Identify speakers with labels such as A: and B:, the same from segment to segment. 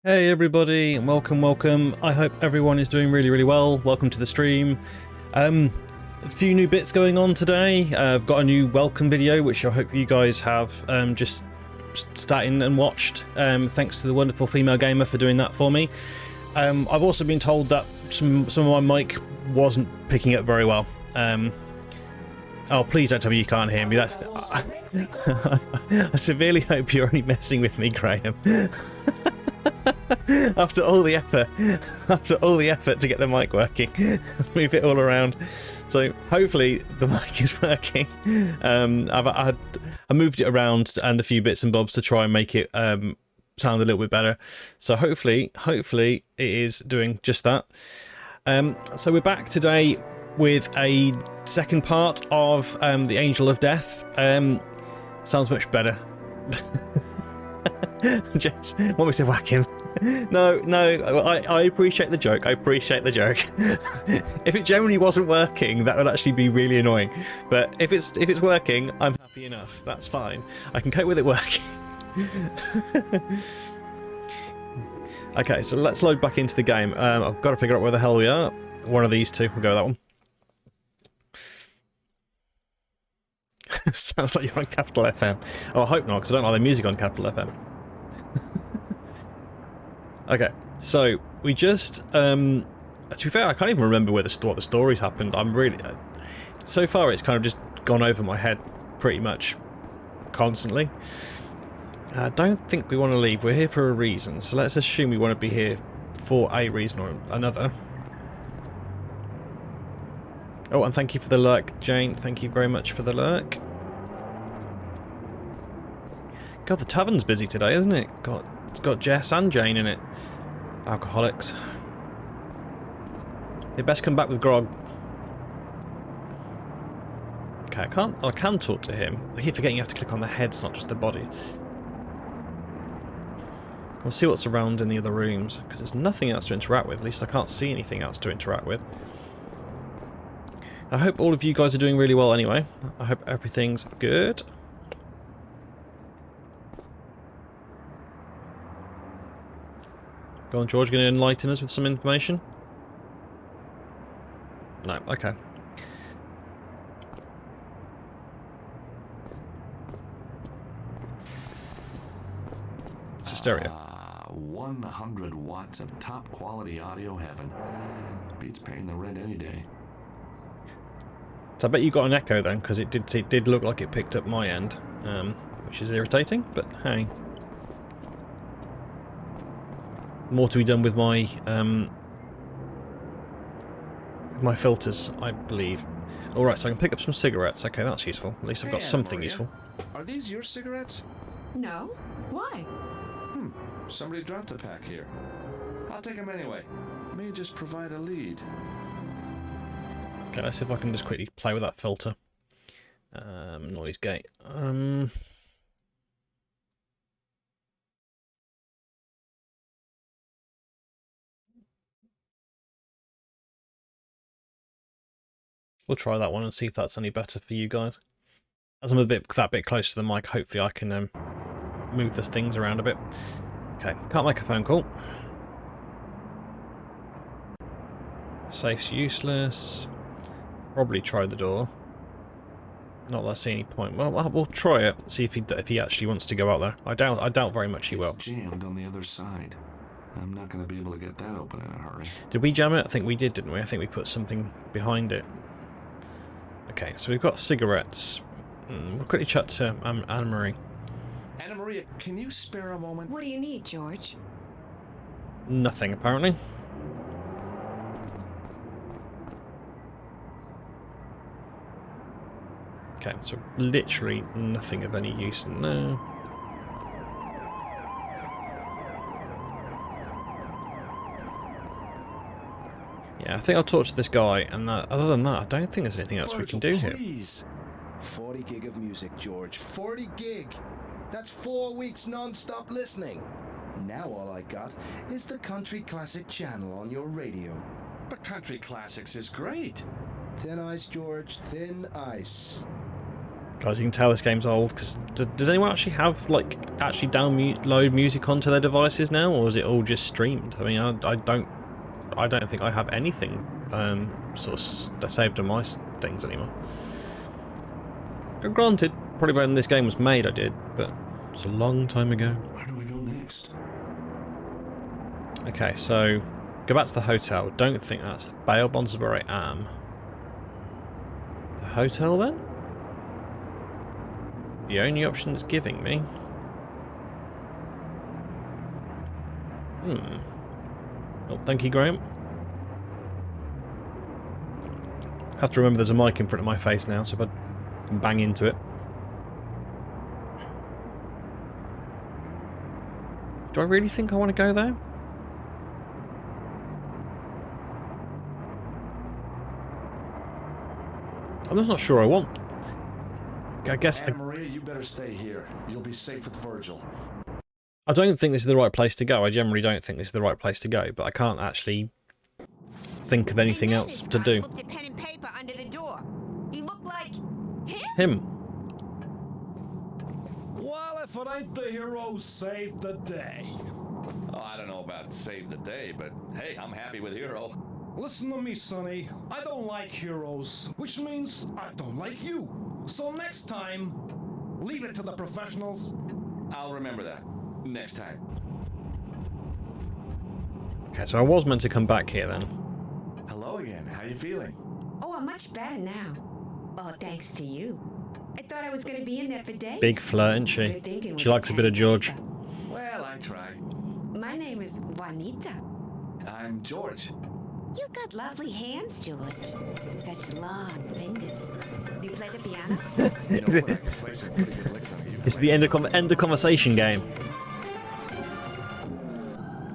A: Hey everybody, and welcome. I hope everyone is doing really well. Welcome to the stream. A few new bits going on today. I've got a new welcome video, which I hope you guys have just sat in and watched. Thanks to the wonderful female gamer for doing that for me. I've also been told that some of my mic wasn't picking up very well. Oh, please don't tell me you can't hear me. That's. I severely hope you're only messing with me, Graham. After all the effort to get the mic working, move it all around. So hopefully the mic is working. I moved it around and a few bits and bobs to try and make it sound a little bit better. So hopefully it is doing just that. So we're back today with a second part of the Angel of Death. Sounds much better. Just want me to whack him? No, I appreciate the joke. If it generally wasn't working, that would actually be really annoying. But if it's working, I'm happy enough. That's fine. I can cope with it working. Okay, so let's load back into the game. I've got to figure out where the hell we are. One of these two. We'll go with that one. Sounds like you're on Capital FM. Oh, I hope not, because I don't like the music on Capital FM. Okay, so we just, to be fair, I can't even remember what the stories happened. I'm really, so far it's kind of just gone over my head pretty much constantly. I don't think we want to leave. We're here for a reason, so let's assume we want to be here for a reason or another. Oh, and thank you for the lurk, Jane. Thank you very much for the lurk. God, the tavern's busy today, isn't it? God, it's got Jess and Jane in it. Alcoholics. They best come back with grog. Okay, I can talk to him. I keep forgetting you have to click on the heads, not just the body. We'll see what's around in the other rooms, because there's nothing else to interact with. At least I can't see anything else to interact with. I hope all of you guys are doing really well anyway. I hope everything's good. Go on, George, going to enlighten us with some information? No, okay. It's a stereo.
B: 100 watts of top quality audio heaven. Beats paying the rent any day.
A: So I bet you got an echo then, because it did look like it picked up my end, which is irritating, but hey. More to be done with my filters, I believe. Alright, so I can pick up some cigarettes. Okay, that's useful. At least I've got something useful.
C: Are these your cigarettes?
D: No. Why?
C: Somebody dropped a pack here. I'll take them anyway. May just provide a lead.
A: Okay, let's see if I can just quickly play with that filter. Noise gate. We'll try that one and see if that's any better for you guys. As I'm that bit close to the mic, hopefully I can move the things around a bit. Okay, can't make a phone call. Safe's useless. Probably try the door. Not that I see any point. Well, we'll try it. See if he actually wants to go out there. I doubt very much he will.
B: It's jammed on the other side. I'm not going to be able to get that open in a hurry.
A: Did we jam it? I think we did, didn't we? I think we put something behind it. Okay, so we've got cigarettes. We'll quickly chat to Anna Marie.
C: Anna Maria, can you spare a moment?
D: What do you need, George?
A: Nothing, apparently. Okay, so literally nothing of any use. No. Yeah, I think I'll talk to this guy, and other than that, I don't think there's anything else we can do here.
E: Please. 40 gig of music, George. 40 gig! That's 4 weeks non-stop listening. Now all I got is the Country Classic channel on your radio.
C: But Country Classics is great.
E: Thin ice, George. Thin ice.
A: Guys, you can tell this game's old, because does anyone actually have, like, actually download music onto their devices now, or is it all just streamed? I mean, I don't think I have anything sort of saved on my things anymore. Granted, probably when this game was made I did, but it's a long time ago.
B: Where do we go next?
A: Okay, so go back to the hotel. Don't think that's Bail Bonsabury Am. The hotel then? The only option it's giving me. Oh, thank you, Graham. Have to remember there's a mic in front of my face now, so if I can bang into it. Do I really think I want to go there? I'm just not sure I want. I guess
C: Anna Maria, you better stay here. You'll be safe with Virgil.
A: I don't think this is the right place to go. I generally don't think this is the right place to go, but I can't actually think of anything else to do.
D: Looked at pen and paper under the door. He looked like
A: Him.
F: Well, if it ain't the hero who saved the day.
C: Oh, I don't know about save the day, but hey, I'm happy with Hero.
F: Listen to me, Sonny. I don't like heroes, which means I don't like you. So next time, leave it to the professionals.
C: I'll remember that. Next time.
A: Okay, so I was meant to come back here then.
C: Hello again. How you feeling?
D: Oh, I'm much better now. All thanks to you. I thought I was going to be in there for days.
A: Big flirt, isn't she?
D: Good thinking
A: She
D: with
A: likes a
D: pen
A: bit of
D: and
A: George.
D: paper.
C: Well, I try.
D: My name is Juanita.
C: I'm George.
D: You got lovely hands, George. Such long fingers. Do you play the piano?
C: You know what? I can play some pretty good licks on you.
A: It's the end of conversation game.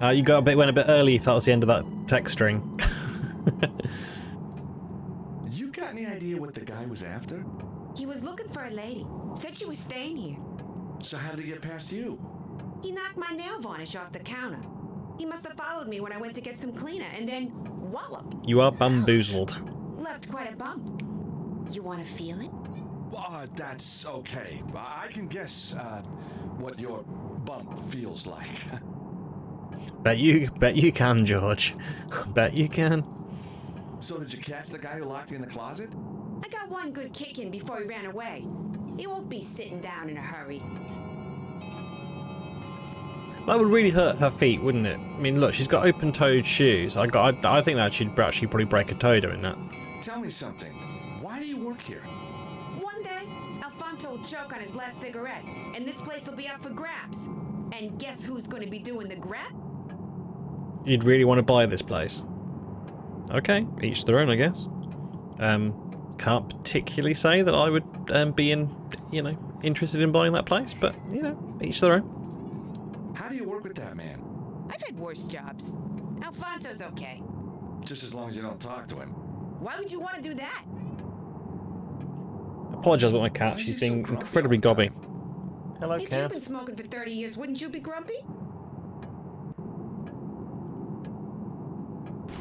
A: You went a bit early if that was the end of that text string.
C: You got any idea what the guy was after?
D: He was looking for a lady. Said she was staying here.
C: So how did he get past you?
D: He knocked my nail varnish off the counter. He must have followed me when I went to get some cleaner, and then wallop.
A: You are bamboozled.
D: Left quite a bump. You want to feel it?
C: That's okay. I can guess what your bump feels like.
A: Bet you can, George. Bet you can.
C: So did you catch the guy who locked you in the closet?
D: I got one good kick in before he ran away. He won't be sitting down in a hurry.
A: That would really hurt her feet, wouldn't it? I mean, look, she's got open-toed shoes. I think that she'd actually probably break a toe doing that.
C: Tell me something. Why do you work here?
D: One day, Alfonso will choke on his last cigarette, and this place will be up for grabs. And guess who's going to be doing the grab?
A: You'd really want to buy this place. Okay, each their own, I guess. Can't particularly say that I would be interested in buying that place, but each their own.
C: How do you work with that man?
D: I've had worse jobs. Alfonso's okay.
C: Just as long as you don't talk to him.
D: Why would you want to do that?
A: I apologise about my cat.
C: Why is
A: She's
C: he so
A: being
C: grumpy
A: incredibly
C: all the
A: gobby.
C: time?
A: Hello,
D: If you've
A: cat.
D: been smoking for 30 years, wouldn't you be grumpy?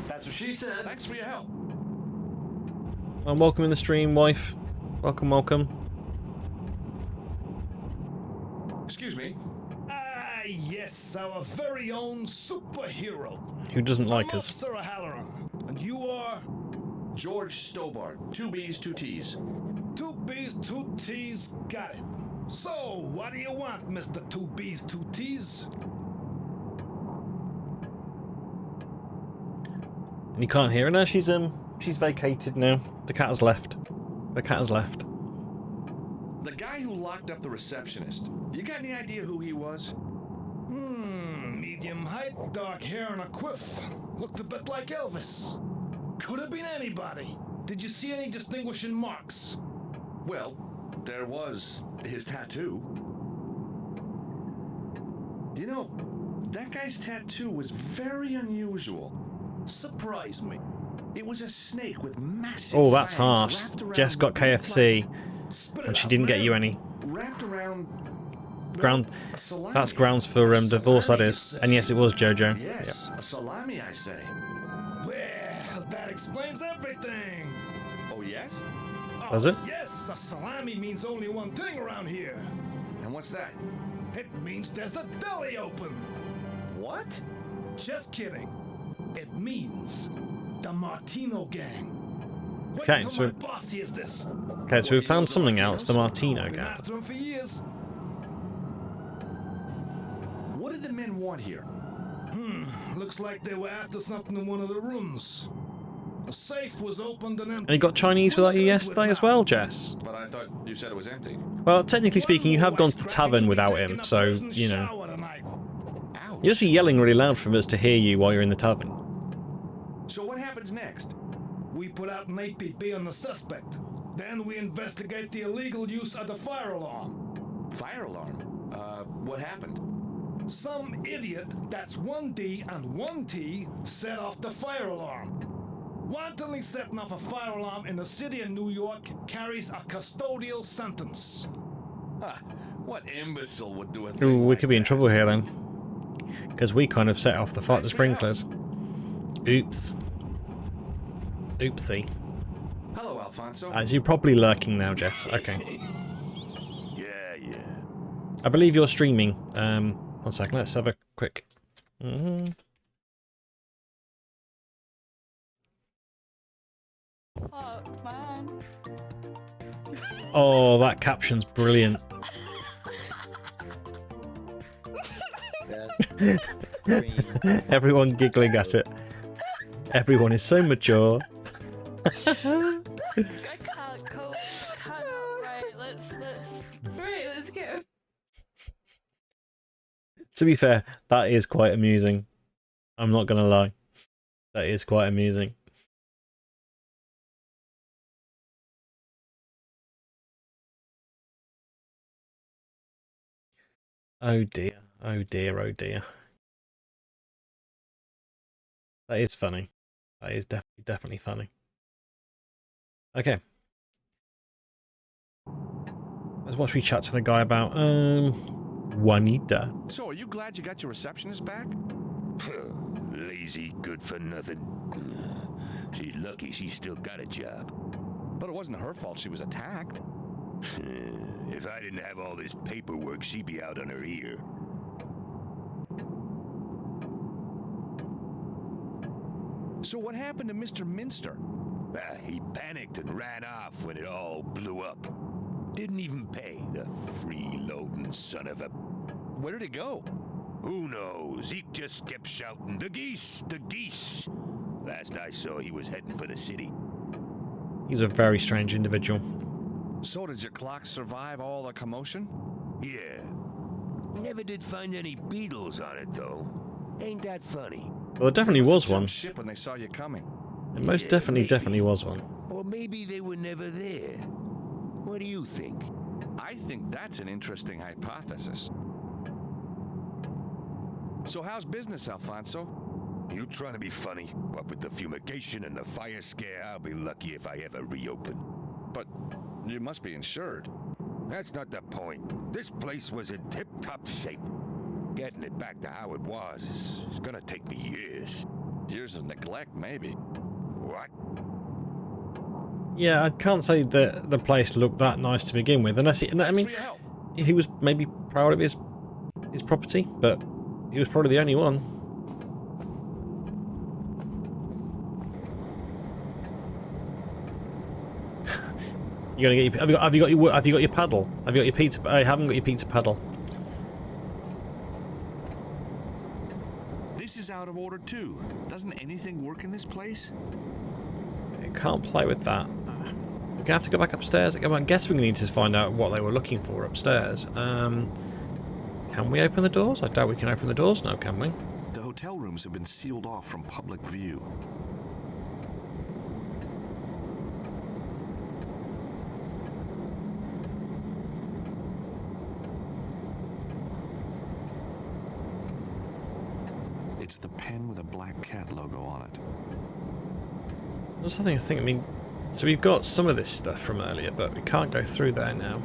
C: That's what she said. Thanks for your help.
A: And welcome in the stream, wife. Welcome, welcome.
C: Excuse me.
F: Ah, yes, our very own superhero.
A: Who doesn't like
F: I'm
A: us?
F: Officer O'Halloran. And you are?
C: George Stobart. 2 B's, 2 T's.
F: 2 B's, 2 T's, got it. So, what do you want, Mr. 2 B's, 2 T's?
A: And you can't hear her now. She's vacated now. The cat has left. The cat has left.
C: The guy who locked up the receptionist. You got any idea who he was?
F: Medium height, dark hair and a quiff. Looked a bit like Elvis. Could have been anybody. Did you see any distinguishing marks?
C: Well, there was his tattoo. You know, that guy's tattoo was very unusual.
F: Surprise me.
C: It was a snake with massive
A: Oh, that's
C: fangs
A: harsh.
C: wrapped around
A: Jess got
C: the big
A: KFC,
F: Spit
A: and
F: it
A: she
F: out,
A: didn't get
F: man.
A: you any.
C: wrapped around
A: Ground.
C: a salami.
A: That's grounds for divorce, that is. And yes, it was JoJo.
C: Yes, a salami, I say.
F: Well, that explains everything.
C: Oh, yes?
A: Does it?
F: Yes, a salami means only one thing around here.
C: And what's that?
F: It means there's a deli open.
C: What?
F: Just kidding. It means the Martino gang. Wait
A: Okay,
F: till
A: so-
F: my boss hears this.
A: Okay, so we found something else, the Martino
F: Been
A: gang.
F: after him for years.
C: What did the men want here?
F: Looks like they were after something in one of the rooms. The safe was opened and empty.
A: And you got Chinese without you yesterday as well, Jess?
C: But I thought you said it was empty.
A: Well, technically speaking, you have gone to the tavern without him, so, you know.
C: Ouch.
A: You must be yelling really loud for us to hear you while you're in the tavern.
C: So what happens next?
F: We put out an APB on the suspect. Then we investigate the illegal use of the fire alarm.
C: Fire alarm. What happened?
F: Some idiot, that's one D and one T, set off the fire alarm. Wantonly setting off a fire alarm in the city of New York carries a custodial sentence.
C: Ha! What imbecile would do a
A: Ooh,
C: thing
A: we
C: like
A: could be in
C: that?
A: trouble here then. Because we kind of set off the sprinklers. Oops. Oopsie.
C: Hello, Alfonso.
A: As you're probably lurking now, Jess. Okay.
C: Yeah.
A: I believe you're streaming. 1 second, let's have a quick...
G: Fuck, man.
A: Oh, that caption's brilliant. Everyone giggling at it. Everyone is so mature.
G: I can't cope. Right, let's go.
A: To be fair, that is quite amusing. I'm not gonna lie. That is quite amusing. Oh dear. Oh dear, oh dear. That is funny. That is definitely funny. Okay. Let's watch we chat to the guy about Juanita.
C: So, are you glad you got your receptionist back?
H: Lazy, good for nothing. She's lucky she still got a job.
C: But it wasn't her fault she was attacked.
H: If I didn't have all this paperwork, she'd be out on her ear.
C: So what happened to Mr. Minster?
H: He panicked and ran off when it all blew up. Didn't even pay, the freeloading son of a...
C: Where did he go?
H: Who knows? He just kept shouting, "The geese! The geese!" Last I saw, he was heading for the city.
A: He's a very strange individual.
C: So did your clock survive all the commotion?
H: Yeah. Never did find any beetles on it, though. Ain't that funny?
A: Well, there definitely was one.
C: Ship when they saw you coming.
A: It most definitely was one.
H: Or maybe they were never there. What do you think?
C: I think that's an interesting hypothesis. So how's business, Alfonso?
H: You trying to be funny? What with the fumigation and the fire scare, I'll be lucky if I ever reopen.
C: But you must be insured.
H: That's not the point. This place was in tip-top shape. Getting it back to how it was is gonna take me years.
C: Years of neglect, maybe.
H: What?
A: Yeah, I can't say that the place looked that nice to begin with, unless I mean,
C: For your help.
A: he was maybe proud of his property, but he was probably the only one. You're gonna get your, have you got your paddle? Have you got your pizza? I haven't got your pizza paddle.
B: This is out of order too. Doesn't anything work in this place?
A: I can't play with that. We're gonna have to go back upstairs. I'm guessing we need to find out what they were looking for upstairs. Can we open the doors? I doubt we can open the doors now, can we?
B: The hotel rooms have been sealed off from public view. It's the pen with a black cat logo on it.
A: There's something I think, I mean, so we've got some of this stuff from earlier, but we can't go through there now.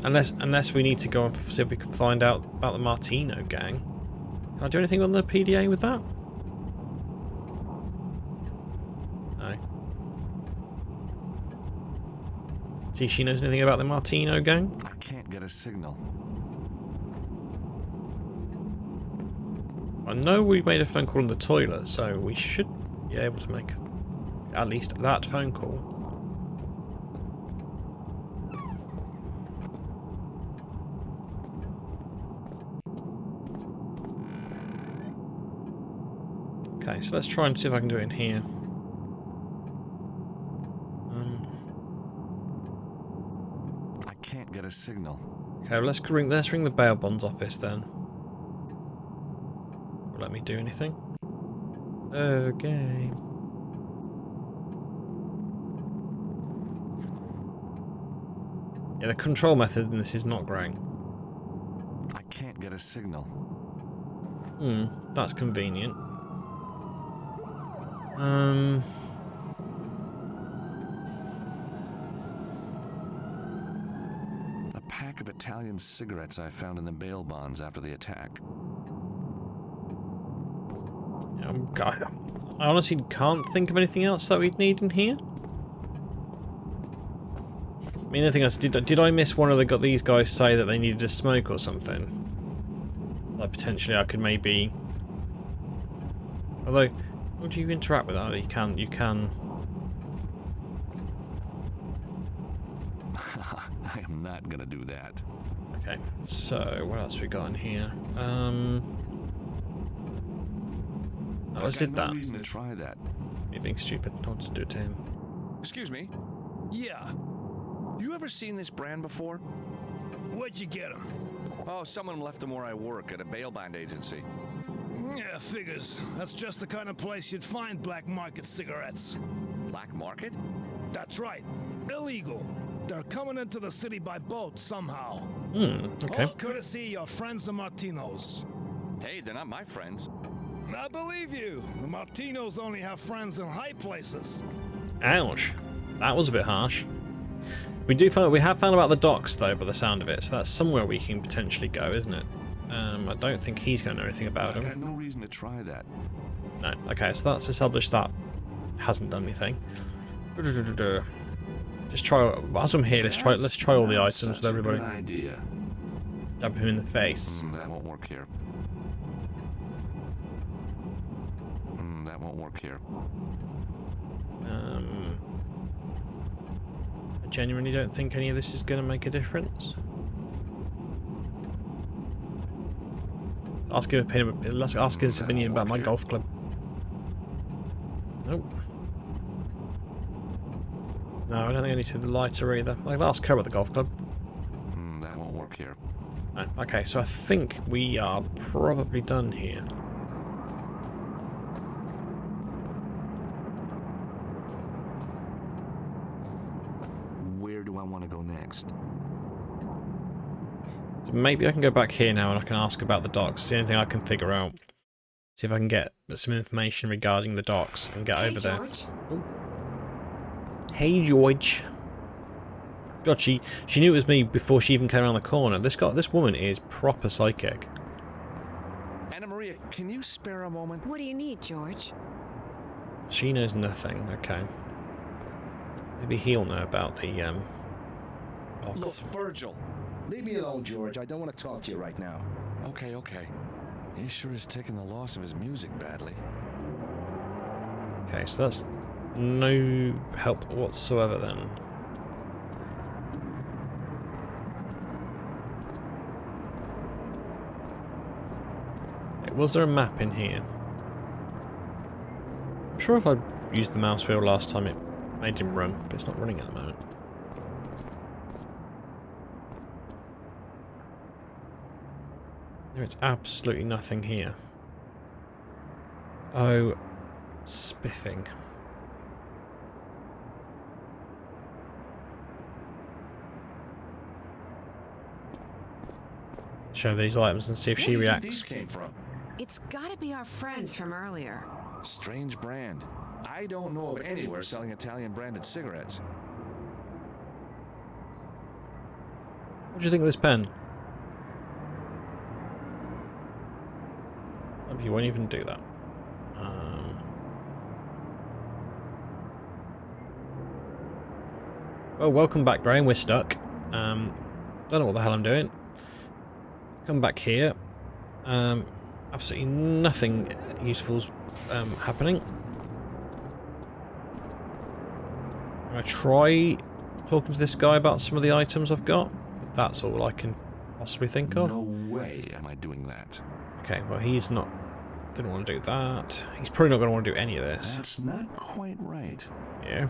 A: Unless we need to go and see if we can find out about the Martino gang. Can I do anything on the PDA with that? No. See if she knows anything about the Martino gang.
B: I can't get a signal.
A: I know we made a phone call in the toilet, so we should be able to make at least that phone call. Okay, so let's try and see if I can do it in here.
B: I can't get a signal.
A: Okay, let's ring the bail bonds office then. Will let me do anything? Okay. Yeah, the control method in this is not great.
B: I can't get a signal.
A: That's convenient.
B: A pack of Italian cigarettes I found in the bail bonds after the attack.
A: I honestly can't think of anything else that we'd need in here. I mean, the thing is, did I miss one of these guys say that they needed a smoke or something? Like potentially I could maybe. Although, how do you interact with that? You can.
B: I am not gonna do that.
A: Okay, so what else we got in here? I just did that.
B: No reason to try that.
A: Me being stupid. I want to do it to him.
C: Excuse me.
F: Yeah.
C: You ever seen this brand before?
F: Where'd you get him?
C: Oh, someone left them where I work at a bail bond agency.
F: Yeah, figures. That's just the kind of place you'd find black market cigarettes.
C: Black market?
F: That's right. Illegal. They're coming into the city by boat somehow.
A: Okay.
F: All courtesy your friends the Martinos.
C: Hey, they're not my friends.
F: I believe you. The Martinos only have friends in high places.
A: Ouch. That was a bit harsh. We have found about the docks though, by the sound of it, so that's somewhere we can potentially go, isn't it? I don't think he's going to know anything about
B: I
A: him.
B: got no reason to try that.
A: No. Okay, so that's established that hasn't done anything. Just try. As I'm here, let's try all the items with everybody.
B: Good idea.
A: Stab him in the face.
B: That won't work here. That won't work here.
A: I genuinely don't think any of this is going to make a difference. Let's ask his opinion about my golf club. Nope. No, I don't think I need to do the lighter either. I'll ask her about the golf club.
B: That won't work here.
A: No. Okay, so I think we are probably done here.
B: Where do I want to go next?
A: So maybe I can go back here now and I can ask about the docks. See anything I can figure out. See if I can get some information regarding the docks and get over there.
D: George.
A: Hey George. God, she knew it was me before she even came around the corner. This woman is proper psychic.
C: Anna Maria, can you spare a moment?
D: What do you need, George?
A: She knows nothing. Okay. Maybe he'll know about the
C: Look,
A: docks.
C: Virgil.
E: Leave me alone, George. I don't want to talk to you right now.
C: Okay. He sure is taking the loss of his music badly.
A: Okay, so that's no help whatsoever then. Wait, was there a map in here? I'm sure if I used the mouse wheel last time it made him run, but it's not running at the moment. There is absolutely nothing here. Oh, spiffing. Show these items and see if she
C: Where do you think
A: reacts.
C: these came from?
D: It's gotta be our friends from earlier.
C: Strange brand. I don't know of anywhere selling Italian branded cigarettes.
A: What do you think of this pen? Maybe you won't even do that. Well, welcome back, Graham. We're stuck. Don't know what the hell I'm doing. Come back here. Absolutely nothing useful's happening. I'm gonna try talking to this guy about some of the items I've got. But that's all I can possibly think of.
B: No way am I doing that.
A: Okay, well he's not. Didn't want to do that. He's probably not going to want to do any of this.
B: That's not quite right.
A: Yeah.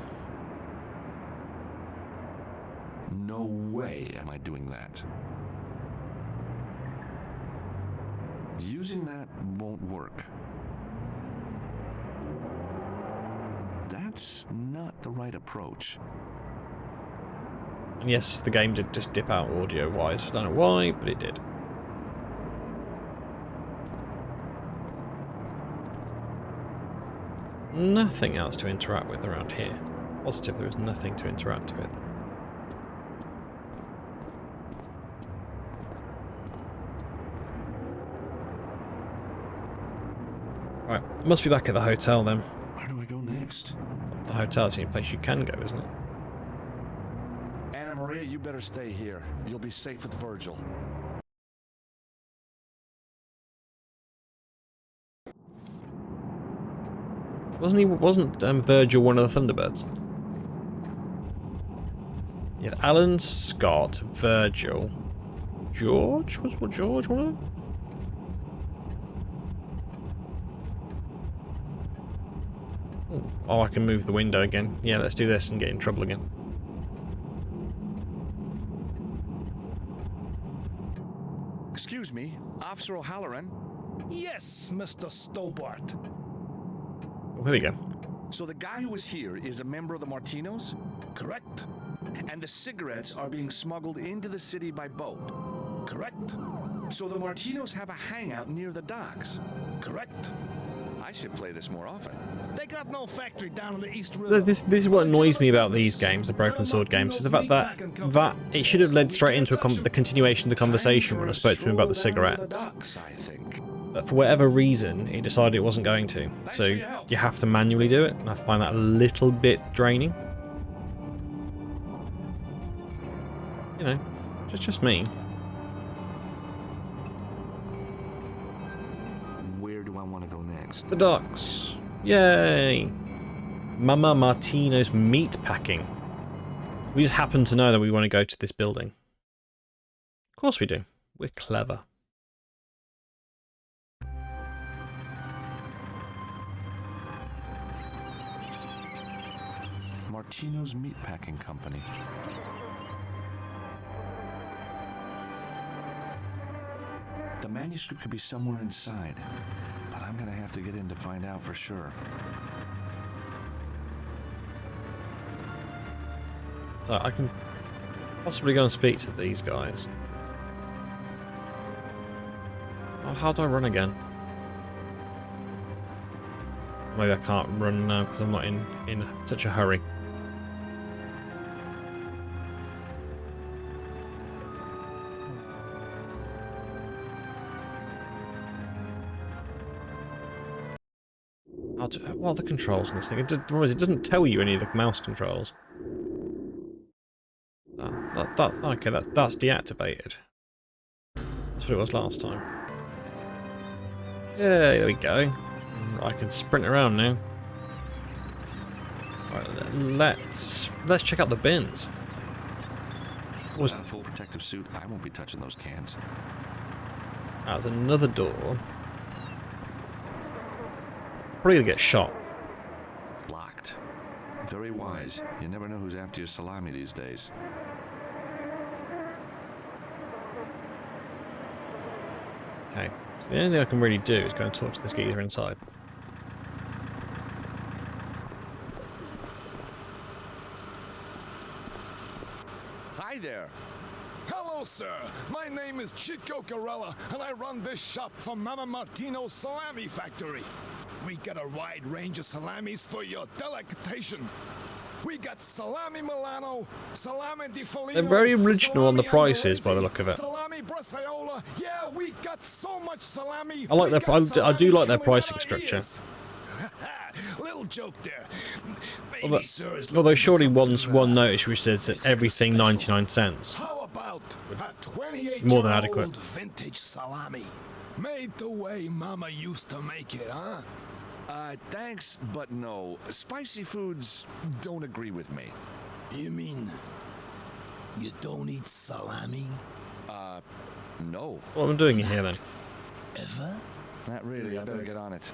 B: No way am I doing that. Using that won't work. That's not the right approach.
A: And yes, the game did just dip out audio-wise. I don't know why, but it did. Nothing else to interact with around here. Positive, there is nothing to interact with. Right, must be back at the hotel then.
B: Where do I go next?
A: The hotel's the only place you can go, isn't it?
C: Anna Maria, you better stay here. You'll be safe with Virgil.
A: Wasn't Virgil one of the Thunderbirds? You had Alan, Scott, Virgil, George? Was what George one of them? Oh, I can move the window again. Yeah, let's do this and get in trouble again.
C: Excuse me, Officer O'Halloran.
F: Yes, Mr. Stobart.
A: Oh, here we go.
C: So the guy who was here is a member of the Martinos?
F: Correct.
C: And the cigarettes are being smuggled into the city by boat?
F: Correct.
C: So the Martinos have a hangout near the docks?
F: Correct.
C: I should play this more often.
F: They got no factory down on the East River.
A: This is what annoys me about these games, the Broken Sword games, is the fact that it should have led straight into the continuation of the conversation when I spoke to him about the cigarettes. But for whatever reason, he decided it wasn't going to. So you have to manually do it, and I find that a little bit draining. You know, just me.
B: Where do I want to go next?
A: The docks. Yay! Mama Martino's meat packing. We just happen to know that we want to go to this building. Of course we do. We're clever.
B: Martino's Meatpacking Company. The manuscript could be somewhere inside, but I'm gonna have to get in to find out for sure.
A: So I can possibly go and speak to these guys. Oh, how do I run again? Maybe I can't run now because I'm not in such a hurry. What are the controls on this thing? It doesn't tell you any of the mouse controls. Okay, that's deactivated. That's what it was last time. Yeah, there we go. I can sprint around now. Right, let's check out the bins.
B: Without a full protective suit, I won't be touching those cans.
A: There's another door. Probably gonna get shot.
B: Locked. Very wise. You never know who's after your salami these days.
A: Okay, so the only thing I can really do is go and talk to this geezer inside.
C: Hi there.
F: Hello, sir. My name is Chico Carella, and I run this shop for Mama Martino's Salami Factory. We got a wide range of salamis for your delectation. We got salami Milano, salami di Foligno.
A: They're very original on the prices, by the look of it.
F: Salami Brasaiola. Yeah, we got so much salami.
A: I do like their pricing structure.
F: Little joke there. Maybe,
A: Although,
F: sir, is
A: although
F: looking for
A: surely
F: something,
A: once one notice which says that everything 99 cents.
F: How about a 28
A: More than adequate.
F: vintage salami? Made the way Mama used to make it, huh?
C: Thanks, but no. Spicy foods don't agree with me.
F: You mean you don't eat salami?
C: No.
A: What am I doing here then?
F: Ever?
C: Not really. I better get on it.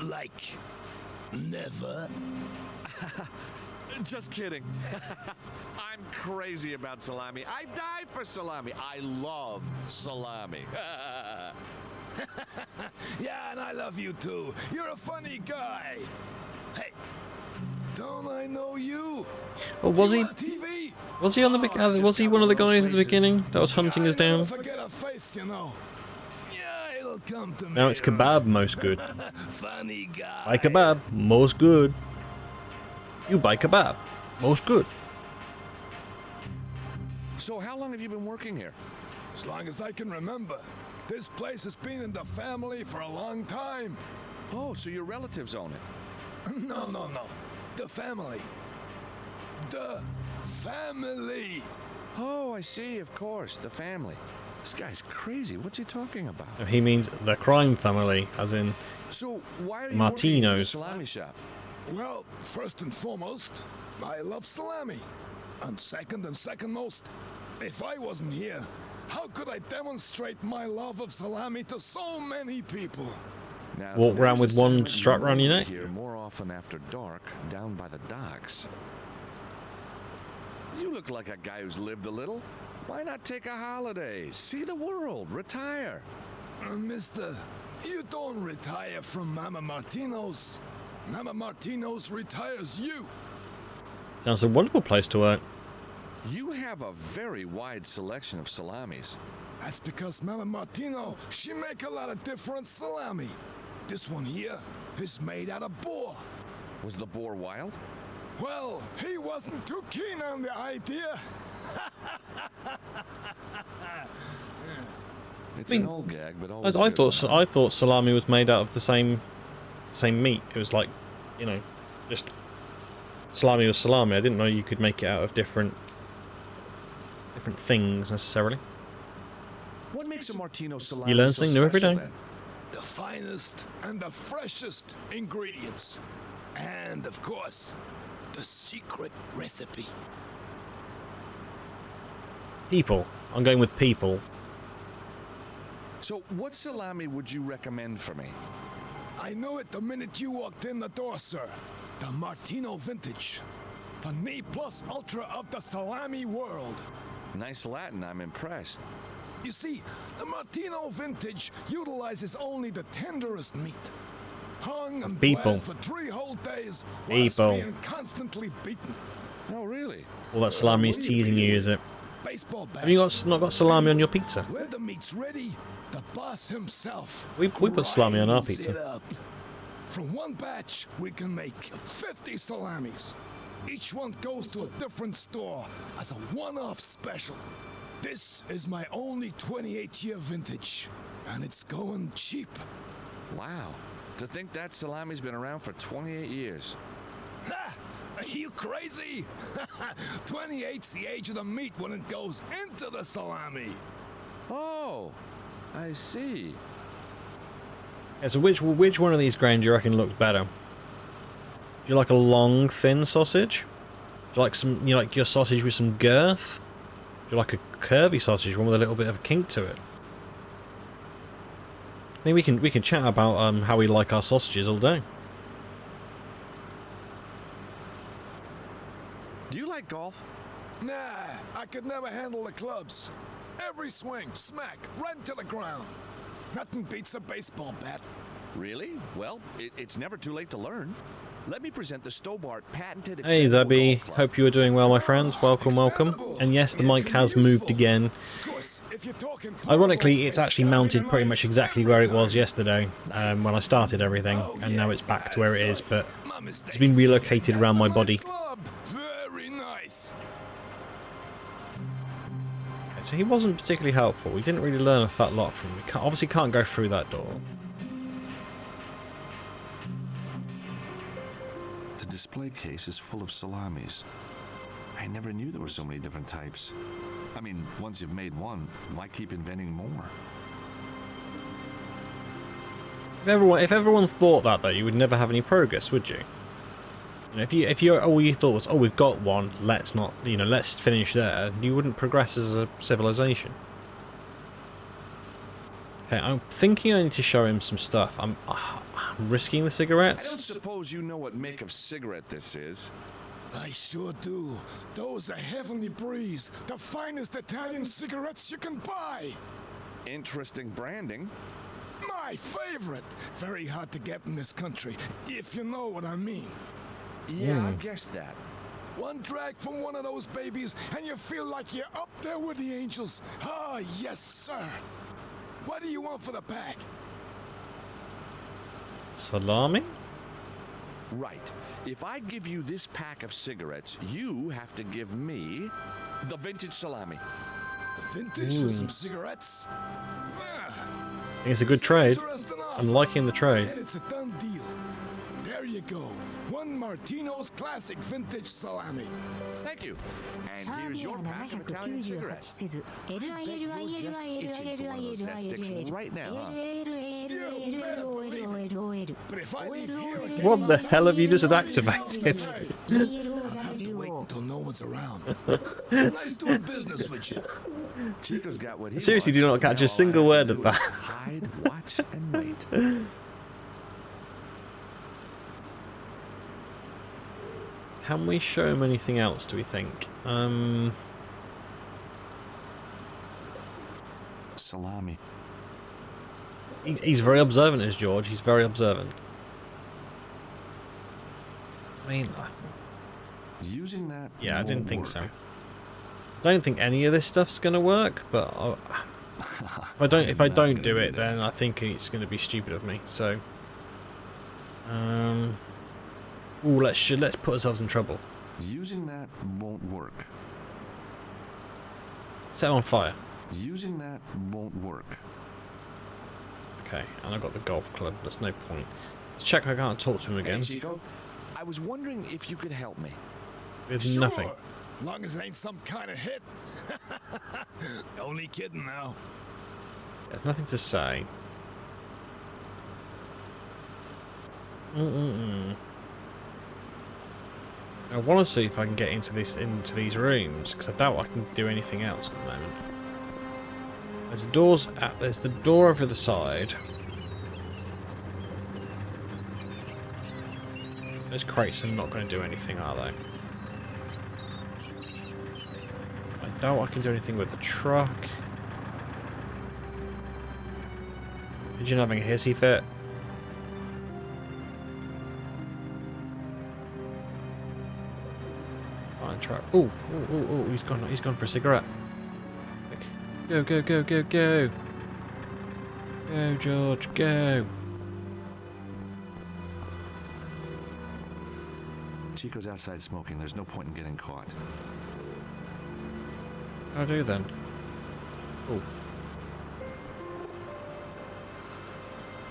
F: Like, never?
C: Just kidding. I'm crazy about salami. I die for salami. I love salami.
F: Yeah, and I love you too. You're a funny guy. Hey, don't I know you?
A: Oh, was he?
F: You on TV?
A: Was he on the? Was he one of the guys at the beginning that was hunting us
F: I never
A: down?
F: forget a face, you know. Yeah, it'll come to me.
A: Now it's kebab, most good.
F: Funny guy.
A: Buy kebab, most good. You buy kebab, most good.
C: So how long have you been working here?
F: As long as I can remember. This place has been in the family for a long time.
C: Oh, so your relatives own it.
F: No. The family. The family.
C: Oh, I see. Of course, the family. This guy's crazy. What's he talking about?
A: He means the crime family, as in
C: So why are you
A: Martino's.
C: working in a salami shop?
F: Well, first and foremost, I love salami. And second most, if I wasn't here, how could I demonstrate my love of salami to so many people?
C: Now,
A: Walk around
C: there's
A: with
C: a
A: one
C: segment
A: strap around your
C: you
A: neck?
C: Here more often after dark, down by the docks. You look like a guy who's lived a little. Why not take a holiday, see the world, retire?
F: Mister, you don't retire from Mama Martino's. Mama Martino's retires you.
A: sounds a wonderful place to work.
C: You have a very wide selection of salamis.
F: That's because Mama Martino, she make a lot of different salami. This one here is made out of boar.
C: Was the boar wild?
F: Well, he wasn't too keen on the idea.
C: It's
A: I mean,
C: an old gag, but
A: I,
C: always
A: I
C: a good
A: thought
C: one.
A: I thought salami was made out of the same meat. It was like, you know, just salami was salami. I didn't know you could make it out of different things necessarily.
C: What makes a Martino salami
A: You learn
C: so
A: something new every
C: special,
A: day.
C: then?
F: The finest and the freshest ingredients. And of course, the secret recipe.
A: People. I'm going with people.
C: So what salami would you recommend for me?
F: I knew it the minute you walked in the door, sir. The Martino Vintage. The Ne Plus Ultra of the salami world.
C: Nice Latin, I'm impressed.
F: You see, the Martino Vintage utilizes only the tenderest meat. Hung and
A: People.
F: bled for 3 whole days whilst
A: People.
F: being constantly beaten.
C: Oh, really?
A: All that salami is teasing you, is it?
F: Baseball bats.
A: Have you not got salami on your pizza?
F: When the meat's ready, the boss himself.
A: We put salami on our
F: grinds
A: pizza.
F: it up. From one batch, we can make 50 salamis. Each one goes to a different store as a one-off special. This is my only 28-year vintage, and it's going cheap.
C: Wow. To think that salami's been around for 28 years.
F: Ha! Are you crazy? 28's the age of the meat when it goes into the salami.
C: Oh, I see.
A: Yeah, so which one of these grains do you reckon looks better? Do you like a long, thin sausage? Do you like your sausage with some girth? Do you like a curvy sausage, one with a little bit of a kink to it? I mean, we can chat about how we like our sausages all day.
C: Do you like golf?
F: Nah, I could never handle the clubs. Every swing, smack, right into the ground. Nothing beats a baseball bat.
C: Really? Well, it's never too late to learn. Let me present the Stobart patented
A: Hey
C: extendable
A: Zabby,
C: golf club.
A: hope you are doing well, my friends. Welcome, welcome. And yes, the mic has moved again.
F: Of course, if you're talking
A: Ironically, it's actually mounted pretty much exactly where it was yesterday when I started everything, and now it's back to where it is, but it's been relocated around my body.
F: Very nice.
A: So he wasn't particularly helpful. We didn't really learn a fat lot from him. We obviously can't go through that door.
B: display case is full of salamis. I never knew there were so many different types. I mean, once you've made one, why keep inventing more?
A: If everyone thought that, though, you would never have any progress, would you? You know, if you all you thought was, oh, we've got one, let's not, you know, let's finish there, you wouldn't progress as a civilization. Okay, I'm thinking I need to show him some stuff. I'm risking the
C: I
A: cigarettes.
C: don't suppose you know what make of cigarette this is.
F: I sure do. Those are Heavenly Breeze, the finest Italian cigarettes you can buy.
C: Interesting branding.
F: My favorite. Very hard to get in this country, if you know what I mean.
C: Yeah, I guessed that.
F: One drag from one of those babies, and you feel like you're up there with the angels. Ah, yes, sir. What do you want for the pack?
A: Salami?
C: Right. If I give you this pack of cigarettes, you have to give me the vintage salami.
F: The vintage for some cigarettes?
A: I think it's a good trade. I'm liking the trade.
F: And it's a done deal. There you go. One Martino's classic vintage salami.
C: Thank you. And here's your pack of Italian cigarettes. I bet you're just itching for one of those death sticks right now, huh?
F: But if I leave here again,
A: What the hell have you just activated?
F: I'll have to wait until no one's around. Nice doing business with you.
C: Chico's got what he
A: Seriously,
C: wants.
A: do not catch
C: Now
A: a single
C: all I have
A: word
C: to
A: of
C: do is
A: that.
C: Hide, watch, and wait.
A: Can we show him anything else, do we think?
B: Salami.
A: He's very observant, is George. He's very observant. I mean,
B: Using that.
A: yeah, I didn't
B: won't
A: think
B: work.
A: so. I don't think any of this stuff's gonna work, but if I don't do it, then I think it's gonna be stupid of me. So, ooh, let's put ourselves in trouble.
B: Using that won't work.
A: Set him on fire.
B: Using that won't work.
A: Okay, and I've got the golf club. There's no point. Let's check I can't talk to him again.
C: Hey, Chico, I was wondering if you could help me.
A: With nothing.
F: Sure. Long as it ain't some kind of hit. Only kidding now.
A: There's nothing to say. I want to see if I can get into these rooms, because I doubt I can do anything else at the moment. There's the door over the side. Those crates are not going to do anything, are they? I doubt I can do anything with the truck. Pigeon having a hissy fit. Fine truck. Oh, he's gone for a cigarette. Go, go, go, go, go. Go, George, go.
B: Chico's outside smoking. There's no point in getting caught.
A: What do I do then? Oh.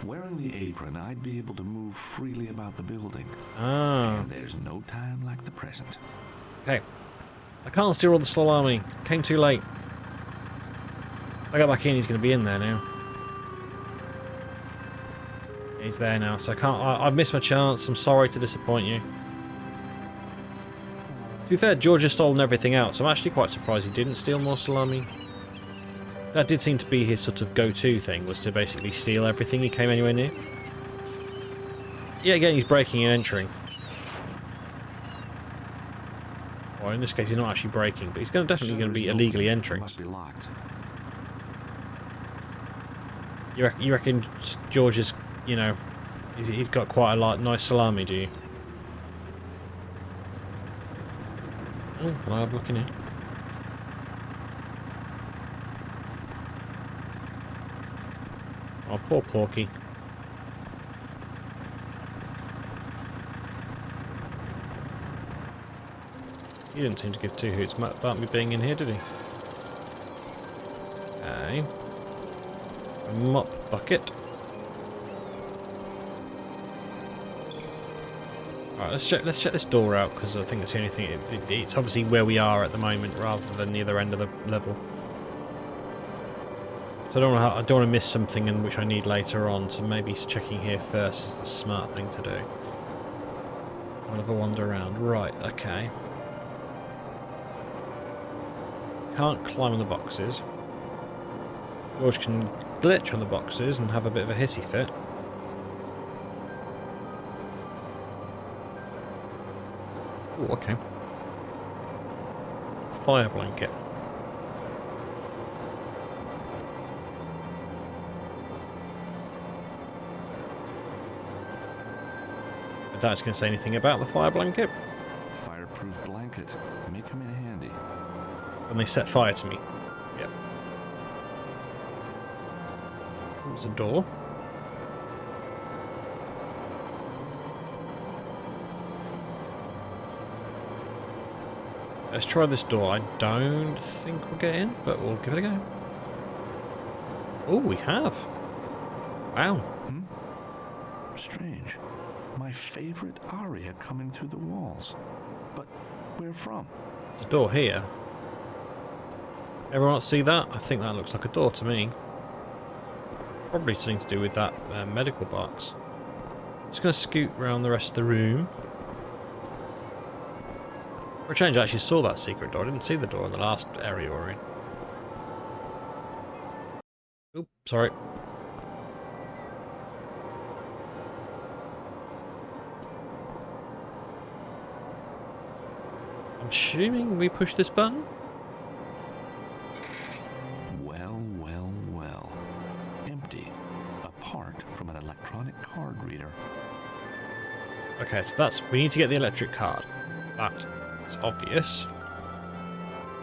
B: Wearing the apron, I'd be able to move freely about the building.
A: Ah.
B: And there's no time like the present.
A: Okay. I can't steal all the salami. Came too late. If I go back in, he's going to be in there now. He's there now, so I can't. I've missed my chance. I'm sorry to disappoint you. To be fair, George has stolen everything else. I'm actually quite surprised he didn't steal more salami. That did seem to be his sort of go-to thing, was to basically steal everything he came anywhere near. Yeah, again, he's breaking and entering. Well, in this case, he's not actually breaking, but he's definitely going to be illegally entering.
B: Must be locked.
A: You reckon George is, you know, he's got quite a nice salami, do you? Oh, can I have a look in here? Oh, poor Porky. He didn't seem to give two hoots about me being in here, did he? Okay. A mop bucket. Alright, let's check this door out, because I think it's the only thing. It's obviously where we are at the moment, rather than the other end of the level. So I don't want to miss something in which I need later on. So maybe checking here first is the smart thing to do. I'll have a wander around. Right, okay. Can't climb on the boxes. George can glitch on the boxes and have a bit of a hissy fit. Oh, okay. Fire blanket. I doubt it's going to say anything about the fire blanket.
B: Fireproof blanket. May come in handy.
A: And they set fire to me. Yep. There's a door. Let's try this door. I don't think we'll get in, but we'll give it a go. Oh, we have. Wow.
B: Strange. My favorite aria coming through the walls. But where from?
A: There's a door here. Everyone else see that? I think that looks like a door to me. Probably something to do with that medical box. Just going to scoot around the rest of the room. For a change, I actually saw that secret door. I didn't see the door in the last area we were in. Oop, sorry. I'm assuming we push this button?
B: Well, well, well. Empty. Apart from an electronic card reader.
A: Okay, so we need to get the electric card. That is obvious.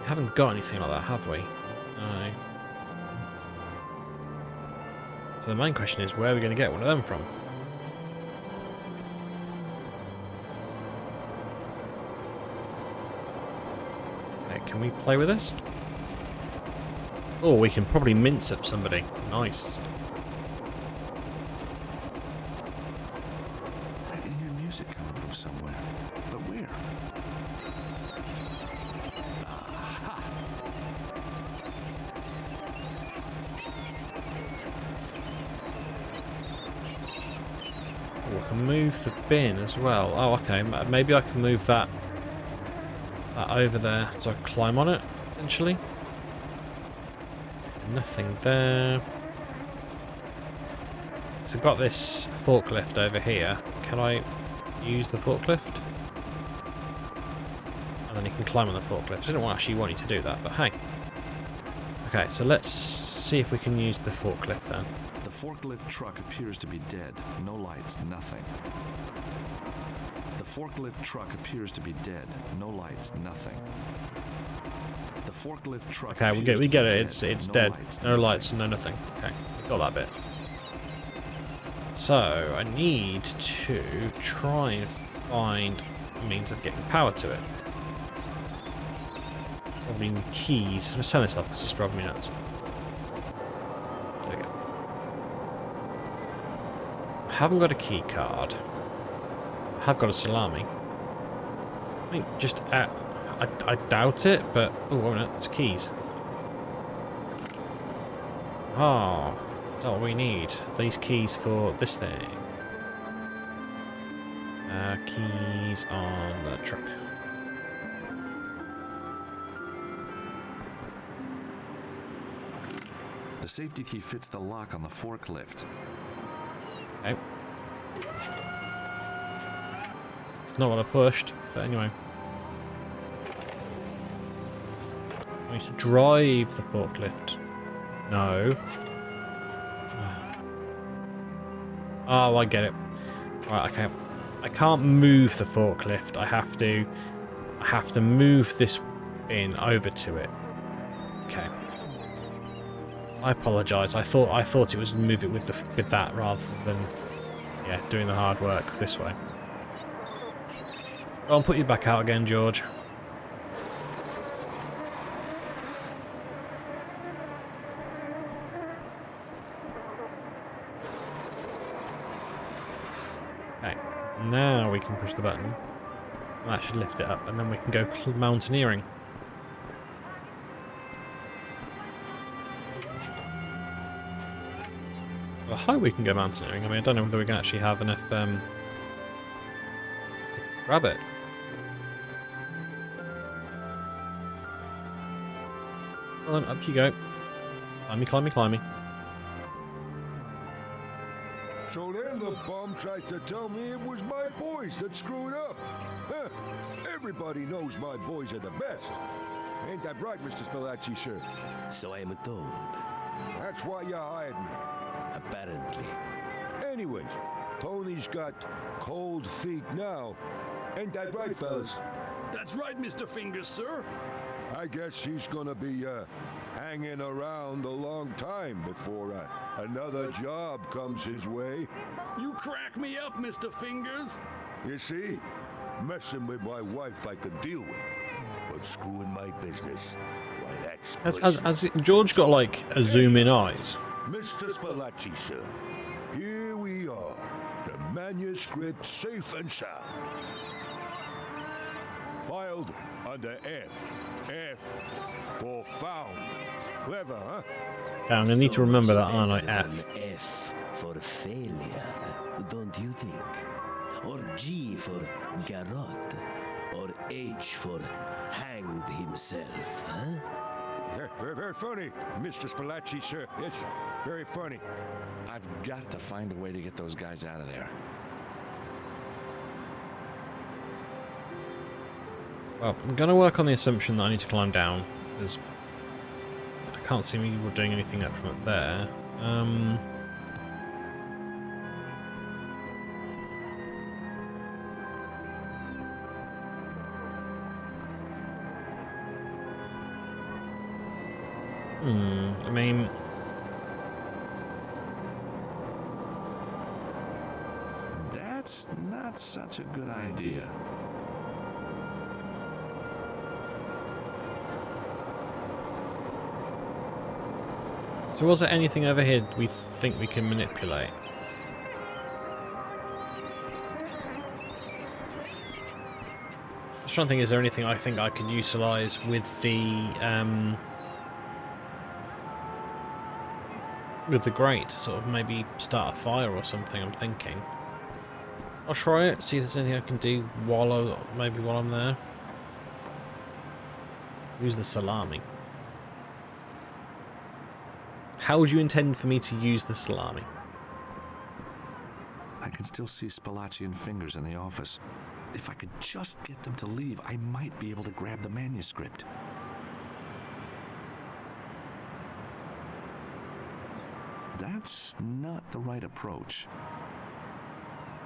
A: We haven't got anything like that, have we? No. So the main question is, where are we going to get one of them from? Okay, can we play with this? Oh, we can probably mince up somebody. Nice.
B: I can hear music coming from somewhere. But where? Aha!
A: Oh, I can move the bin as well. Oh, okay. Maybe I can move that over there so I can climb on it, potentially. Nothing there. So I've got this forklift over here. Can I use the forklift? And then you can climb on the forklift. I didn't actually want you to do that, but hey. Okay, so let's see if we can use the forklift then.
B: The forklift truck appears to be dead. No lights, nothing. The forklift truck appears to be dead. No lights, nothing. The forklift truck.
A: Okay, we get it. It's dead. No lights, no nothing. Okay, got that bit. So I need to try and find a means of getting power to it. Probably keys. Let's turn this off because it's driving me nuts. There we go. I haven't got a key card. I have got a salami. I think just I doubt it, but oh, wait a minute, it's keys. Oh, that's what we need. These keys for this thing. Keys on the truck.
B: The safety key fits the lock on the forklift.
A: Okay. It's not what I pushed, but anyway. I need to drive the forklift. No. Oh, I get it. Right, okay. I can't move the forklift. I have to move this bin over to it. Okay. I apologise. I thought it was move it with that rather than doing the hard work this way. I'll put you back out again, George. Okay, now we can push the button. And that should lift it up, and then we can go mountaineering. I hope we can go mountaineering. I mean, I don't know whether we can actually have enough to grab it. Well then, up you go. Climby, climby, climby.
H: So then the bum tries to tell me it was my boys that screwed up. Huh. Everybody knows my boys are the best. Ain't that right, Mr. Spalacci, sir?
I: So I am told.
H: That's why you hired me.
I: Apparently.
H: Anyways, Tony's got cold feet now. Ain't that right, fellas?
J: That's right, Mr. Fingers, sir.
H: I guess he's gonna be hanging around a long time before another job comes his way.
J: You crack me up, Mr. Fingers.
H: You see, messing with my wife I could deal with, but screwing my business, why that's...
A: Has George got like a zoom in eyes?
H: Mr. Spalacci, sir, here we are, the manuscript safe and sound. Filed under F. F for found. Clever, huh?
A: Okay, I'm gonna need to remember that, aren't I?
I: Better
A: F.
I: than F for failure, don't you think? Or G for garrote, or H for hanged himself, huh?
H: Very, very funny, Mr. Spalacci, sir. Yes, very funny.
C: I've got to find a way to get those guys out of there.
A: Well, I'm gonna work on the assumption that I need to climb down, because I can't see me doing anything up from up there. I mean...
C: That's not such a good idea.
A: So was there anything over here we think we can manipulate? I was trying to think, is there anything I think I could utilise with the grate? Sort of maybe start a fire or something, I'm thinking. I'll try it, see if there's anything I can do while I'm there. Use the salami. How would you intend for me to use the salami?
B: I can still see Spalacci and Fingers in the office. If I could just get them to leave, I might be able to grab the manuscript. That's not the right approach.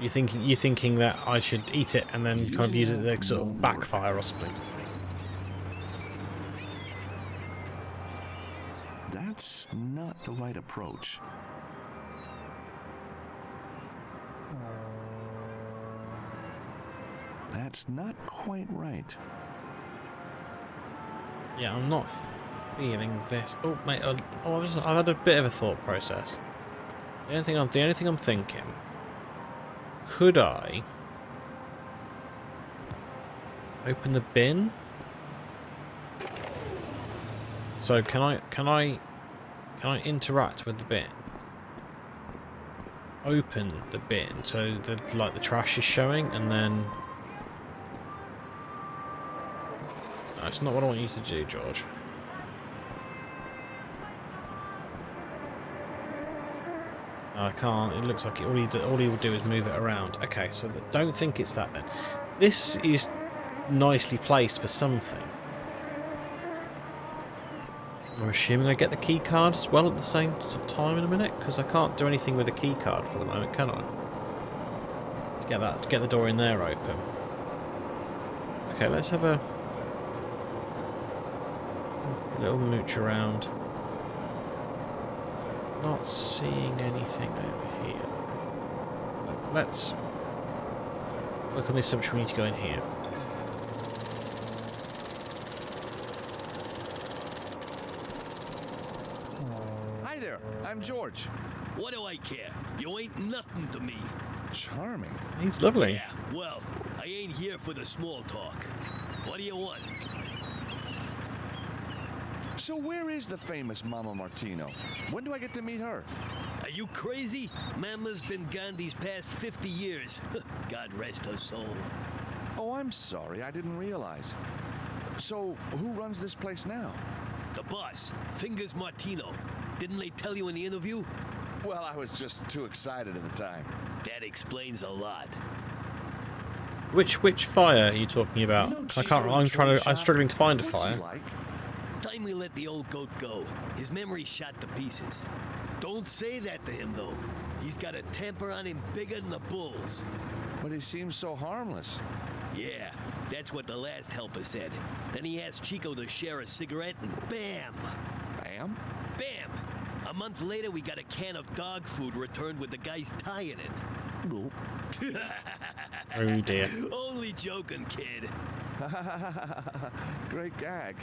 A: You're thinking that I should eat it and then kind of use it to sort of backfire or something?
B: That's not the right approach. That's not quite right.
A: Yeah, I'm not feeling this. Oh, mate. I've had a bit of a thought process. The only thing I'm thinking. Could I open the bin? So can I interact with the bin? Open the bin so the trash is showing, and then no, it's not what I want you to do, George. I can't. It looks like all he will do is move it around. Okay, so don't think it's that then. This is nicely placed for something. I'm assuming I get the key card as well at the same time in a minute, because I can't do anything with a key card for the moment, can I? To get the door in there open. Okay, let's have a little mooch around. Not seeing anything over here. Let's work on the assumption we need to go in here.
C: Hi there, I'm George.
I: What do I care? You ain't nothing to me.
C: charming.
A: He's lovely.
I: Yeah, well, I ain't here for the small talk. What do you want?
C: So where is the famous Mama Martino? When do I get to meet her?
I: Are you crazy? Mama's been gone these past 50 years. God rest her soul.
C: Oh, I'm sorry. I didn't realize. So who runs this place now?
I: The boss, Fingers Martino. Didn't they tell you in the interview?
C: Well, I was just too excited at the time.
I: That explains a lot.
A: Which fire are you talking about? I can't. I'm struggling to find a
C: What's he
A: fire.
C: like?
I: Time we let the old goat go. His memory's shot to pieces. Don't say that to him, though. He's got a temper on him bigger than a bull's.
C: But he seems so harmless.
I: Yeah, that's what the last helper said. Then he asked Chico to share a cigarette, and bam!
C: Bam?
I: Bam! A month later, we got a can of dog food returned with the guy's tie in it.
C: Nope.
A: Oh dear.
I: Only joking, kid.
C: Great gag.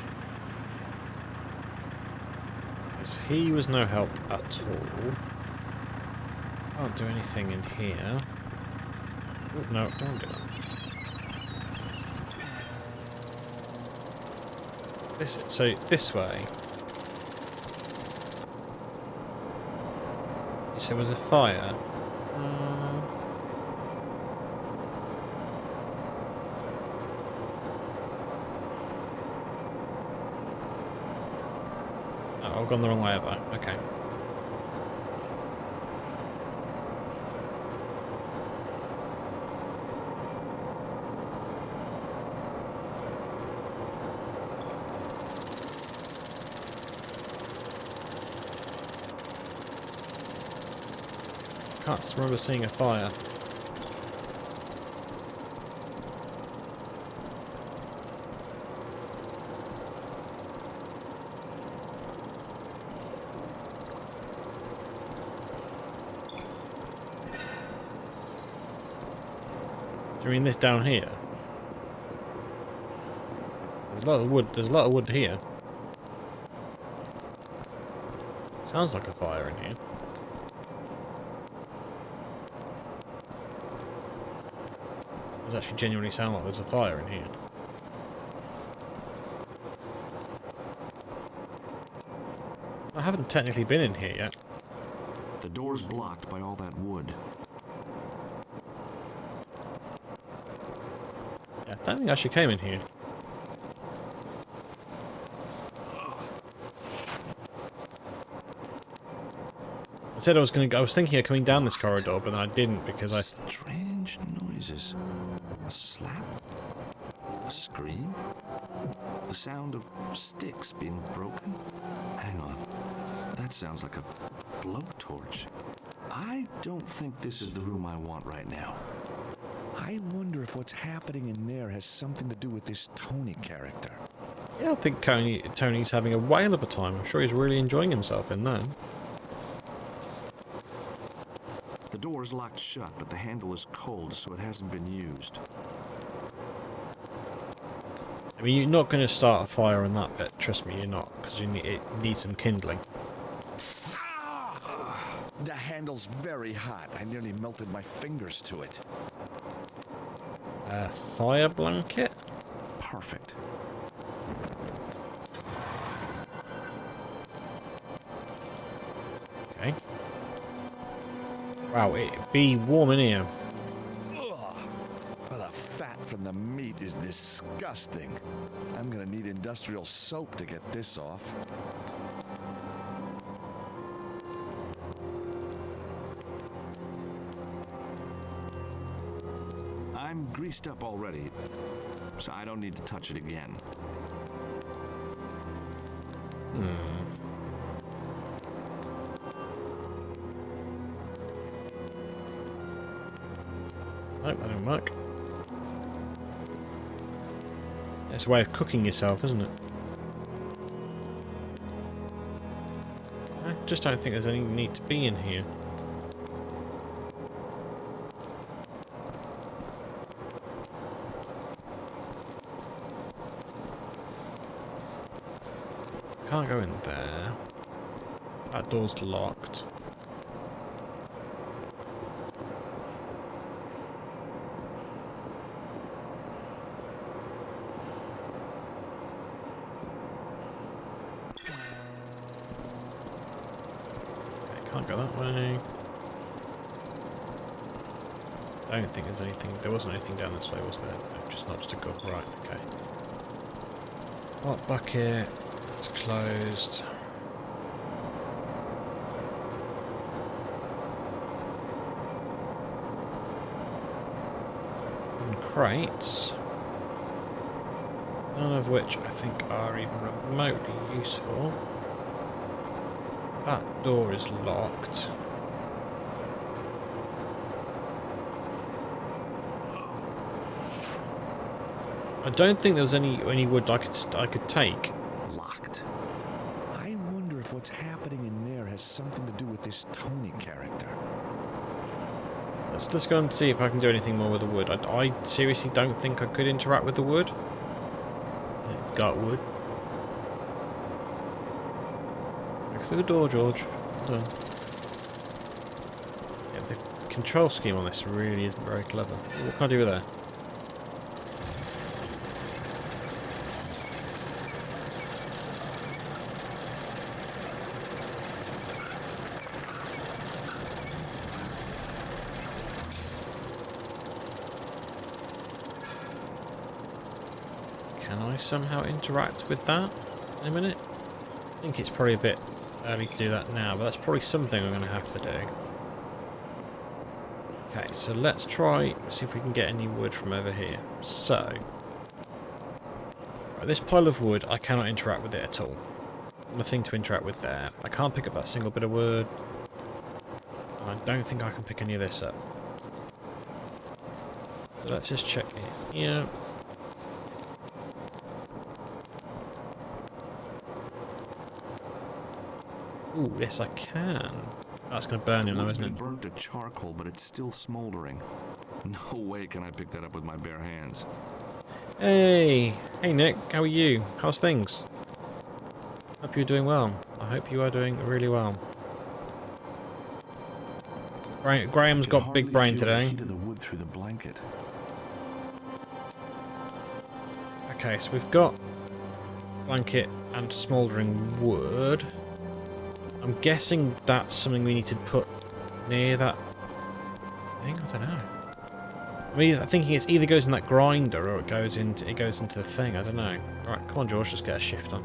A: So he was no help at all. Can't do anything in here. Oh, no, don't do that. So this way. You said there was a fire. Oh, I've gone the wrong way about it. Okay. Can't remember seeing a fire. Do you mean this down here? There's a lot of wood. There's a lot of wood here. Sounds like a fire in here. Does actually genuinely sound like there's a fire in here. I haven't technically been in here yet.
B: The door's blocked by all that wood.
A: Yeah, I don't think I actually came in here. I said I was thinking of coming down this corridor, but then I didn't because I.
B: Strange noises. A slap? A scream? The sound of sticks being broken? Hang on. That sounds like a blowtorch. I don't think this is the room I want right now.
C: I wonder if what's happening in there has something to do with this Tony character.
A: Yeah, I think Tony's having a whale of a time. I'm sure he's really enjoying himself in that.
B: The door's locked shut, but the handle is cold, so it hasn't been used.
A: I mean, you're not going to start a fire on that bit. Trust me, you're not, because it needs some kindling.
C: The handle's very hot. I nearly melted my fingers to it.
A: A fire blanket?
C: Perfect.
A: Okay. Wow, it'd be warm in here.
C: Ugh. Well, the fat from the meat is disgusting. I'm gonna need industrial soap to get this off.
B: I'm greased up already, so I don't need to touch it again.
A: Nope, that didn't work. It's a way of cooking yourself, isn't it? I just don't think there's any need to be in here. Can't go in there. That door's locked. Can't go that way. I don't think there's anything. There wasn't anything down this way, was there? No, just not just a good. Right, okay. What bucket? It's closed. And crates. None of which I think are even remotely useful. That door is locked. I don't think there was any wood I could take.
C: Locked. I wonder if what's happening in there has something to do with this Tony character.
A: Let's go and see if I can do anything more with the wood. I seriously don't think I could interact with the wood. Yeah, got wood. Look through the door, George. Well done. Yeah, the control scheme on this really isn't very clever. What can I do with that? Can I somehow interact with that in a minute? I think it's probably a bit early to do that now, but that's probably something I'm going to have to do. Okay, so let's try, see if we can get any wood from over here. So, right, this pile of wood, I cannot interact with it at all. Nothing to interact with there. I can't pick up that single bit of wood. And I don't think I can pick any of this up. So let's just check it. Yeah. Ooh, yes I can. That's going to burn him though, isn't it?
B: It's been burnt to charcoal, but it's still smoldering. No way can I pick that up with my bare hands.
A: Hey! Hey Nick, how are you? How's things? Hope you're doing well. I hope you are doing really well. Graham's got big brain today.
B: Heat of the wood through the blanket.
A: Okay, so we've got blanket and smouldering wood. I'm guessing that's something we need to put near that thing. I don't know. I mean, I'm thinking it either goes in that grinder or it goes into the thing. I don't know. Right, come on, George, let's get a shift on.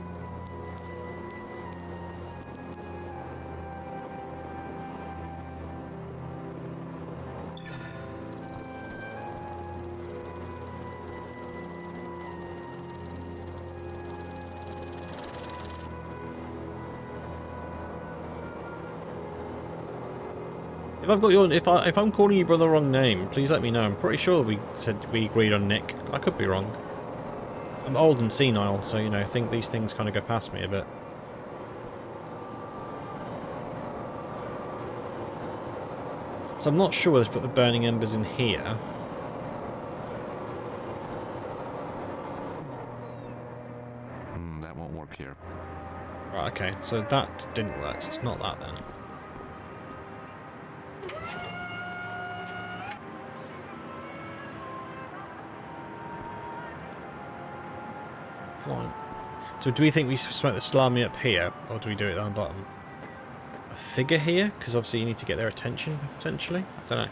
A: If I've got your, if I'm calling you by the wrong name, please let me know. I'm pretty sure we agreed on Nick. I could be wrong. I'm old and senile, so you know, think these things kind of go past me a bit. So I'm not sure whether to put the burning embers in here.
B: That won't work here.
A: Right, okay, so that didn't work, so it's not that then. Right. So do we think we smoke the salami up here, or do we do it on the bottom? A figure here? Because obviously you need to get their attention, potentially? I don't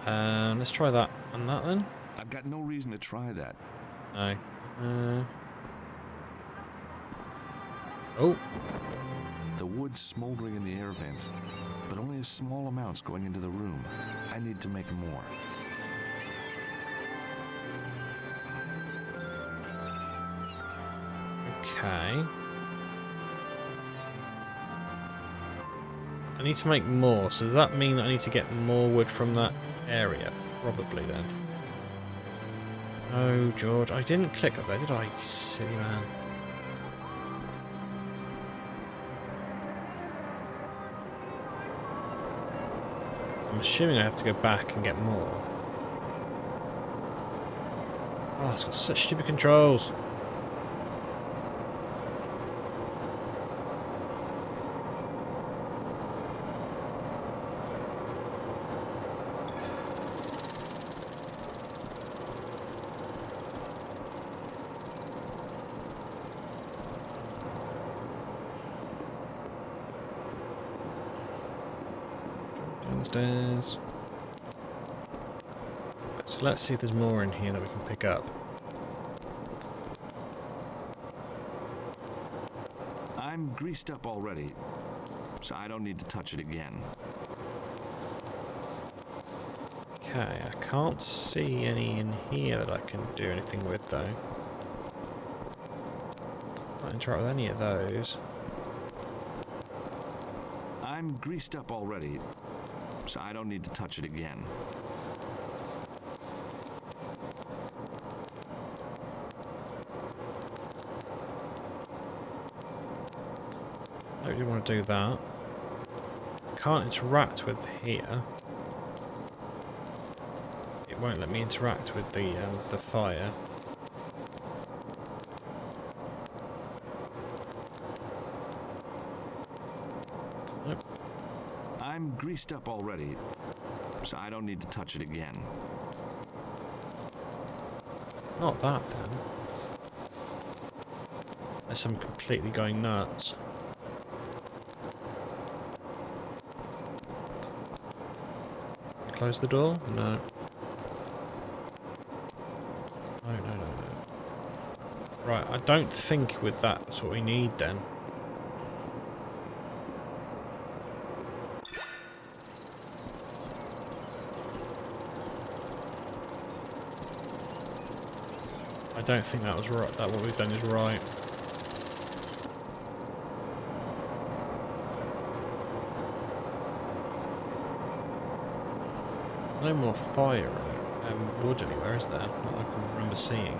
A: know. Let's try that and that then.
B: I've got no reason to try that.
A: No. Oh.
B: The wood's smoldering in the air vent, but only a small amount's going into the room. I need to make more.
A: Okay. I need to make more, so does that mean that I need to get more wood from that area? Probably then. Oh, George, I didn't click up there, did I? You silly man. I'm assuming I have to go back and get more. Oh, it's got such stupid controls. downstairs. So let's see if there's more in here that we can pick up.
B: I'm greased up already, so I don't need to touch it again.
A: Okay, I can't see any in here that I can do anything with though. Can't interact with any of those.
B: I'm greased up already, so I don't need to touch it again.
A: I don't really want to do that. Can't interact with here. It won't let me interact with the fire. Nope.
B: I'm greased up already, so I don't need to touch it again.
A: Not that then. Unless I'm completely going nuts. Close the door? No. No. Right, I don't think with that that's what we need then. I don't think that was right. That what we've done is right. No more fire wood anywhere, is there? Not that I can remember seeing.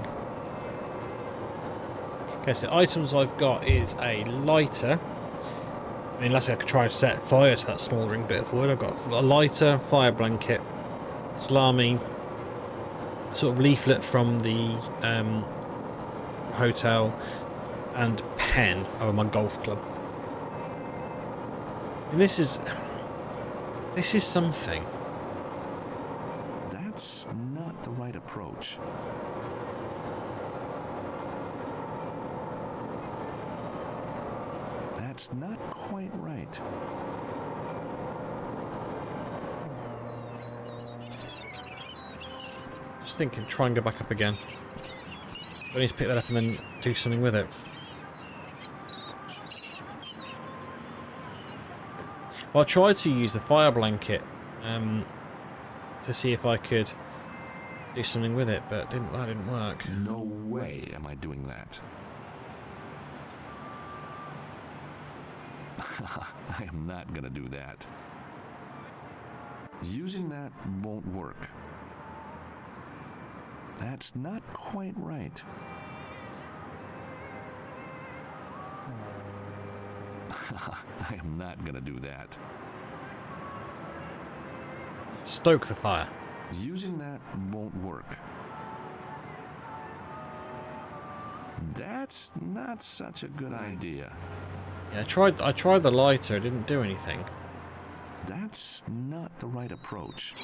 A: Okay, so items I've got is a lighter. I mean, unless I could try to set fire to that smouldering bit of wood. I've got a lighter, fire blanket, salami, sort of leaflet from the hotel, and pen over my golf club. And this is something.
B: That's not the right approach. That's not quite right.
A: Just thinking, try and go back up again. I need to pick that up and then do something with it. Well, I tried to use the fire blanket to see if I could do something with it, but that didn't work.
B: No way am I doing that. I am not gonna do that. Using that won't work. That's not quite right. I am not gonna do that.
A: Stoke the fire.
B: Using that won't work. That's not such a good idea.
A: Yeah, I tried the lighter, it didn't do anything.
B: That's not the right approach.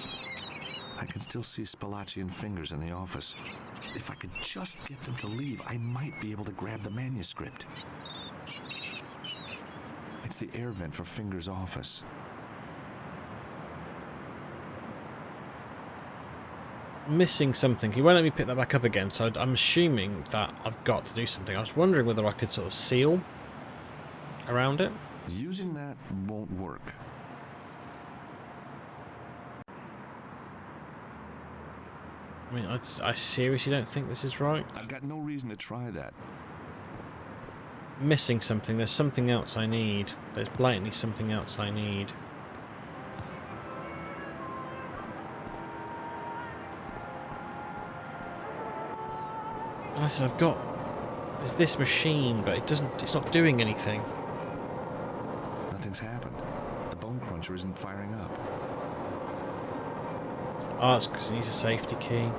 B: I can still see Spalacci and Fingers in the office. If I could just get them to leave, I might be able to grab the manuscript. It's the air vent for Fingers' office.
A: Missing something. He won't let me pick that back up again, so I'm assuming that I've got to do something. I was wondering whether I could sort of seal around it.
B: Using that won't work.
A: I mean, I seriously don't think this is right.
B: I've got no reason to try that.
A: Missing something. There's something else I need. There's blatantly something else I need. I said there's this machine, but it's not doing anything.
B: Nothing's happened. The bone cruncher isn't firing up.
A: Oh, it's because it needs a safety key.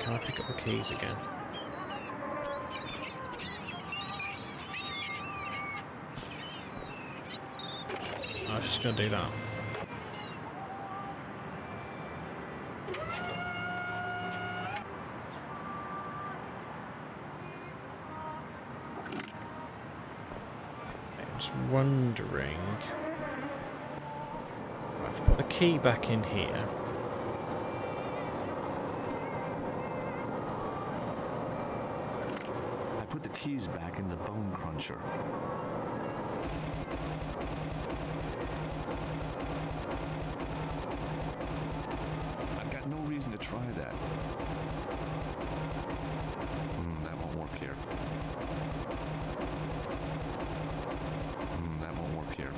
A: Can I pick up the keys again? I was just going to do that. I was wondering... the key back in here.
B: I put the keys back in the bone cruncher. I've got no reason to try that. That won't work here. That won't work here.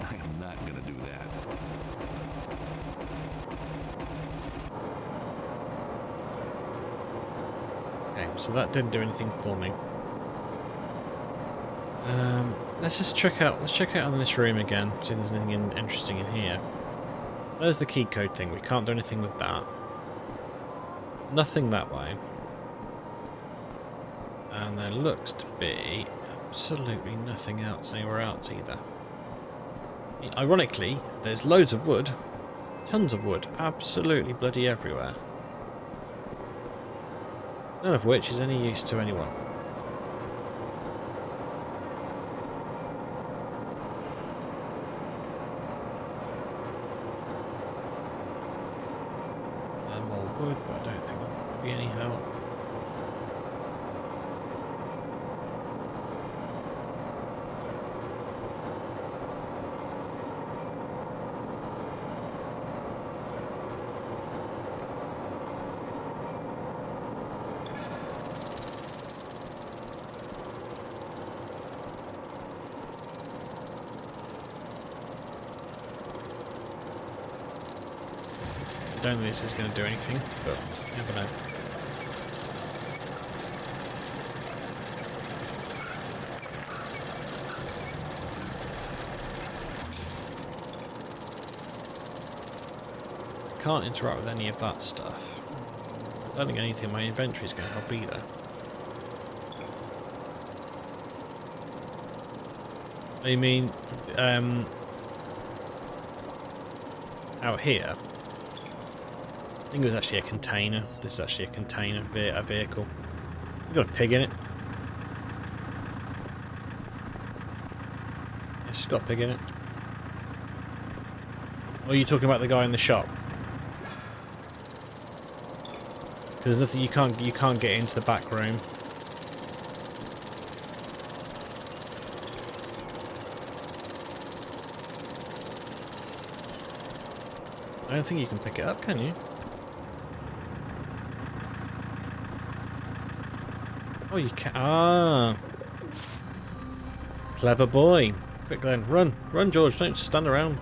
B: I am not gonna do that.
A: Okay, so that didn't do anything for me. Let's just check out. Let's check out in this room again. See if there's anything interesting in here. There's the key code thing. We can't do anything with that. Nothing that way. And there looks to be absolutely nothing else anywhere else either. Ironically, there's loads of wood. Tons of wood. Absolutely bloody everywhere. None of which is any use to anyone. More wood, but I don't think that would be any help. I don't think this is going to do anything, but you never know. I can't interact with any of that stuff. I don't think anything in my inventory is going to help either. I mean, out here, I think it was actually a container. This is actually a container, a vehicle. We've got a pig in it. It's just got a pig in it. Or are you talking about the guy in the shop? Because nothing, you can't get into the back room. I don't think you can pick it up, can you? Oh, you can. Ah, clever boy. Quick then, run, run, George! Don't stand around,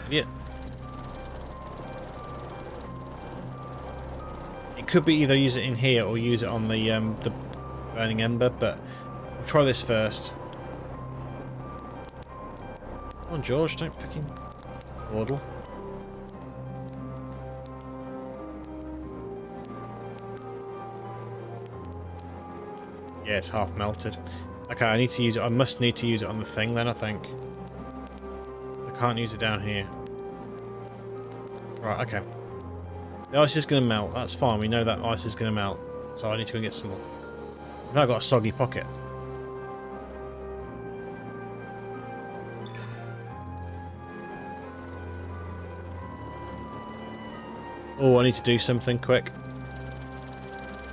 A: idiot. It could be either use it in here or use it on the burning ember, but we'll try this first. Come on, George! Don't fucking dawdle. Yeah, it's half melted. Okay, I need to use it. I must need to use it on the thing then, I think. I can't use it down here. Right, okay. The ice is going to melt. That's fine. We know that ice is going to melt. So I need to go and get some more. I've now got a soggy pocket. Oh, I need to do something quick.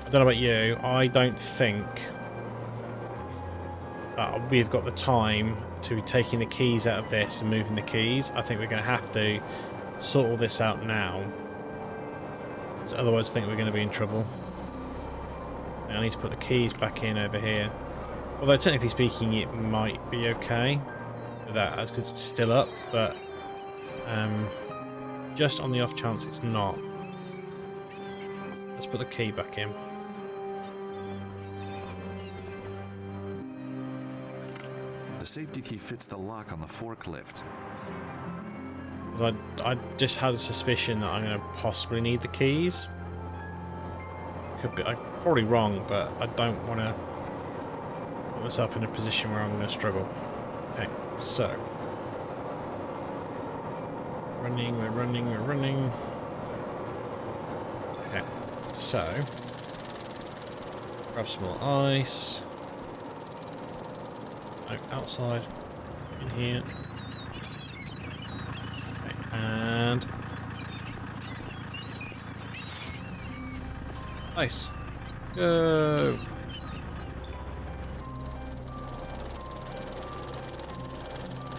A: I don't know about you. I don't think that we've got the time to be taking the keys out of this and moving the keys. I think we're going to have to sort all this out now. So otherwise I think we're going to be in trouble. I need to put the keys back in over here. Although technically speaking it might be okay with that because it's still up, but just on the off chance it's not. Let's put the key back in.
B: The safety key fits the lock on the forklift.
A: I just had a suspicion that I'm going to possibly need the keys. Could be, I'm probably wrong, but I don't want to put myself in a position where I'm going to struggle. Okay, so running, we're running, we're running. Okay, so grab some more ice. No, outside. In here. Okay, and... Nice. Go!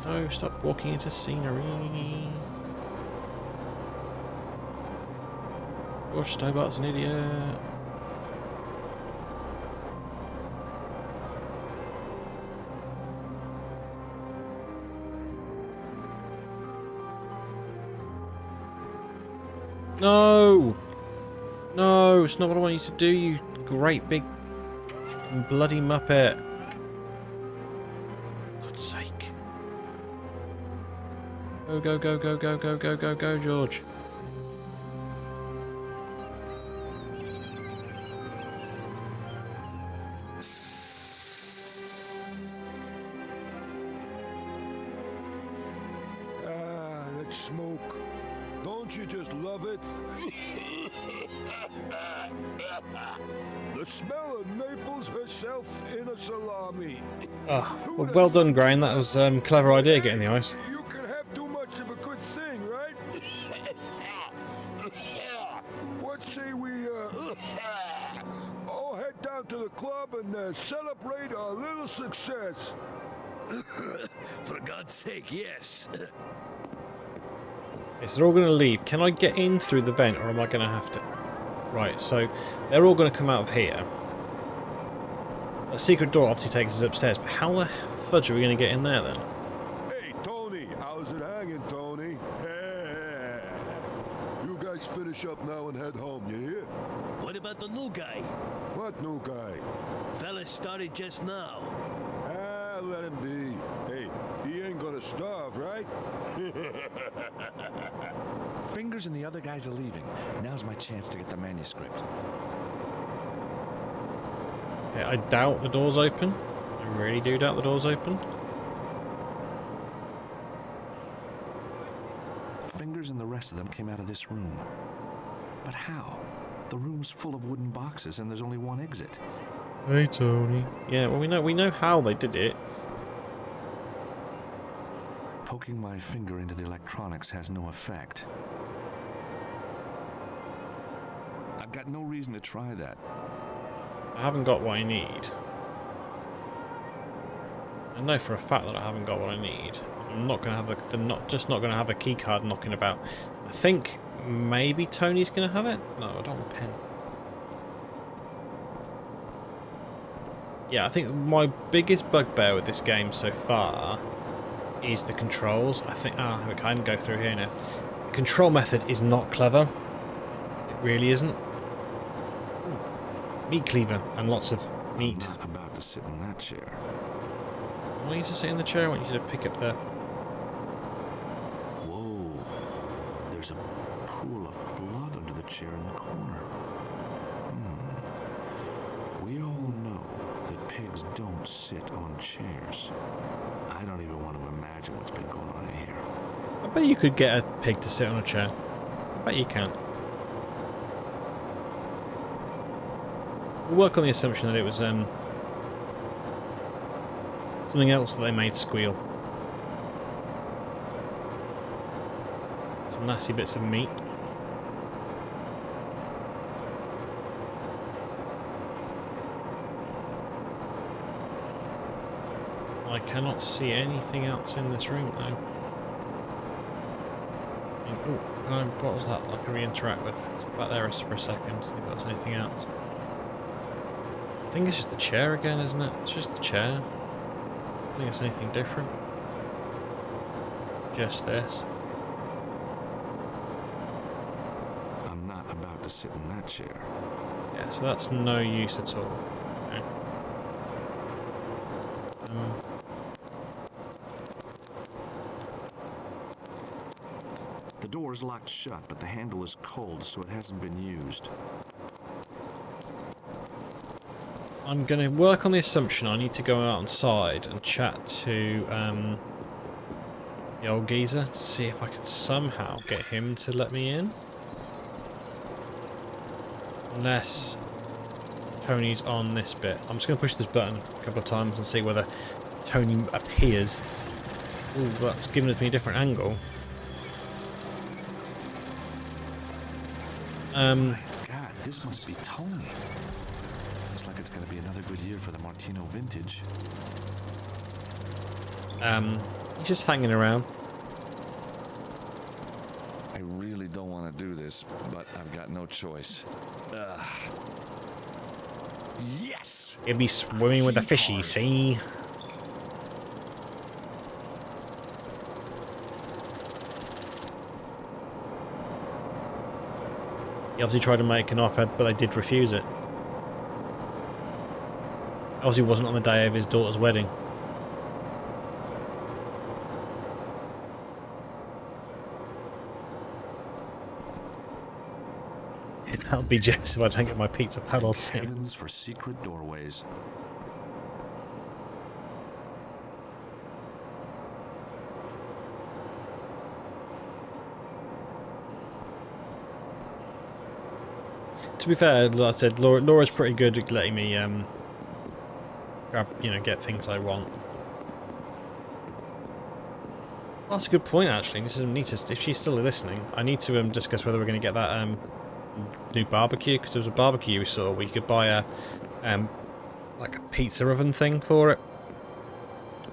A: No, stop walking into scenery. Gosh, Stobart's an idiot. No! No, it's not what I want you to do, you great big bloody muppet. God's sake. Go, go, go, go, go, go, go, go, go, George.
H: Ah, that smoke. Don't you just love it? The smell of Naples herself in a salami.
A: Well done, Grain. That was a clever idea, getting the ice.
H: You can have too much of a good thing, right? What say we all head down to the club and celebrate our little success?
I: For God's sake, yes.
A: Okay, so they're all going to leave. Can I get in through the vent, or am I going to have to... Right, so they're all going to come out of here. A secret door obviously takes us upstairs, but how the fudge are we going to get in there then?
H: Hey, Tony, how's it hanging, Tony? You guys finish up now and head home, you hear?
I: What about the new guy?
H: What new guy?
I: Fella started just now.
H: Ah, let him be. Hey, he ain't gonna starve, right?
C: Fingers and the other guys are leaving. Now's my chance to get the manuscript.
A: Okay, I doubt the door's open. I really do doubt the door's open.
B: Fingers and the rest of them came out of this room. But how? The room's full of wooden boxes and there's only one exit.
A: Hey, Tony. Yeah, well, we know how they did it.
B: Poking my finger into the electronics has no effect. I've got no reason to try that.
A: I haven't got what I need. I know for a fact that I haven't got what I need. I'm not gonna have a. They're not gonna have a key card knocking about. I think maybe Tony's gonna have it. No, I don't want a pen. Yeah, I think my biggest bugbear with this game so far is the controls. I think I can go through here now. The control method is not clever. It really isn't. Meat cleaver and lots of meat.
B: I'm not about to sit in that chair.
A: I want you to sit in the chair. I want you to pick up the...
B: Whoa. There's a pool of blood under the chair in the corner. We all know that pigs don't sit on chairs. I don't even want to imagine what's been going on in here.
A: I bet you could get a pig to sit on a chair. I bet you can. We'll work on the assumption that it was something else that they made squeal. Some nasty bits of meat. I cannot see anything else in this room though. What was that? Like, can we interact with? Back there for a second, see if there's anything else. I think it's just the chair again, isn't it? It's just the chair. I don't think it's anything different. Just this.
B: I'm not about to sit in that chair.
A: Yeah, so that's no use at all. Okay.
B: The door is locked shut, but the handle is cold, so it hasn't been used.
A: I'm going to work on the assumption I need to go outside and chat to the old geezer, see if I can somehow get him to let me in. Unless... Tony's on this bit. I'm just going to push this button a couple of times and see whether Tony appears. Ooh, that's giving me a different angle.
B: God, this must be Tony. Looks like it's going to be another good year for the Martino vintage.
A: He's just hanging around.
B: I really don't want to do this, but I've got no choice. Yes!
A: He'll be swimming with the fishies, see? He obviously tried to make an offer, but they did refuse it. Obviously wasn't on the day of his daughter's wedding. I'll be jealous if I don't get my pizza paddle soon.
B: Heavens for secret doorways.
A: To be fair, like I said, Laura's pretty good at letting me grab, get things I want. Well, that's a good point, actually. This is need to, if she's still listening, I need to discuss whether we're going to get that new barbecue, because there was a barbecue we saw where you could buy a like a pizza oven thing for it,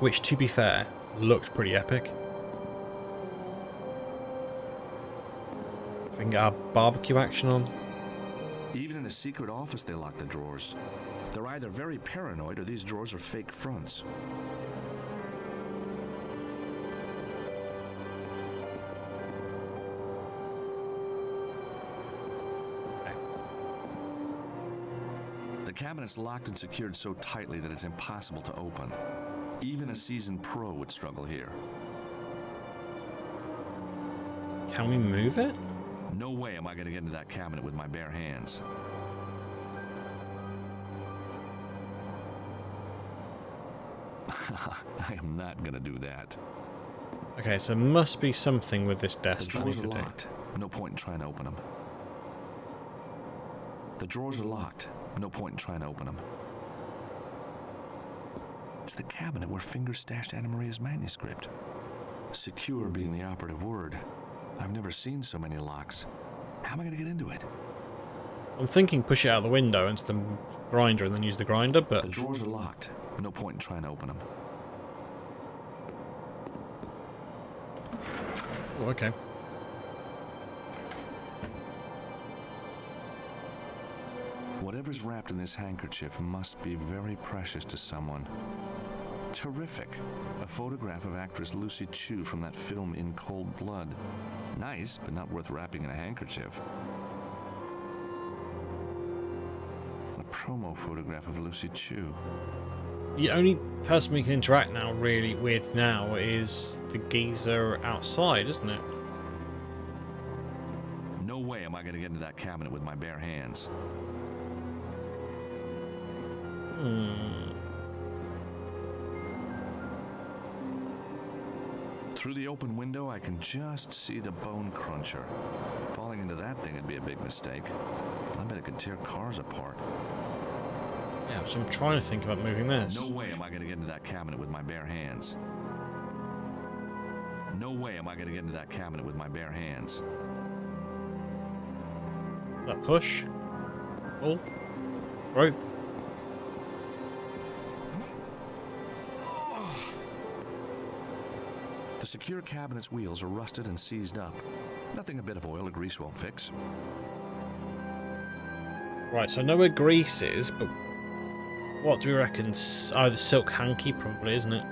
A: which, to be fair, looked pretty epic. We can get our barbecue action on.
B: Even in a secret office, they lock the drawers. They're either very paranoid or these drawers are fake fronts. The cabinet's locked and secured so tightly that it's impossible to open. Even a seasoned pro would struggle here.
A: Can we move it?
B: No way am I going to get into that cabinet with my bare hands. I am not going to do that.
A: Okay, so must be something with this desk
B: The
A: that I need
B: drawers
A: to
B: are
A: do.
B: locked. No point in trying to open them. The drawers are locked. No point in trying to open them. It's the cabinet where Fingers stashed Anna Maria's manuscript. Secure being the operative word. I've never seen so many locks. How am I going to get into it?
A: I'm thinking push it out the window into the grinder and then use the grinder, but...
B: The drawers are locked. No point in trying to open them.
A: Oh, okay.
B: Whatever's wrapped in this handkerchief must be very precious to someone. Terrific. A photograph of actress Lucy Chu from that film In Cold Blood. Nice, but not worth wrapping in a handkerchief. A promo photograph of Lucy Chu.
A: The only person we can interact now really with now is the geezer outside, isn't it?
B: No way am I going to get into that cabinet with my bare hands. Through the open window, I can just see the bone cruncher. Falling into that thing would be a big mistake. I bet it could tear cars apart.
A: Yeah, so I'm trying to think about moving this.
B: No way am I going to get into that cabinet with my bare hands. No way am I going to get into that cabinet with my bare hands.
A: That push. Pull. Rope.
B: The secure cabinet's wheels are rusted and seized up. Nothing a bit of oil or grease won't fix.
A: Right, so I know where grease is, but what do we reckon? Oh, the silk hanky probably, isn't it?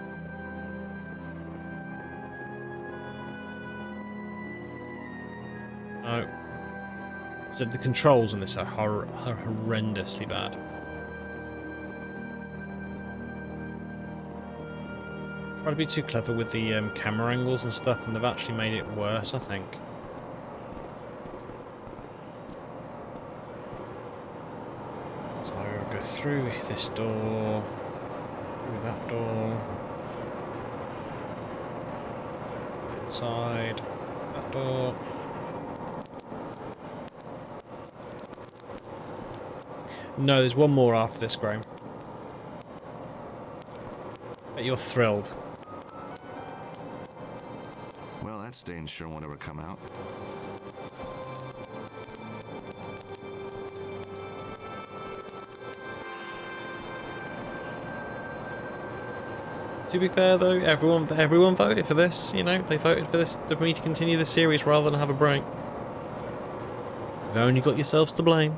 A: No. So the controls on this are horrendously bad. Try to be too clever with the camera angles and stuff, and they've actually made it worse, I think. So I'll go through this door, through that door, inside that door. No, there's one more after this, Graham. Bet you're thrilled.
B: Well, that stain sure won't ever come out.
A: To be fair though, everyone voted for this, you know, they voted for this for me to continue the series rather than have a break. You've only got yourselves to blame.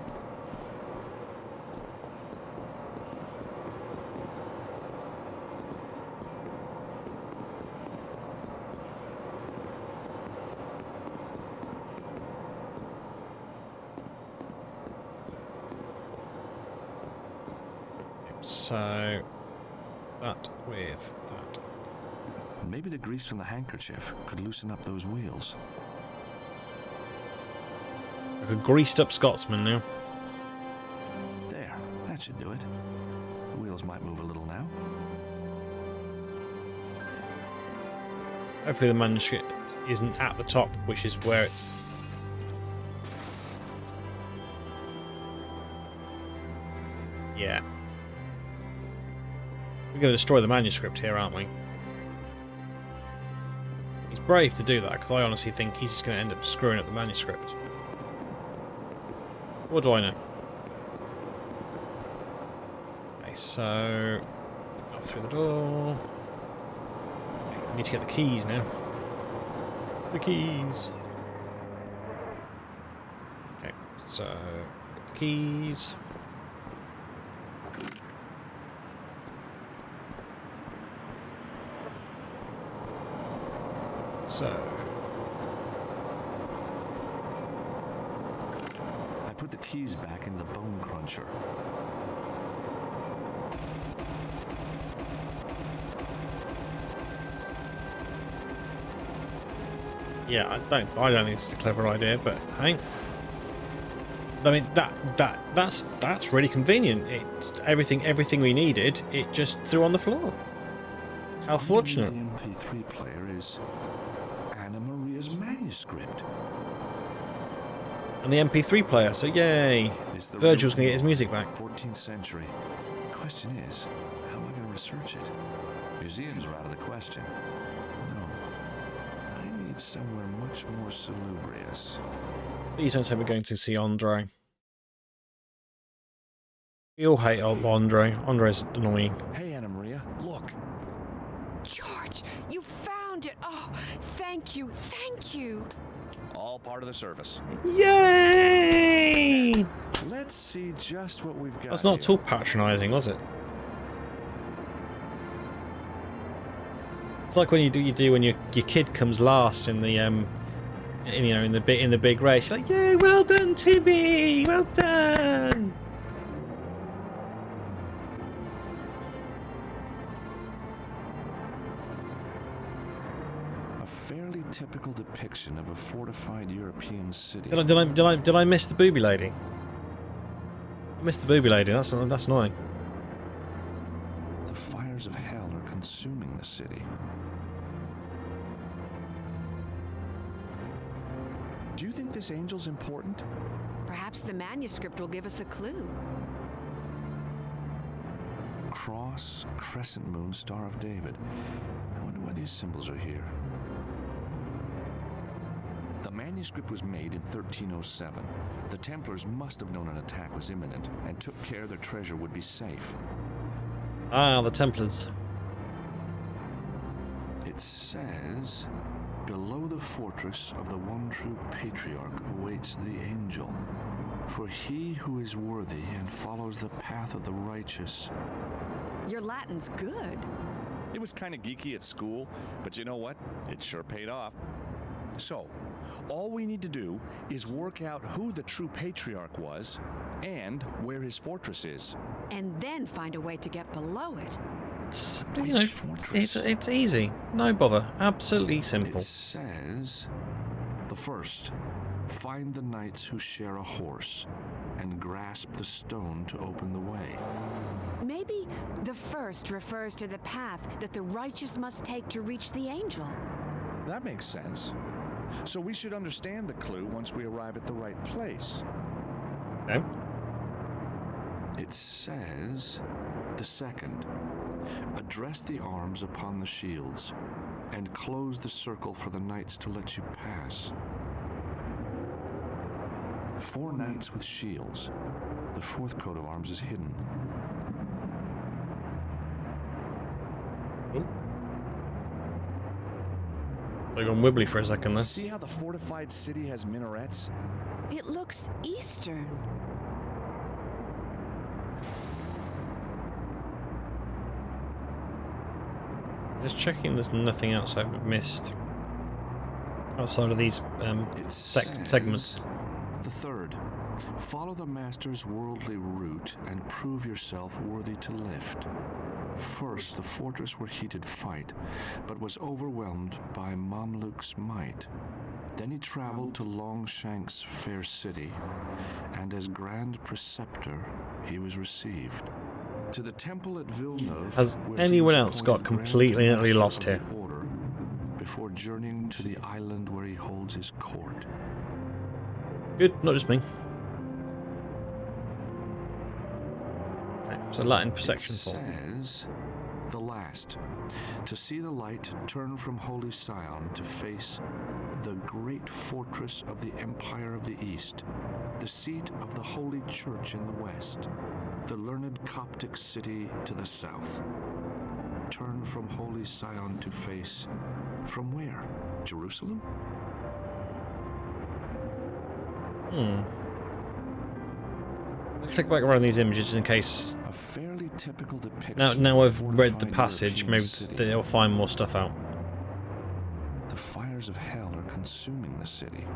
A: So that with that.
B: Maybe the grease from the handkerchief could loosen up those wheels.
A: Like a greased up Scotsman now.
B: There, that should do it. The wheels might move a little now.
A: Hopefully the manuscript isn't at the top, which is where it's... Yeah. We're going to destroy the manuscript here, aren't we? He's brave to do that, because I honestly think he's just going to end up screwing up the manuscript. What do I know? Okay, so... Up through the door... Okay, we need to get the keys now. The keys! Okay, so... Get the keys... So...
B: I put the keys back in the bone cruncher.
A: Yeah, I don't think it's a clever idea, but hey. I mean that's really convenient. It's everything we needed, it just threw on the floor. How fortunate.
B: The MP3 player is Anna Maria's manuscript.
A: And the MP3 player, so yay! Virgil's gonna get his music back.
B: 14th century. The question is, how am I going to research it? Museums are out of the question. No. I need somewhere much more salubrious.
A: Please don't say we're going to see Andre. We all hate old Andre. Andre's annoying.
C: Hey, Anna Maria, look.
D: George, you found it. Oh, thank you. Thank you.
C: All part of the service.
A: Yay!
C: Let's see just what we've got.
A: That's not
C: here.
A: at all patronising, was it? It's like when you do when your kid comes last in the in the big race. You're like, yeah, well done, Timmy, well done.
B: A fairly typical depiction of a fortified European city.
A: Did I miss the booby lady? I missed the booby lady. That's annoying.
B: The fires of hell are consuming the city.
C: Do you think this angel's important?
D: Perhaps the manuscript will give us a clue.
B: Cross, crescent moon, Star of David. I wonder why these symbols are here. The manuscript was made in 1307. The Templars must have known an attack was imminent and took care their treasure would be safe.
A: Ah, the Templars.
B: It says, below the fortress of the one true patriarch awaits the angel. For he who is worthy and follows the path of the righteous.
D: Your Latin's good.
C: It was kind of geeky at school, but you know what? It sure paid off. So, all we need to do is work out who the true patriarch was and where his fortress is.
D: And then find a way to get below it.
A: It's, you know, it's easy. No bother. Absolutely simple.
B: It says, the first, find the knights who share a horse and grasp the stone to open the way.
D: Maybe the first refers to the path that the righteous must take to reach the angel.
C: That makes sense. So we should understand the clue once we arrive at the right place.
A: Okay.
B: It says, the second, address the arms upon the shields, and close the circle for the knights to let you pass. 4 knights with shields. The 4th coat of arms is hidden.
A: They gone wibbly for a second there.
C: See how the fortified city has minarets?
D: It looks Eastern.
A: Just checking there's nothing else I've missed outside of these segments.
B: The third, follow the master's worldly route and prove yourself worthy to lift. First, the fortress were heated fight, but was overwhelmed by Mamluk's might. Then he traveled to Longshank's fair city, and as Grand Preceptor, he was received. To the temple at Villeneuve.
A: Has
B: where he
A: anyone
B: was
A: else got
B: appointed Grand
A: completely and utterly
B: Master
A: lost
B: of the
A: here?
B: Order, before journeying to the island where he holds his court.
A: Good, not just me. Okay, so Latin perception
B: It
A: fall.
B: says, the last, to see the light turn from Holy Sion to face the great fortress of the Empire of the East, the seat of the Holy Church in the west, the learned Coptic city to the south. Turn from Holy Sion to face, from where? Jerusalem?
A: Let's click back around these images in case.
B: A fairly typical depiction.
A: Now
B: of
A: I've read the
B: fortified
A: passage,
B: European
A: maybe
B: city.
A: they'll find more stuff out.
B: The fires of hell are consuming the city.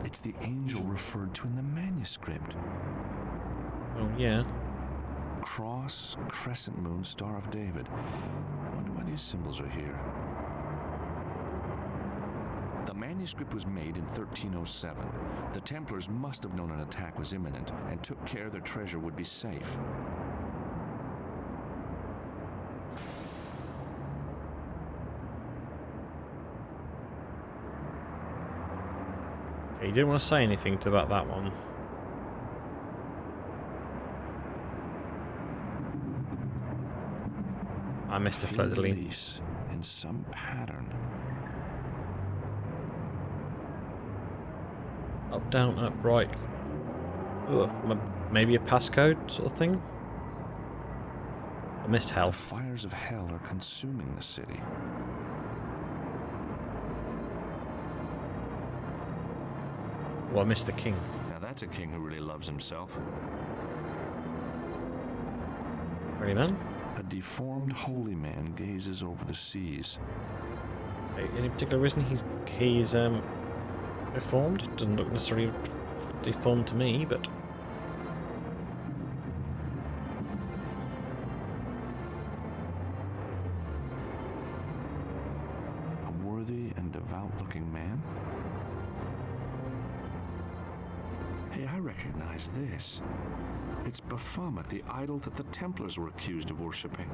B: It's the angel referred to in the manuscript.
A: Oh yeah.
B: Cross, crescent moon, Star of David. I wonder why these symbols are here. The manuscript was made in 1307. The Templars must have known an attack was imminent and took care their treasure would be safe.
A: Okay, you didn't want to say anything about that one. I missed a
B: Fleur de
A: fleur-de-lis.
B: lis in some pattern.
A: Up, down, up, right. Ugh, maybe a passcode sort of thing? I missed
B: The
A: hell.
B: fires of hell are consuming the city.
A: Well, I missed the king.
B: Now that's a king who really loves himself.
A: Really, man?
B: A deformed holy man gazes over the seas.
A: Any particular reason he's deformed? It doesn't look necessarily deformed to me, but
B: A worthy and devout-looking man? Hey, I recognize this. It's Baphomet, the idol that the Templars were accused of worshipping.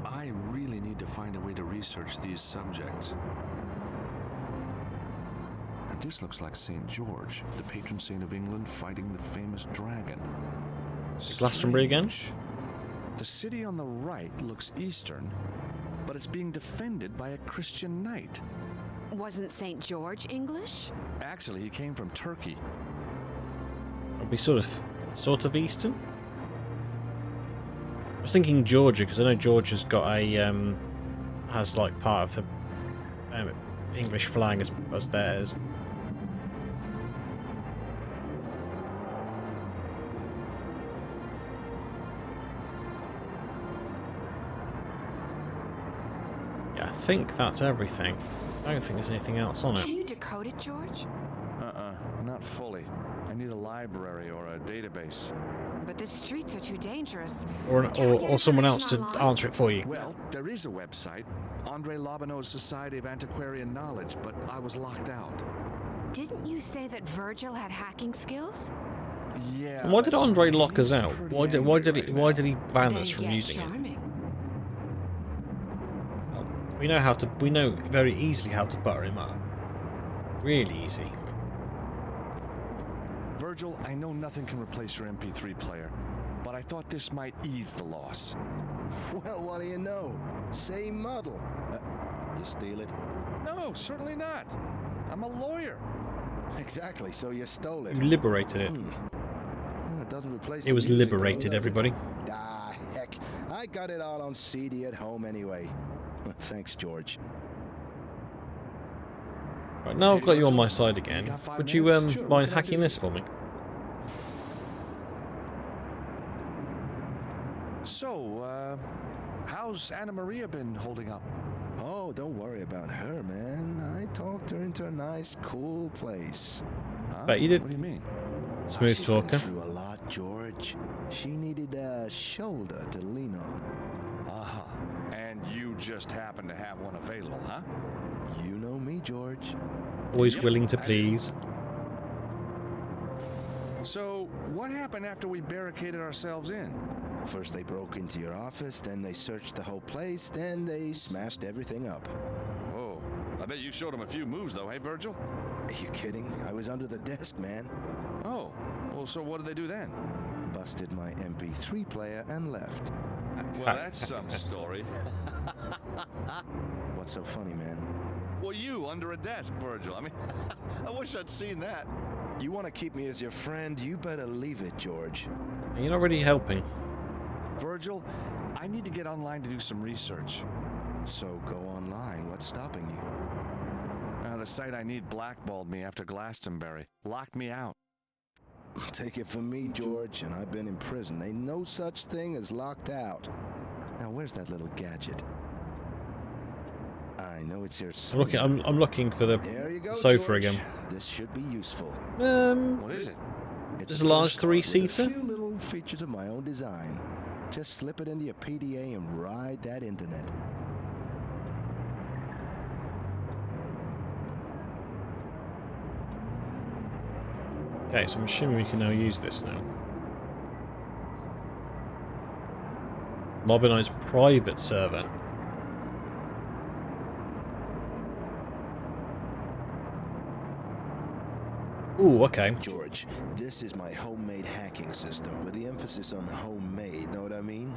B: I really need to find a way to research these subjects. And this looks like St. George, the patron saint of England fighting the famous dragon.
A: Glastonbury again?
C: Strange. The city on the right looks eastern, but it's being defended by a Christian knight.
D: Wasn't St. George English?
C: Actually, he came from Turkey.
A: it'll be sort of eastern. I was thinking Georgia because I know Georgia's got a has like part of the English flag as theirs. Yeah, I think that's everything. I don't think there's anything else on
D: Can
A: it.
D: you decode it, George?
C: Not fully. I need a library or a database.
D: But the streets are too dangerous.
A: Or someone else to answer it for you.
C: Well, there is a website, Andre Lobineau's Society of Antiquarian Knowledge, but I was locked out.
D: Didn't you say that Virgil had hacking skills?
C: Yeah.
A: And why did Andre lock us
C: he's
A: out?
C: pretty
A: Why did
C: angry
A: he ban
D: Then
A: us from
D: get
A: using it?
D: charming.
A: We know very easily how to butter him up. Really easy.
C: Virgil, I know nothing can replace your MP3 player, but I thought this might ease the loss.
E: Well, what do you know? Same model. You steal it?
C: No, certainly not. I'm a lawyer.
E: Exactly, so you stole it.
A: You liberated it.
E: Well, it doesn't replace
A: It
E: the
A: was
E: music, though,
A: liberated,
E: does it?
A: everybody.
E: Ah, heck. I got it all on CD at home anyway. Thanks, George.
A: Right, now I've got you on my side
C: You
A: again.
C: got 5
A: Would you
C: minutes? Sure, what
A: mind
C: can I
A: hacking
C: do?
A: this for me?
C: So, how's Anna Maria been holding up?
E: Oh, don't worry about her, man. I talked her into a nice, cool place.
C: Huh?
A: Bet you did.
C: What do you mean?
A: Smooth
E: She's
A: talker.
E: been through a lot, George. She needed a shoulder to lean on.
C: Uh-huh. And you just happen to have one available, huh?
E: You know me, George.
A: Always
C: Yep,
A: willing to
C: I do.
A: please.
C: So, what happened after we barricaded ourselves in?
E: First they broke into your office, then they searched the whole place, then they smashed everything up.
C: Whoa. I bet you showed them a few moves, though, hey, Virgil?
E: Are you kidding? I was under the desk, man.
C: Oh. Well, so what did they do then?
E: Busted my MP3 player and left.
C: Well, that's some story.
E: What's so funny, man?
C: Well, you under a desk, Virgil. I mean, I wish I'd seen that.
E: You want to keep me as your friend? You better leave it, George.
A: You're not really helping.
C: Virgil, I need to get online to do some research.
E: So go online. What's stopping you?
C: The site I need blackballed me after Glastonbury. Locked me out.
E: Take it from me, George, and I've been in prison. Ain't no such thing as locked out. Now, where's that little gadget? I know it's here somewhere.
A: I'm looking for the
E: There you go,
A: sofa
E: George.
A: again.
E: This should be useful.
C: What is it?
E: It's
A: This
E: a
A: a large
E: push cart with
A: three-seater?
E: A few little features of my own design. Just slip it into your PDA and ride that internet.
A: Okay, so I'm assuming we can now use this now. Mobilize private server. Ooh, okay.
E: George, this is my homemade hacking system with the emphasis on homemade, know what I mean?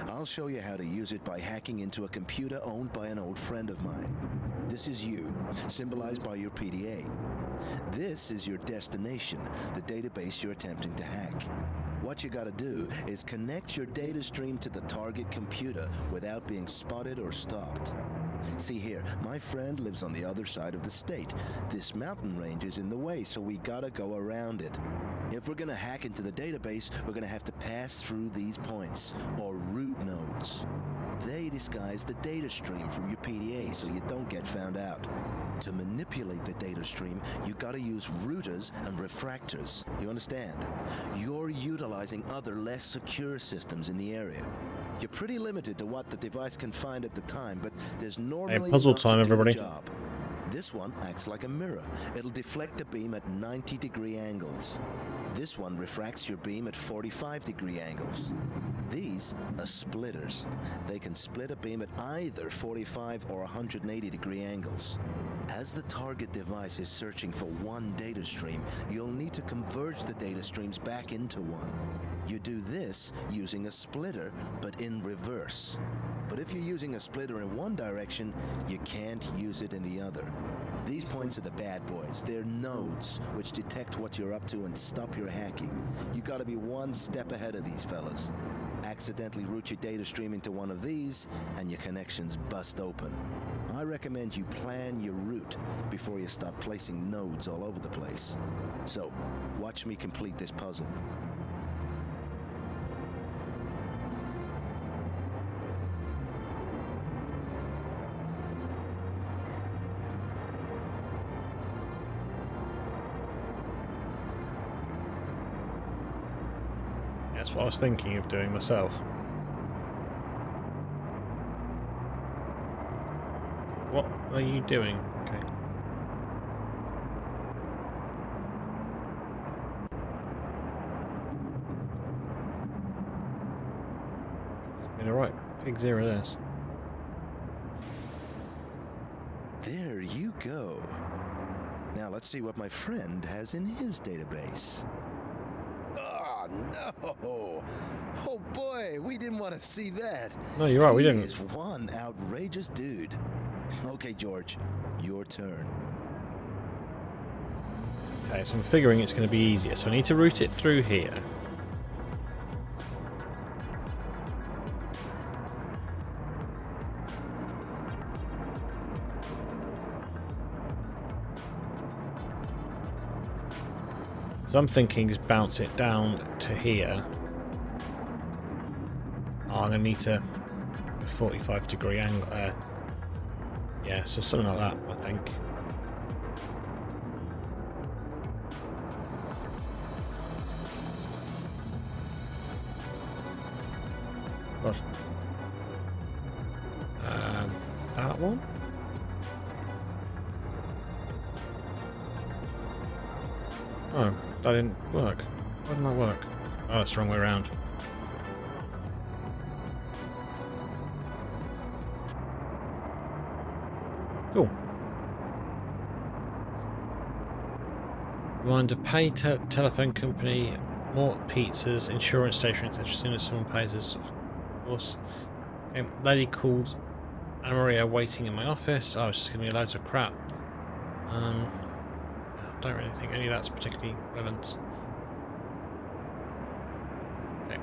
E: I'll show you how to use it by hacking into a computer owned by an old friend of mine. This is you, symbolized by your PDA. This is your destination, the database you're attempting to hack. What you gotta do is connect your data stream to the target computer without being spotted or stopped. See here, my friend lives on the other side of the state. This mountain range is in the way, so we gotta go around it. If we're gonna hack into the database, we're gonna have to pass through these points, or root nodes. They disguise the data stream from your PDA so you don't get found out. To manipulate the data stream, you gotta use routers and refractors. You understand? You're utilizing other less secure systems in the area. You're pretty limited to what the device can find at the time, but there's normally
A: puzzle
E: enough
A: time,
E: to do the
A: everybody.
E: job. This one acts like a mirror. It'll deflect the beam at 90-degree angles. This one refracts your beam at 45-degree angles. These are splitters. They can split a beam at either 45 or 180-degree angles. As the target device is searching for one data stream, you'll need to converge the data streams back into one. You do this using a splitter, but in reverse. But if you're using a splitter in one direction, you can't use it in the other. These points are the bad boys. They're nodes, which detect what you're up to and stop your hacking. You gotta be one step ahead of these fellas. Accidentally route your data stream into one of these, and your connections bust open. I recommend you plan your route before you start placing nodes all over the place. So, watch me complete this puzzle.
A: That's what I was thinking of doing myself. What are you doing? Okay. Been alright. Pig zero this.
E: There you go. Now let's see what my friend has in his database. Oh, no! Oh boy, we didn't want to see that.
A: No, you're right, we
E: He
A: didn't.
E: is one outrageous dude. Okay, George, your turn.
A: Okay, so I'm figuring it's going to be easier, so I need to route it through here. So I'm thinking just bounce it down to here. Oh, I'm going to need to 45-degree angle. Yeah, so something like that, I think. God. That one? Oh, that didn't work. Why didn't that work? Oh, that's the wrong way around. Cool. Reminder, pay telephone company, more pizzas, insurance station, etc. As soon as someone pays us, of course. Okay, lady called Anna Maria waiting in my office. Oh, she's giving me loads of crap. I don't really think any of that's particularly relevant. Okay.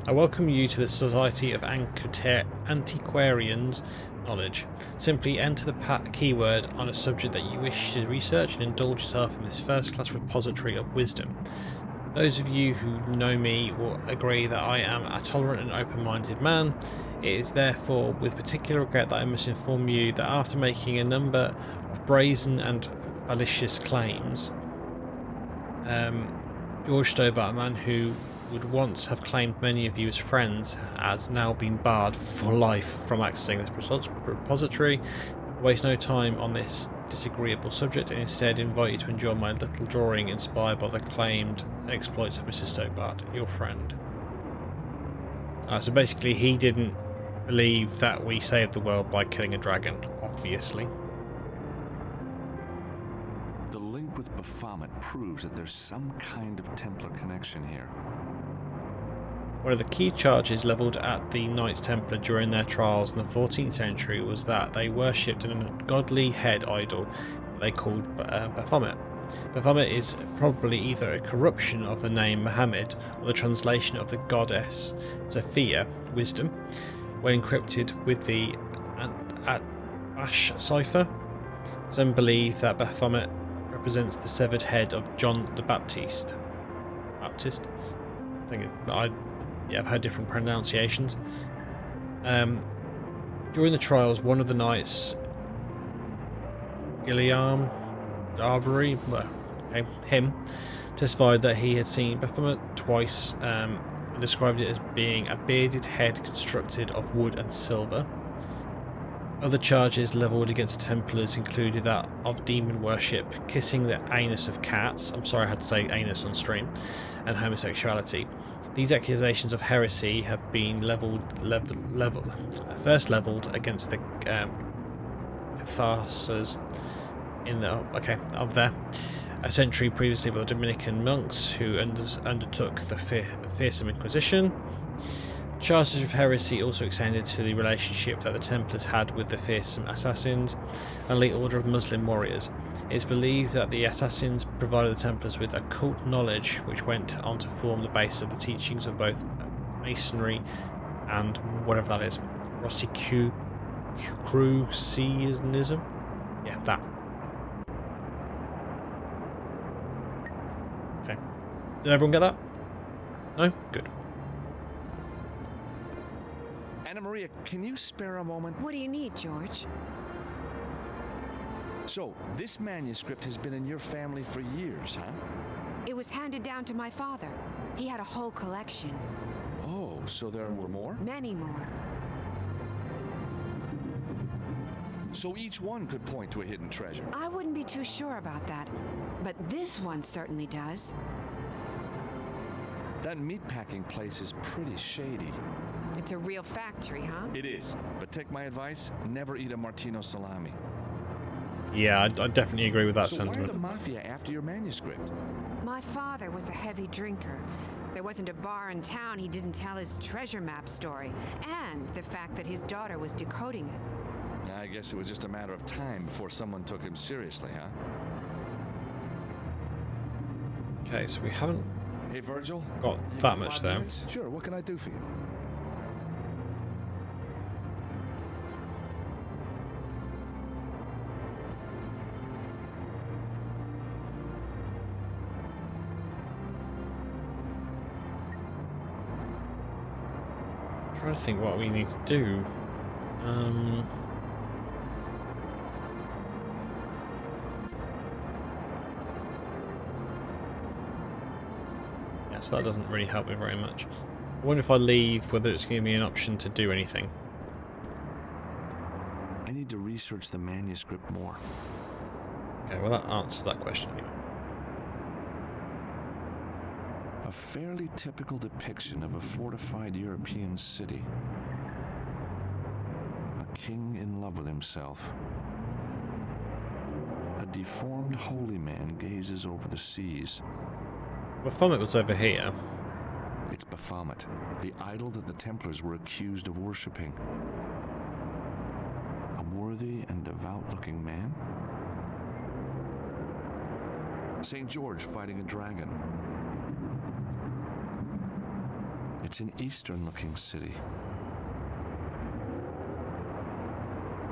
A: I welcome you to the Society of Antiquarians Knowledge. Simply enter the keyword on a subject that you wish to research and indulge yourself in this first-class repository of wisdom. Those of you who know me will agree that I am a tolerant and open-minded man. It is therefore with particular regret that I must inform you that after making a number of brazen and fallacious claims, George Stobart, a man who would once have claimed many of you as friends, has now been barred for life from accessing this repository. Waste no time on this disagreeable subject and instead invite you to enjoy my little drawing inspired by the claimed exploits of Mr. Stobart, your friend. So basically he didn't believe that we saved the world by killing a dragon, obviously.
B: The link with Baphomet proves that there's some kind of Templar connection here.
A: One of the key charges levelled at the Knights Templar during their trials in the 14th century was that they worshipped an ungodly head idol that they called Baphomet. Baphomet is probably either a corruption of the name Muhammad or the translation of the goddess Sophia, wisdom, when encrypted with the Ash cipher. Some believe that Baphomet represents the severed head of John the Baptist. I've heard different pronunciations. During the trials, one of the knights, Gilliam Darbury, him, testified that he had seen Baphomet twice and described it as being a bearded head constructed of wood and silver. Other charges levelled against Templars included that of demon worship, kissing the anus of cats, I'm sorry I had to say anus on stream, and homosexuality. These accusations of heresy have been first levelled against the Catharsers a century previously by the Dominican monks who undertook the fearsome Inquisition. Charges of heresy also extended to the relationship that the Templars had with the fearsome assassins, an elite order of Muslim warriors. It is believed that the assassins provided the Templars with occult knowledge which went on to form the basis of the teachings of both Masonry and whatever that is. Rosicrucianism? Yeah, that. Okay. Did everyone get that? No? Good.
C: Anna Maria, can you spare a moment?
D: What do you need, George?
C: So, this manuscript has been in your family for years, huh?
D: It was handed down to my father. He had a whole collection.
C: Oh, so there were more?
D: Many more.
C: So each one could point to a hidden treasure.
D: I wouldn't be too sure about that, but this one certainly does.
C: That meatpacking place is pretty shady.
D: It's a real factory, huh?
C: It is, but take my advice, never eat a Martino salami.
A: Yeah, I definitely agree with that
C: So why are
A: sentiment.
C: the Mafia after your manuscript?
D: My father was a heavy drinker. There wasn't a bar in town he didn't tell his treasure map story, and the fact that his daughter was decoding it.
C: I guess it was just a matter of time before someone took him seriously, huh?
A: Okay, so we haven't
C: Hey, Virgil?
A: got that much there.
E: Sure, what can I do for you?
A: I'm trying to think what we need to do. Yes, that doesn't really help me very much. I wonder if I leave, whether it's giving me an option to do anything.
B: I need to research the manuscript more.
A: Okay, well that answers that question anyway.
B: A fairly typical depiction of a fortified European city. A king in love with himself. A deformed holy man gazes over the seas.
A: Baphomet was over here.
B: It's Baphomet, the idol that the Templars were accused of worshipping. A worthy and devout-looking man? St. George fighting a dragon. It's an eastern-looking city.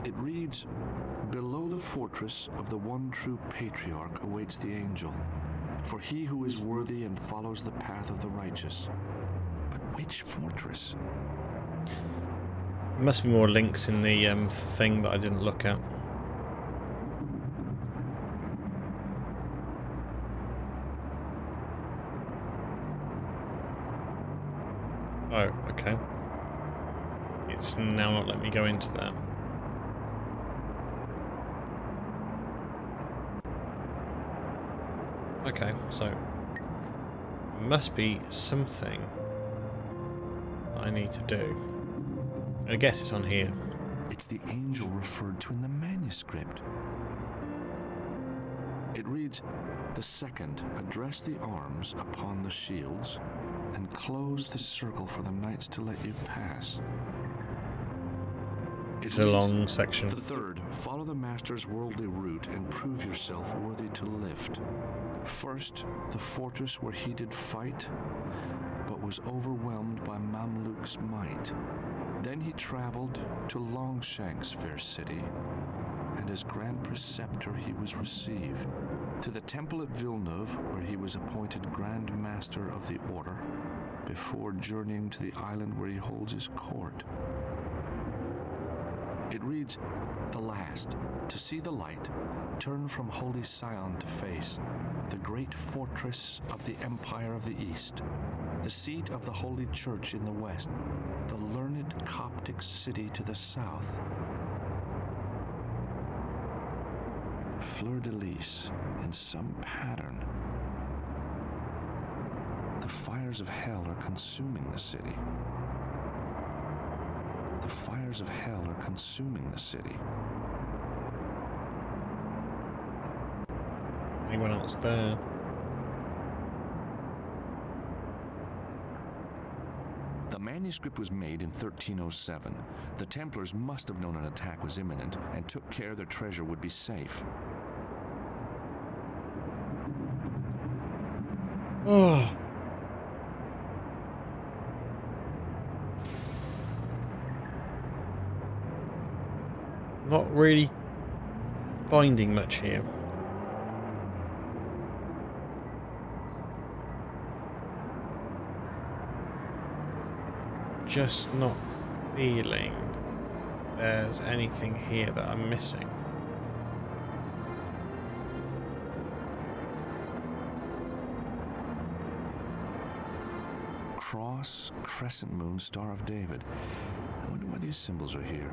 B: It reads, "Below the fortress of the one true patriarch awaits the angel, for he who is worthy and follows the path of the righteous." But which fortress?
A: There must be more links in the thing that I didn't look at. Oh, okay. It's now not letting me go into there. Okay, so must be something I need to do. I guess it's on here.
B: It's the angel referred to in the manuscript. It reads, "The second, address the arms upon the shields, and close the circle for the knights to let you pass."
A: It's a long section.
B: "The third, follow the master's worldly route and prove yourself worthy to lift. First, the fortress where he did fight, but was overwhelmed by Mamluk's might. Then he traveled to Longshank's fair city, and as Grand Preceptor he was received. To the temple at Villeneuve, where he was appointed Grand Master of the Order, before journeying to the island where he holds his court." It reads, "The last, to see the light, turn from Holy Sion to face, the great fortress of the Empire of the East, the seat of the Holy Church in the west, the learned Coptic city to the south." Fleur-de-lis in some pattern. The fires of hell are consuming the city. The fires of hell are consuming the city.
A: Anyone else there?
B: The manuscript was made in 1307. The Templars must have known an attack was imminent and took care their treasure would be safe.
A: Oh. Not really finding much here. Just not feeling there's anything here that I'm missing.
B: Cross, crescent moon, Star of David. I wonder why these symbols are here.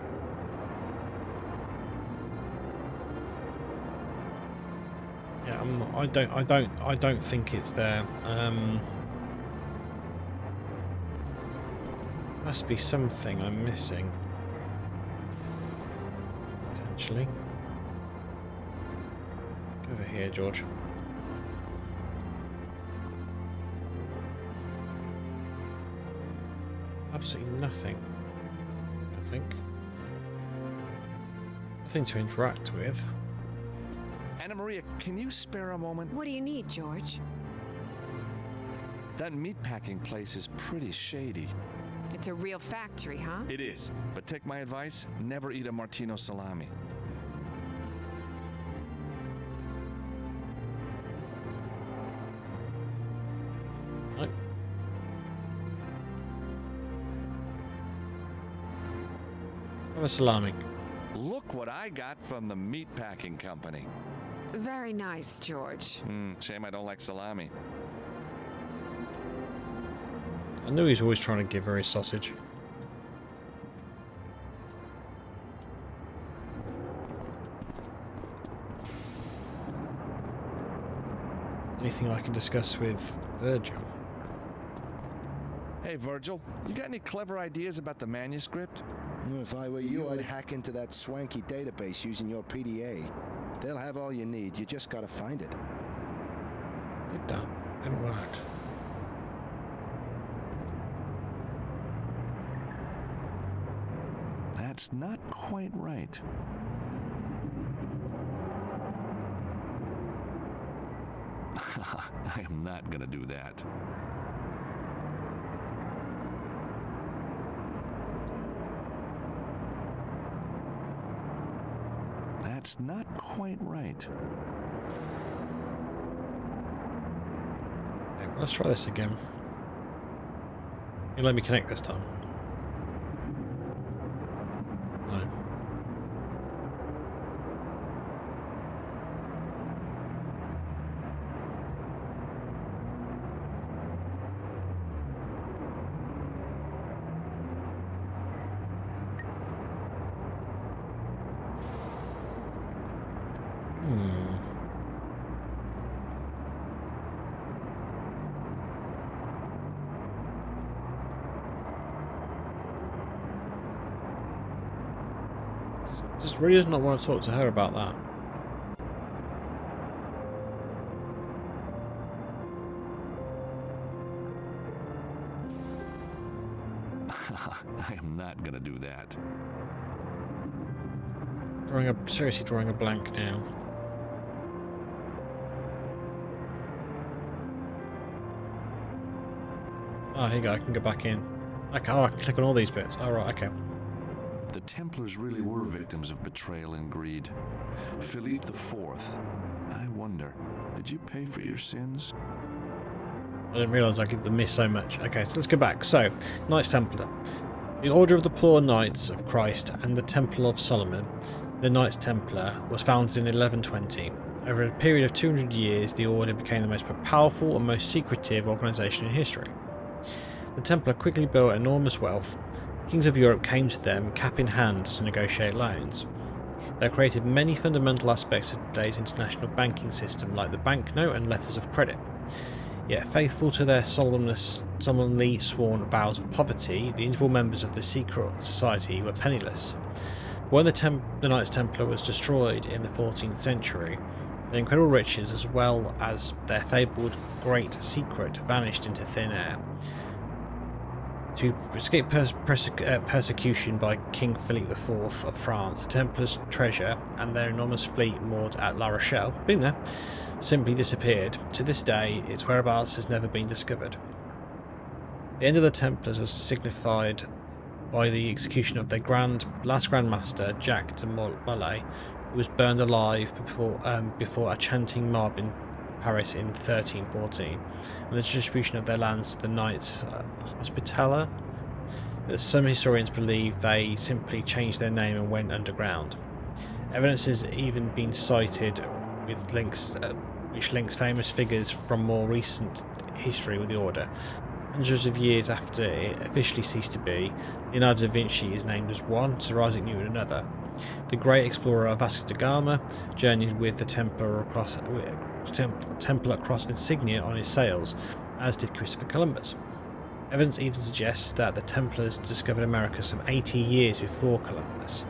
A: Yeah, I'm not. I don't think it's there. Must be something I'm missing. Potentially. Over here, George. Absolutely nothing. I think. Nothing to interact with.
C: Anna Maria, can you spare a moment?
D: What do you need, George?
C: That meatpacking place is pretty shady.
D: It's a real factory, huh?
C: It is. But take my advice, never eat a Martino salami.
A: Nope. Have a salami.
C: Look what I got from the meatpacking company.
D: Very nice, George.
C: Shame I don't like salami.
A: I knew he was always trying to give her his sausage. Anything I can discuss with Virgil?
C: Hey, Virgil, you got any clever ideas about the manuscript?
E: If I were you, I'd hack into that swanky database using your PDA. They'll have all you need. You just gotta find it.
A: Did that? Didn't work.
C: That's not quite right. I am not gonna do that. That's not quite right.
A: Okay, well, let's try this again. You let me connect this time. No. Just really does not want to talk to her about that.
C: I am not gonna do that.
A: Seriously drawing a blank now. Oh, here you go, I can go back in. I can click on all these bits. Oh, right, okay.
B: The Templars really were victims of betrayal and greed. Philippe IV, I wonder, did you pay for your sins?
A: I didn't realise I could miss so much. Okay, so let's go back. So, Knights Templar. The Order of the Poor Knights of Christ and the Temple of Solomon, the Knights Templar, was founded in 1120. Over a period of 200 years, the Order became the most powerful and most secretive organisation in history. The Templar quickly built enormous wealth. Kings of Europe came to them cap in hand to negotiate loans. They created many fundamental aspects of today's international banking system, like the banknote and letters of credit. Yet, faithful to their solemnly sworn vows of poverty, the individual members of the secret society were penniless. When the Knights Templar was destroyed in the 14th century, their incredible riches, as well as their fabled great secret, vanished into thin air. To escape persecution by King Philippe IV of France, the Templars' treasure and their enormous fleet moored at La Rochelle, been there, simply disappeared. To this day, its whereabouts has never been discovered. The end of the Templars was signified by the execution of their last Grand Master, Jacques de Molay, who was burned alive before a chanting mob in Paris in 1314, and the distribution of their lands to the Knights Hospitaller. Some historians believe they simply changed their name and went underground. Evidence has even been cited with links, which links famous figures from more recent history with the Order. Hundreds of years after it officially ceased to be, Leonardo da Vinci is named as one, Sir Isaac Newton another. The great explorer Vasco da Gama journeyed with the Templar cross insignia on his sails, as did Christopher Columbus. Evidence even suggests that the Templars discovered America some 80 years before Columbus.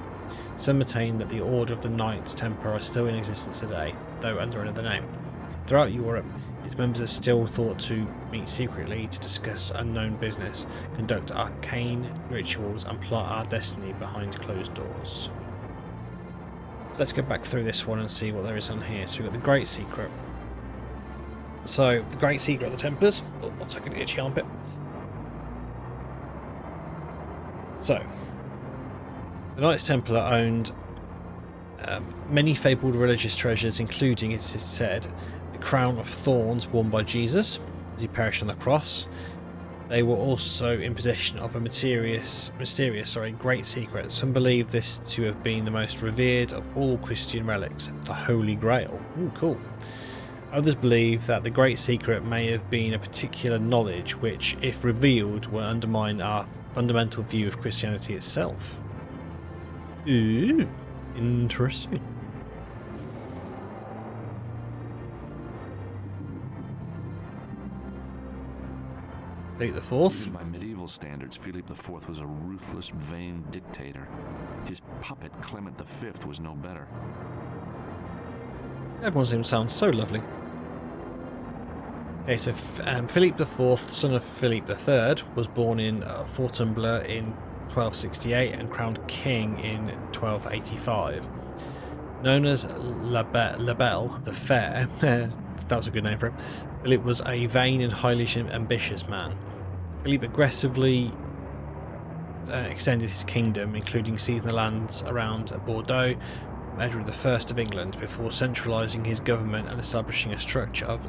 A: Some maintain that the Order of the Knights Templar are still in existence today, though under another name. Throughout Europe, its members are still thought to meet secretly to discuss unknown business, conduct arcane rituals, and plot our destiny behind closed doors. So let's go back through this one and see what there is on here. So we've got the Great Secret. So, the Great Secret of the Templars. Oh, 1 second, itchy armpit. So, the Knights Templar owned many fabled religious treasures, including, it is said, the crown of thorns worn by Jesus as he perished on the cross. They were also in possession of a mysterious, great secret. Some believe this to have been the most revered of all Christian relics, the Holy Grail. Ooh, cool. Others believe that the Great Secret may have been a particular knowledge which, if revealed, will undermine our fundamental view of Christianity itself. Ooh, interesting. Philip IV.
B: Even by medieval standards, Philip IV was a ruthless, vain dictator. His puppet Clement V was no better.
A: Everyone's name sounds so lovely. Okay, so Philip IV, son of Philip III, was born in Fontainebleau in 1268 and crowned king in 1285. Known as La Belle, the Fair, that was a good name for him, Philip was a vain and highly ambitious man. Philip aggressively extended his kingdom, including seizing the lands around Bordeaux, Edward I of England, before centralising his government and establishing a structure of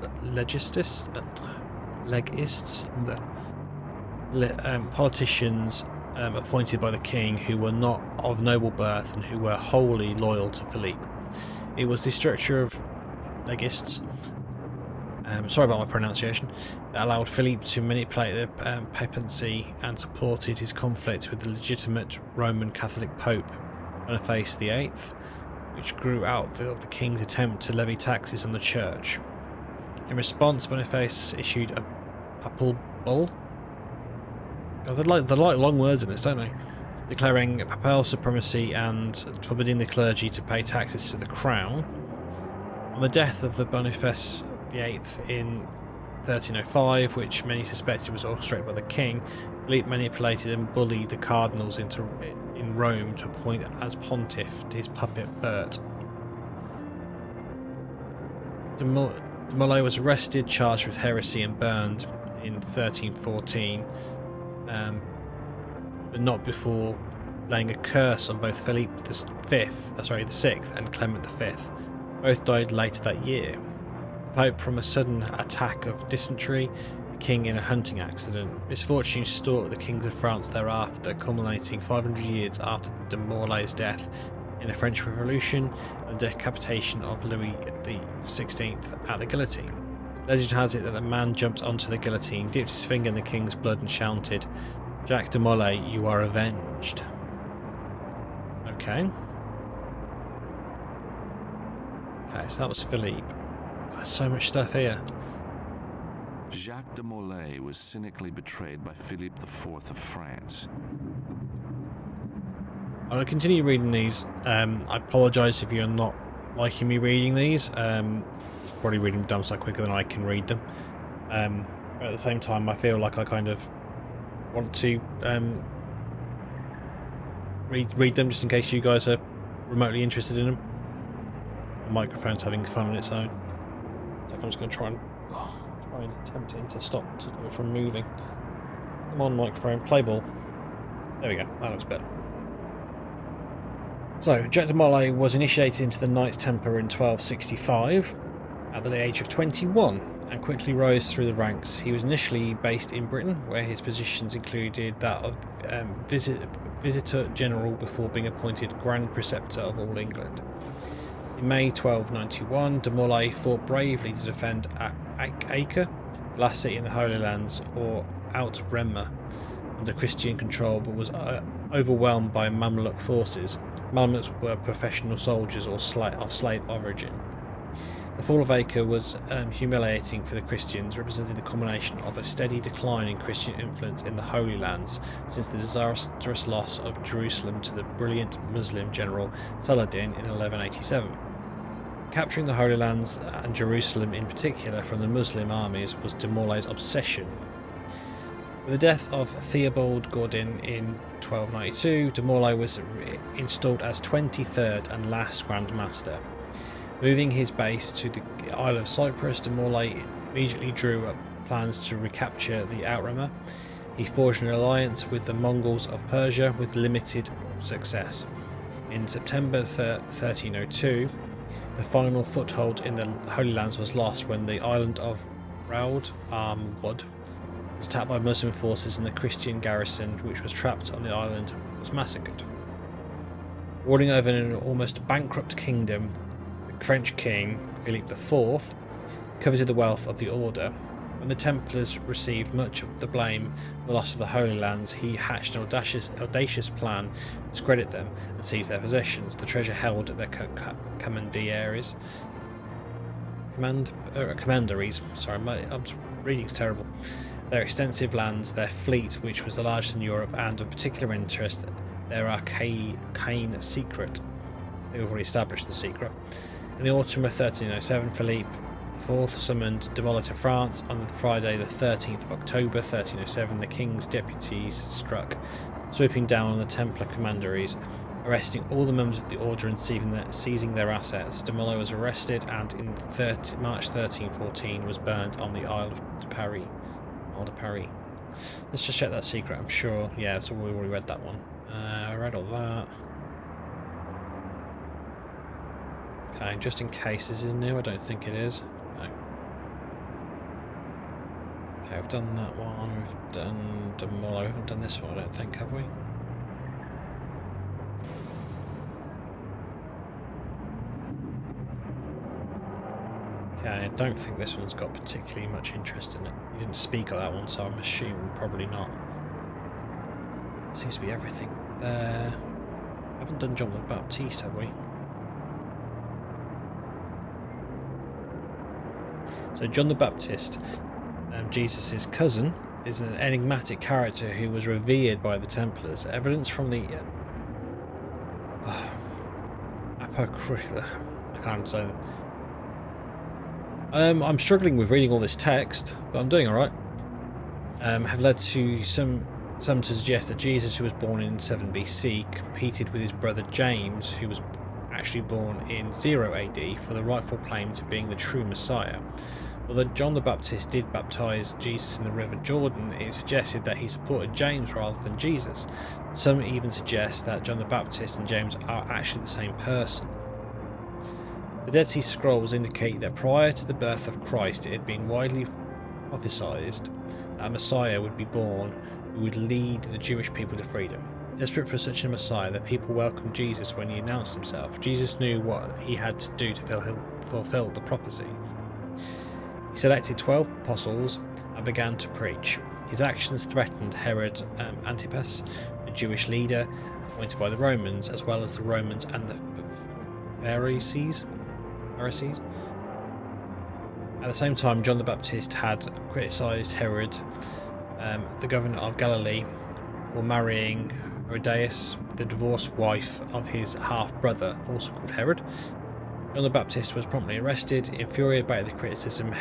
A: politicians appointed by the king who were not of noble birth and who were wholly loyal to Philippe. It was the structure of legists, sorry about my pronunciation, that allowed Philippe to manipulate the papacy and supported his conflict with the legitimate Roman Catholic Pope Boniface VIII, which grew out of the king's attempt to levy taxes on the church. In response, Boniface issued a papal bull. Oh, they like long words in this, don't they? Declaring papal supremacy and forbidding the clergy to pay taxes to the crown. On the death of the Boniface VIII in 1305, which many suspected was orchestrated by the king, Philippe manipulated and bullied the cardinals in Rome to appoint as pontiff to his puppet Bert. De Molay was arrested, charged with heresy, and burned in 1314, but not before laying a curse on both Philip the Sixth and Clement V. Both died later that year. The Pope from a sudden attack of dysentery, the king in a hunting accident. Misfortune stalked the kings of France thereafter, culminating 500 years after de Molay's death in the French Revolution and the decapitation of Louis XVI at the guillotine. Legend has it that the man jumped onto the guillotine, dipped his finger in the king's blood and shouted, "Jacques de Molay, you are avenged." Okay. Okay, so that was Philippe. There's so much stuff here.
B: Jacques de Molay was cynically betrayed by Philippe IV of France.
A: I'm going to continue reading these. I apologise if you're not liking me reading these. Probably reading them so quicker than I can read them. But at the same time, I feel like I kind of want to read them just in case you guys are remotely interested in them. The microphone's having fun on its own. So I'm just going to try and tempt it to stop it from moving. Come on, microphone, play ball. There we go. That looks better. So, Jacques de Molay was initiated into the Knights Templar in 1265 at the age of 21 and quickly rose through the ranks. He was initially based in Britain, where his positions included that of Visitor General before being appointed Grand Preceptor of all England. In May 1291, de Molay fought bravely to defend Acre, the last city in the Holy Lands, or Out-Remma, under Christian control, but was overwhelmed by Mamluk forces. Mamluks were professional soldiers or of slave origin. The fall of Acre was humiliating for the Christians, representing the combination of a steady decline in Christian influence in the Holy Lands since the disastrous loss of Jerusalem to the brilliant Muslim general Saladin in 1187. Capturing the Holy Lands and Jerusalem in particular from the Muslim armies was de Molay's obsession. With the death of Theobald Gordon in 1292, de Molay was installed as 23rd and last Grand Master. Moving his base to the Isle of Cyprus, de Molay immediately drew up plans to recapture the Outremer. He forged an alliance with the Mongols of Persia with limited success. In September 1302, the final foothold in the Holy Lands was lost when the island of Raud Wad was attacked by Muslim forces and the Christian garrison, which was trapped on the island, was massacred. Ruling over an almost bankrupt kingdom, the French king, Philippe IV, coveted the wealth of the order. When the Templars received much of the blame for the loss of the Holy Lands, he hatched an audacious plan to discredit them and seize their possessions. The treasure held at their commanderies. Commanderies. Sorry, I'm reading's terrible. Their extensive lands, their fleet, which was the largest in Europe, and of particular interest, their arcane secret. They've already established the secret. In the autumn of 1307, Philippe IV summoned de Molay to France. On Friday the 13th of October 1307, the king's deputies struck, swooping down on the Templar commanderies, arresting all the members of the order and seizing their assets. De Molay was arrested and in March 1314 was burned on the Isle de Paris. Let's just check that secret, I'm sure. Yeah, so we already read that one. I read all that. Okay, just in case this is new, I don't think it is. No. Okay, we've done that one, we've done de Molay, we haven't done this one, I don't think, have we? Okay, I don't think this one's got particularly much interest in it. You didn't speak of that one, so I'm assuming probably not. Seems to be everything there. Haven't done John the Baptist, have we? So John the Baptist, Jesus' cousin, is an enigmatic character who was revered by the Templars. Evidence from the Apocrypha. I can't say that. I'm struggling with reading all this text, but I'm doing alright. Have led to some to suggest that Jesus, who was born in 7 BC, competed with his brother James, who was actually born in 0 AD, for the rightful claim to being the true Messiah. Although John the Baptist did baptize Jesus in the River Jordan, it is suggested that he supported James rather than Jesus. Some even suggest that John the Baptist and James are actually the same person. The Dead Sea Scrolls indicate that prior to the birth of Christ, it had been widely prophesied that a Messiah would be born who would lead the Jewish people to freedom. Desperate for such a Messiah, the people welcomed Jesus when he announced himself. Jesus knew what he had to do to fulfill the prophecy. He selected 12 apostles and began to preach. His actions threatened Herod Antipas, a Jewish leader appointed by the Romans, as well as the Romans and the Pharisees. At the same time, John the Baptist had criticised Herod, the governor of Galilee, for marrying Herodias, the divorced wife of his half-brother, also called Herod. John the Baptist was promptly arrested. Infuriated by the criticism,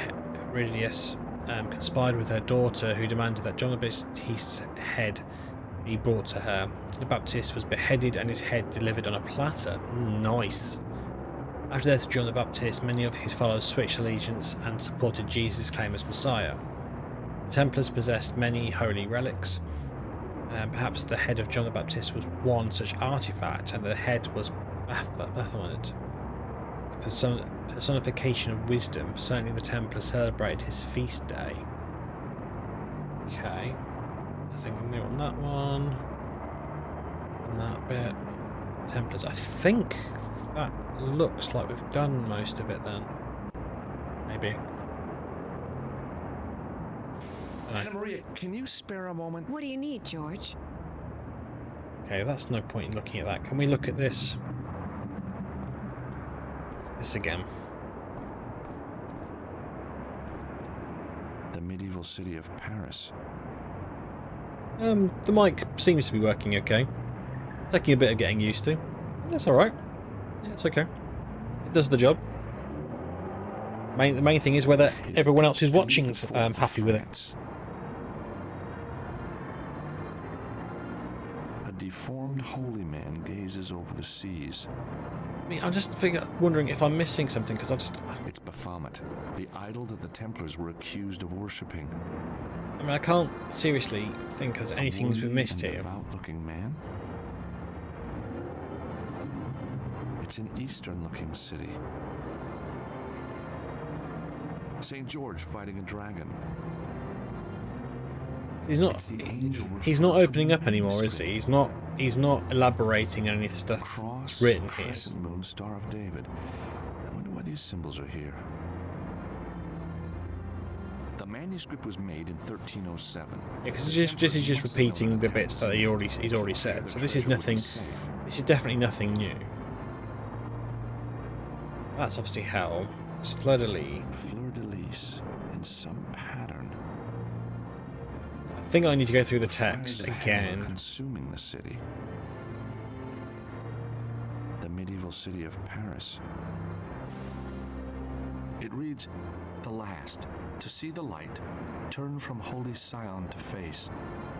A: Herodias conspired with her daughter, who demanded that John the Baptist's head be brought to her. The Baptist was beheaded and his head delivered on a platter. Nice. After the death of John the Baptist, many of his followers switched allegiance and supported Jesus' claim as Messiah. The Templars possessed many holy relics. Perhaps the head of John the Baptist was one such artifact, and the head was Baphomet, the personification of wisdom. Certainly the Templars celebrated his feast day. Okay, nothing new on that one. On that bit. Templars. I think that looks like we've done most of it then. Maybe.
C: Anna Maria, can you spare a moment?
D: What do you need, George?
A: Okay, that's no point in looking at that. Can we look at this? This again.
B: The medieval city of Paris.
A: The mic seems to be working okay. Taking a bit of getting used to. That's alright. Yeah, it's okay. It does the job. The main thing is whether everyone else who's watching is happy with it.
B: A deformed holy man gazes over the seas.
A: I mean, I'm just wondering if I'm missing something, because
B: It's Baphomet, the idol that the Templars were accused of worshipping.
A: I mean, I can't seriously think there's anything we've missed here.
B: Devout-looking man. It's an Eastern-looking city. St. George fighting a dragon.
A: He's not opening up anymore, is he? He's not elaborating on any of the stuff
B: Cross,
A: written here.
B: Crescent Moon, Star of David. I wonder why these symbols are here. The manuscript was made in 1307.
A: Yeah, because he's just repeating the bits that he's already said. So this is nothing. This is definitely nothing new. That's obviously hell. It's fleur-de-lis.
B: Fleur-de-lis in some pattern.
A: I think I need to go through the text again.
B: Consuming the city. The medieval city of Paris. It reads, "The last, to see the light, turn from holy Sion to face,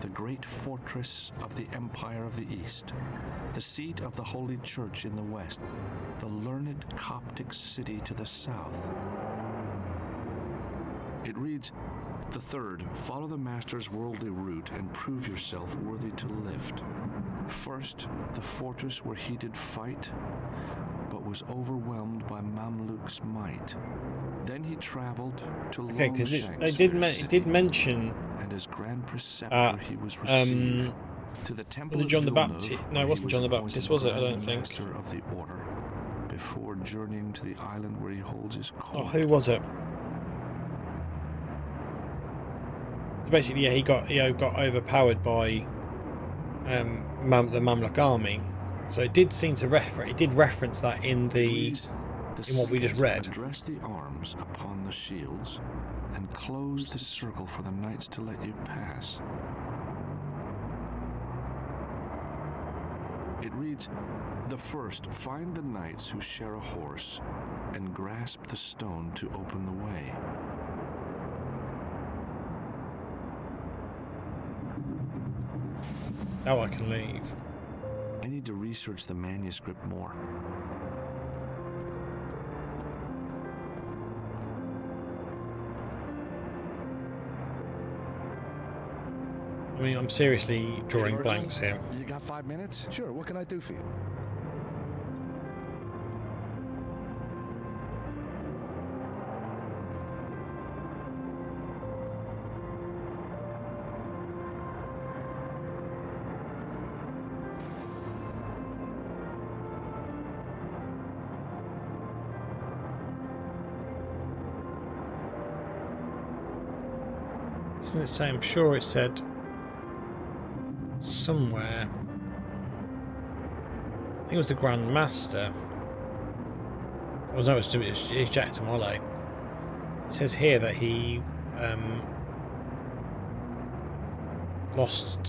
B: the great fortress of the Empire of the East, the seat of the Holy Church in the west, the learned Coptic city to the south." It reads, "The third, follow the master's worldly route and prove yourself worthy to lift. First, the fortress where he did fight, but was overwhelmed by Mamluk's might. Then he traveled to
A: Okay, because
B: Longshanks
A: it did mention.
B: and as Grand Preceptor he was received to the temple
A: Was it John
B: of
A: the
B: Villeneuve,
A: Baptist? No,
B: where
A: it
B: he
A: wasn't John the
B: appointed
A: Baptist, was it? I
B: Grand
A: don't think.
B: Master of the order before journeying to the island where he holds his court.
A: Oh, who was it? So basically, yeah, he got overpowered by the Mamluk army. So it did seem to reference that in what we just read.
B: Address the arms upon the shields and close the circle for the knights to let you pass. It reads, "The first, find the knights who share a horse and grasp the stone to open the way."
A: Now I can leave.
B: I need to research the manuscript more.
A: I mean, I'm seriously drawing blanks here.
C: You got 5 minutes? Sure, what can I do for you?
A: Doesn't it say? I'm sure it said somewhere. I think it was the Grand Master. Oh no, it's Jack Tamale. It says here that he lost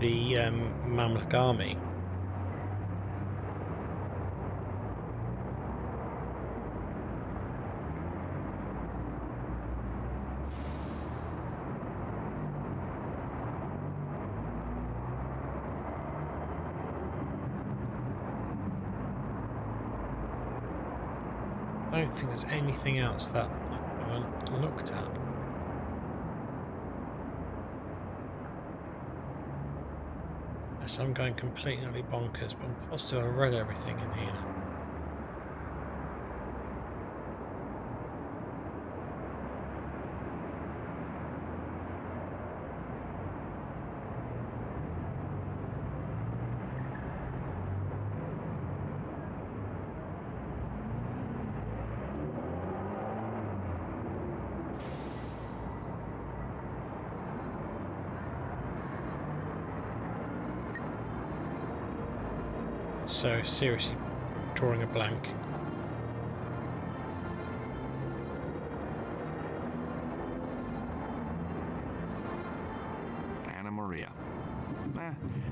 A: the Mamluk army. I don't think there's anything else that I haven't looked at. Unless I'm going completely bonkers, but I'm positive I've read everything in here now. So seriously drawing a blank.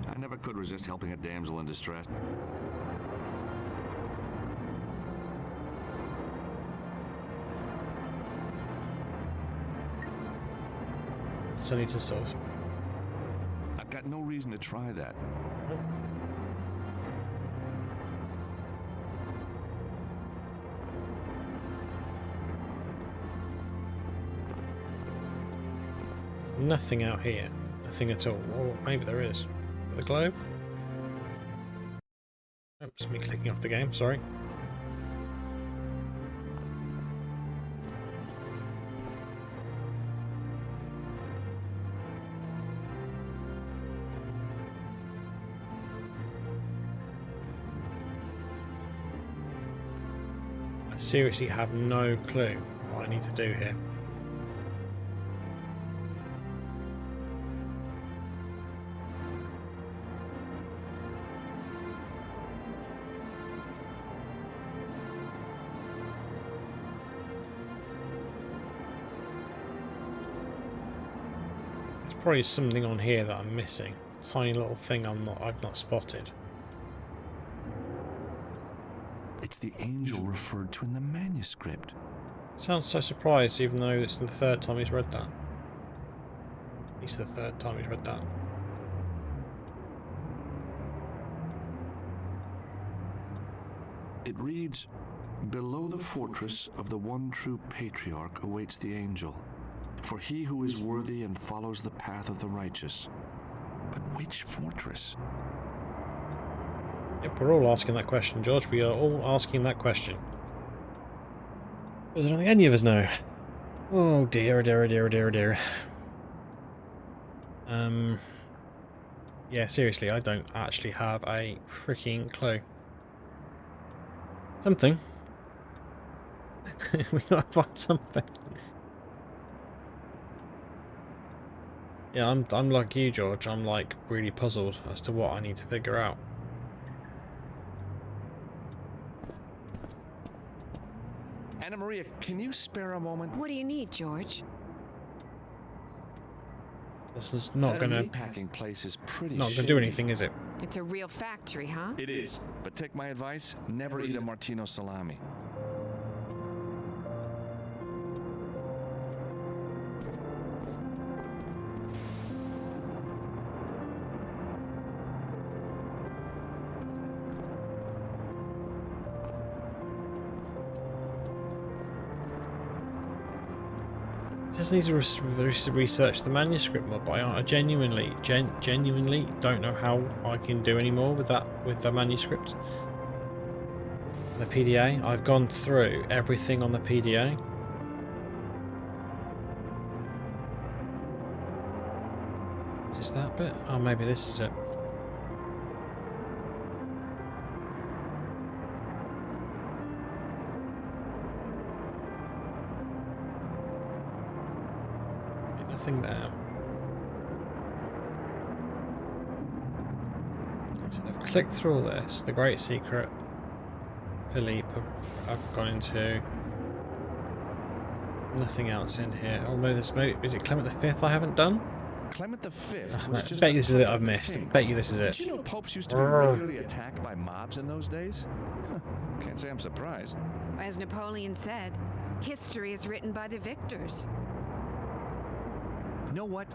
C: I never could resist helping a damsel in distress.
A: So I need to sort of...
C: I've got no reason to try that.
A: There's nothing out here. Nothing at all. Or maybe there is. The globe? Oh, it's me clicking off the game, sorry. I seriously have no clue what I need to do here. There's probably something on here that I'm missing. Tiny little thing I've not spotted.
C: It's the angel referred to in the manuscript.
A: Sounds so surprised, even though it's the third time he's read that. At least the third time he's read that.
B: It reads, "Below the fortress of the one true patriarch awaits the angel, for he who is worthy and follows the path of the righteous." But which fortress?
A: Yep, we're all asking that question, George. We are all asking that question. Because I don't think any of us know. Oh dear, dear, dear, dear, dear. Yeah, seriously, I don't actually have a freaking clue. Something. We gotta find something. Yeah, I'm like you, George. I'm like really puzzled as to what I need to figure out.
C: Anna Maria, can you spare a moment?
D: What do you need, George?
A: This is not
C: That
A: gonna
C: meatpacking place is pretty
A: not gonna
C: shady.
A: do anything, is it?
D: It's a real factory, huh?
C: It is. But take my advice, never eat a Martino salami.
A: Just need to research the manuscript more, but I genuinely don't know how I can do any more with that, with the manuscript. The PDA. I've gone through everything on the PDA. Is this that bit? Oh, maybe this is it. Nothing there. So I've clicked through all this. The Great Secret. Philippe, I've gone into. Nothing else in here. Oh, maybe this. Maybe is it Clement V I haven't done?
C: Clement V
A: I
C: was just
A: bet you this is
C: a
A: it
C: pope
A: I've
C: of the
A: missed.
C: king.
A: Bet you this is it.
C: Did you know popes used to be regularly attacked by mobs in those days? Huh, can't say I'm surprised.
D: As Napoleon said, history is written by the victors.
C: You know what?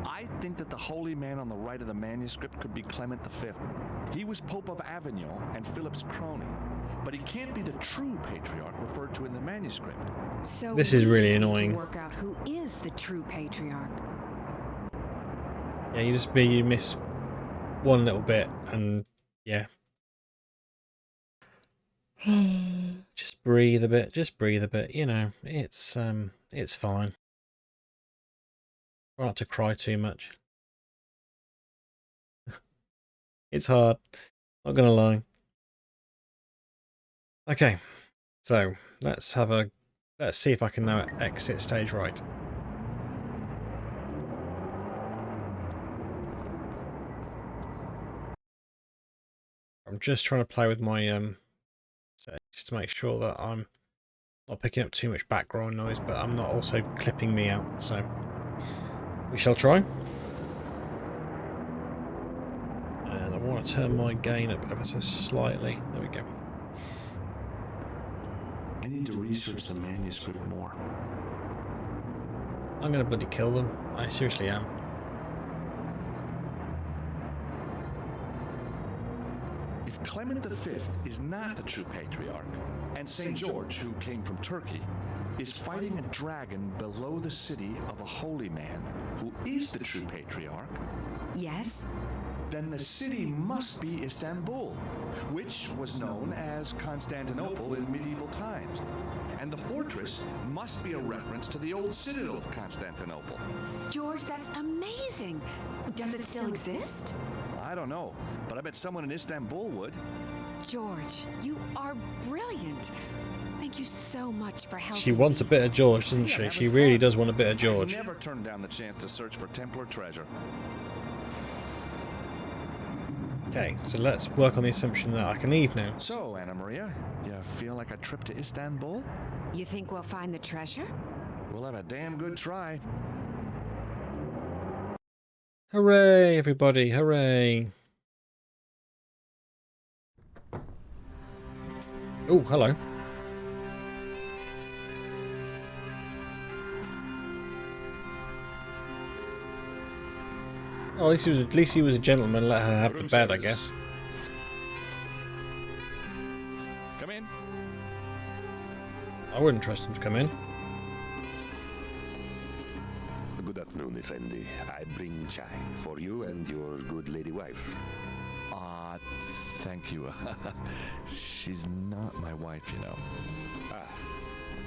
C: I think that the holy man on the right of the manuscript could be Clement V. He was Pope of Avignon and Philip's crony. But he can't be the true patriarch referred to in the manuscript.
D: So
A: This is
D: we
A: really
D: just need
A: annoying.
D: to work out who is the true patriarch.
A: Yeah, you miss one little bit, and yeah. Just breathe a bit. Just breathe a bit. You know, it's fine. Try not to cry too much. It's hard. Not gonna lie. Okay, so let's see if I can now exit stage right. I'm just trying to play with my settings just to make sure that I'm not picking up too much background noise, but I'm not also clipping me out. So we shall try. I'll turn my gain up ever so slightly. There we go.
B: I need to research the manuscript more.
A: I'm gonna bloody kill them. I seriously am.
C: If Clement V is not the true patriarch, and St. George, who came from Turkey, is fighting a dragon below the city of a holy man who is the true patriarch,
D: Yes?
C: then the city must be Istanbul, which was known as Constantinople in medieval times. And the fortress must be a reference to the old citadel of Constantinople.
D: George, that's amazing. Does it still exist?
C: I don't know, but I bet someone in Istanbul would.
D: George, you are brilliant. Thank you so much for helping.
A: She wants a bit of George, doesn't she? She really does want a bit of George.
C: Never turned down the chance to search for Templar treasure.
A: Okay, so let's work on the assumption that I can leave now.
C: So, Anna Maria, you feel like a trip to Istanbul?
D: You think we'll find the treasure?
C: We'll have a damn good try.
A: Hooray, everybody, hooray. Oh, hello. Oh, at least he was a gentleman. Let her have the bed, I guess.
C: Come in.
A: I wouldn't trust him to come in.
I: Good afternoon, Effendi. I bring chai for you and your good lady wife.
C: Thank you. She's not my wife, you know.
I: Ah,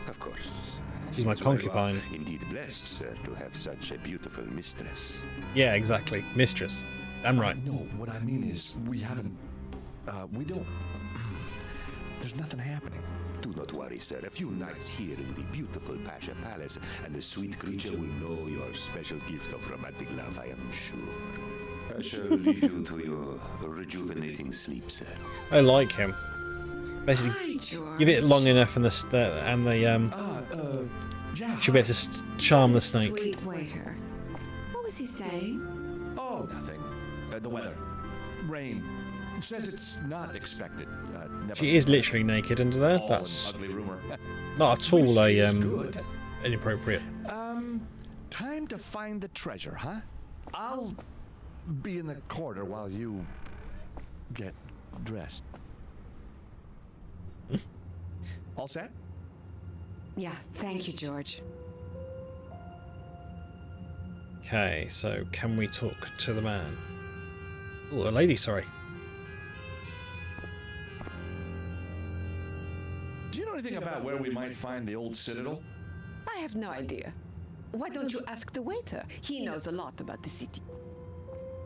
I: of course.
A: She's my concubine.
I: Indeed blessed, sir, to have such a beautiful mistress.
A: Yeah, exactly. Mistress. Damn right.
C: No, what I mean is, we haven't... we don't... There's nothing happening.
I: Do not worry, sir. A few nights here in the beautiful Pasha Palace, and the sweet creature will know your special gift of romantic love, I am sure. I shall leave you to your rejuvenating sleep, sir.
A: I like him. Basically,
D: Hi, George.
A: give it long enough, and the she'll be able to charm the snake.
D: Sweet waiter. What was he saying?
C: Oh, nothing. The weather. Rain. Says it's not expected. Never
A: She is literally naked under there.
C: Oh,
A: That's
C: an ugly rumor.
A: not at all
C: Which is good.
A: inappropriate.
C: Time to find the treasure, huh? I'll be in the corridor while you get dressed. All set?
D: Yeah, thank you, George.
A: Okay, so can we talk to the man? Oh, a lady, sorry.
C: Do you know anything about where we might find the old citadel?
K: I have no idea. Why don't you ask the waiter? He knows a lot about the city.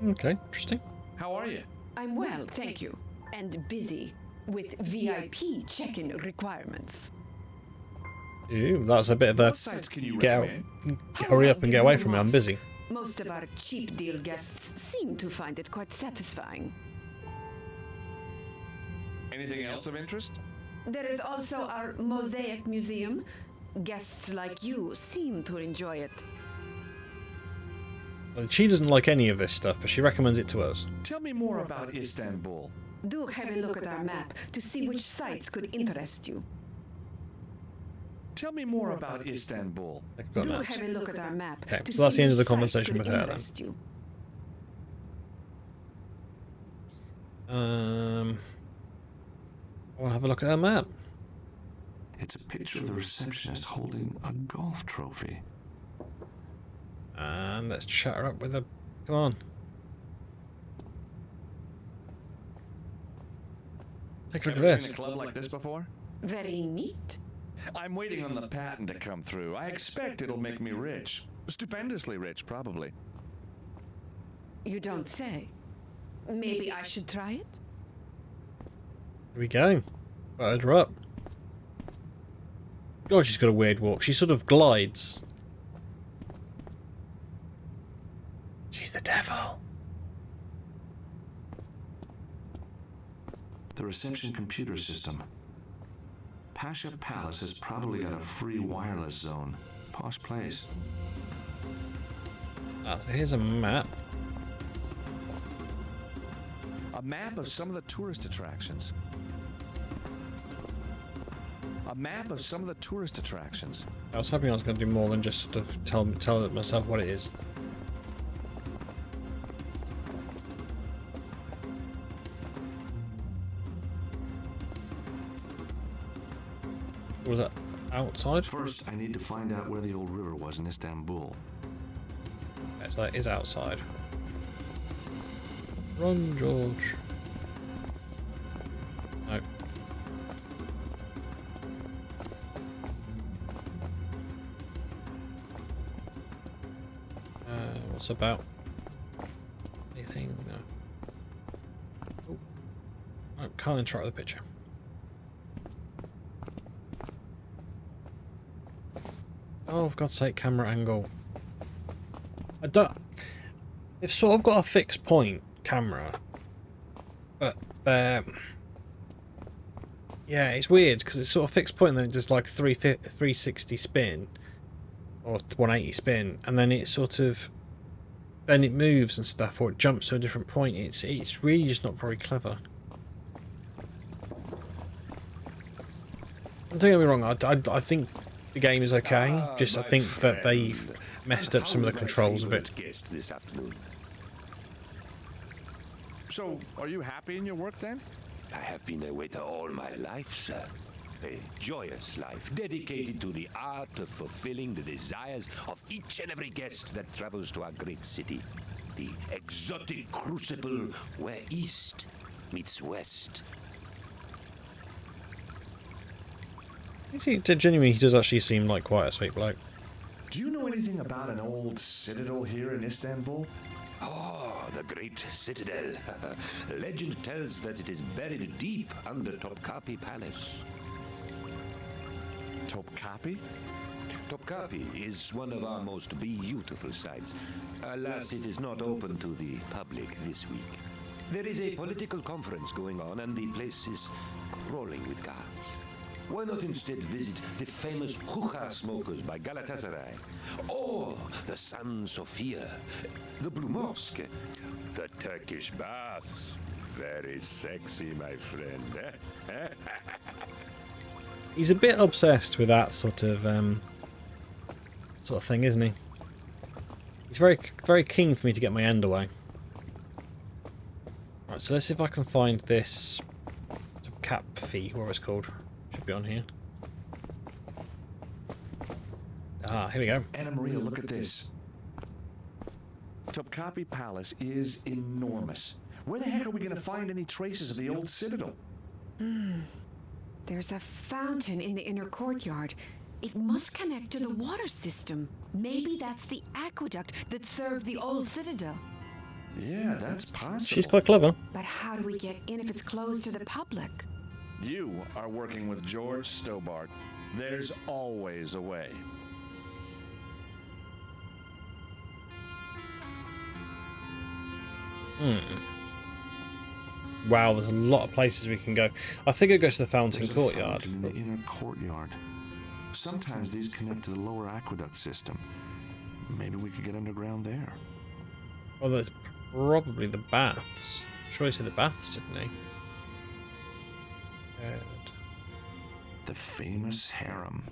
A: Okay, interesting.
C: How are you?
K: I'm well, thank you. And busy with VIP check-in requirements.
A: Ooh, that's a bit of a
C: What sites can you
A: get out,
C: recommend?
A: hurry up and get away from me. I'm busy.
K: Most of our cheap deal guests seem to find it quite satisfying.
C: Anything else of interest?
K: There is also our Mosaic Museum. Guests like you seem to enjoy it.
A: Well, she doesn't like any of this stuff, but she recommends it to us.
C: Tell me more about Istanbul.
K: Do have a look at our map to see which sites could interest you.
C: Tell me more about Istanbul.
A: I've got
K: Do
A: maps.
K: have a look at our map
A: Okay,
K: to
A: so that's
K: see
A: the end of
K: which
A: the
K: sites
A: conversation
K: could
A: with her then.
K: interest you.
A: I want to have a look at her map.
B: It's a picture of the receptionist holding a golf trophy.
A: And let's chat her up with her. Come on. Take a look at
C: Ever
A: this.
C: seen a club like this before?
K: Very neat.
C: I'm waiting on the patent to come through. I expect it'll make me rich. Stupendously rich, probably.
K: You don't say. Maybe I should try it?
A: Here we go. Fired her up. God, she's got a weird walk. She sort of glides. She's the devil.
B: The reception computer system. Pasha Palace has probably got a free wireless zone. Posh place.
A: Ah, so here's a map.
C: A map of some of the tourist attractions. A map of some of the tourist attractions.
A: I was hoping I was going to do more than just sort of tell myself what it is. Was that outside?
B: First, I need to find out where the old river was in Istanbul.
A: Yes, that is outside. Run, George. No. What's about? Anything? No. Oh. I can't interact with the picture. Oh, for God's sake, camera angle. I don't... They've sort of got a fixed point camera. But they're... Yeah, it's weird because it's sort of fixed point and then it does like 360 spin. Or 180 spin. And then it sort of... Then it moves and stuff, or it jumps to a different point. It's really just not very clever. Don't get me wrong, I think the game is okay. Just I think that they've messed up some of the controls a bit.
I: This afternoon.
C: So, are you happy in your work then?
I: I have been a waiter all my life, sir. A joyous life, dedicated to the art of fulfilling the desires of each and every guest that travels to our great city. The exotic crucible where East meets West.
A: Genuinely, he does actually seem like quite a sweet bloke.
C: Do you know anything about an old citadel here in Istanbul?
I: Oh, the great citadel. Legend tells that it is buried deep under Topkapi Palace.
C: Topkapi?
I: Topkapi is one of our most beautiful sights. Alas, it is not open to the public this week. There is a political conference going on and the place is rolling with guards. Why not instead visit the famous Hookah smokers by Galatasaray? Or the San Sofia, the Blue Mosque, the Turkish baths. Very sexy, my friend.
A: He's a bit obsessed with that sort of thing, isn't he? He's very keen for me to get my end away. Right, so let's see if I can find this cap fee, whatever it's called. Should be on here. Ah, here we go.
C: Anna Maria, look at this. Topkapi Palace is enormous. Where the heck are we going to find any traces of the old citadel?
D: There's a fountain in the inner courtyard. It must connect to the water system. Maybe that's the aqueduct that served the old citadel.
C: Yeah, that's possible.
A: She's quite clever.
D: But how do we get in if it's closed to the public?
C: You are working with George Stobart. There's always a way.
A: Wow, there's a lot of places we can go. I think I'll go to the fountain
B: There's
A: courtyard.
B: A fountain in the inner courtyard. Sometimes these connect to the lower aqueduct system. Maybe we could get underground there.
A: Well, there's probably the baths. Sure, he said the baths, didn't he?
B: The famous harem.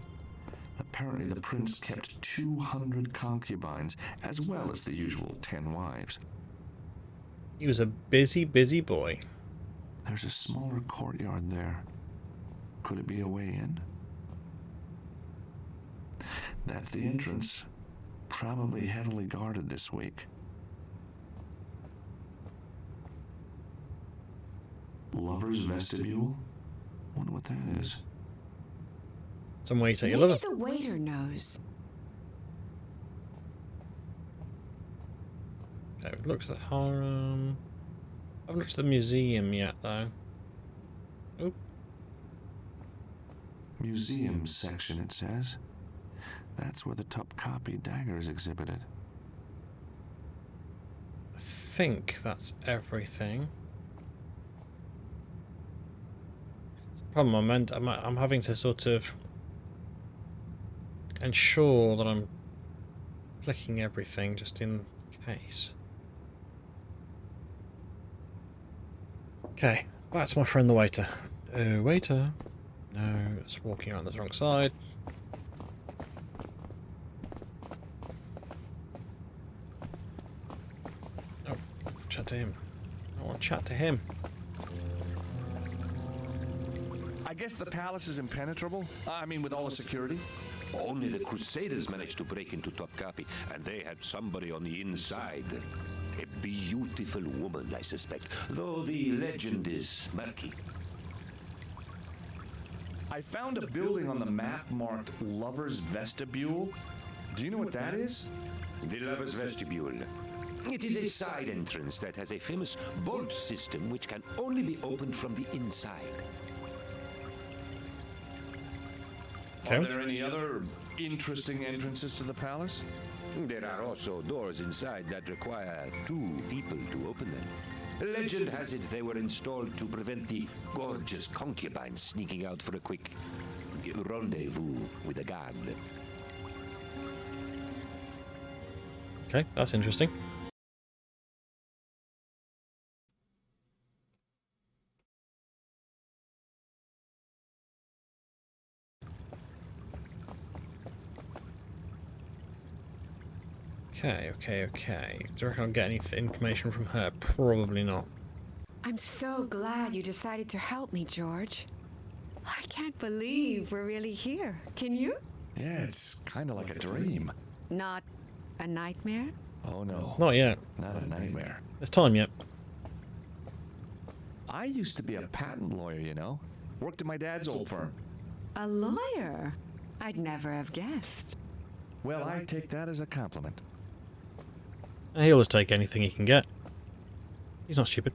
B: Apparently the prince kept 200 concubines, as well as the usual 10 wives.
A: He was a busy, busy boy.
B: There's a smaller courtyard there. Could it be a way in? That's the entrance. Probably heavily guarded this week. Lover's Vestibule? Wonder what that is.
A: Some way to take your
D: Maybe
A: lover.
D: the waiter knows.
A: Okay, we've looked at the harem. I haven't looked at the museum yet, though. Oop.
B: Museum section, it says. That's where the Topkapi dagger is exhibited.
A: I think that's everything. Problem I'm having to sort of ensure that I'm clicking everything just in case. Okay, back to my friend the waiter. Waiter. No, it's walking around the wrong side. Oh, chat to him. I want to chat to him.
C: I guess the palace is impenetrable? I mean, with all the security?
I: Only the Crusaders managed to break into Topkapi, and they had somebody on the inside. A beautiful woman, I suspect, though the legend is murky.
C: I found a building on the map marked Lover's Vestibule. Do you know what that is?
I: The Lover's Vestibule. It is a side entrance that has a famous bolt system which can only be opened from the inside.
C: Are there any other interesting entrances to the palace?
I: There are also doors inside that require 2 people to open them. Legend has it they were installed to prevent the gorgeous concubines sneaking out for a quick rendezvous with a guard.
A: Okay, that's interesting. Okay. Do you reckon I'll get any information from her? Probably not.
D: I'm so glad you decided to help me, George. I can't believe we're really here. Can you?
C: Yeah, it's kind of like a dream.
D: Not a nightmare?
C: Oh no.
A: Not yet.
C: Not a nightmare.
A: There's time yet.
C: I used to be a patent lawyer, you know. Worked at my dad's old firm.
D: A lawyer? I'd never have guessed.
C: Well, I take that as a compliment.
A: He'll always take anything he can get. He's not stupid.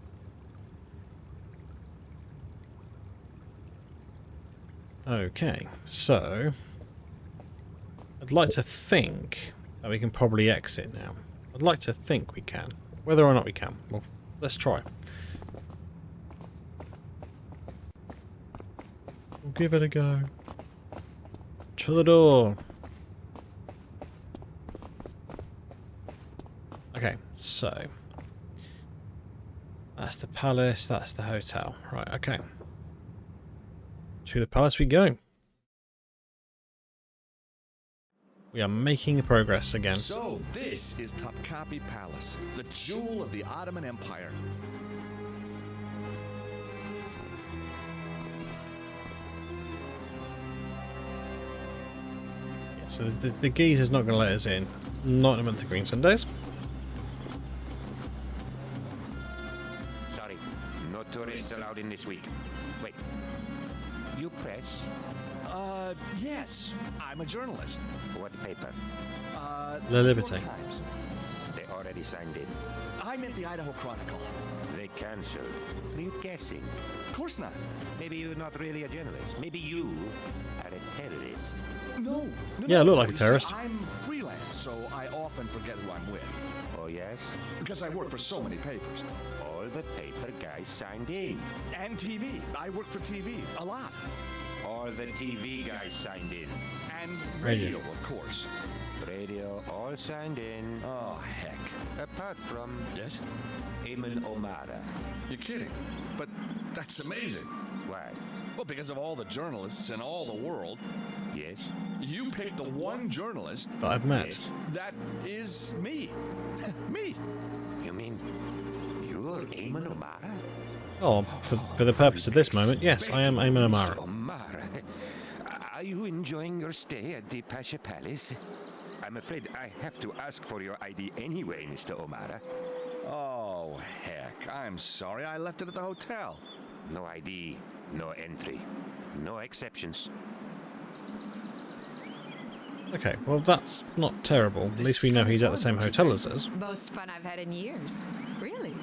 A: Okay, so I'd like to think that we can probably exit now. I'd like to think we can. Whether or not we can, well, let's try. We'll give it a go. To the door. Okay, so that's the palace, that's the hotel. Right, okay. To the palace we go. We are making progress again.
C: So, this is Topkapi Palace, the jewel of the Ottoman Empire.
A: Yeah, so the geezer's not going to let us in. Not in a month of Green Sundays.
I: Sorry, no tourists allowed in this week. Wait, you press?
C: Yes. I'm a journalist.
I: What paper?
A: La Liberté.
C: Times.
I: They already signed in.
C: I meant the Idaho Chronicle.
I: They cancelled. Are you guessing?
C: Of course not.
I: Maybe you're not really a journalist. Maybe you are a terrorist.
C: No.
A: Yeah, I look like a
C: You see,
A: terrorist.
C: I'm freelance, so I often forget who I'm with.
I: Oh, yes?
C: Because I work for so many papers.
I: All the paper guys signed in.
C: And TV. I work for TV. A lot.
I: All the TV guys signed in.
C: And
A: Radio.
C: radio, of course.
I: Radio all signed in.
C: Oh, heck.
I: Apart from
C: Yes?
I: Eamon O'Mara.
C: You're kidding. But that's amazing.
I: Why?
C: Well, because of all the journalists in all the world,
I: Yes?
C: you picked the one journalist
A: That I've met.
I: Yes.
C: that is me. Me.
I: You mean you're Eamon O'Mara?
A: Oh, for the purpose of this moment, yes, I am Eamon O'Mara.
I: Mr. O'Mara, are you enjoying your stay at the Pasha Palace? I'm afraid I have to ask for your ID anyway, Mr. O'Mara.
C: Oh, heck. I'm sorry. I left it at the hotel.
I: No ID, no entry, no exceptions.
A: Okay, well that's not terrible. At least we know he's at the same hotel as us.
D: Most fun I've had in years. Really?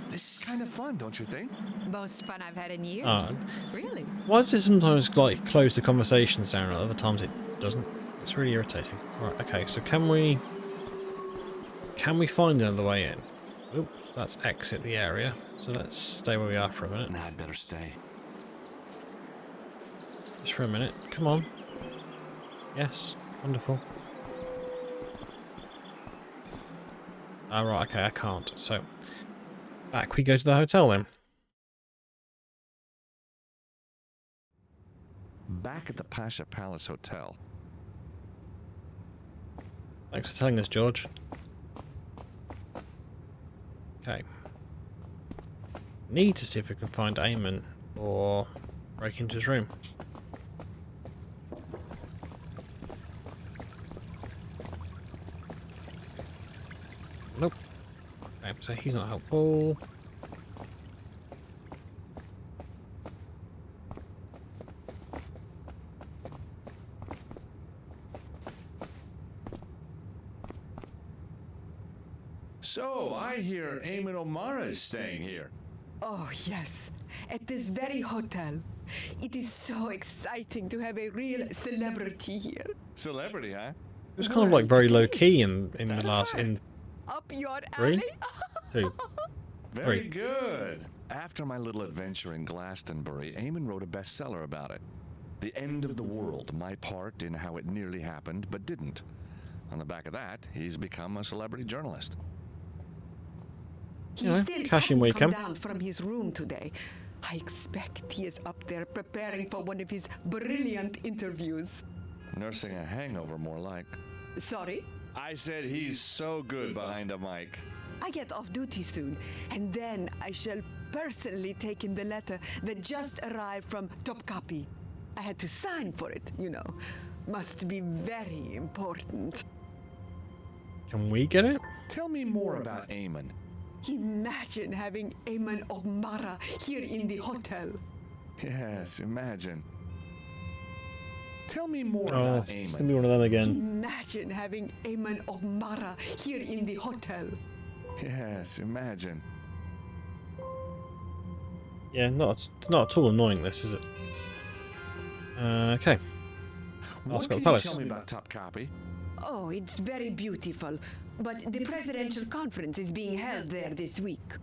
C: This is kind of fun, don't you think?
D: Most fun I've had in years. Really?
A: Why does it sometimes like close the conversations down and other times it doesn't? It's really irritating. Right, okay, so can we find another way in? Oop, that's exit the area. So let's stay where we are for a minute.
B: Nah, I'd better stay.
A: Just for a minute. Come on. Yes, wonderful. Ah, right, okay, I can't. So Back we go to the hotel then.
C: Back at the Pasha Palace Hotel.
A: Thanks for telling us, George. Okay. Need to see if we can find Eamon or break into his room. Nope. Okay, so he's not helpful.
C: So, I hear Eamon O'Mara is staying here.
K: Oh, yes. At this very hotel. It is so exciting to have a real celebrity here.
C: Celebrity, huh?
A: It was kind of like very low key in the last
K: Up your
A: three,
K: alley?
A: two.
C: Very
A: Three.
C: good. After my little adventure in Glastonbury, Eamon wrote a bestseller about it. The End of the World, my part in how it nearly happened, but didn't. On the back of that, he's become a celebrity journalist.
K: He
A: You know,
K: still
A: cash in
K: hasn't
A: where you
K: come
A: can.
K: down from his room today. I expect he is up there preparing for one of his brilliant interviews.
C: Nursing a hangover, more like.
K: Sorry?
C: I said he's so good behind a mic.
K: I get off duty soon, and then I shall personally take in the letter that just arrived from Topkapi. I had to sign for it, you know. Must be very important.
A: Can we get it?
C: Tell me more about Eamon.
K: Imagine having Eamon O'Mara here in the hotel.
C: Yes, imagine. Tell me more
A: Oh,
C: about
A: it's
C: Eamon.
A: gonna be one of them again.
K: Imagine having Eamon O'Mara here in the hotel.
C: Yes, imagine.
A: Yeah, not at all annoying. This is it. Okay.
C: What
A: Oscar
C: can you
A: Palace.
C: tell me about Topkapi?
K: Oh, it's very beautiful. But the presidential conference is being held there this week.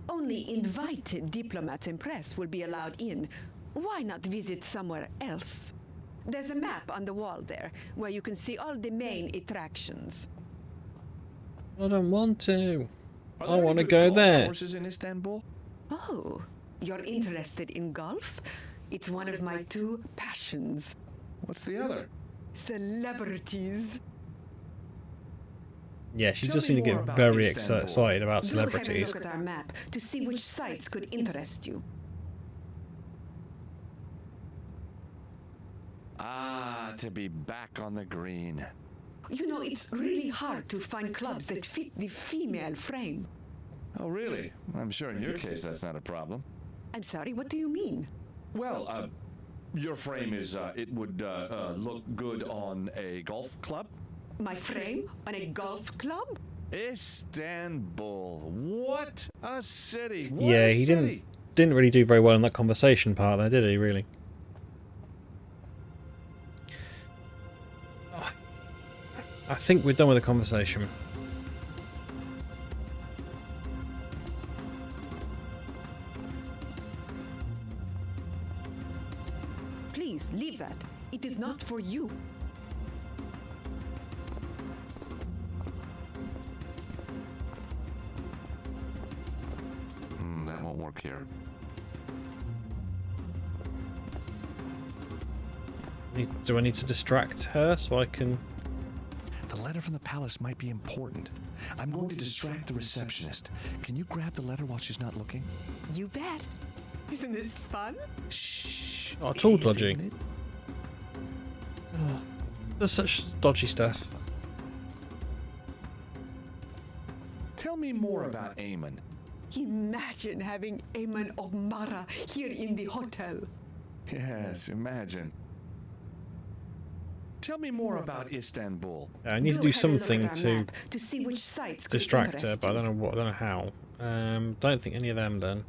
K: Only invited diplomats and press will be allowed in. Why not visit somewhere else? There's a map on the wall there where you can see all the main attractions.
A: I don't want to.
C: Are
A: I
C: there
A: want to
C: any good
A: go
C: golf
A: there.
C: courses in Istanbul?
K: Oh, you're interested in golf? It's one of my two passions.
C: What's the other?
K: Celebrities.
A: Yeah, she
C: Tell
A: just
C: me
A: seemed to
C: more
A: get
C: about
A: very
C: Istanbul.
A: excited about
K: Do
A: celebrities.
K: have a look at our map to see which sites could interest you.
C: Ah, to be back on the green.
K: You know, it's really hard to find clubs that fit the female frame.
C: Oh, really? I'm sure in your case that's not a problem.
K: I'm sorry, what do you mean?
C: Well, your frame is, it would look good on a golf club?
K: My frame on a golf club?
C: Istanbul. What a city. What
A: Yeah,
C: a
A: he
C: city.
A: didn't really do very well in that conversation part there, did he? Really? I think we're done with the conversation.
K: Please, leave that. It is not for you.
C: That won't work here.
A: Do I need to distract her so I can...
C: The letter from the palace might be important. I'm going to distract the receptionist. Can you grab the letter while she's not looking?
K: You bet. Isn't this fun?
C: Shh.
A: Not at all
C: It is,
A: dodgy.
C: isn't it?
A: There's such dodgy stuff.
C: Tell me more about Eamon.
K: Imagine having Eamon O'Mara here in the hotel.
C: Yes, imagine. Tell me more about Istanbul.
A: I need to
K: Do
A: do
K: have a look at
A: something
K: our
A: to
K: map to see which sites could
A: distract her,
K: interest
A: but I
K: you.
A: don't know what. I don't know how. Don't think any of them then.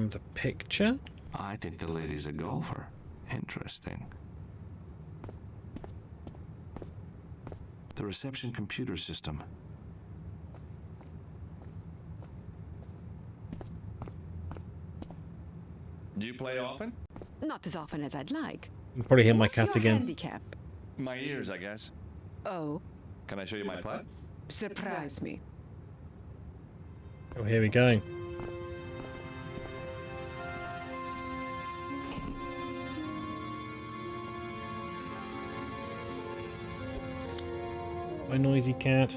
A: The picture.
B: I think the lady's a golfer. Interesting. The reception computer system.
C: Do you play often?
K: Not as often as I'd like.
A: You can probably hear my
K: What's
A: cat
K: your
A: again.
K: handicap?
C: My ears, I guess.
K: Oh,
C: Can I show you my putt?
K: surprise me.
A: Oh, here we go. My noisy cat.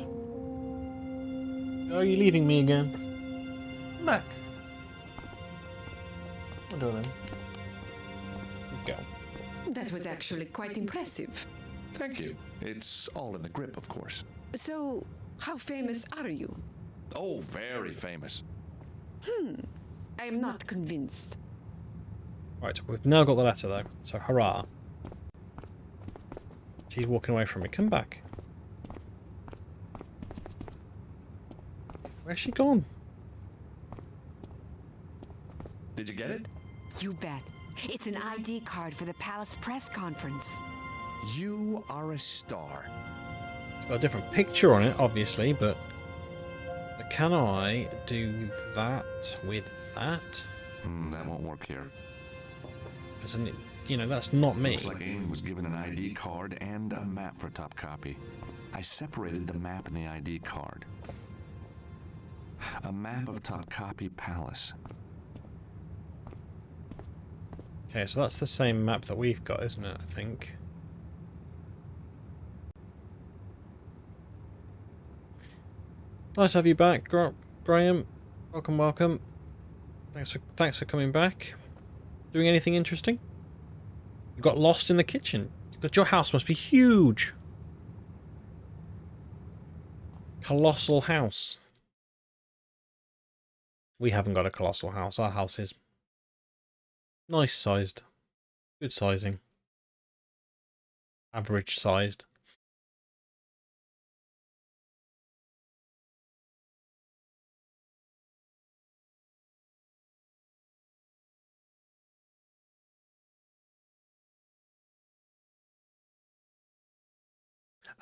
A: Are you leaving me again? Come back. Oh, darling. Go.
K: That was actually quite impressive.
C: Thank you. It's all in the grip, of course.
K: So, how famous are you?
C: Oh, very famous.
K: I am not convinced.
A: Right, we've now got the letter though, so hurrah. She's walking away from me. Come back. Where's she gone?
C: Did you get it?
D: You bet. It's an ID card for the Palace press conference.
C: You are a star.
A: It's got a different picture on it, obviously, but can I do that with that?
C: That won't work here.
A: Isn't it? You know, that's not me.
C: Looks like Amy was given an ID card and a map for top copy. I separated the map and the ID card. A map of top copy Palace.
A: Okay, so that's the same map that we've got, isn't it? I think. Nice to have you back, Graham. Welcome, welcome. Thanks for coming back. Doing anything interesting? You got lost in the kitchen. But your house must be huge. Colossal house. We haven't got a colossal house. Our house is nice sized. Good sizing. Average sized.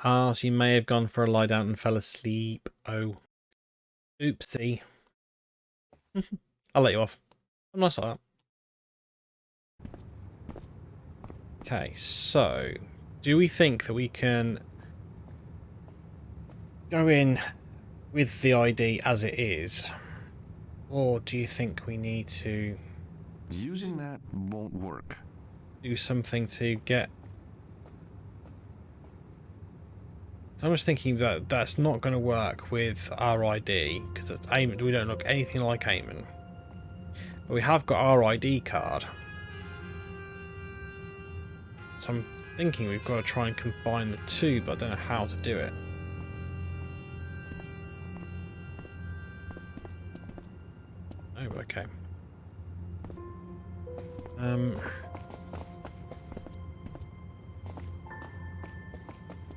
A: Ah, so you may have gone for a lie down and fell asleep. Oh. Oopsie. I'll let you off. I'm nice like that. Okay, so do we think that we can go in with the ID as it is? Or do you think we need to
C: Using that won't work.
A: do something to get... So I'm just thinking that that's not going to work with our ID, because Eamon, we don't look anything like Eamon. But we have got our ID card. So I'm thinking we've got to try and combine the two, but I don't know how to do it. Oh, okay.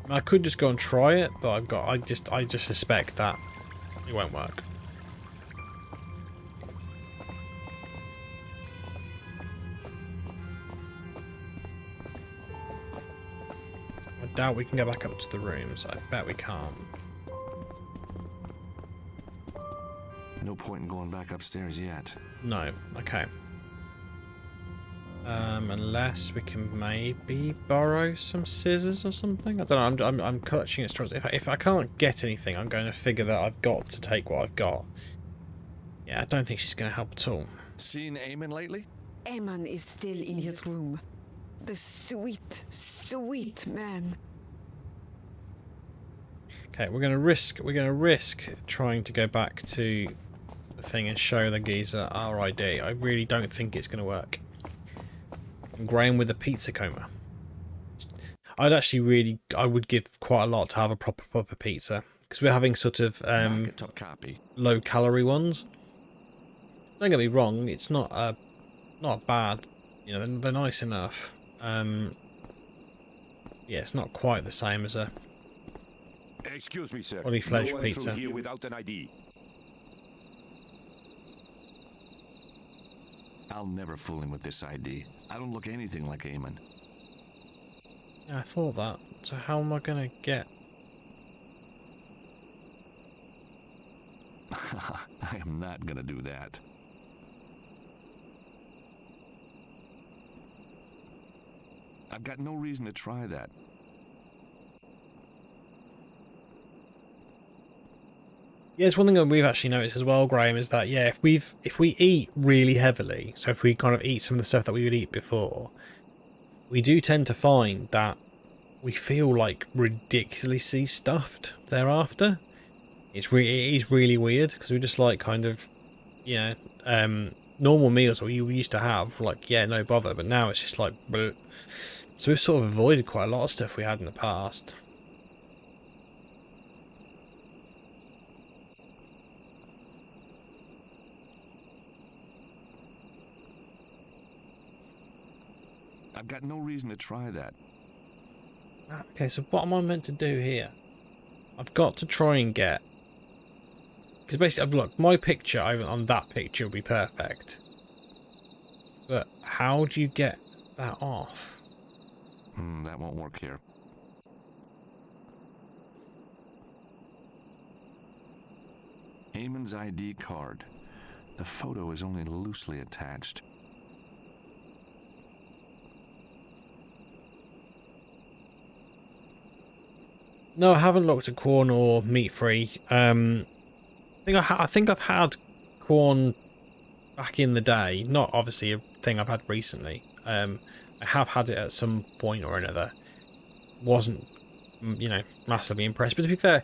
A: I could just go and try it, but I just suspect that it won't work. I doubt we can go back up to the rooms. I bet we can't.
C: No point in going back upstairs yet.
A: No. Okay. Unless we can maybe borrow some scissors or something. I don't know. I'm clutching at straws. If I can't get anything, I'm going to figure that I've got to take what I've got. Yeah, I don't think she's going to help at all.
C: Seen Eamon lately?
K: Eamon is still in his room. The sweet, sweet man.
A: Okay, we're going to risk trying to go back to the thing and show the geezer our ID. I really don't think it's going to work. And Graham with a pizza coma. I would give quite a lot to have a proper pizza, because we're having sort of
C: Top copy.
A: low calorie ones. Don't get me wrong, it's not bad. You know, they're nice enough. Yeah, it's not quite the same as a
H: Excuse me, sir.
A: fully fledged
H: no one
A: pizza.
H: through here without an ID.
C: I'll never fool him with this ID. I don't look anything like Eamon.
A: Yeah, I thought that. So how am I gonna get?
C: I am not gonna do that. I've got no reason to try that.
A: Yeah, it's one thing that we've actually noticed as well, Graham, is that yeah, if we eat really heavily, so if we kind of eat some of the stuff that we would eat before, we do tend to find that we feel like ridiculously stuffed thereafter. It is really weird because we just like kind of, you know, normal meals that we used to have, like yeah, no bother, but now it's just like, bleh. So we've sort of avoided quite a lot of stuff we had in the past.
C: I've got no reason to try that.
A: Okay, so what am I meant to do here? I've got to try and get... Because basically, look, my picture on that picture will be perfect. But how do you get that off?
C: That won't work here. Eamon's ID card. The photo is only loosely attached.
A: No, I haven't looked at Quorn or Meat Free. I think I've had Quorn back in the day. Not obviously a thing I've had recently. I have had it at some point or another. Wasn't, you know, massively impressed. But to be fair,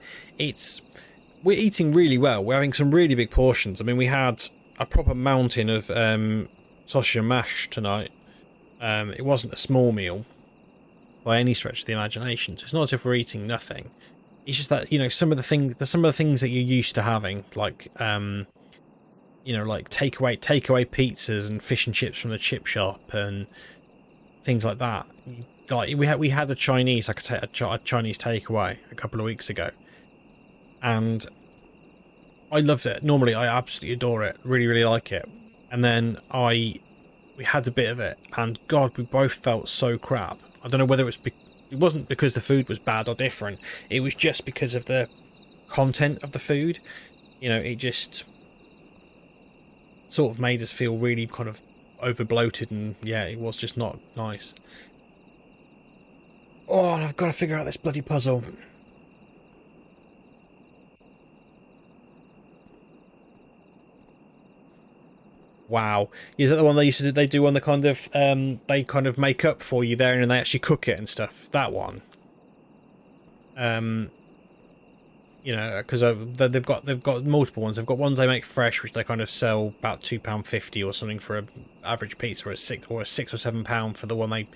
A: we're eating really well. We're having some really big portions. I mean, we had a proper mountain of sausage and mash tonight. It wasn't a small meal by any stretch of the imagination. So it's not as if we're eating nothing. It's just that, you know, some of the things that you're used to having, like you know, like takeaway pizzas and fish and chips from the chip shop and things like that. Like we had a Chinese, like a Chinese takeaway a couple of weeks ago, and I loved it. Normally, I absolutely adore it. Really, really like it. And then we had a bit of it, and God, we both felt so crap. I don't know whether it wasn't because the food was bad or different. It was just because of the content of the food. You know, it just sort of made us feel really kind of over bloated, and yeah, it was just not nice. Oh, and I've got to figure out this bloody puzzle. Wow, is that the one they do on the kind of they kind of make up for you there, and then they actually cook it and stuff? That one. You know, because they've got multiple ones. They've got ones they make fresh, which they kind of sell about £2.50 or something for an average pizza, or £6 or £7 for the one they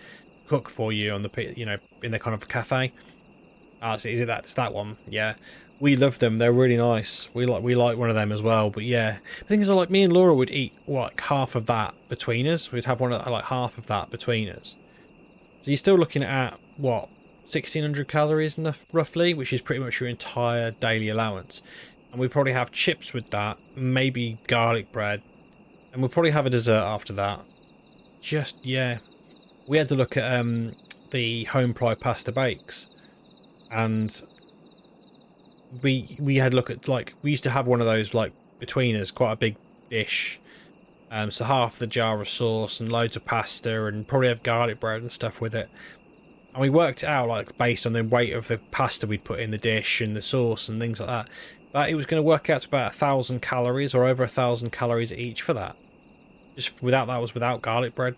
A: cook for you on the, you know, in the kind of cafe. So is it that? It's that one, yeah. We love them. They're really nice. We like one of them as well. But yeah, the thing is, like, me and Laura would eat like half of that between us. We'd have like half of that between us. So you're still looking at what, 1,600 calories roughly, which is pretty much your entire daily allowance. And we probably have chips with that, maybe garlic bread, and we'll probably have a dessert after that. Just yeah, we had to look at the Home Pry pasta bakes, and we had a look at, like, we used to have one of those like between us, quite a big dish. So half the jar of sauce and loads of pasta, and probably have garlic bread and stuff with it. And we worked it out, like, based on the weight of the pasta we'd put in the dish and the sauce and things like that, that it was going to work out to about 1,000 calories, or over 1,000 calories each for that. Just without that, was without garlic bread.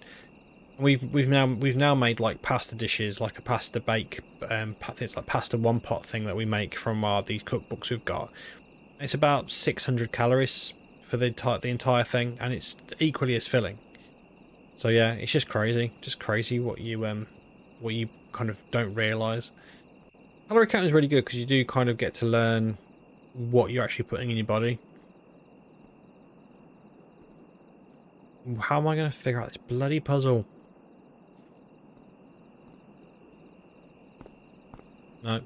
A: And we've now made like pasta dishes, like a pasta bake, it's like pasta one pot thing that we make from these cookbooks we've got. It's about 600 calories for the entire thing, and it's equally as filling. So yeah, it's just crazy what you kind of don't realise. Calorie counting is really good because you do kind of get to learn what you're actually putting in your body. How am I going to figure out this bloody puzzle? No.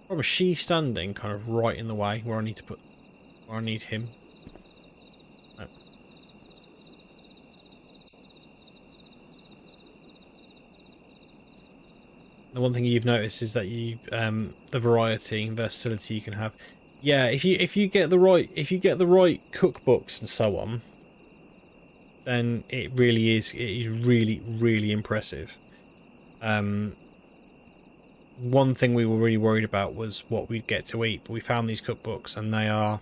A: Or was she standing kind of right in the way where I need him? No. The one thing you've noticed is that the variety and versatility you can have. Yeah, if you get the right cookbooks and so on, then it is really, really impressive. one thing we were really worried about was what we'd get to eat, but we found these cookbooks and they are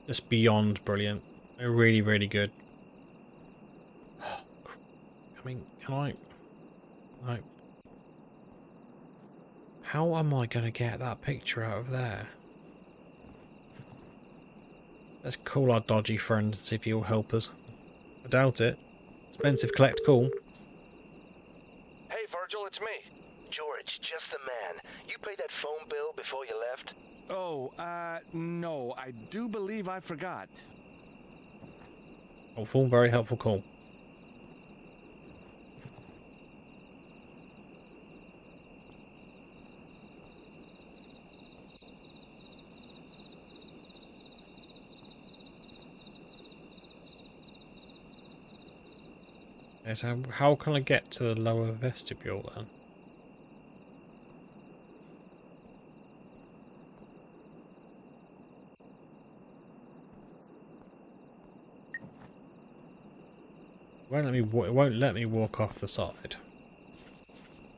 A: just beyond brilliant. They're really, really good. I mean, can I... Like, how am I going to get that picture out of there? Let's call our dodgy friend and see if he'll help us. I doubt it. Expensive collect call.
L: Hey Virgil, it's me. George, just the man. You paid that phone bill before you left?
C: Oh, no, I do believe I forgot.
A: Helpful, very helpful call. Okay, so how can I get to the lower vestibule then? It won't let me walk off the side.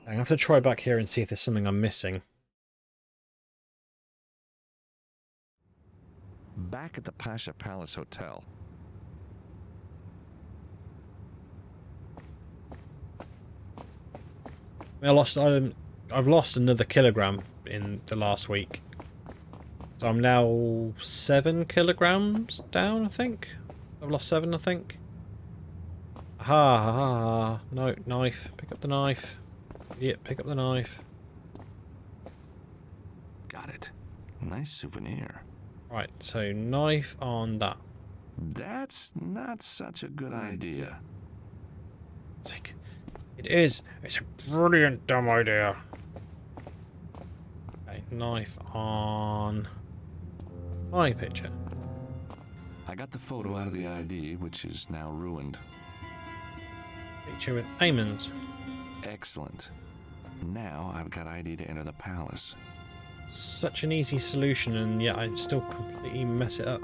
A: I have to try back here and see if there's something I'm missing.
B: Back at the Pasha Palace Hotel.
A: I've lost another kilogram in the last week. So I'm now 7 kilograms down, I think. I've lost 7, I think. Ha ha ha. No, knife. Pick up the knife. Idiot, pick up the knife.
B: Got it. Nice souvenir.
A: Right, so knife on that.
B: That's not such a good idea.
A: It is. It's a brilliant dumb idea. Okay, knife on my picture.
B: I got the photo out of the ID, which is now ruined.
A: Picture with Eamon's.
B: Excellent. Now I've got ID to enter the palace.
A: Such an easy solution, and yet I still completely mess it up.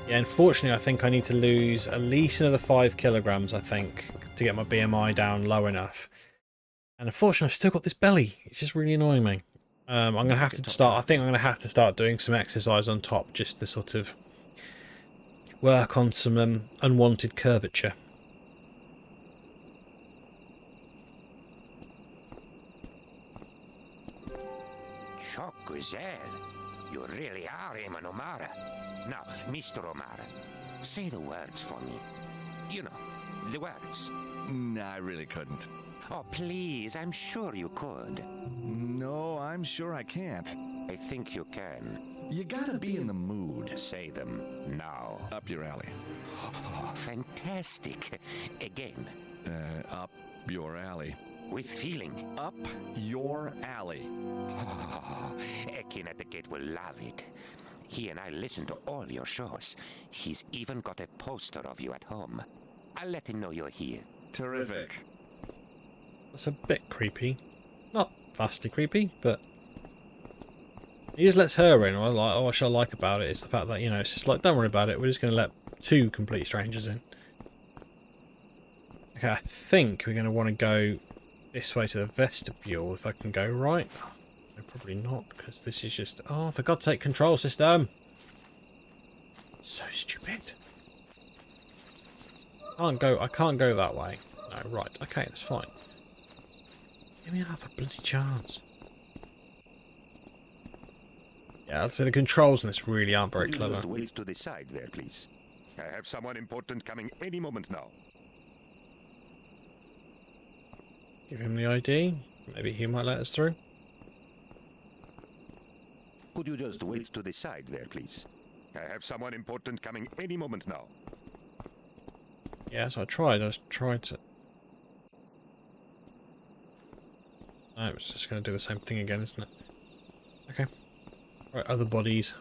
A: Yeah, unfortunately, I think I need to lose at least another 5 kilograms, I think, to get my BMI down low enough. And unfortunately, I've still got this belly. It's just really annoying me. I'm going to have to start, I think I'm going to have to start doing some exercise on top, just to sort of work on some unwanted curvature.
I: Choc Gazelle. You really are Eamon O'Mara. Now, Mr. O'Mara, say the words for me. You know, the words.
C: Nah, I really couldn't.
I: Oh, please, I'm sure you could.
C: No, I'm sure I can't.
I: I think you can.
C: You gotta be in the mood.
I: Say them now.
C: Up your alley.
I: Oh, fantastic. Again.
C: Up your alley.
I: With feeling.
C: Up your alley.
I: Oh, Ekin at the gate will love it. He and I listen to all your shows. He's even got a poster of you at home. I'll let him know you're here.
C: Terrific.
A: That's a bit creepy. Not vastly creepy, but he just lets her in. What I like about it is the fact that, you know, it's just like, don't worry about it. We're just going to let 2 complete strangers in. Okay, I think we're going to want to go this way to the vestibule, if I can go right. No, probably not, because this is just... Oh, for God's sake, control system! So stupid. I can't go that way. No, right, okay, that's fine. Give me half a bloody chance. Yeah, I'd say the controls in this really aren't very clever.
I: Just wait to the side there, please. I have someone important coming any moment now.
A: Give him the ID. Maybe he might let us through.
I: Could you just wait to the side there, please? I have someone important coming any moment now.
A: Yes, I tried. I tried to... No, it's just going to do the same thing again, isn't it? Okay. Right, other bodies.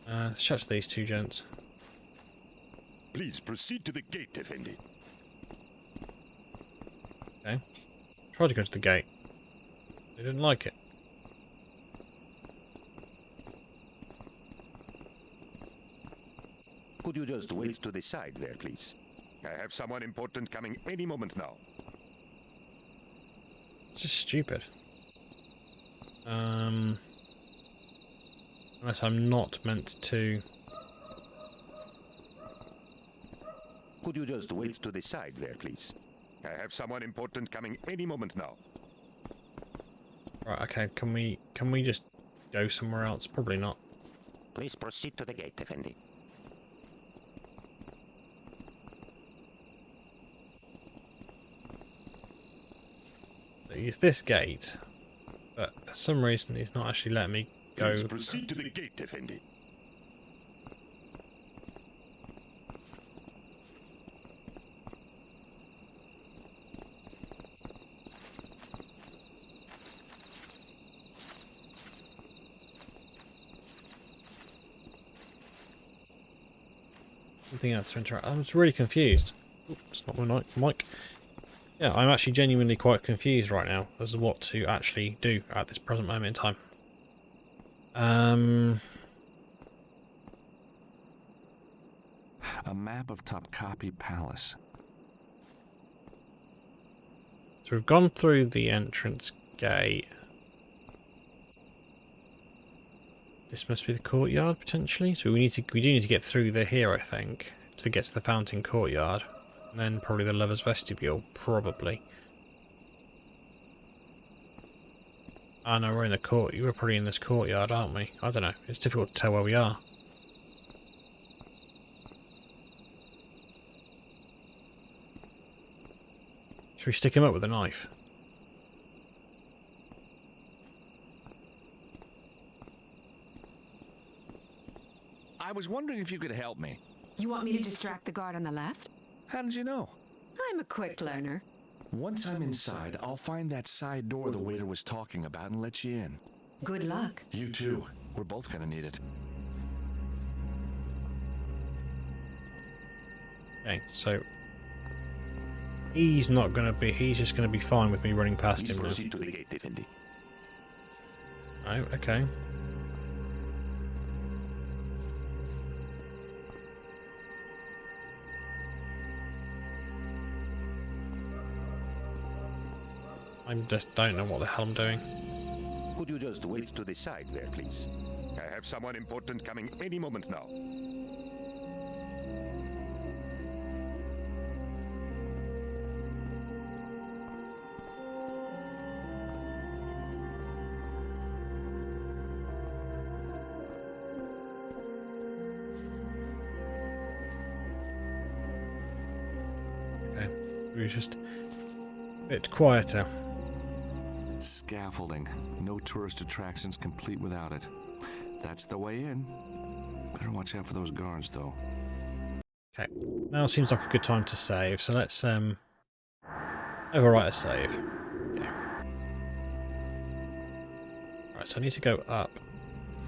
A: Let's chat to these 2 gents.
I: Please proceed to the gate, Effendi.
A: Okay. Tried to go to the gate. They didn't like it.
I: Could you just wait to the side there, please? I have someone important coming any moment now.
A: It's just stupid. Unless I'm not meant to...
I: Could you just wait to the side there, please? I have someone important coming any moment now.
A: Right, okay, can we just go somewhere else? Probably not.
I: Please proceed to the gate, Effendi.
A: Use this gate, but for some reason he's not actually letting me go.
I: Please proceed to the gate, Effendi.
A: Something else to interact. I was really confused. Oops, it's not my mic. Yeah, I'm actually genuinely quite confused right now as to what to actually do at this present moment in time.
C: A map of Topkapi Palace.
A: So we've gone through the entrance gate. This must be the courtyard potentially. So we do need to get through here, I think, to get to the fountain courtyard. And then probably the Lovers Vestibule, probably. Oh no, we're in the court. We're probably in this courtyard, aren't we? I don't know. It's difficult to tell where we are. Should we stick him up with a knife?
C: I was wondering if you could help me.
D: You want me to distract the guard on the left?
C: How did you know?
D: I'm a quick learner.
C: Once I'm inside, I'll find that side door the waiter was talking about and let you in.
D: Good luck.
C: You too. We're both gonna need it.
A: Okay, so he's not gonna be. He's just gonna be fine with me running past him now.
I: Proceed to the gate, Effendi.
A: Oh, okay. I just don't know what the hell I'm doing.
I: Could you just wait to the side there, please? I have someone important coming any moment now.
A: Okay, we were just a bit quieter.
C: Scaffolding. No tourist attractions complete without it. That's the way in. Better watch out for those guards, though.
A: Okay, now seems like a good time to save, so let's overwrite a save. Yeah. Right, so I need to go up.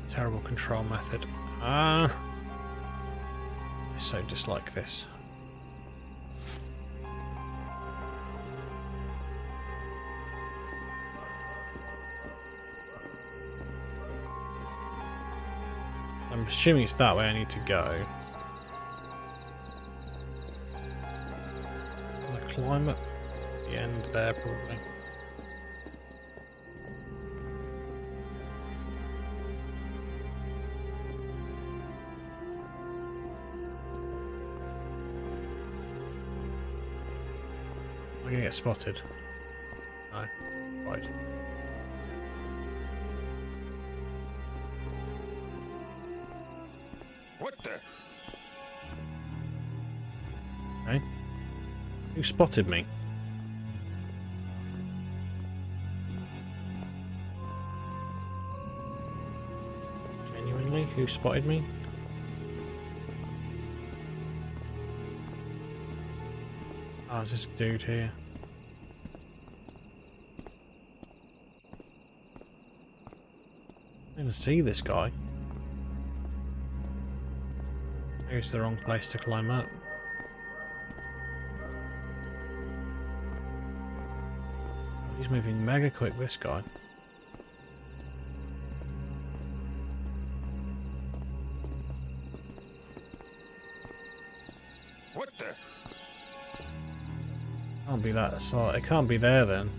A: Terrible control method. I so dislike this. I'm assuming it's that way I need to go. I'm gonna climb up the end there, probably. I'm gonna get spotted. No, right.
I: What the?
A: Okay. Who spotted me? Genuinely? Who spotted me? Oh, it's this dude here. I didn't see this guy. Maybe it's the wrong place to climb up. He's moving mega quick, this guy.
I: What the?
A: can't be that side. It can't be there then.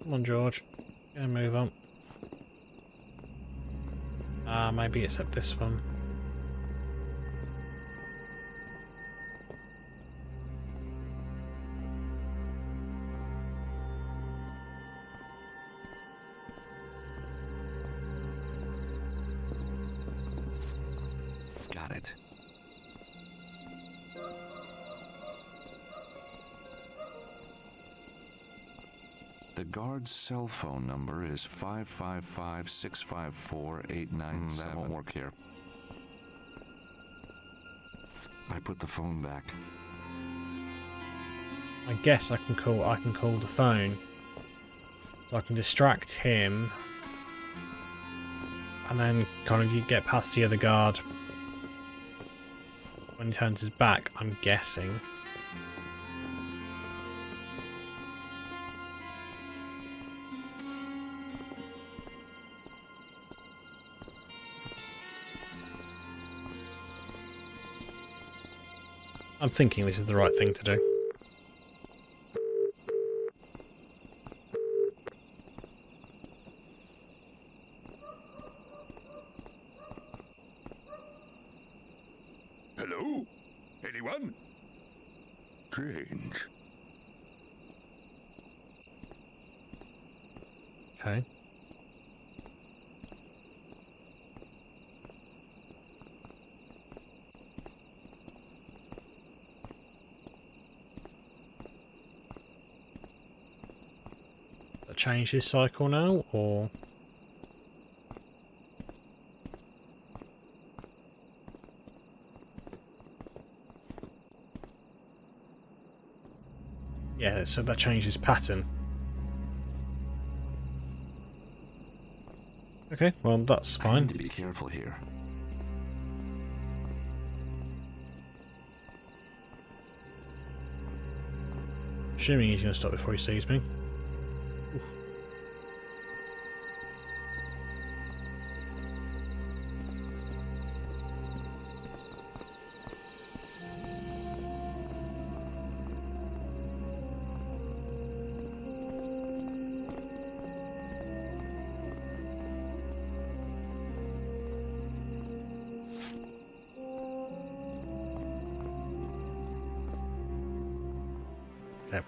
A: Come on, George. Gonna move on. Maybe it's up this one.
B: Got it. The guard's cell phone number is 555-654-8977. That won't work here. I put the phone back.
A: I guess I can call the phone. So I can distract him. And then kind of you get past the other guard. When he turns his back, I'm guessing. I'm thinking this is the right thing to do.
H: Hello? Anyone? Strange.
A: Okay. Change this cycle now, or yeah, so that changes pattern. Okay, well that's
B: I
A: fine.
B: need to be careful here.
A: Assuming he's going to stop before he sees me. Okay.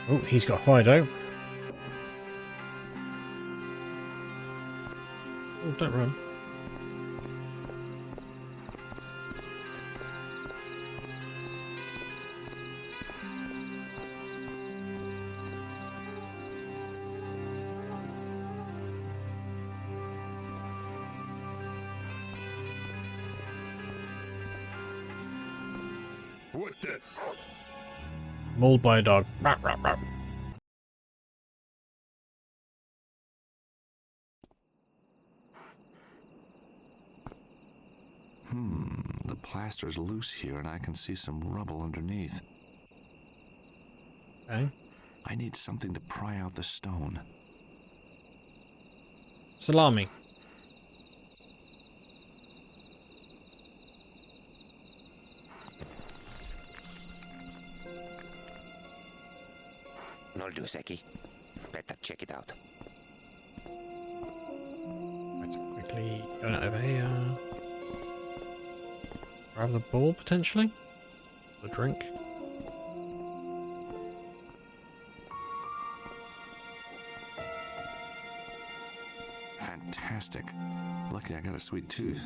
A: Oh, he's got Fido. Oh, don't run.
H: What the?
A: Mauled by a dog. Rah, rah, rah.
B: The plaster's loose here and I can see some rubble underneath.
A: Okay.
B: I need something to pry out the stone.
A: Salami.
M: Nolduseki. Better check it out.
A: Let's quickly go over here. Grab the ball potentially. The drink.
B: Fantastic. Lucky I got a sweet tooth.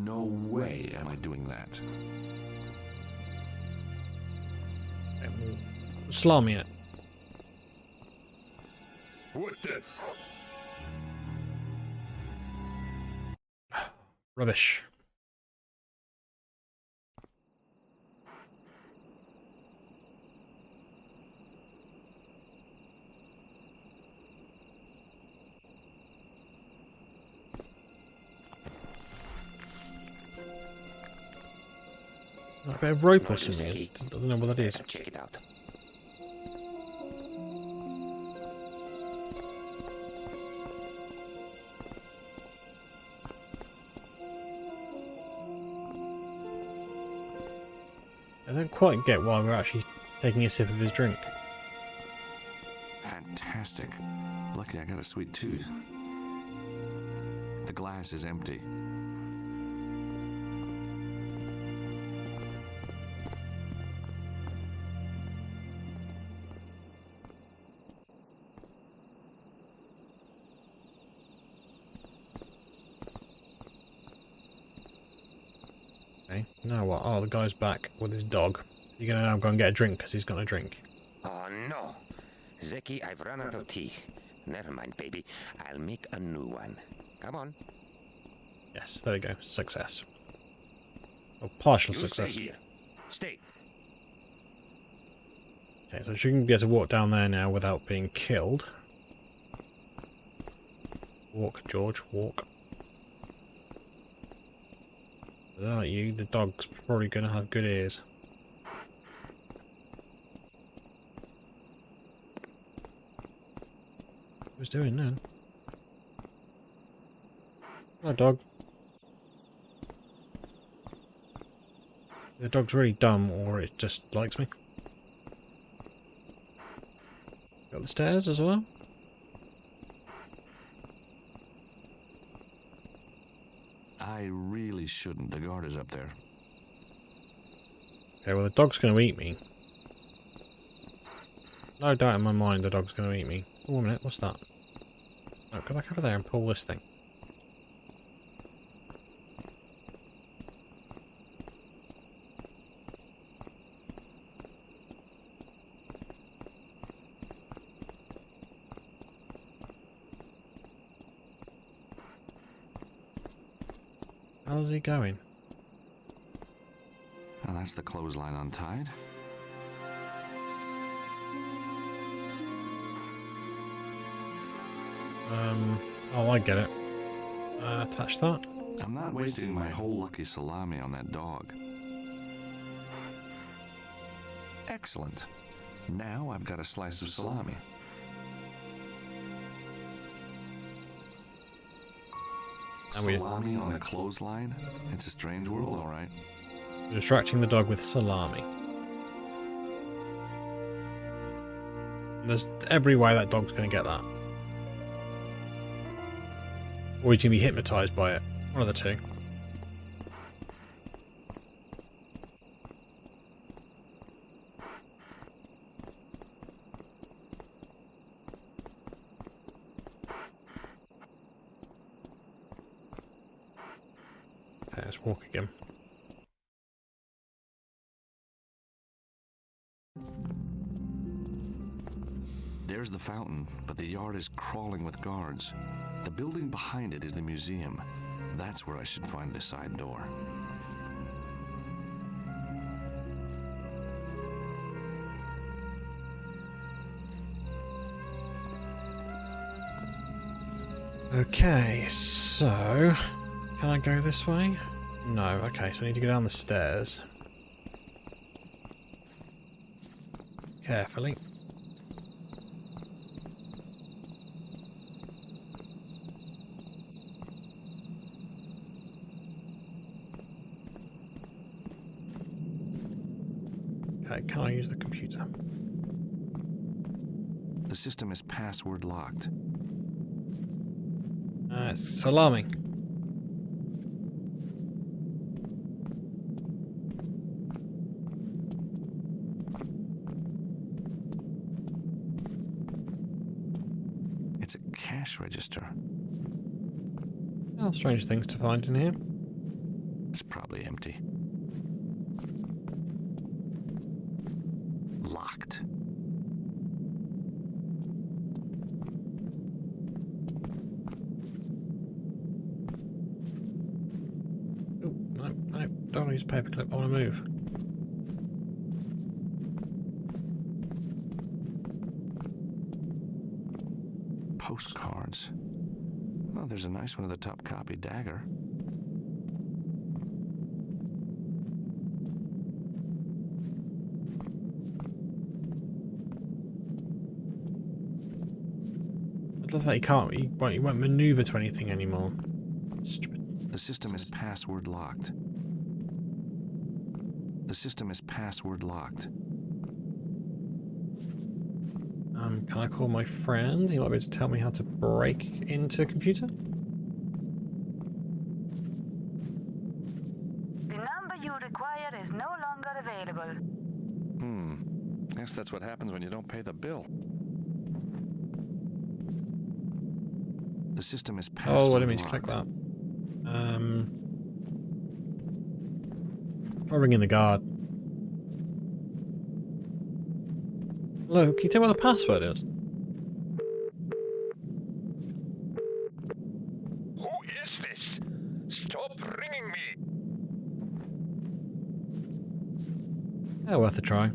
B: No way am I doing that.
A: Salami in it.
H: What the?
A: Rubbish. Like a bit of rope or
M: Mortal
A: something.
M: Zeki.
A: I don't know what that is.
M: Better check it out.
A: I don't quite get why we're actually taking a sip of his drink.
B: Fantastic. Lucky I got a sweet tooth. The glass is empty.
A: Okay, now what? Oh, the guy's back with his dog. You're gonna now go and get a drink because he's got a drink.
M: Oh no! Zeki, I've run out of tea. Never mind, baby. I'll make a new one. Come on.
A: Yes, there we go. Success. Or partial
M: You
A: success.
M: stay here. Stay.
A: Okay, so she can be able to walk down there now without being killed. Walk, George, walk. I don't know about you, the dog's probably going to have good ears. What was doing then? Hello, dog. The dog's really dumb, or it just likes me. Got the stairs as well.
B: I really shouldn't. The guard is up there.
A: Okay, well the dog's going to eat me. No doubt in my mind the dog's going to eat me. Oh, a minute, what's that? Oh, go back over there and pull this thing. How's he going?
B: Now that's the clothesline untied.
A: Oh, I get it. Attach that.
B: I'm not wasting my whole lucky salami on that dog. Excellent. Now I've got a slice of salami. Salami on a clothesline? It's a strange world, all right.
A: Distracting the dog with salami. There's every way that dog's going to get that. Or he's going to be hypnotised by it. One of the two. Okay, let's walk again.
B: There's the fountain, but the yard is crawling with guards. The building behind it is the museum. That's where I should find the side door.
A: Okay, so... Can I go this way? No, okay, so I need to go down the stairs. Carefully. Okay, can I use the computer?
B: The system is password locked.
A: It's salami.
B: It's a cash register.
A: Oh, strange things to find in here.
B: It's probably empty. Locked.
A: Oh, no, no, don't want to use paperclip, I want to move.
B: Postcards. Oh, there's a nice one of the top copy dagger.
A: I love that he can't. He won't maneuver to anything anymore. Stupid.
B: The system is password locked. The system is password locked.
A: Can I call my friend? He might be able to tell me how to break into a computer.
N: The number you require is no longer available.
C: Guess that's what happens when you don't pay the bill.
B: The system is password
A: Oh, I didn't mean to
B: locked.
A: click that. I'll ring in the guard. Hello, can you tell me what the password is?
L: Who is this? Stop ringing me!
A: Yeah, worth a try.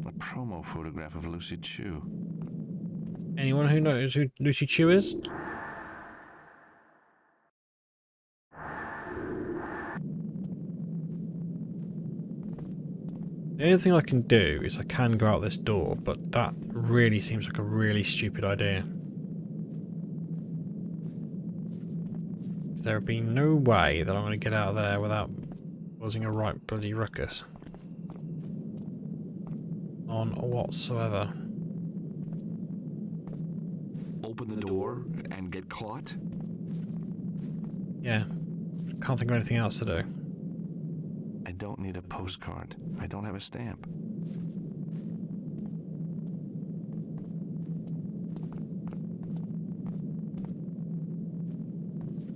B: A promo photograph of Lucy Chu.
A: Anyone who knows who Lucy Chu is? The only thing I can do is I can go out this door, but that really seems like a really stupid idea. There would be no way that I'm going to get out of there without causing a right bloody ruckus. None whatsoever.
B: Open the door and get caught?
A: Yeah. Can't think of anything else to do.
B: I don't need a postcard. I don't have a stamp.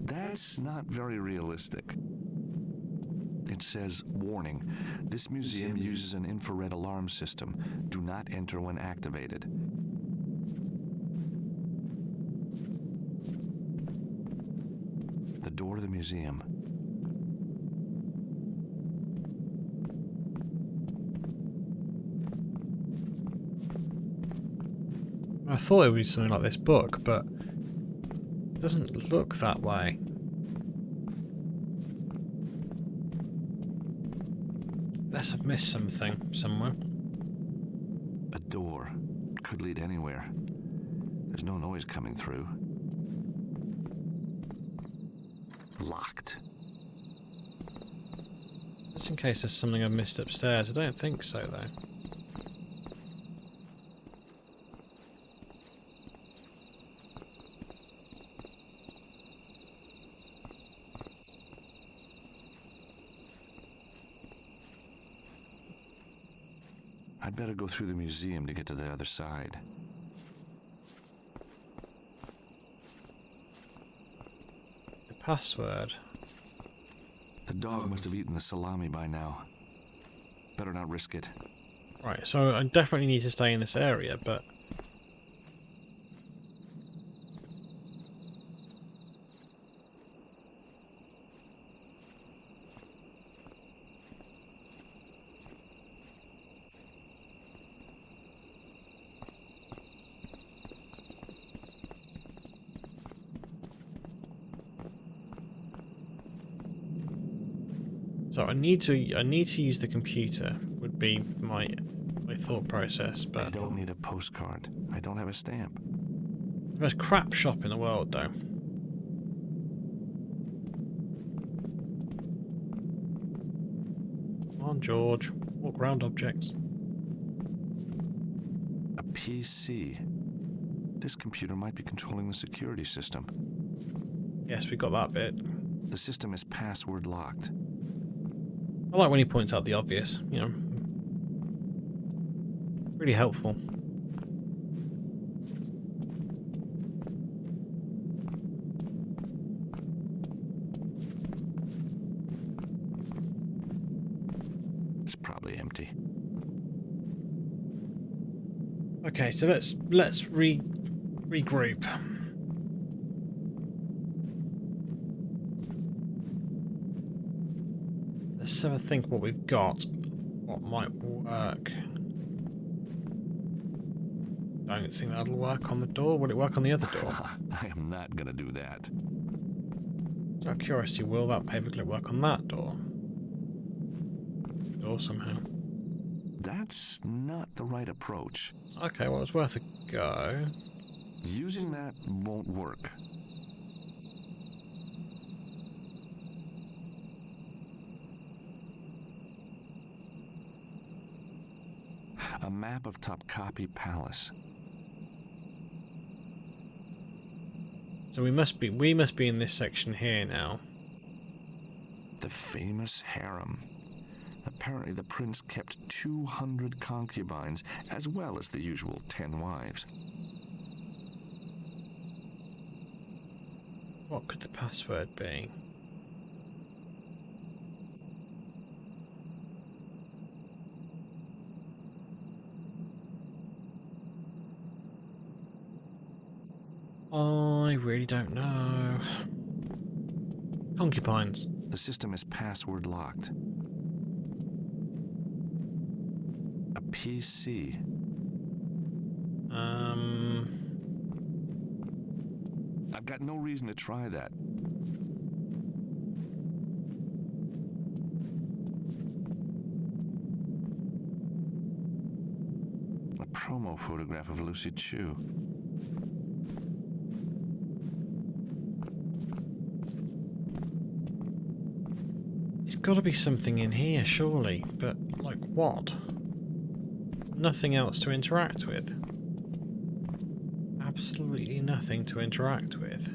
B: That's not very realistic. It says, warning, this museum uses an infrared alarm system. Do not enter when activated. The door to the museum.
A: I thought it would be something like this book, but it doesn't look that way. Unless I've missed something somewhere.
B: A door. Could lead anywhere. There's no noise coming through. Locked.
A: Just in case there's something I've missed upstairs. I don't think so, though.
B: I'd better go through the museum to get to the other side.
A: The password.
B: The dog must have eaten the salami by now. Better not risk it.
A: Right, so I definitely need to stay in this area, but... So I need to use the computer, would be my thought process, but...
B: I don't need a postcard. I don't have a stamp.
A: The most crap shop in the world, though. Come on, George. Walk around objects.
B: A PC. This computer might be controlling the security system.
A: Yes, we got that bit.
B: The system is password locked.
A: I like when he points out the obvious, you know. Really helpful.
B: It's probably empty.
A: Okay, so let's regroup. Let's have a think what we've got. What might work. Don't think that'll work on the door. Will it work on the other door?
B: I am not gonna do that.
A: Out of curiosity, will that paperclip work on that door? door somehow.
C: That's not the right approach.
A: Okay, well, it's worth a go.
C: Using that won't work. A map of Topkapi Palace.
A: So we must be in this section here now.
C: The famous harem. Apparently the prince kept 200 concubines, as well as the usual 10 wives.
A: What could the password be? I really don't know. Concubines.
C: The system is password locked. A PC. I've got no reason to try that. A promo photograph of Lucy Chu.
A: There's got to be something in here, surely. But, like, what? Nothing else to interact with. Absolutely nothing to interact with.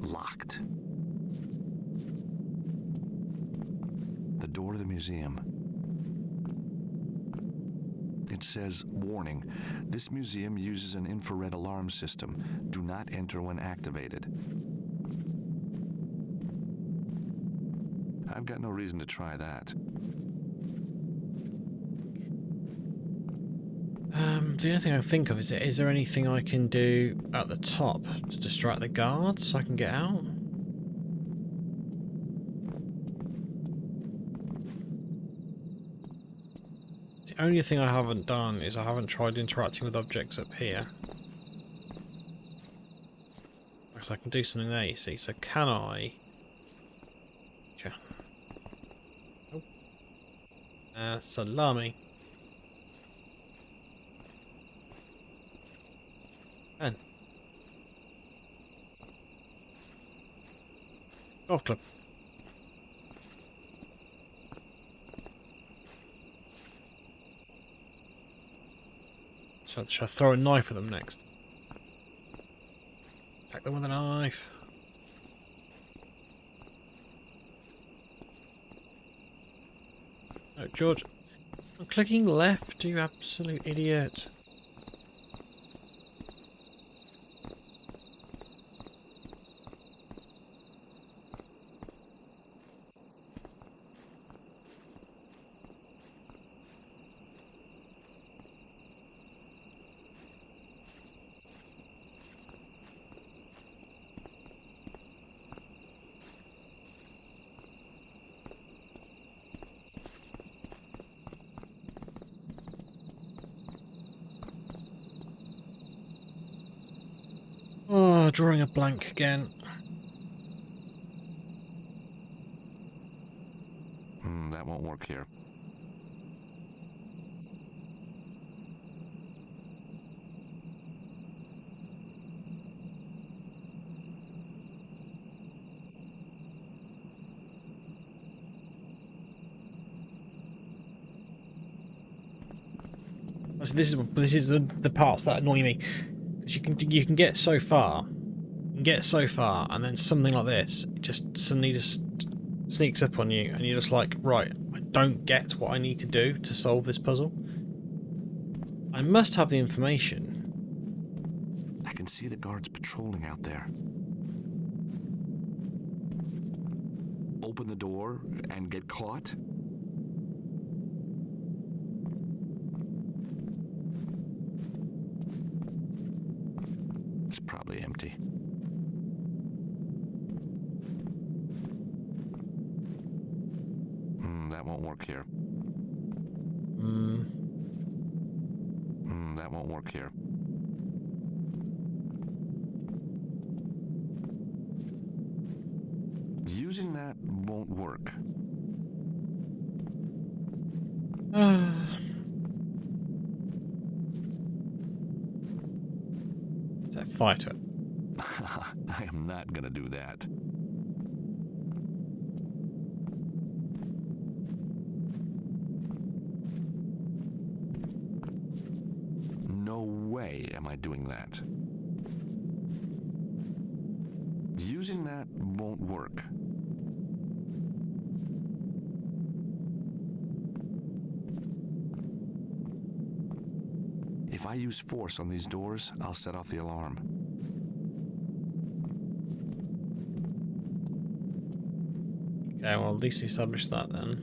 C: Locked. The door to the museum. It says, warning, this museum uses an infrared alarm system. Do not enter when activated. I've got no reason to try that.
A: The only thing I think of is there anything I can do at the top to distract the guards so I can get out? The only thing I haven't done is I haven't tried interacting with objects up here. Because I can do something there, you see. So can I... salami. And golf club. So shall I throw a knife at them next? Attack them with a knife. Oh, George, I'm clicking left, you absolute idiot. Oh, drawing a blank again.
C: That won't work here.
A: So this is the parts that annoy me. You can get so far, and then something like this just suddenly sneaks up on you, and you're just like, right, I don't get what I need to do to solve this puzzle. I must have the information.
C: I can see the guards patrolling out there. Open the door and get caught? It's probably empty. That won't work here. That won't work here.
B: Using that won't work.
A: So fly to it.
B: I am not gonna do that. No way am I doing that. Using that won't work. If I use force on these doors, I'll set off the alarm.
A: Okay, well, at least establish that then.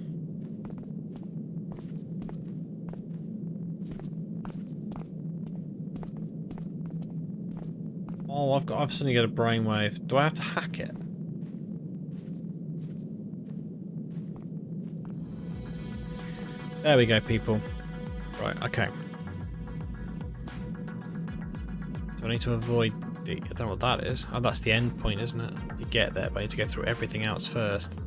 A: Oh, I've suddenly got a brainwave. Do I have to hack it? There we go, people. Right, okay. Do I need to avoid the... I don't know what that is. Oh, that's the end point, isn't it? You get there, but I need to go through everything else first.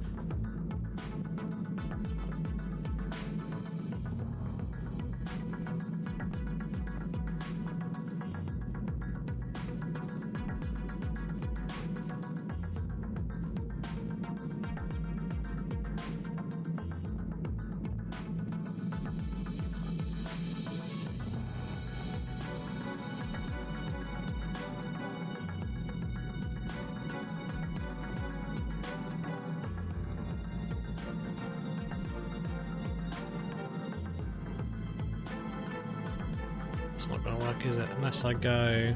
A: It's not going to work, is it? Unless I go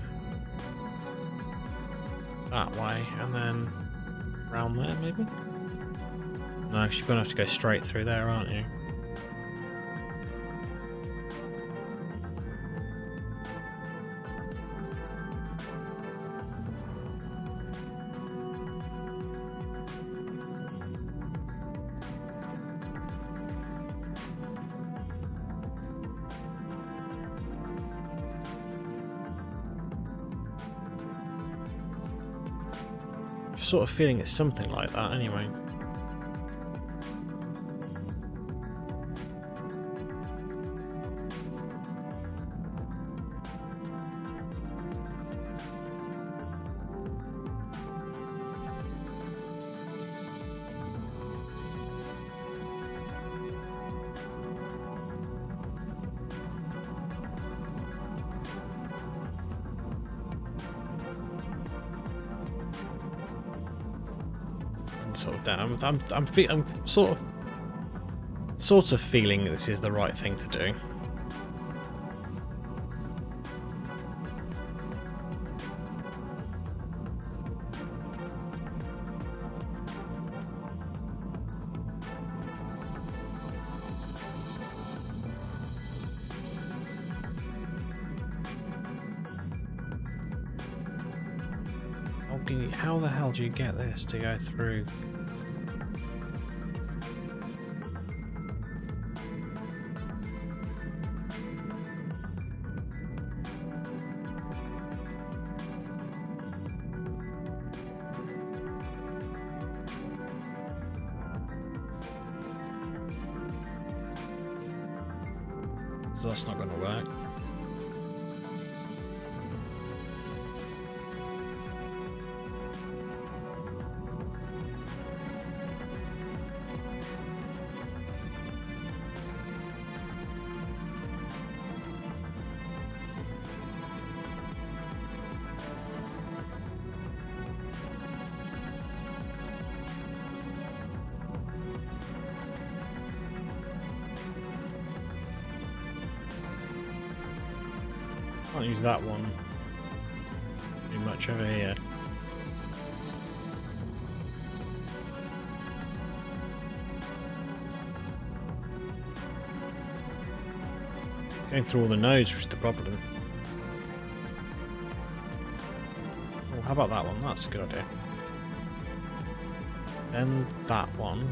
A: that way and then round there, maybe? No, you're going to have to go straight through there, aren't you? Sort of feeling it's something like that anyway. Sort of down. I'm sort of feeling this is the right thing to do. How the hell do you get this to go through? So that's not going to work. Can't use that one too much over here. Going through all the nodes was the problem. Oh, how about that one? That's a good idea. Then that one.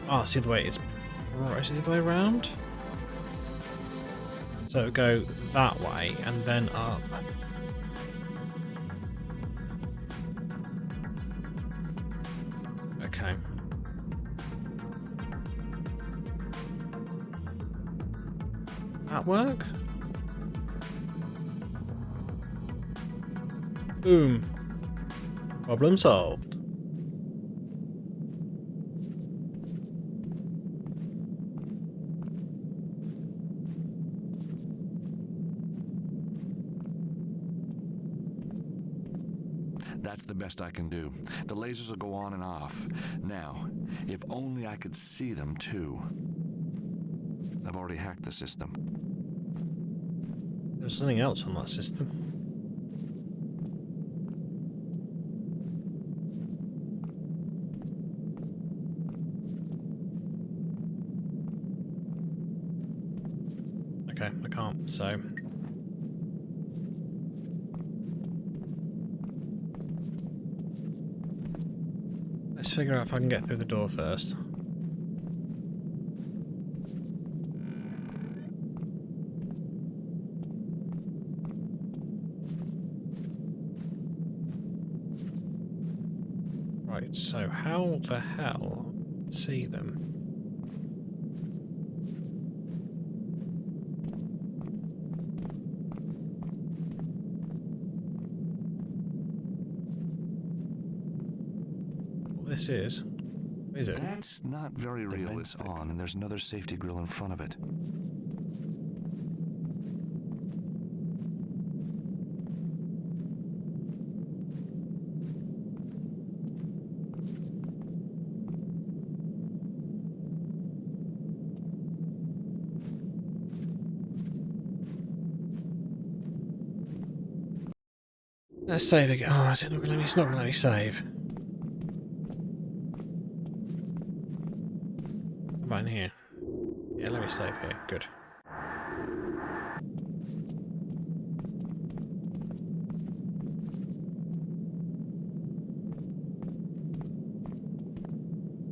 A: Oh, see the way it's Right, is it the other way around? So go that way and then up. Okay. That work? Boom. Problem solved.
C: That's the best I can do. The lasers will go on and off. Now, if only I could see them too. I've already hacked the system.
A: There's something else on that system. Okay, I can't, so... Let's figure out if I can get through the door first. Right, so how the hell see them? This is it?
C: That's not very realistic. On, and there's another safety grill in front of it.
A: Let's save again. Oh, is it not gonna let me? It's not gonna let me save. How about in here? Yeah, let me save here. Good.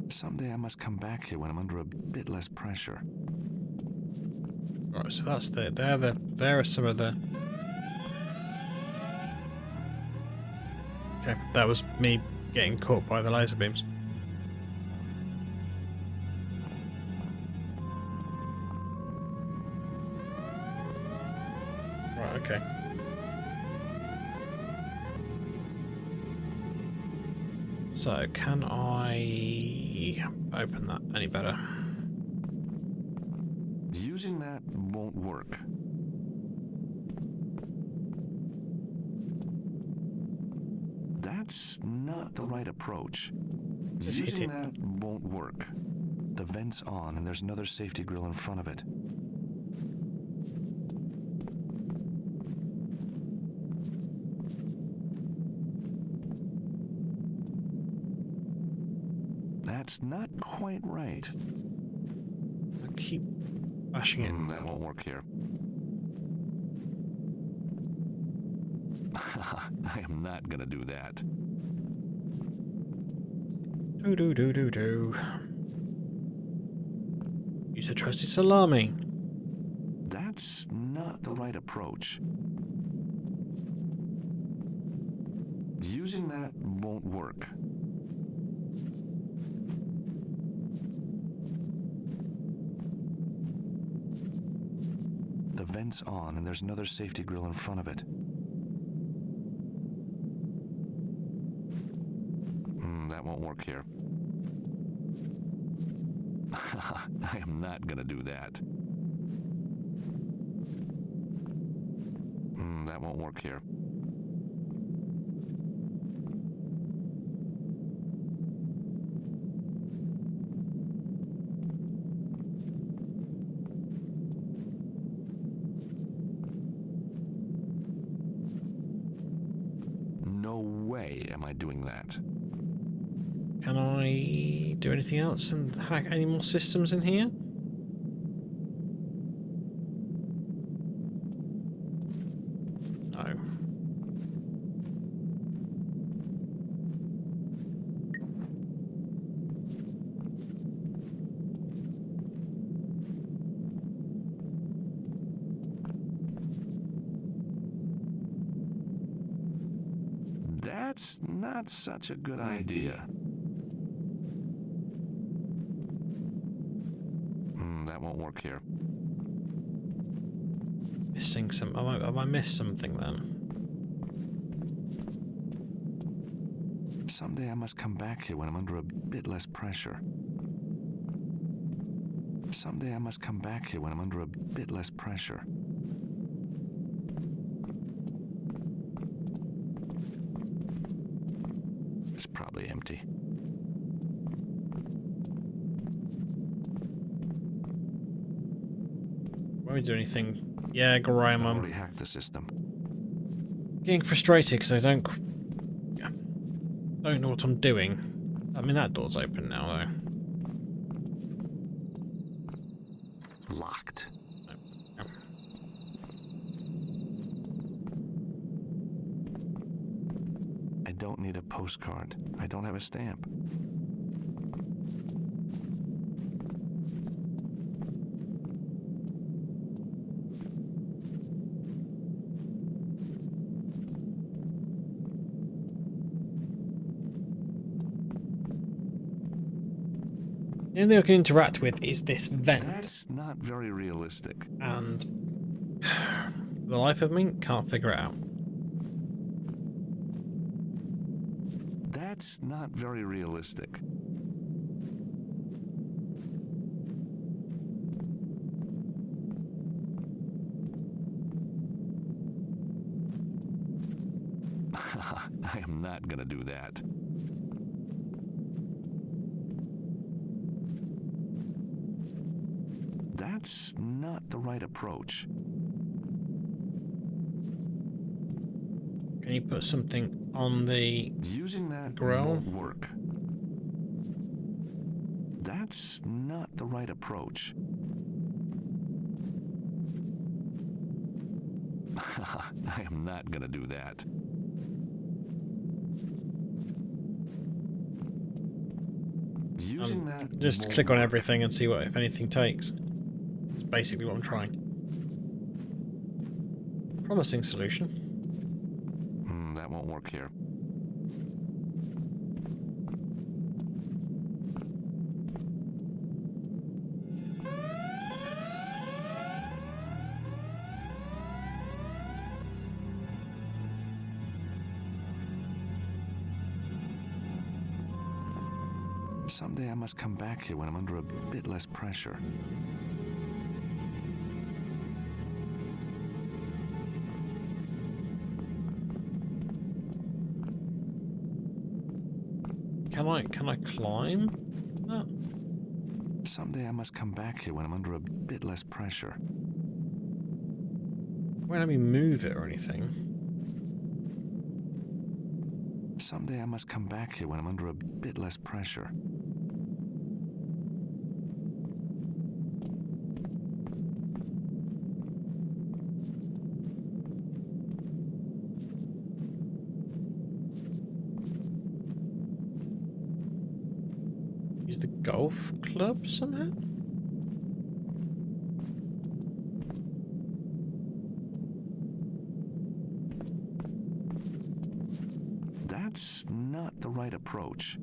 C: Someday I must come back here when I'm under a bit less pressure.
A: Right, so that's there are some of the... Okay, that was me getting caught by the laser beams. Right, okay. So, can I open that any better?
C: Using that won't work. That's not the right approach.
A: Just hit
C: Using
A: it.
C: that won't work. The vent's on, and there's another safety grill in front of it. That's not quite right.
A: I keep bashing it.
C: That won't work here. I am not gonna do that.
A: Do. Use a trusty salami.
C: That's not the right approach. Using that won't work. The vent's on, and there's another safety grill in front of it. That won't work here. I am not gonna do that. That won't work here. No way am I doing that.
A: Can I do anything else and hack any more systems in here? No.
B: That's not such a good idea. That won't work here.
A: Missing some. Have I missed something then?
B: Someday I must come back here when I'm under a bit less pressure. Someday I must come back here when I'm under a bit less pressure. It's probably empty.
A: Won't we do anything? Yeah, Graham.
B: I already hacked the system.
A: Getting frustrated because I don't know what I'm doing. I mean, that door's open now, though.
B: Locked.
A: No.
B: I don't need a postcard. I don't have a stamp.
A: The only thing I can interact with is this vent.
B: That's not very realistic.
A: And for the life of me, can't figure it out.
B: That's not very realistic. I am not gonna do that. That's not the right approach.
A: Can you put something on the
B: Using that
A: grill?
B: won't work. That's not the right approach. I am not gonna do that. Using that
A: Just
B: won't
A: click on
B: work.
A: everything and see what if anything takes. That's basically what I'm trying. Promising solution.
B: That won't work here. Someday I must come back here when I'm under a bit less pressure.
A: Can I climb that?
B: Someday I must come back here when I'm under a bit less pressure.
A: Won't let me move it or anything.
B: Someday I must come back here when I'm under a bit less pressure.
A: Use the golf club somehow?
B: That's not the right approach.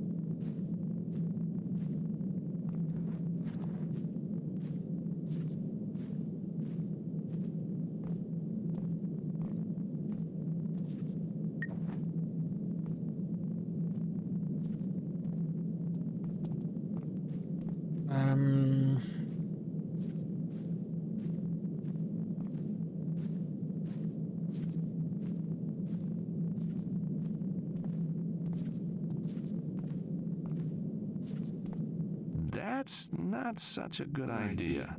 B: That's not such a good idea.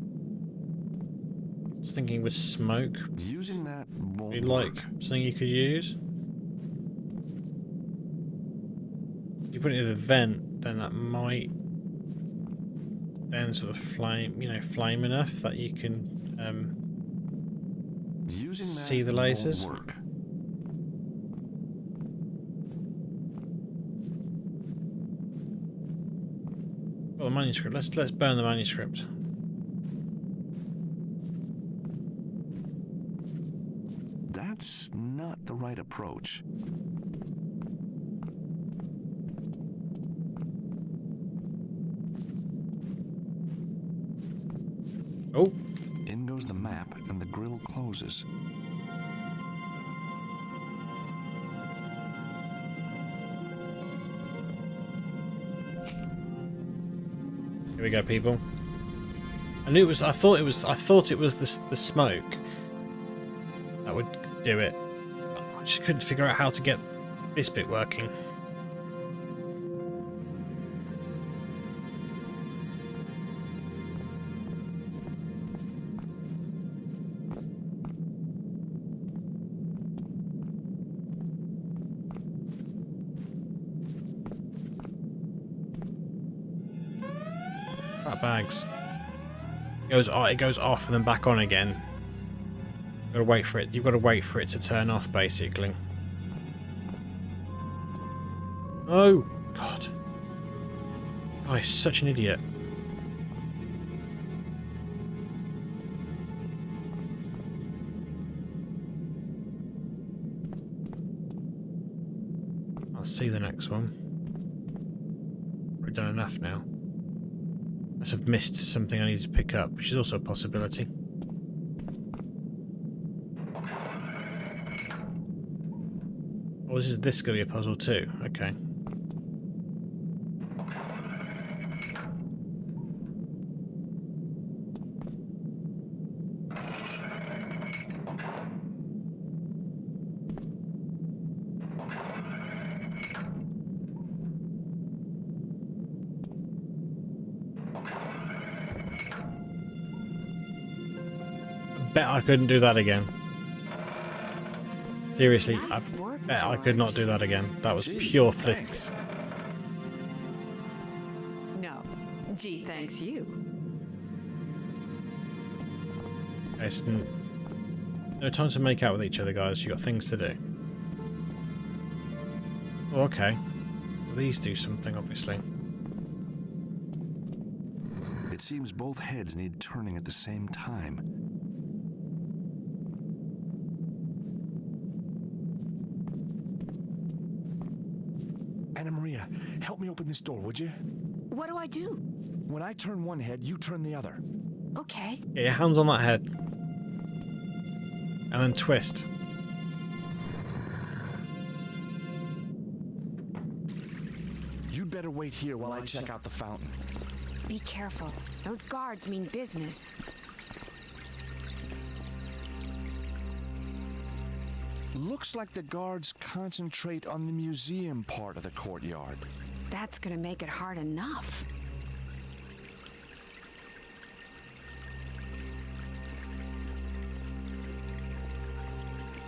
A: Just thinking with smoke.
B: Using that won't
A: You'd like
B: work.
A: something you could use? If you put it in the vent, then that might then sort of flame, flame enough that you can
B: Using that
A: see the lasers.
B: won't work.
A: Well, the manuscript. Let's burn the manuscript.
B: That's not the right approach.
A: Oh.
B: In goes the map, and the grill closes.
A: Here we go, people. I knew it was. I thought it was the smoke that would do it. I just couldn't figure out how to get this bit working. Bags. It goes off and then back on again. Gotta wait for it. You've got to wait for it to turn off, basically. Oh God! Oh, he's such an idiot. I'll see the next one. We've done enough now. Must have missed something I need to pick up, which is also a possibility. Oh, this is going to be a puzzle too. Okay. Bet I couldn't do that again. Seriously, I bet I could not do that again. That was pure flick.
K: No. Gee, thanks you.
A: It's no time to make out with each other, guys. You got things to do. Oh, okay. Well, these do something, obviously.
B: It seems both heads need turning at the same time. Anna Maria, help me open this door, would you?
K: What do I do?
B: When I turn one head, you turn the other.
K: Okay.
A: Get your hands on that head. And then twist.
B: You'd better wait here while I check out the fountain.
D: Be careful. Those guards mean business.
B: Looks like the guards concentrate on the museum part of the courtyard.
D: That's gonna make it hard enough.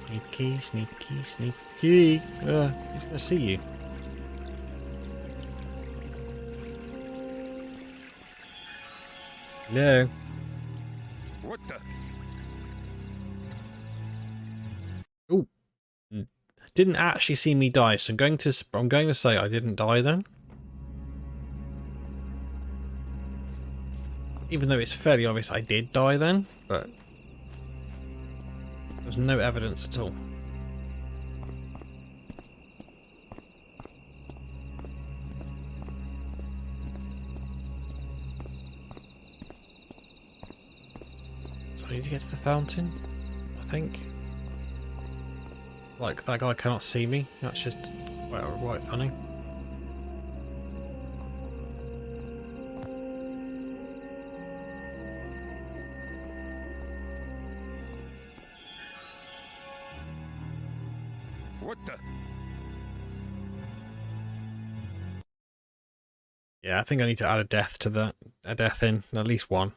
A: Sneaky, sneaky, sneaky. He's gonna see you. No.
H: What the?
A: Ooh. Didn't actually see me die, so I'm going to say I didn't die then. Even though it's fairly obvious I did die then, but there's no evidence at all. So I need to get to the fountain, I think. Like, that guy cannot see me. That's just quite funny.
H: What the?
A: Yeah, I think I need to add a death to that. A death in, at least one.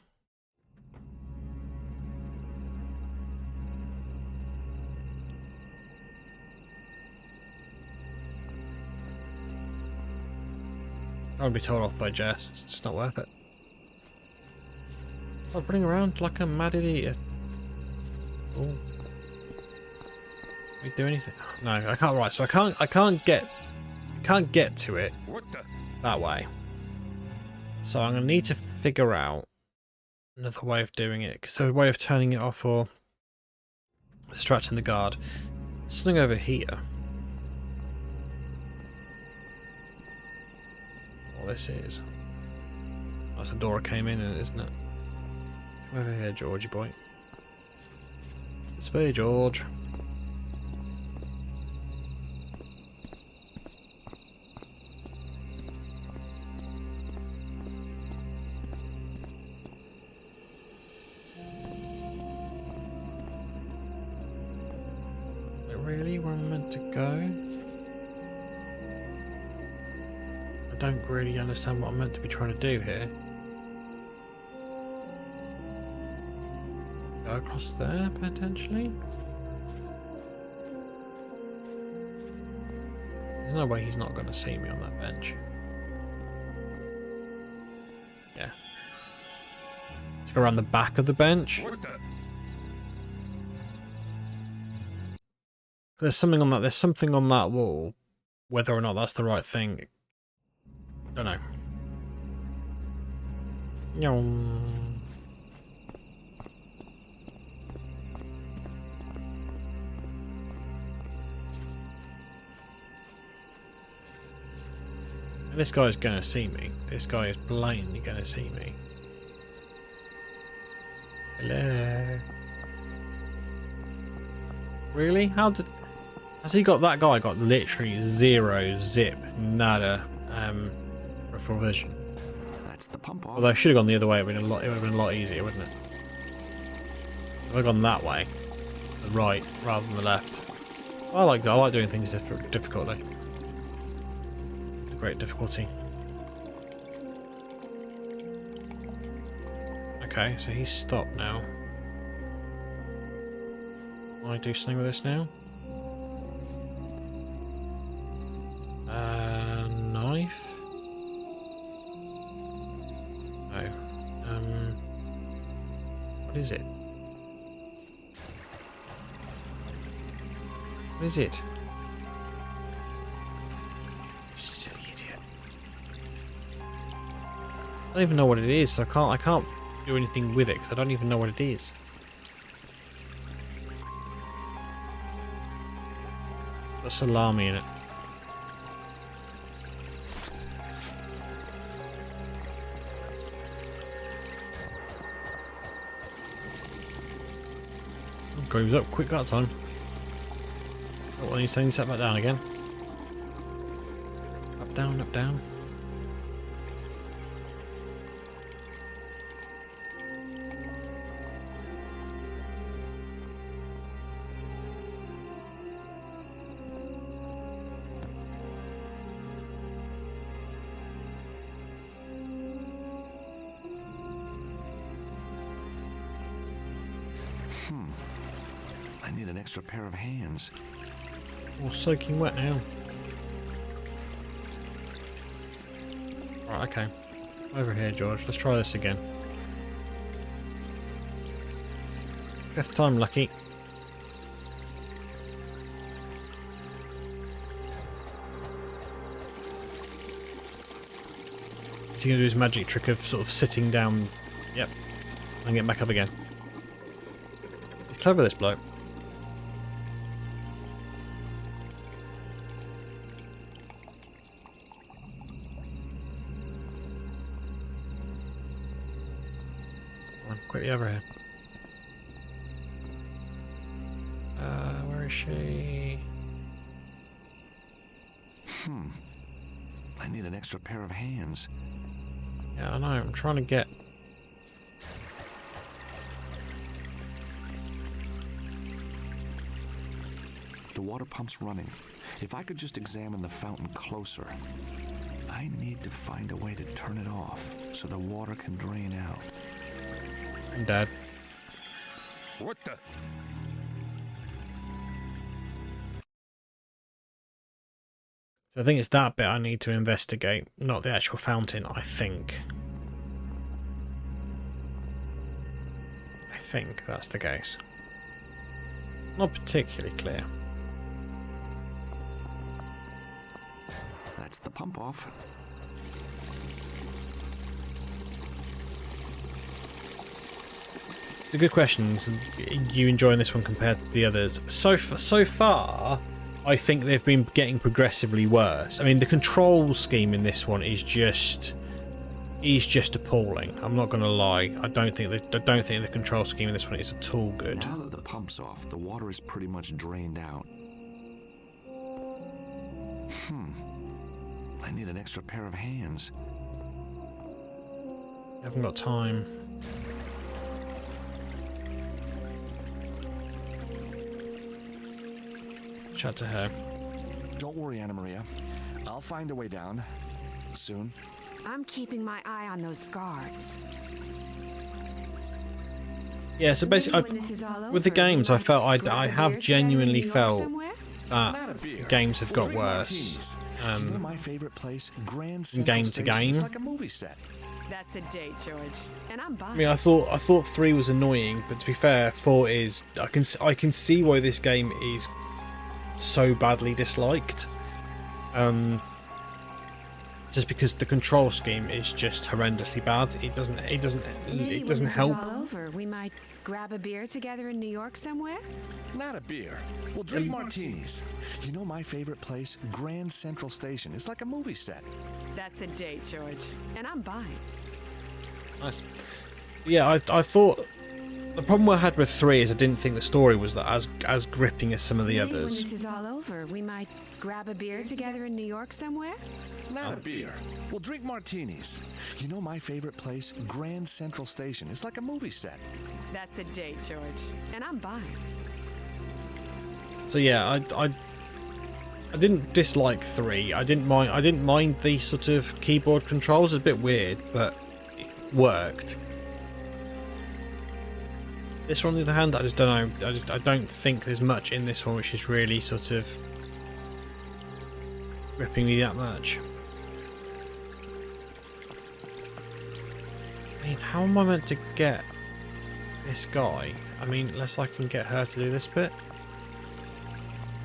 A: I'll be told off by Jess. It's just not worth it. I'm running around like a mad idiot. Oh. Can we do anything? No, I can't. Right, so I can't get to it that way. So I'm gonna need to figure out another way of doing it. So a way of turning it off or distracting the guard. Something over here. This is. That's the door I came in, isn't it? Over here, Georgie boy. This way, George. Really, where I'm meant to go? I don't really understand what I'm meant to be trying to do here. Go across there, potentially? There's no way he's not going to see me on that bench. Yeah. Let's go around the back of the bench. There's something on that. There's something on that wall. Whether or not that's the right thing, don't know. This guy's gonna see me. This guy is blatantly gonna see me. Hello. Really? How did? Has he got that guy? Got literally zero zip, nada, peripheral vision.
B: That's the pump off.
A: Although I should have gone the other way. It would have been a lot easier, wouldn't it? If I'd gone that way, the right rather than the left. I like doing things difficultly. It's a great difficulty. Okay, so he's stopped now. Can I do something with this now? Knife? No. What is it? What is it? Silly idiot. I don't even know what it is, so I can't do anything with it because I don't even know what it is. Got salami in it. Goes up quick that time. Oh, well, you set back down again. Up, down, up, down.
B: I need an extra pair of hands.
A: All soaking wet now. Right, okay. Over here, George. Let's try this again. Fifth time lucky. Is he going to do his magic trick of sort of sitting down? Yep. And get back up again. He's clever, this bloke. Quickly over here. Where is she?
B: I need an extra pair of hands.
A: Yeah, I know. I'm trying to get.
B: The water pump's running. If I could just examine the fountain closer. I need to find a way to turn it off so the water can drain out.
A: I'm dead.
H: What the?
A: So I think it's that bit I need to investigate, not the actual fountain, I think. I think that's the case. Not particularly clear.
B: That's the pump off.
A: It's a good question. You enjoying this one compared to the others? So far, I think they've been getting progressively worse. I mean, the control scheme in this one is just is just appalling. I'm not going to lie. I don't think the control scheme in this one is at all good.
B: Now that the pump's off, the water is pretty much drained out. I need an extra pair of hands.
A: I haven't got time. Chat to her.
C: Don't worry, Anna Maria. I'll find a way down. Soon.
D: I'm keeping my eye on those guards.
A: Yeah, so basically,
D: Maybe when this is all
A: with the
D: over,
A: games,
D: we
A: I
D: might
A: felt
D: grab a
A: I
D: beer
A: have
D: together in
A: genuinely
D: New York
A: felt
D: somewhere?
A: that games have got worse.
C: You know my favorite place, Grand
A: From
C: Central
A: game to
C: Station.
A: game.
C: It's like a movie set.
D: That's a date, George. And I'm buying.
A: I mean, I thought 3 was annoying, but to be fair, 4 is. I can see why this game is so badly disliked. Just because the control scheme is just horrendously bad. It doesn't
D: Maybe when this
A: help.
D: is all over, we might grab a beer together in New York somewhere?
C: Not a beer. We'll drink martinis. You know my favorite place, Grand Central Station. It's like a movie set.
D: That's a date, George. And I'm buying.
A: Nice. Yeah, I thought the problem I had with 3 is I didn't think the story was that as gripping as some of the
D: Maybe
A: others.
D: when this is all over, we might grab a beer together in New York somewhere?
C: Not a beer. We'll drink martinis. You know my favorite place, Grand Central Station. It's like a movie set.
D: That's a date, George. And I'm buying.
A: So yeah, I didn't dislike 3. I didn't mind the sort of keyboard controls. It's a bit weird, but it worked. This one, on the other hand, I just don't know. I don't think there's much in this one which is really sort of gripping me that much. I mean, how am I meant to get this guy? I mean, unless I can get her to do this bit.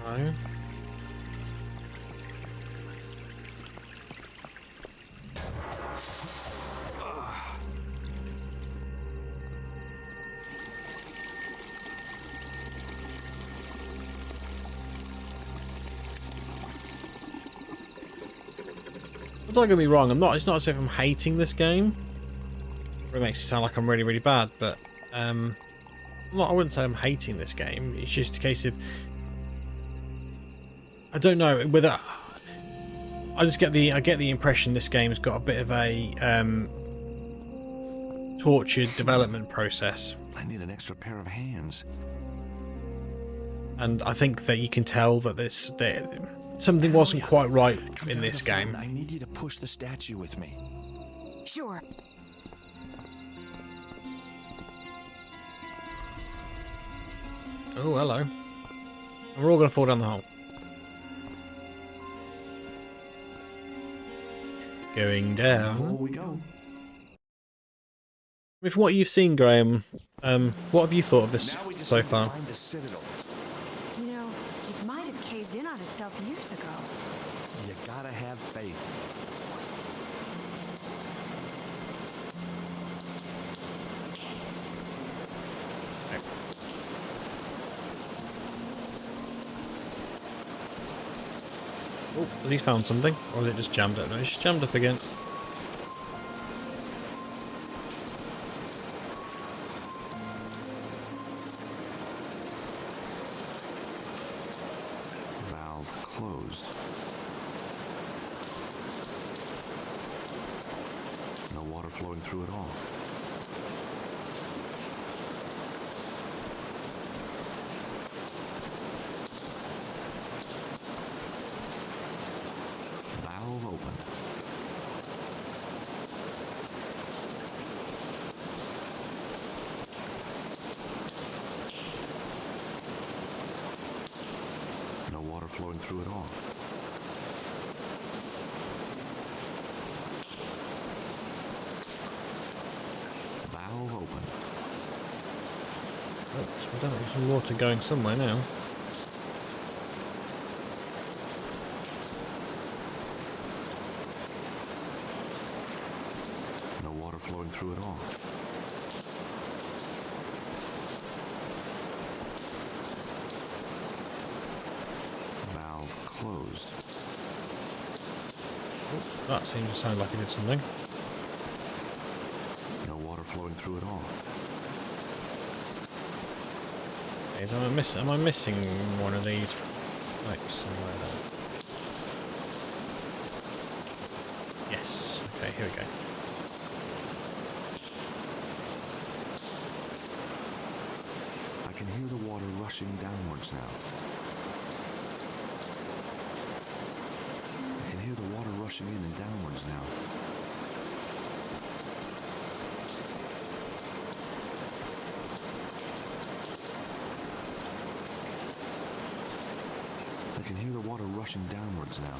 A: No. Don't get me wrong, it's not as if I'm hating this game. It makes it sound like I'm really, really bad, but I wouldn't say I'm hating this game. It's just a case of I don't know whether I get the impression this game's got a bit of a tortured development process.
B: I need an extra pair of hands.
A: And I think that you can tell that something wasn't quite right in this game.
C: I need you to push the statue with me.
D: Sure.
A: Oh, hello. And we're all going to fall down the hole. Going down.
B: Here we go.
A: With what you've seen, Graham, what have you thought of this so far?
D: You know, it might have caved in on itself years ago.
C: You gotta have faith.
A: Oh, has he found something? Or is it just jammed up? No, it's just jammed up again.
B: Valve closed. No water flowing through at all. Valve open. No water flowing through at all. Valve open.
A: Oh, so I don't know, there's some water going somewhere now.
B: No water flowing through at all. Valve closed.
A: Oh, that seems to sound like it did something.
B: flowing through at all.
A: Am I missing one of these pipes somewhere there? Yes. Okay, here we go.
B: I can hear the water rushing downwards now. I can hear the water rushing in and downwards now. I can hear the water rushing downwards now.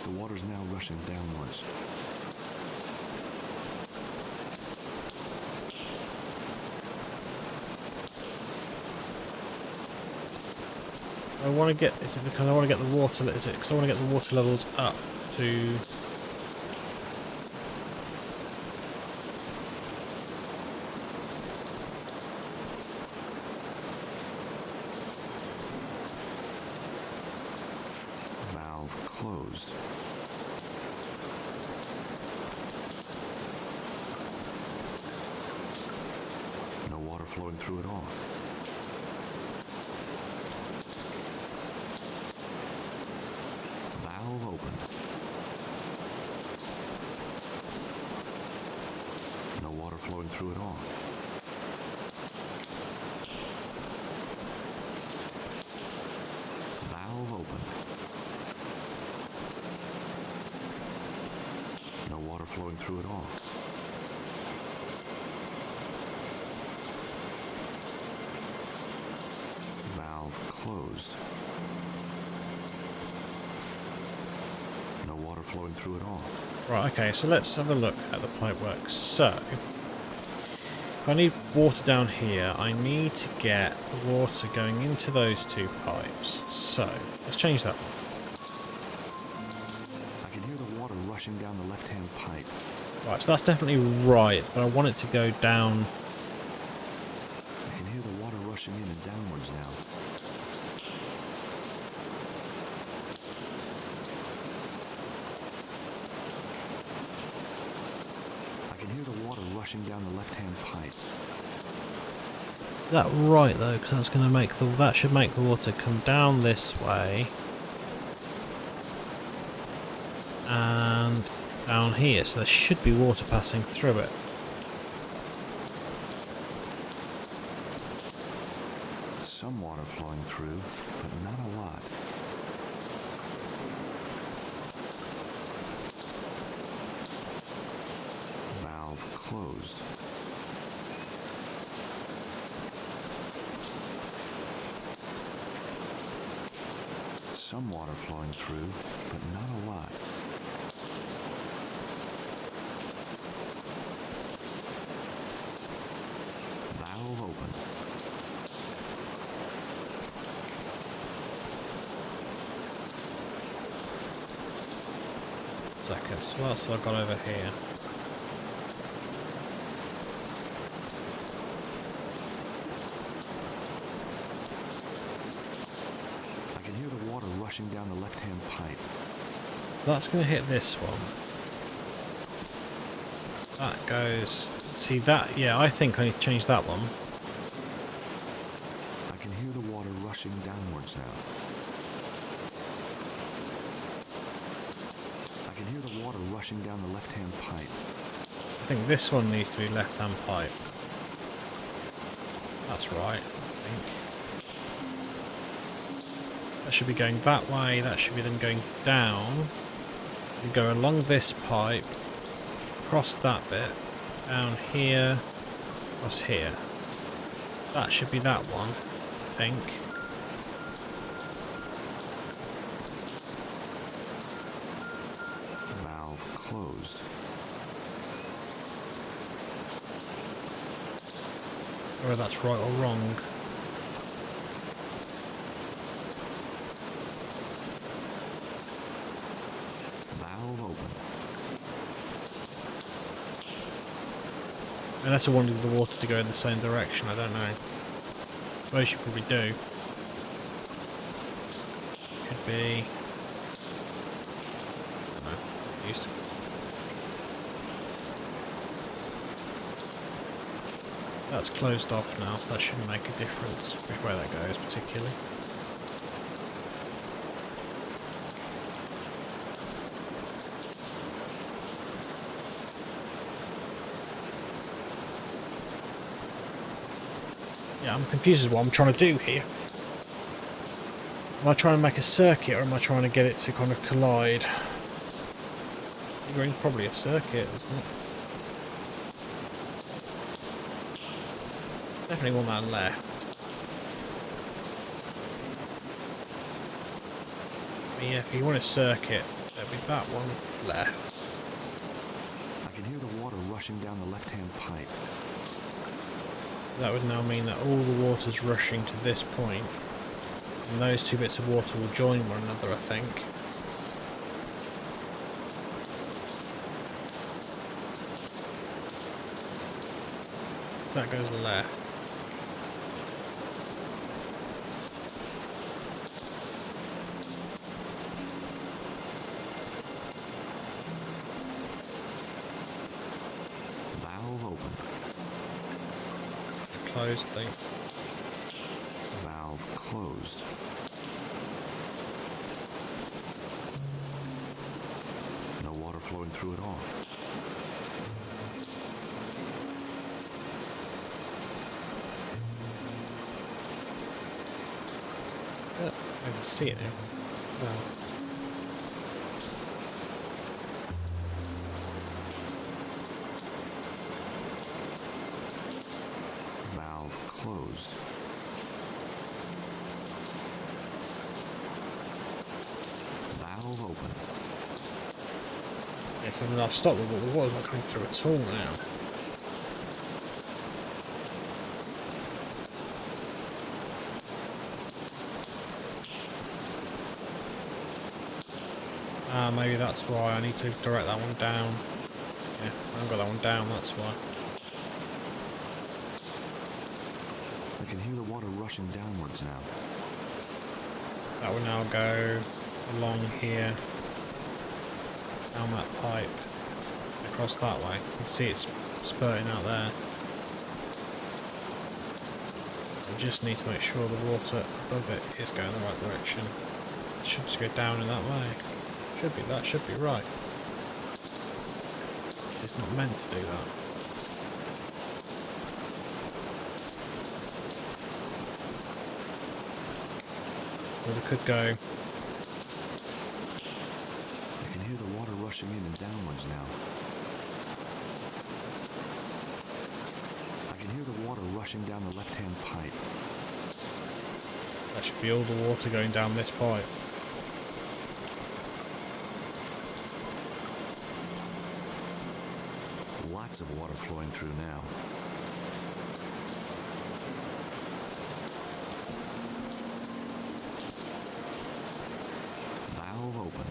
B: The water's now rushing downwards.
A: I want to get. Is it because I want to get the water? Is it because I want to get the water levels up to?
B: Valve closed. No water flowing through at all. Valve open. No water flowing through at all. Valve open. No water flowing through at all. Valve closed. No water flowing through at all.
A: Right. Okay. So let's have a look at the pipe work. So, if I need water down here, I need to get the water going into those two pipes. So let's change that one.
B: I can hear the water rushing down the left-hand pipe.
A: Right. So that's definitely right, but I want it to go down.
B: I can hear the water rushing in and downwards now. I can hear the water rushing down the left-hand pipe.
A: Is that right though? Because that's going to make that should make the water come down this way and down here. So there should be water passing through it.
B: Some water flowing through, but not a lot. Valve closed. Some water flowing through, but not a lot. Valve open.
A: Second. So what else have I got over here?
B: I can hear the water rushing down the left-hand pipe.
A: So that's going to hit this one. That goes. See that? Yeah, I think I need to change that one.
B: I can hear the water rushing downwards now. I can hear the water rushing down the left-hand pipe.
A: I think this one needs to be left-hand pipe. That's right, I think. That should be going that way. That should be then going down. You go along this pipe, across that bit, down here, across here. That should be that one, I think.
B: Valve closed.
A: Whether that's right or wrong.
B: Valve open.
A: Unless I wanted the water to go in the same direction, I don't know. I suppose you probably do. Could
O: be... I don't know. Used to. That's closed off now, so that shouldn't make a difference which way that goes particularly. Yeah, I'm confused as what I'm trying to do here. Am I trying to make a circuit, or am I trying to get it to kind of collide? It's probably a circuit, isn't it? Definitely want that left. But yeah, if you want a circuit, there'll be that one left.
B: I can hear the water rushing down the left-hand pipe.
O: That would now mean that all the water's rushing to this point, and those two bits of water will join one another, I think. So that goes left.
B: Valve open.
O: Closed, I think.
B: Valve closed. No water flowing through at all.
O: Yeah, I can see it now. Wow.
B: Valve closed. Valve open.
O: Yes, I mean, I've stopped the water. The water's not coming through at all now. Maybe that's why I need to direct that one down. Yeah, I haven't got that one down, that's why.
B: I can hear the water rushing downwards now.
O: That will now go along here, down that pipe, across that way. You can see it's spurting out there. I just need to make sure the water above it is going the right direction. It should just go down in that way. That should be right. It's not meant to do that. So it could go.
B: I can hear the water rushing in and downwards now. I can hear the water rushing down the left-hand pipe.
O: That should be all the water going down this pipe.
B: Lots of water flowing through now. Valve open.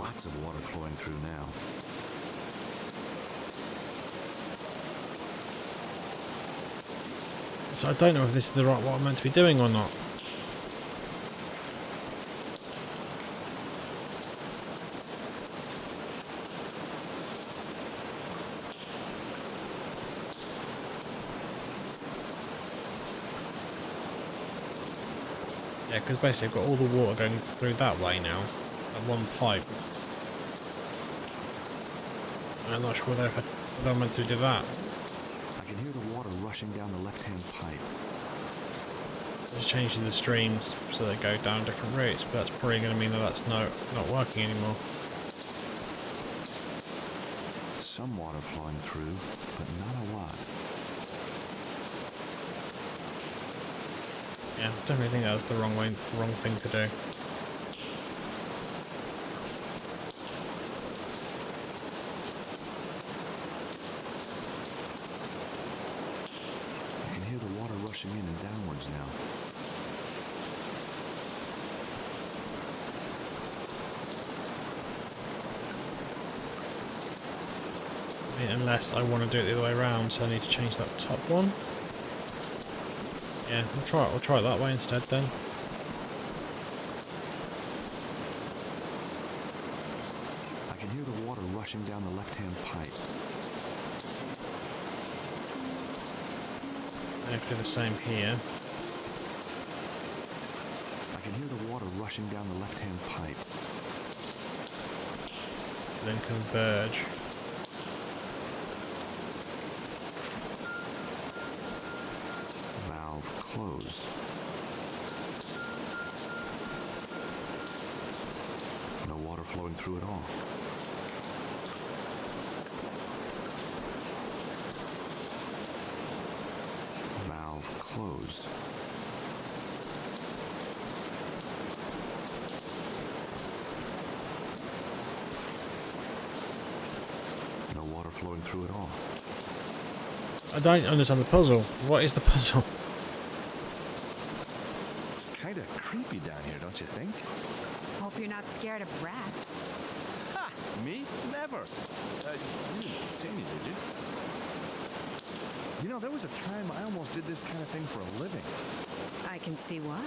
B: Lots of water flowing through now.
O: So I don't know if this is the right what I'm meant to be doing or not. Yeah, because basically I've got all the water going through that way now, at one pipe. I'm not sure whether I'm meant to do that.
B: I can hear the water rushing down the left-hand pipe.
O: Just changing the streams so they go down different routes, but that's probably going to mean that that's not working anymore.
B: Some water flowing through, but not a lot.
O: Yeah, I definitely think that was the wrong thing to do.
B: I can hear the water rushing in and downwards now.
O: Unless I want to do it the other way around, so I need to change that top one. Yeah, we'll try it that way instead then.
B: I can hear the water rushing down the left-hand pipe.
O: And if we do the same here.
B: I can hear the water rushing down the left-hand pipe.
O: Then converge.
B: Valve closed. No water flowing through at all. Valve closed. No water flowing through at all.
O: I don't understand the puzzle. What is the puzzle?
C: It's kind of creepy down here, don't you think?
D: Hope you're not scared of rats.
C: Ha! Me? Never. You didn't see me, did you? You know, there was a time I almost did this kind of thing for a living.
D: I can see why.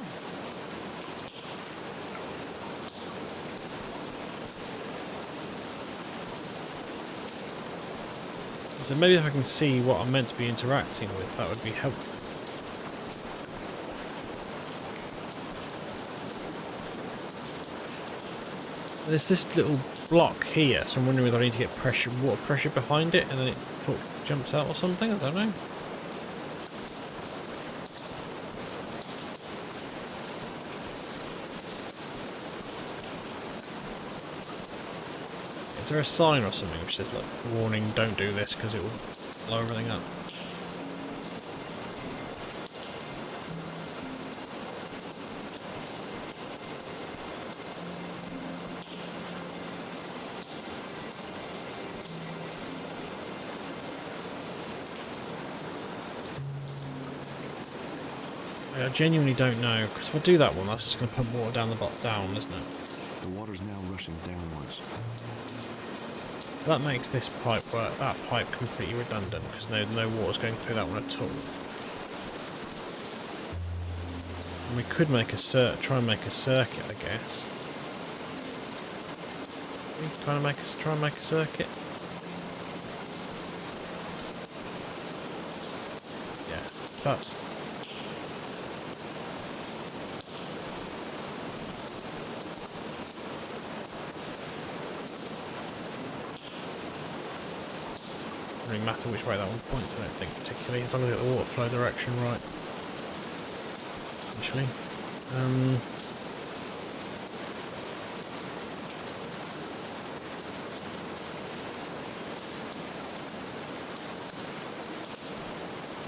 O: So maybe if I can see what I'm meant to be interacting with, that would be helpful. There's this little block here, so I'm wondering whether I need to get water pressure behind it and then it jumps out or something, I don't know. Is there a sign or something which says like, warning, don't do this because it will blow everything up? I genuinely don't know, because if I do that one, that's just going to pump water down the bottom down, isn't it?
B: The water's now rushing downwards.
O: That makes this pipe work, that pipe completely redundant, because no water's going through that one at all. And we could make try and make a circuit, I guess. Try and make a circuit. Yeah, so that's. Doesn't really matter which way that one points, I don't think particularly, as long as I get the water flow direction right. Actually.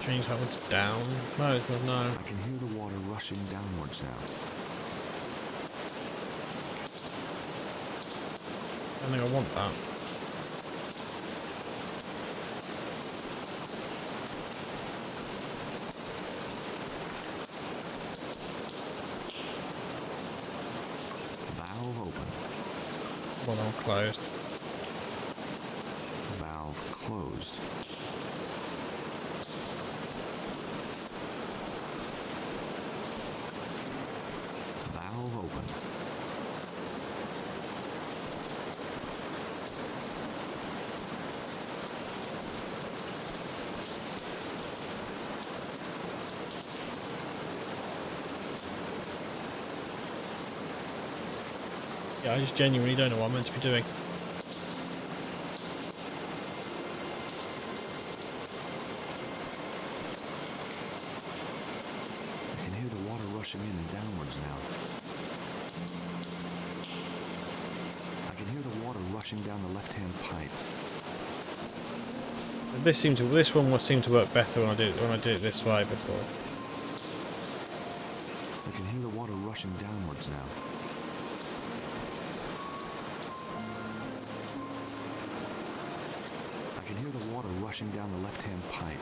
O: Change that one to down. No, it's not, no.
B: I can hear the water rushing downwards now.
O: I think I want that.
B: Valve open.
O: One on closed.
B: Valve closed. Valve open.
O: Yeah, I just genuinely don't know what I'm meant to be doing.
B: I can hear the water rushing in and downwards now. I can hear the water rushing down the left-hand pipe.
O: This one will seem to work better when I do it this way before.
B: I can hear the water rushing downwards now. I can hear the water rushing down the left-hand pipe.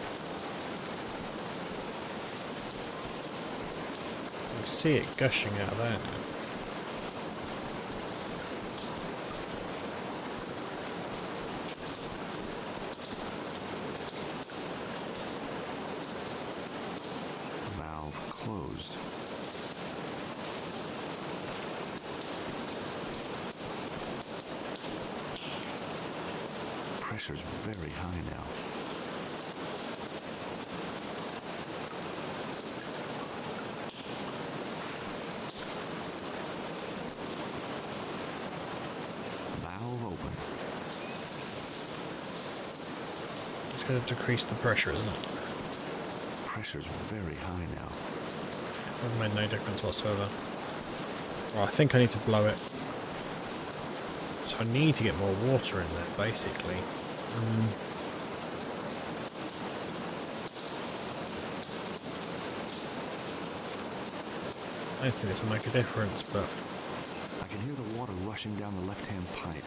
O: I can see it gushing out there now.
B: closed. Pressure's very high now. Valve open.
O: It's going to decrease the pressure, isn't it?
B: Pressure's very high now.
O: So it made no difference whatsoever. Well, I think I need to blow it. So I need to get more water in there, basically. I don't think this will make a difference, but...
B: I can hear the water rushing down the left-hand pipe.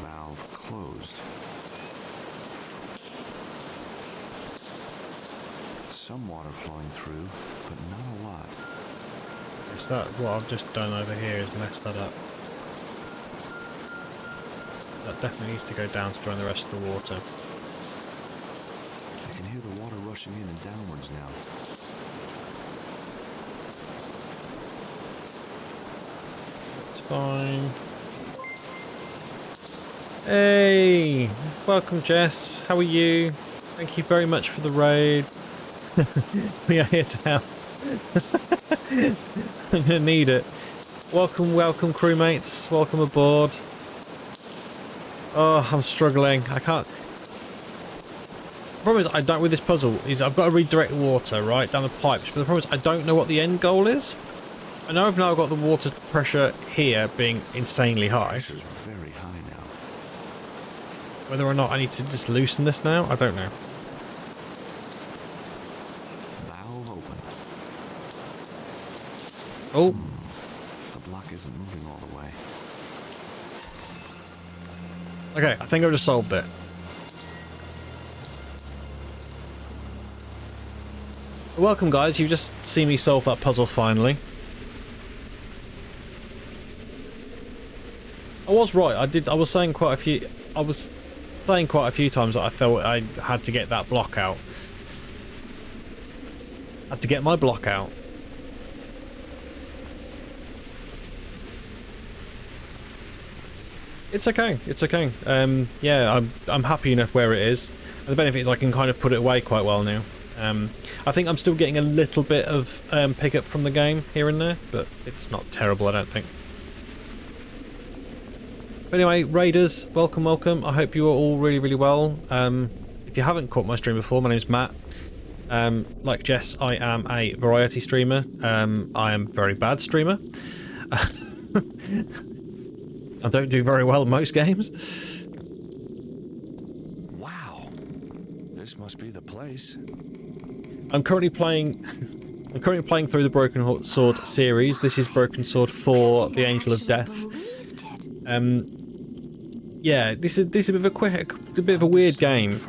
B: Valve closed. Some water flowing through, but not a lot.
O: Is that what I've just done over here is messed that up? That definitely needs to go down to join the rest of the water.
B: I can hear the water rushing in and downwards now.
O: That's fine. Hey! Welcome, Jess. How are you? Thank you very much for the raid. We are here to help. I'm gonna need it. Welcome, welcome, crewmates. Welcome aboard. Oh, I'm struggling. I can't. The problem is, I don't with this puzzle is I've got to redirect water right down the pipes, but the problem is I don't know what the end goal is. I know I've now got the water pressure here being insanely high.
B: Pressure's very high now.
O: Whether or not I need to just loosen this now, I don't know.
B: Valve open.
O: Oh.
B: The block isn't moving all the way.
O: Okay, I think I've just solved it. Welcome, guys. You've just seen me solve that puzzle finally. I was right. I was saying quite a few times that I thought I had to get that block out. I had to get my block out. It's okay. It's okay. Yeah, I'm happy enough where it is. And the benefit is I can kind of put it away quite well now. I think I'm still getting a little bit of pickup from the game here and there, but it's not terrible, I don't think. But anyway, Raiders, welcome, welcome. I hope you are all really, really well. If you haven't caught my stream before, my name's Matt. Like Jess, I am a variety streamer. I am a very bad streamer. I don't do very well in most games.
B: Wow. This must be the place.
O: I'm currently playing through the Broken Sword series. This is Broken Sword 4: The Angel of Death. Yeah, this is a bit of a weird game.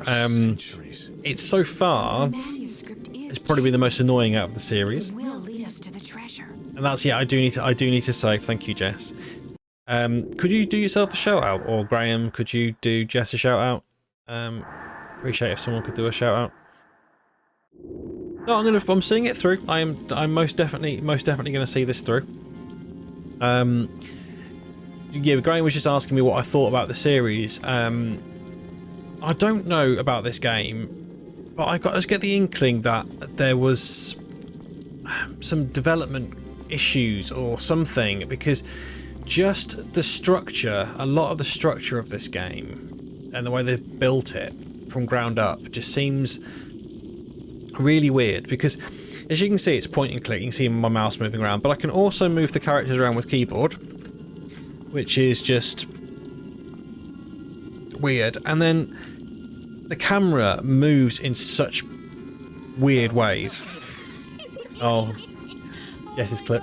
O: It's so far it's probably the most annoying out of the series. And that's I do need to say thank you, Jess. Could you do yourself a shout out, or Graham? Could you do Jess a shout out? Appreciate if someone could do a shout out. No, I'm seeing it through. I'm most definitely going to see this through. Yeah, Graham was just asking me what I thought about the series. I don't know about this game, but I just get the inkling that there was some development issues or something, because just the structure, a lot of the structure of this game and the way they built it from ground up just seems really weird, because as you can see, it's point and click. You can see my mouse moving around, but I can also move the characters around with keyboard, which is just weird. And then the camera moves in such weird ways. Oh, yes, it's clip.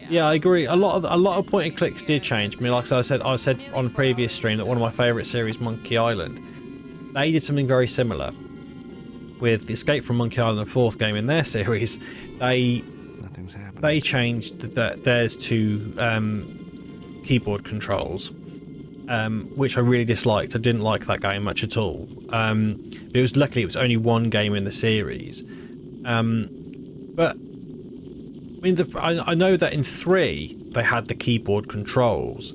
O: Yeah, I agree. A lot of point and clicks did change. I mean, like I said on a previous stream that one of my favourite series, Monkey Island, they did something very similar. with Escape from Monkey Island, the fourth game in their series, they changed theirs to keyboard controls, which I really disliked. I didn't like that game much at all. But luckily it was only one game in the series. But I mean, I know that in 3 they had the keyboard controls,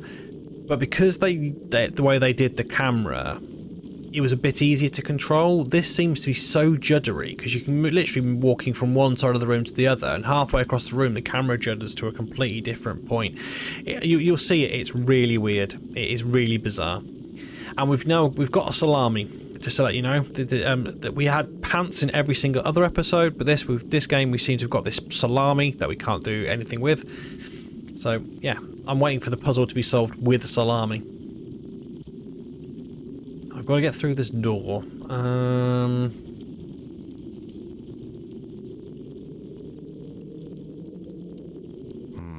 O: but because the way they did the camera, it was a bit easier to control. This seems to be so juddery because you can literally be walking from one side of the room to the other, and halfway across the room the camera judders to a completely different point. You'll see it. It's really weird. It is really bizarre. And we've got a salami. Just to let you know, that we had pants in every single other episode, but this game we seem to have got this salami that we can't do anything with. So yeah, I'm waiting for the puzzle to be solved with salami. I've got to get through this door.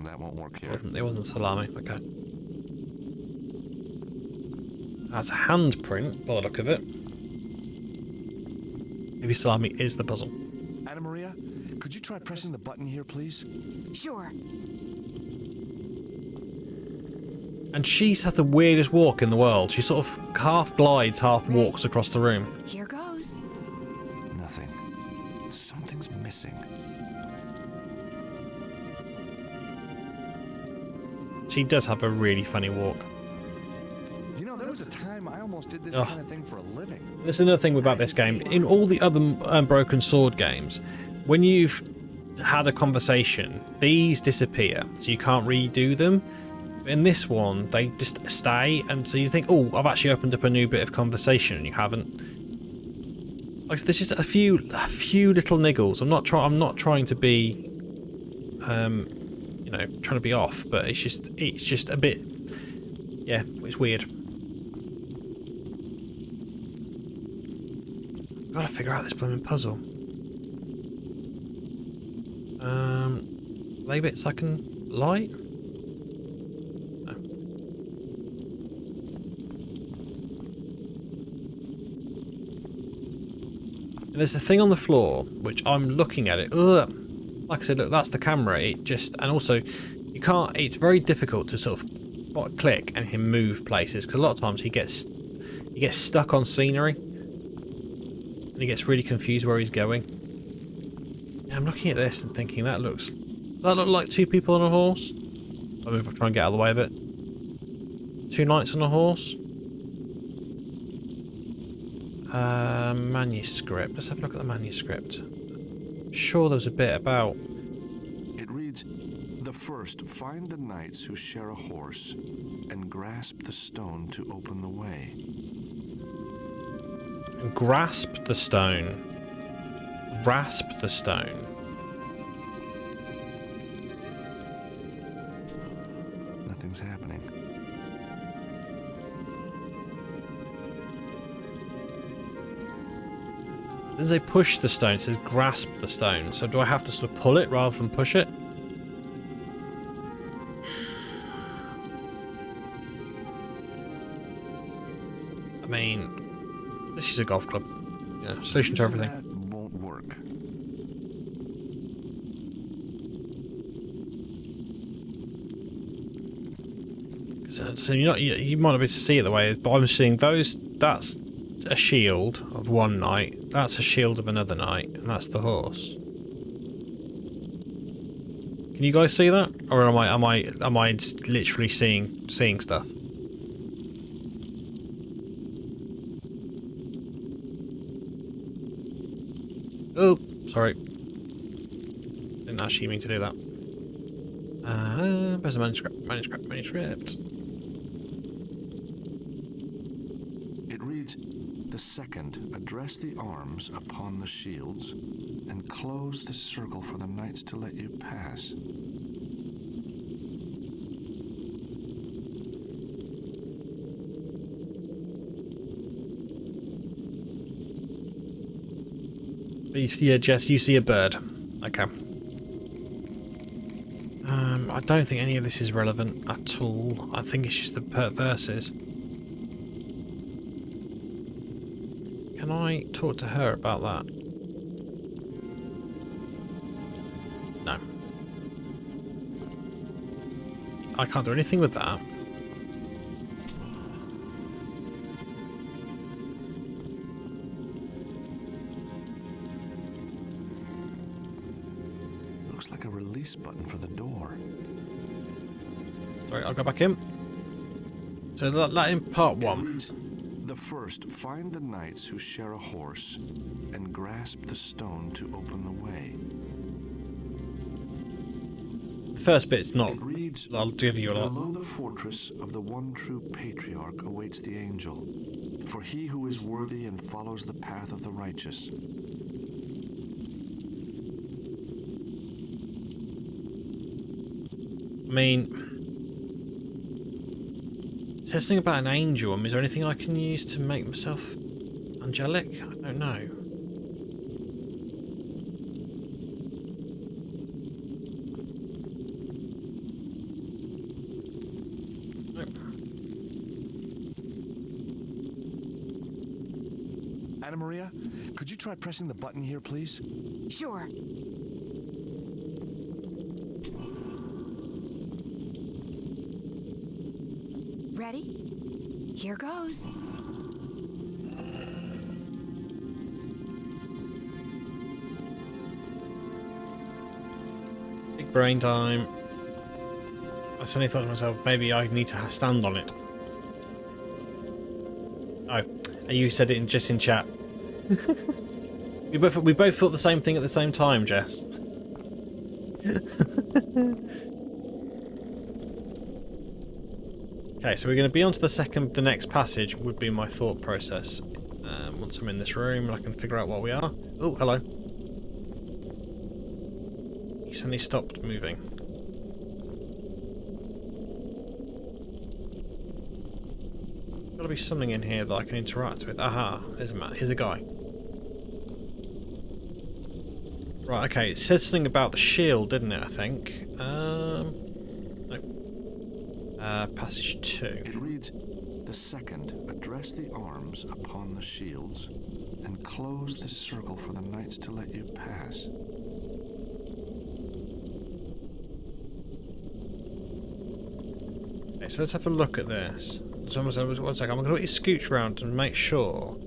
C: That won't work here.
O: It wasn't salami. Okay. That's a handprint by the look of it. Maybe salami is the puzzle.
C: Anna Maria, could you try pressing the button here, please?
D: Sure.
O: And she's had the weirdest walk in the world. She sort of half glides, half walks across the room.
D: Here goes.
C: Nothing. Something's missing.
O: She does have a really funny walk.
C: You know, there was a time I almost did this
O: Ugh.
C: kind of thing for a living.
O: There's another thing about this game. In all the other Broken Sword games, when you've had a conversation, these disappear, so you can't redo them. In this one, they just stay, and so you think, oh, I've actually opened up a new bit of conversation, and you haven't. Like, there's just a few little niggles. I'm not trying to be, you know, trying to be off, but it's just a bit, yeah, it's weird. Gotta figure out this blooming puzzle. Lay bits I can light? No. And there's a thing on the floor, which I'm looking at it. Ugh. Like I said, look, that's the camera. It just, and also, you can't, it's very difficult to sort of click and him move places, because a lot of times he gets stuck on scenery. He gets really confused where he's going. Yeah, I'm looking at this and thinking does that look like 2 people on a horse? I mean, if I try and get out of the way of it. 2 knights on a horse. Manuscript. Let's have a look at the manuscript. I'm sure there's a bit about.
B: It reads, "The first find the knights who share a horse and grasp the stone to open the way."
O: Grasp the stone. Grasp the stone.
B: Nothing's happening.
O: It doesn't say push the stone, it says grasp the stone. So do I have to sort of pull it rather than push it? I mean, this is a golf club. Yeah, solution to everything.
B: That won't work.
O: So you might not be able to see it the way, but I'm seeing those. That's a shield of one knight. That's a shield of another knight, and that's the horse. Can you guys see that, or am I just literally seeing stuff? Oh, sorry. Didn't actually mean to do that. Where's the manuscript?
B: It reads, "The second, address the arms upon the shields and close the circle for the knights to let you pass."
O: Yeah, Jess, you see a bird. Okay. I don't think any of this is relevant at all. I think it's just the verses. Can I talk to her about that? No. I can't do anything with that.
B: Looks like a release button for the door.
O: Sorry, I'll go back in. So that in part 1.
B: The first, find the knights who share a horse and grasp the stone to open the way.
O: The first bit's not.
B: It reads,
O: I'll give you a lot.
B: Below the fortress of the one true patriarch awaits the angel, for he who is worthy and follows the path of the righteous.
O: I mean, it says something about an angel. Is there anything I can use to make myself angelic? I don't know.
C: Anna Maria, could you try pressing the button here, please?
D: Sure. Ready? Here goes.
O: Big brain time. I suddenly thought to myself, maybe I need to stand on it. Oh, you said it just in chat. we both thought the same thing at the same time, Jess. Okay, so we're going to be on to the next passage. Would be my thought process. Once I'm in this room, and I can figure out what we are. Oh, hello. He suddenly stopped moving. Got to be something in here that I can interact with. Aha, here's a guy. Right, okay, it said something about the shield, didn't it, I think? No. Passage 2.
B: It reads, the second, address the arms upon the shields, and close the circle for the knights to let you pass.
O: Okay, so let's have a look at this. So one second, I'm going to scooch around and make sure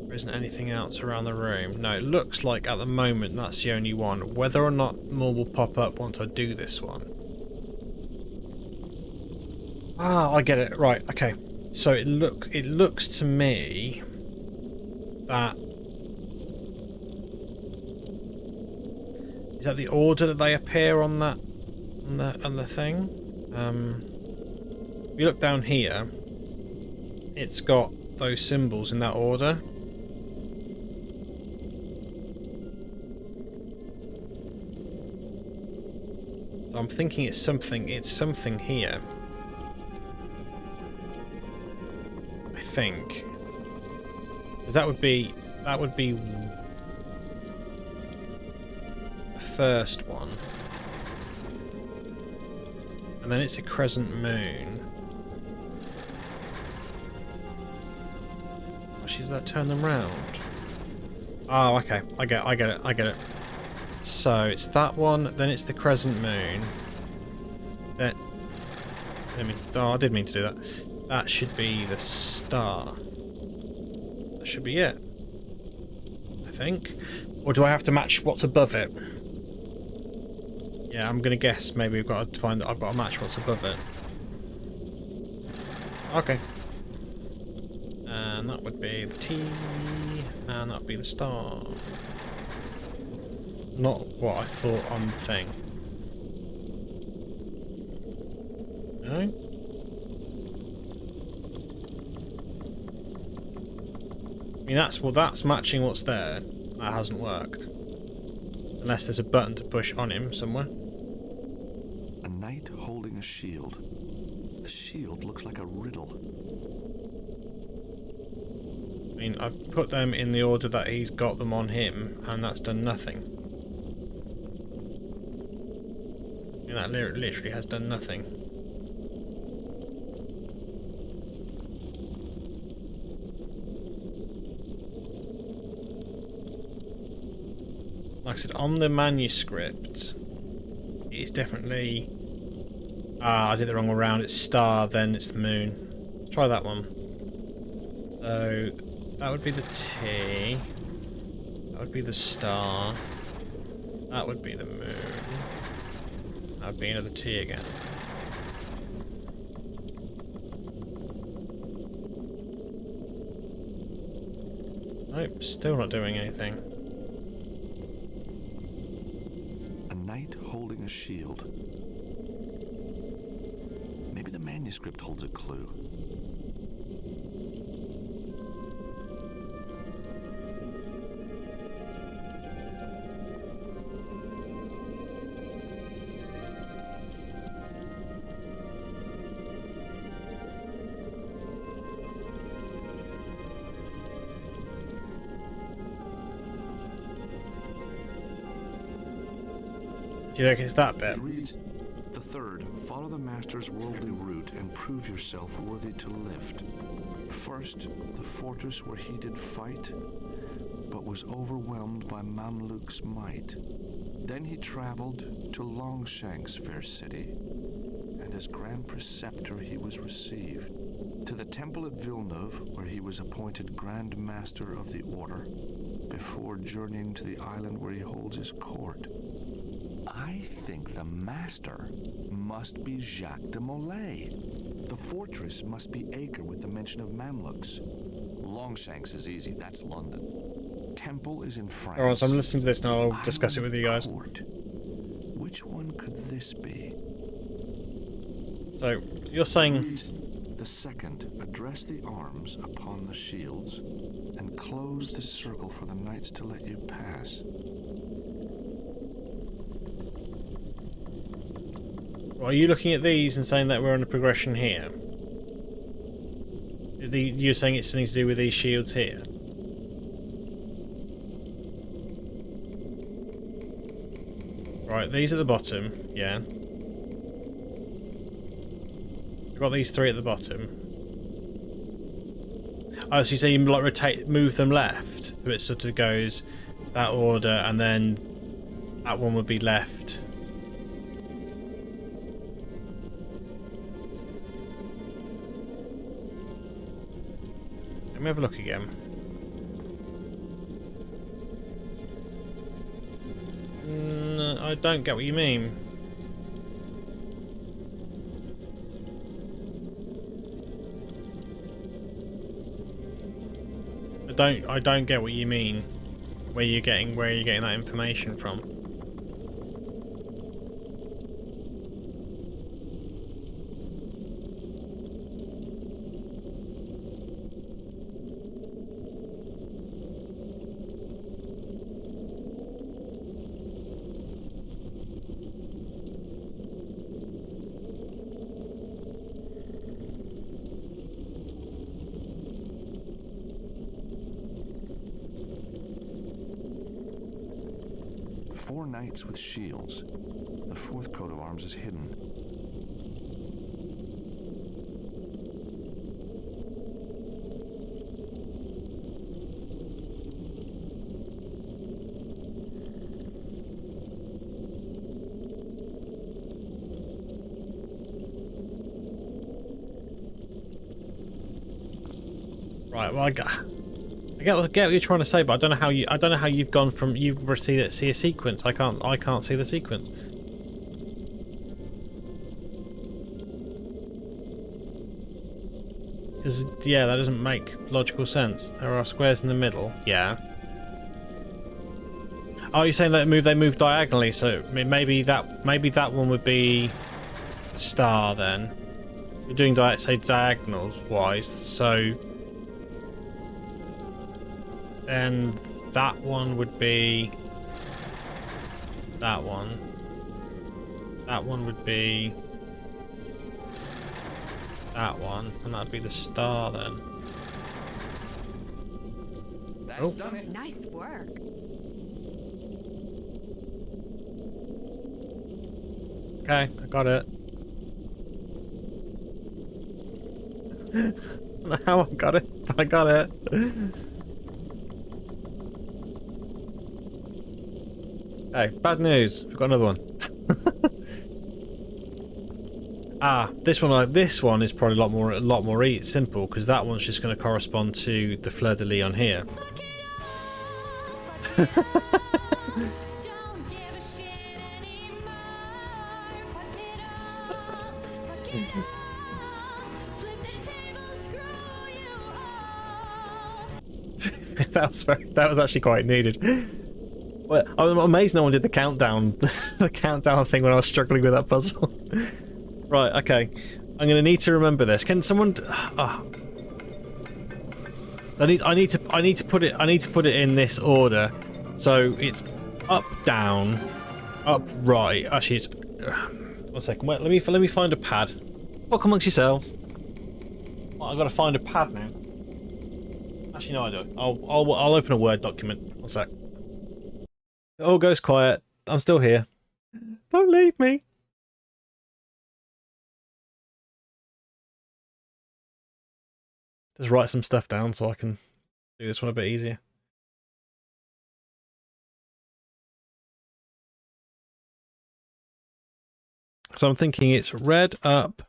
O: there isn't anything else around the room. No, it looks like at the moment that's the only one. Whether or not more will pop up once I do this one. Ah, I get it. Right, okay. So it looks to me that is that the order that they appear on that on the thing. If you look down here, it's got those symbols in that order. So I'm thinking it's something here. I think. Because that would be the first one. And then it's a crescent moon. Oh, does that turn them round? Oh, okay. I get it. So it's that one, then it's the crescent moon. Then I did mean to do that. That should be the star. That should be it. I think. Or do I have to match what's above it? Yeah, I'm gonna guess maybe we've got to find that I've got to match what's above it. Okay. And that would be the T, and that would be the star. Not what I thought on the thing. No? I mean, that's matching what's there. That hasn't worked. Unless there's a button to push on him somewhere.
B: A knight holding a shield. The shield looks like a riddle.
O: I mean, I've put them in the order that he's got them on him, and that's done nothing. I mean, that literally has done nothing. like I said, on the manuscript, it's definitely... I did the wrong way around. It's star, then it's the moon. Let's try that one. So, that would be the T. That would be the star. That would be the moon. That would be another T again. Nope, still not doing anything.
B: A knight holding a shield. Maybe the manuscript holds a clue.
O: Do you think it's that bit?
B: It reads, the third, follow the master's worldly route and prove yourself worthy to lift. First, the fortress where he did fight, but was overwhelmed by Mamluk's might. Then he traveled to Longshank's fair city, and as grand preceptor he was received. To the temple at Villeneuve, where he was appointed Grand Master of the Order, before journeying to the island where he holds his court. I think the master must be Jacques de Molay. The fortress must be Acre with the mention of Mamluks. Longshanks is easy, that's London. Temple is in France.
O: Alright, so I'm listening to this and I'll discuss it with you guys.
B: Court. Which one could this be?
O: So, you're saying...
B: The second, address the arms upon the shields and close the circle for the knights to let you pass.
O: Well, are you looking at these and saying that we're on a progression here? You're saying it's something to do with these shields here? Right, these at the bottom, yeah. We've got these three at the bottom. Oh, so you say you like rotate, move them left, so it sort of goes that order, and then that one would be left. Let me have a look again. No, I don't get what you mean. I don't get what you mean. Where you're getting that information from.
B: Four knights with shields. The fourth coat of arms is hidden.
O: Right, well I get what you're trying to say, but I don't know how you've gone from you see a sequence. I can't see the sequence. Because yeah, that doesn't make logical sense. There are squares in the middle. Yeah. Oh, you're saying that they move diagonally, so maybe that one would be star then. You're doing say diagonals wise, so. Then that one would be that one. That one would be that one, and that'd be the star then.
D: That's done it. Nice work.
O: Okay, I got it. I don't know how I got it, but I got it. Hey, bad news. We've got another one. This one is probably a lot more simple because that one's just going to correspond to the Fleur de Lis on here. that was actually quite needed. Well, I'm amazed no one did the countdown thing when I was struggling with that puzzle. Right, okay. I'm gonna need to remember this. Can someone? I need to put it in this order. So it's up, down, up, right. Actually, it's 1 second. Wait, let me find a pad. Talk amongst yourselves. Well, I've got to find a pad now. Actually, no, I don't. I'll open a Word document. 1 sec. It all goes quiet. I'm still here. Don't leave me. Just write some stuff down so I can do this one a bit easier. So I'm thinking it's red up,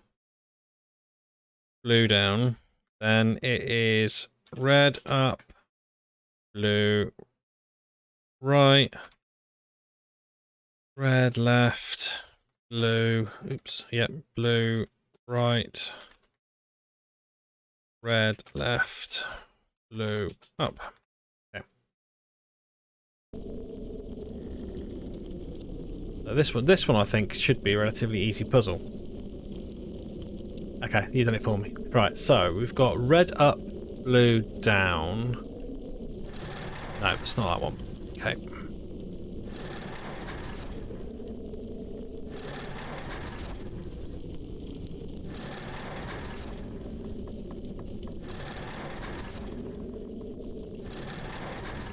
O: blue down. Then it is red up, blue right, red left, blue, oops, yep, blue right, red left, blue up. Okay. So this one I think should be a relatively easy puzzle. Okay, you've done it for me. Right, so we've got red up, blue down. No, it's not that one. Okay.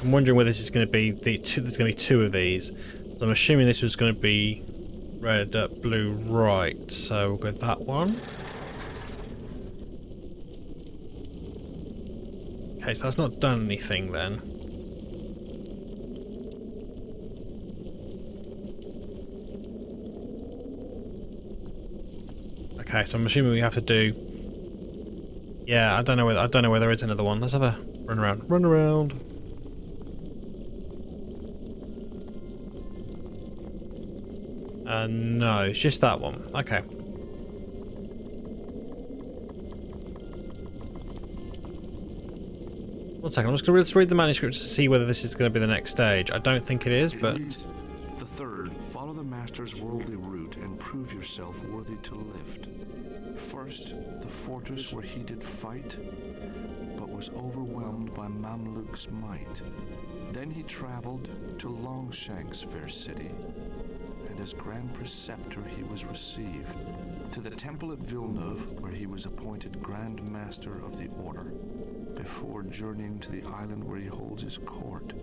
O: I'm wondering whether this is going to be there's going to be two of these. So I'm assuming this was going to be red up, blue right. So we'll go with that one. Okay, so that's not done anything then. Okay, so I'm assuming we have to do. Yeah, I don't know where there is another one. Let's have a run around. Run around. No, it's just that one. Okay. 1 second, I'm just going to read the manuscript to see whether this is going to be the next stage. I don't think it is, but...
B: The third, follow the master's worldly route and prove yourself worthy to lift. First, the fortress where he did fight, but was overwhelmed by Mamluk's might. Then he traveled to Longshank's fair city, and as Grand Preceptor he was received to the temple at Villeneuve, where he was appointed Grand Master of the Order, before journeying to the island where he holds his court.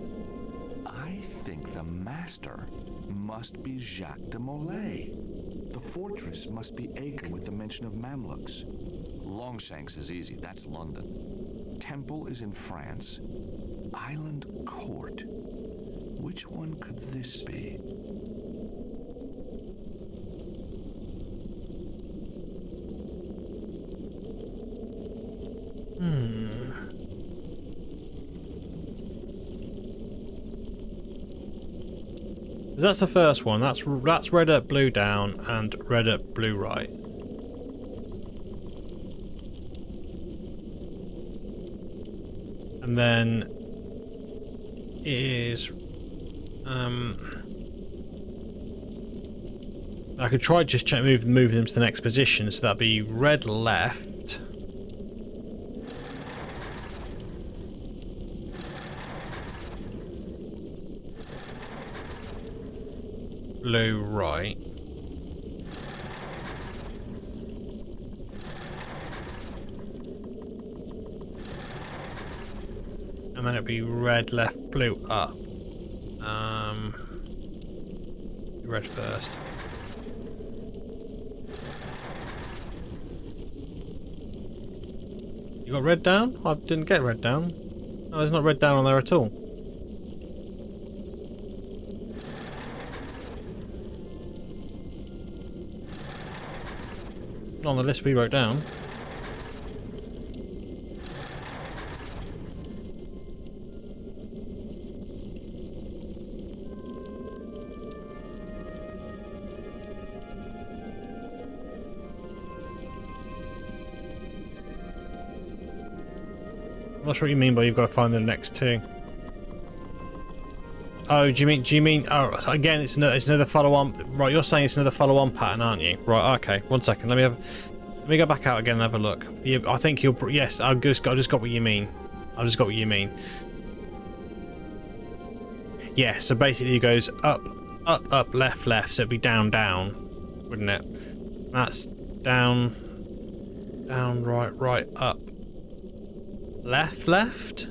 B: I think the Master must be Jacques de Molay. The fortress must be Acre with the mention of Mamluks. Longshanks is easy, that's London. Temple is in France. Island Court. Which one could this be?
O: That's the first one. That's red up, blue down, and red up, blue right. And then is I could try just moving them to the next position, so that'd be red left. Blue right. And then it'd be red left, blue up. Red first. You got red down? I didn't get red down. No, there's not red down on there at all. Not on the list we wrote down. I'm not sure what you mean by you've got to find the next two. Oh, do you mean? Oh, again, it's another follow-on. Right, you're saying it's another follow-on pattern, aren't you? Right, okay. 1 second. Let me go back out again and have a look. Yeah, I think you'll. Yes, I just got what you mean. I just got what you mean. Yeah. So basically, it goes up, up, up, left, left. So it'd be down, down, wouldn't it? That's down, down, right, right, up, left, left.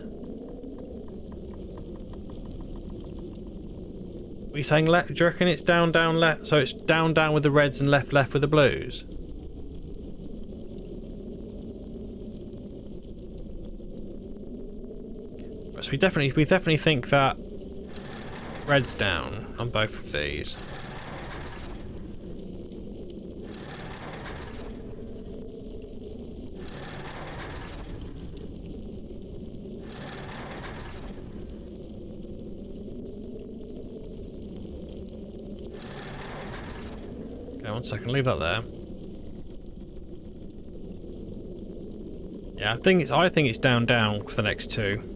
O: Are you saying left? Do you reckon it's down, down, left? So it's down, down with the reds and left, left with the blues? So we definitely think that red's down on both of these. Okay, 1 second, leave that there. Yeah, I think it's down, down for the next two.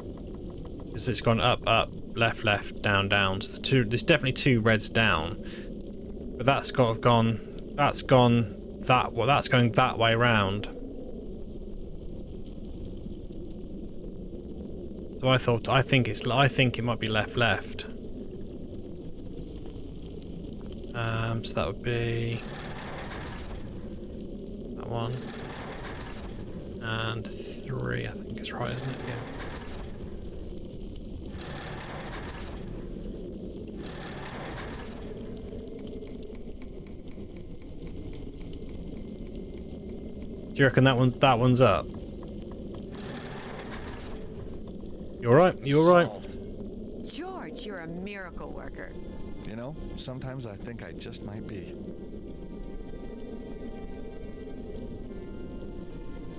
O: Because it's gone up, up, left, left, down, down. So there's definitely two reds down. But that's got to have gone. That's gone that. Well, that's going that way round. So I think it might be left, left. So that would be that one and 3. I think it's right, isn't it? Yeah. Do you reckon that one's up? You're right. You're right.
D: George, you're a miracle worker.
C: You know, sometimes I think I just might be.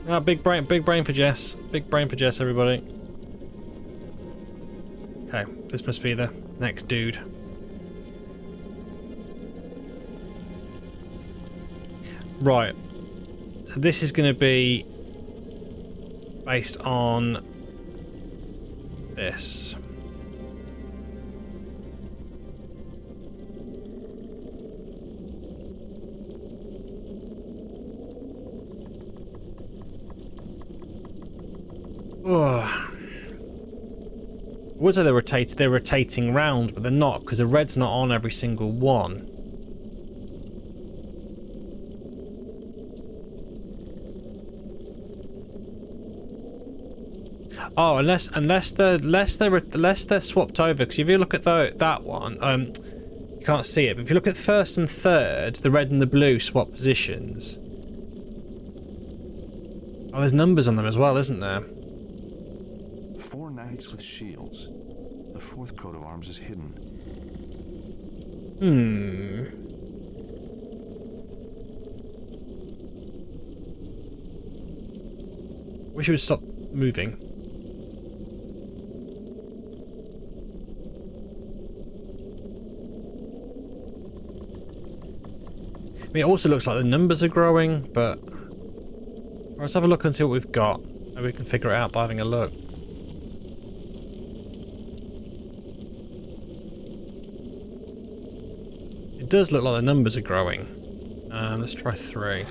O: Ah, big brain for Jess. Big brain for Jess, everybody. Okay, this must be the next dude. Right. So this is going to be based on this. Oh. I would say they're rotating round, but they're not, because the red's not on every single one. Oh, unless they're swapped over, because if you look at that one, you can't see it. But if you look at first and third, the red and the blue swap positions. Oh, there's numbers on them as well, isn't there?
B: 4 knights with shields. The 4th coat of arms is hidden.
O: Wish it would stop moving. I mean, it also looks like the numbers are growing, but let's have a look and see what we've got. Maybe we can figure it out by having a look. It does look like the numbers are growing. Let's try 3.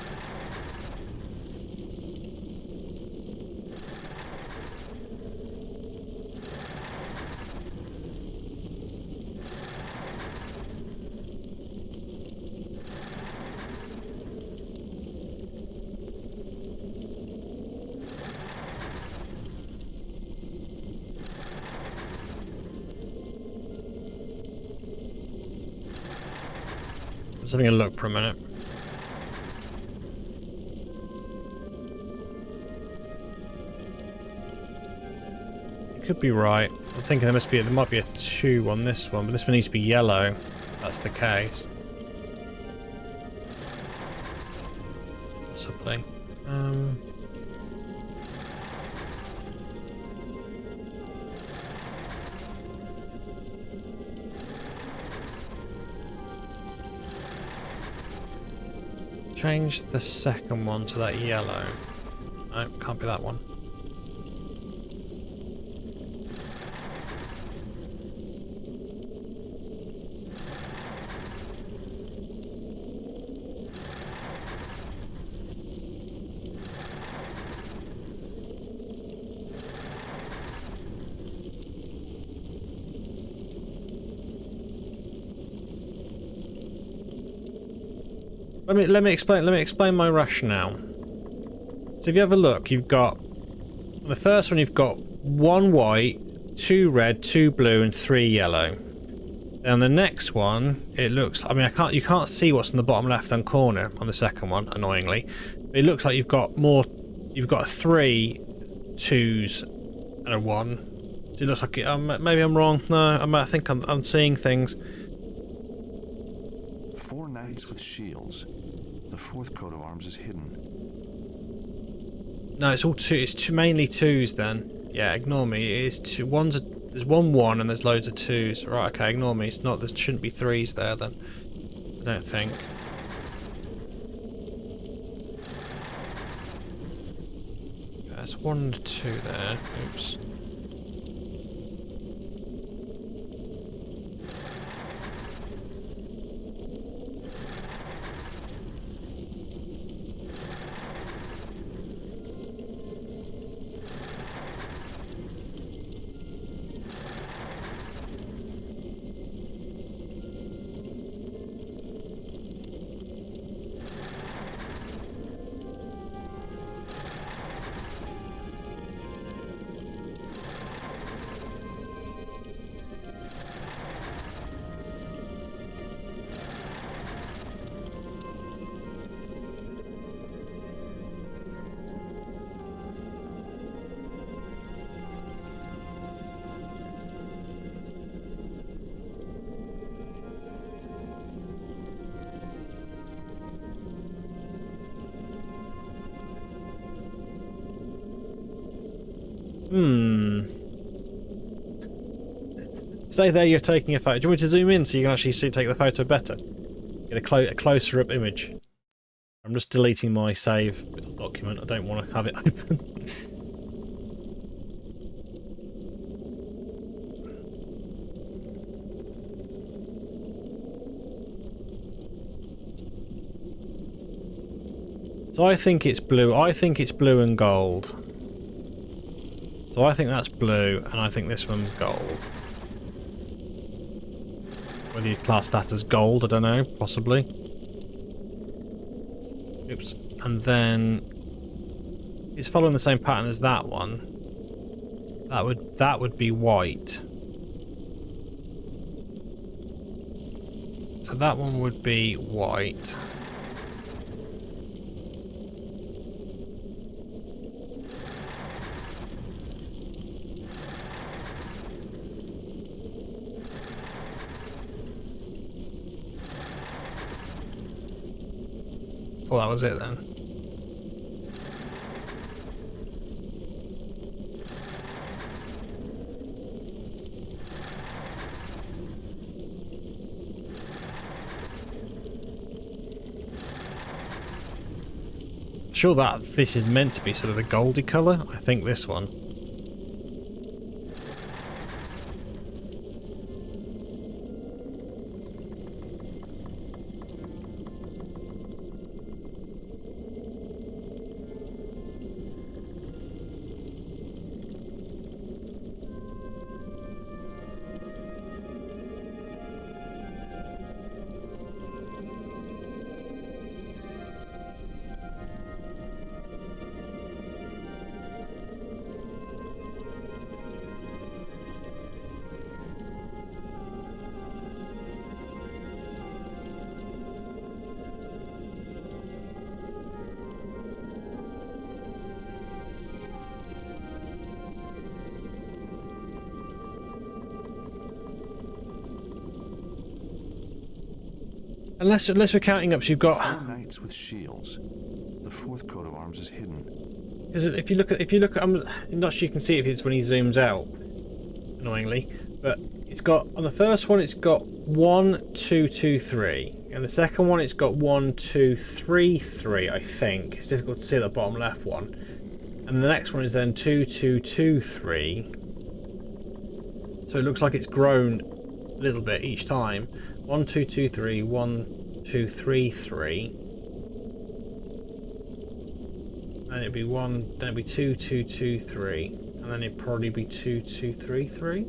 O: Just having a look for a minute. You could be right. I'm thinking there might be a 2 on this one, but this one needs to be yellow. That's the case. Possibly. Change the second one to that yellow. No, can't be that one. Let me explain my rationale. So if you have a look, you've got the first one, you've got 1 white, 2 red, 2 blue, and 3 yellow. Then the next one, it looks, I mean, you can't see what's in the bottom left hand corner on the second one, annoyingly. But it looks like you've got 3 2s and a 1. So it looks like maybe I'm wrong. No, I think I'm seeing things.
B: 4 knights with shields. The 4th coat of arms is hidden.
O: No, it's all 2. It's mainly 2s then. Yeah, ignore me. It is 2. There's 1 and there's loads of 2s. Right, okay, ignore me. It's not. There shouldn't be 3s there then. I don't think. There's 1 and 2 there. Oops. Stay there, you're taking a photo. Do you want me to zoom in so you can actually take the photo better? Get a closer up image. I'm just deleting my save document. I don't want to have it open. So I think it's blue. I think it's blue and gold. So I think that's blue, and I think this one's gold. Whether you class that as gold, I don't know, possibly. Oops. And then it's following the same pattern as that one. That would be white. So that one would be white. Well, that was it then. Sure that this is meant to be sort of a goldy colour. I think this one. Unless we're counting up, so you've got
B: 4 knights with shields. The fourth coat of arms is hidden.
O: Because if you look at, I'm not sure you can see it if it's when he zooms out, annoyingly, but it's got, on the first one it's got 1, 2, 2, 3, and the second one it's got 1, 2, 3, 3. I think it's difficult to see the bottom left one, and the next one is then 2, 2, 2, 3. So it looks like it's grown a little bit each time. 1, 2, 2, 3, 1, 2, 3, 3. And it'd be 1, then it'd be 2, 2, 2, 3, and then it'd probably be 2, 2, 3, 3.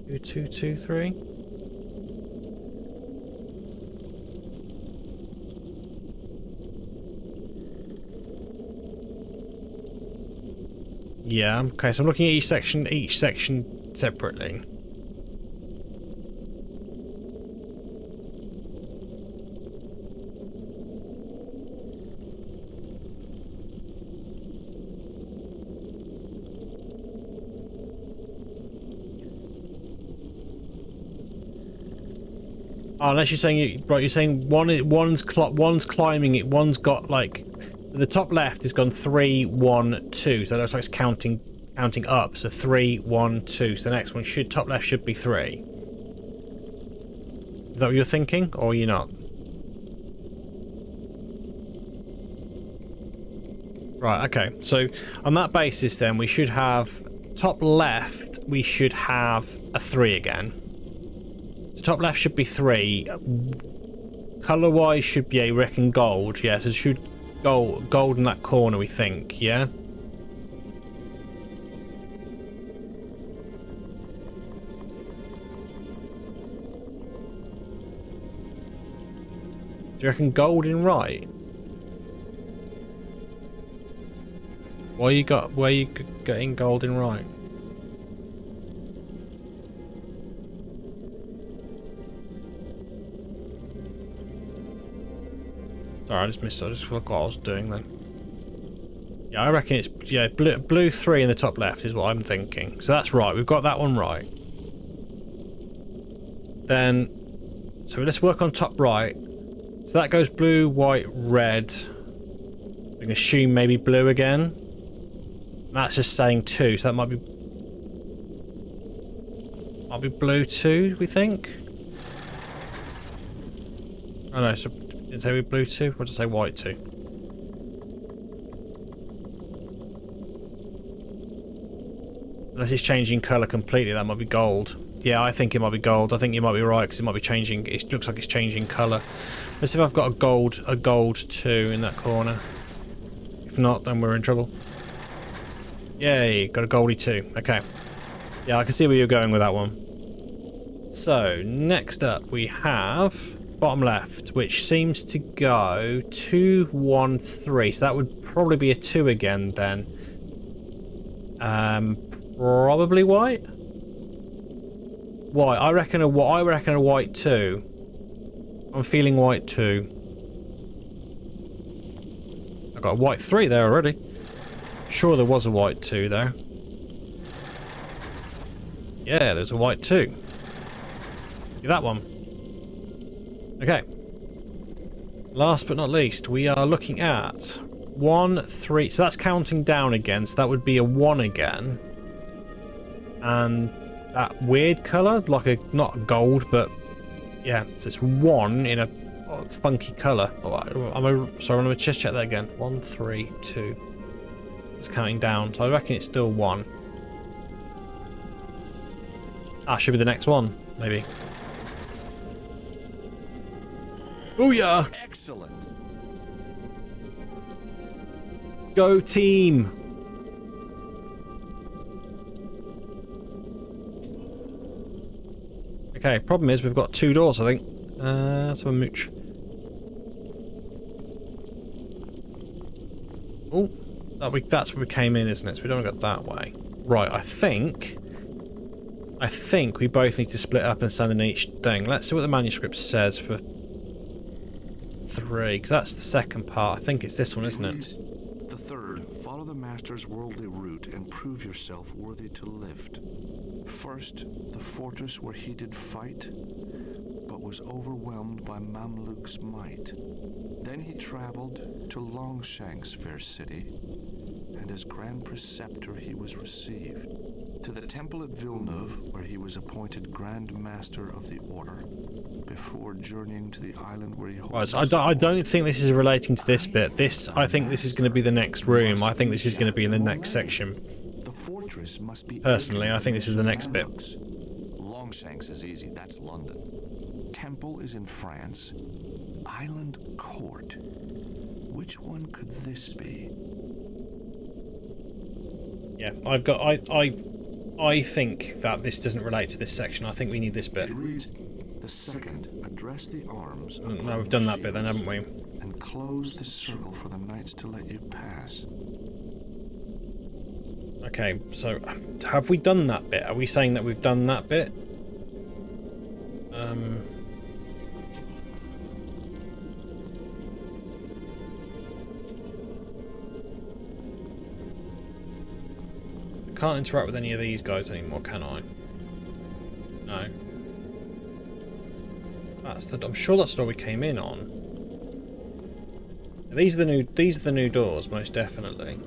O: 2, 2, 2, 3. Yeah. Okay. So I'm looking at each section separately. Oh, unless you're saying right, you're saying one's climbing it, one's got like the top left has gone 3, 1, 2, so it looks like it's counting up. So 3, 1, 2. So the next one top left should be 3. Is that what you're thinking, or are you not? Right. Okay. So on that basis, then we should have top left. We should have a 3 again. Top left should be 3. Color wise should be, I reckon, gold. Yeah, so it should gold in that corner, we think. Yeah. Do you reckon gold in right? Where you getting gold in right? Sorry, I just forgot what I was doing then. Yeah, I reckon it's blue 3 in the top left is what I'm thinking. So that's right. We've got that one right. Then, so let's work on top right. So that goes blue, white, red. We can assume maybe blue again. That's just saying 2, so that might be blue 2. We think. Oh no, so. Did it say we blue 2? Or did it say white 2? Unless it's changing colour completely, that might be gold. Yeah, I think it might be gold. I think you might be right because it might be changing. It looks like it's changing colour. Let's see if I've got a gold 2 in that corner. If not, then we're in trouble. Yay, got a goldie 2. Okay. Yeah, I can see where you're going with that one. So next up we have bottom left, which seems to go 2, 1, 3. So that would probably be a 2 again then. Probably white. White. I reckon a white 2. I'm feeling white 2. I got a white 3 there already. Sure, there was a white 2 there. Yeah, there's a white 2. That one. Okay. Last but not least, we are looking at 1, 3. So that's counting down again. So that would be a 1 again. And that weird colour, like a not gold, but yeah. So it's 1 in a funky colour. Oh, sorry, I'm gonna just check that again. 1, 3, 2. It's counting down. So I reckon it's still 1. Ah, should be the next one, maybe. Oh yeah!
C: Excellent.
O: Go team! Okay, problem is we've got 2 doors, I think. Let's have a mooch. Oh, that's where we came in, isn't it? So we don't go that way. Right, I think we both need to split up and stand in each thing. Let's see what the manuscript says for 3, because that's the second part. I think it's this one, isn't it?
B: The third, follow the master's worldly route and prove yourself worthy to lift. First, the fortress where he did fight, but was overwhelmed by Mamluk's might. Then he traveled to Longshank's fair city, and as Grand Preceptor he was received. To the temple at Villeneuve, where he was appointed Grand Master of the Order, before journeying to the island where he holds...
O: Right, so I don't think this is relating to this bit. I think this is going to be the next room. I think this is going to be in the next section.
B: The fortress must be...
O: Personally, I think this is the next bit.
B: Longshanks is easy, that's London. Temple is in France. Island Court. Which one could this be?
O: Yeah, I think that this doesn't relate to this section. I think we need this bit.
B: It reads, the second, address the arms.
O: No, we've done that bit then, haven't we?
B: And close the circle for the knights to let you pass.
O: Okay, so have we done that bit? Are we saying that we've done that bit? I can't interact with any of these guys anymore, can I? No. I'm sure that's the door we came in on. These are the new doors, most definitely.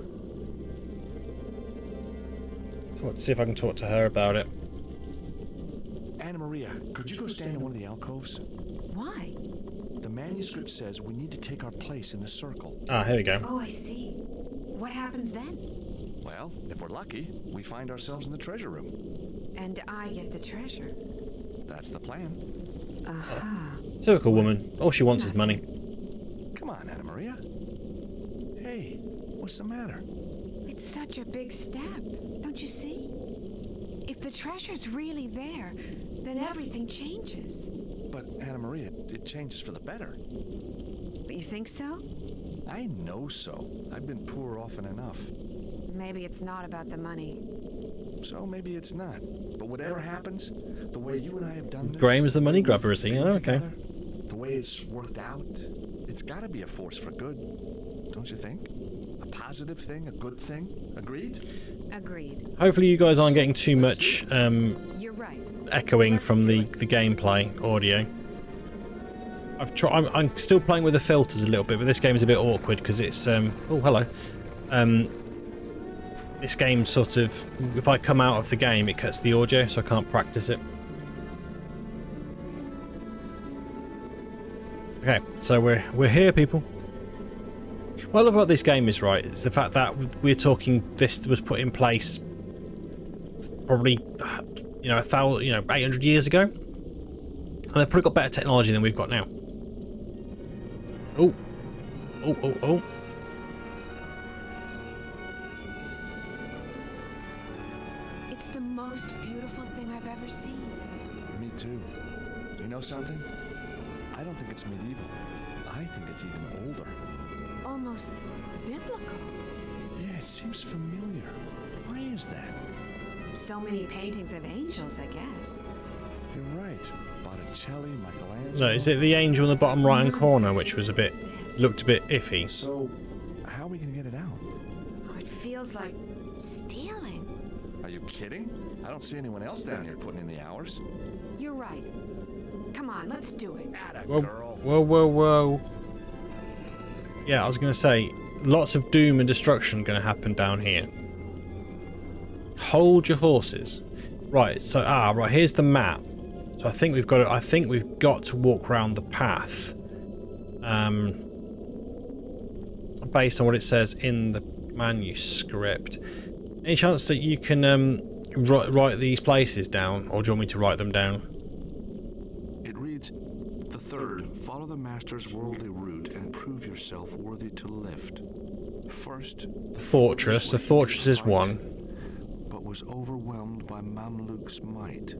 O: So let's see if I can talk to her about it.
C: Anna Maria, could you go stand in one of the alcoves?
D: Why?
C: The manuscript says we need to take our place in the circle.
O: Ah, here we go.
D: Oh, I see. What happens then?
C: Well, if we're lucky, we find ourselves in the treasure room.
D: And I get the treasure.
C: That's the plan.
D: Aha.
O: Typical woman. All she wants is money.
C: Come on, Anna Maria. Hey, what's the matter?
D: It's such a big step, don't you see? If the treasure's really there, then everything changes.
C: But, Anna Maria, it changes for the better.
D: But you think so?
C: I know so. I've been poor often enough.
D: Maybe it's not about the money.
C: So maybe it's not. But whatever happens, the way you and I have done this...
O: Graham is the money grabber, is he? Oh, okay.
C: The way it's worked out, it's got to be a force for good. Don't you think? A positive thing, a good thing. Agreed?
D: Agreed.
O: Hopefully you guys aren't getting too much
D: You're right.
O: echoing from the gameplay audio. I'm still playing with the filters a little bit, but this game is a bit awkward because it's oh hello. This game sort of, if I come out of the game, it cuts the audio, so I can't practice it. Okay, so we're here, people. What I love about this game is is the fact that we're talking. This was put in place probably 800 years ago, and they've probably got better technology than we've got now. Oh.
D: It's the most beautiful thing I've ever seen.
C: Me too. You know something? I don't think it's medieval. I think it's even older.
D: Almost biblical.
C: Yeah, it seems familiar. Why is that?
D: So many paintings of angels, I guess.
C: You're right. Botticelli, Michelangelo...
O: So is it the angel in the bottom right hand corner, which was looked a bit iffy?
C: So, how are we going to get it out?
D: Oh, it feels like stealing.
C: Are you kidding? I don't see anyone else down here putting in the hours.
D: You're right. Come on, let's do it.
O: Whoa. Yeah, I was going to say, lots of doom and destruction going to happen down here. Hold your horses. Right, so right, here's the map. So I think we've got to walk around the path. Based on what it says in the manuscript. Any chance that you can write these places down, or do you want me to write them down?
B: It reads, the third, follow the master's worldly route and prove yourself worthy to lift. First,
O: the fortress. The fortress is one.
B: But was overwhelmed by Mamluk's might.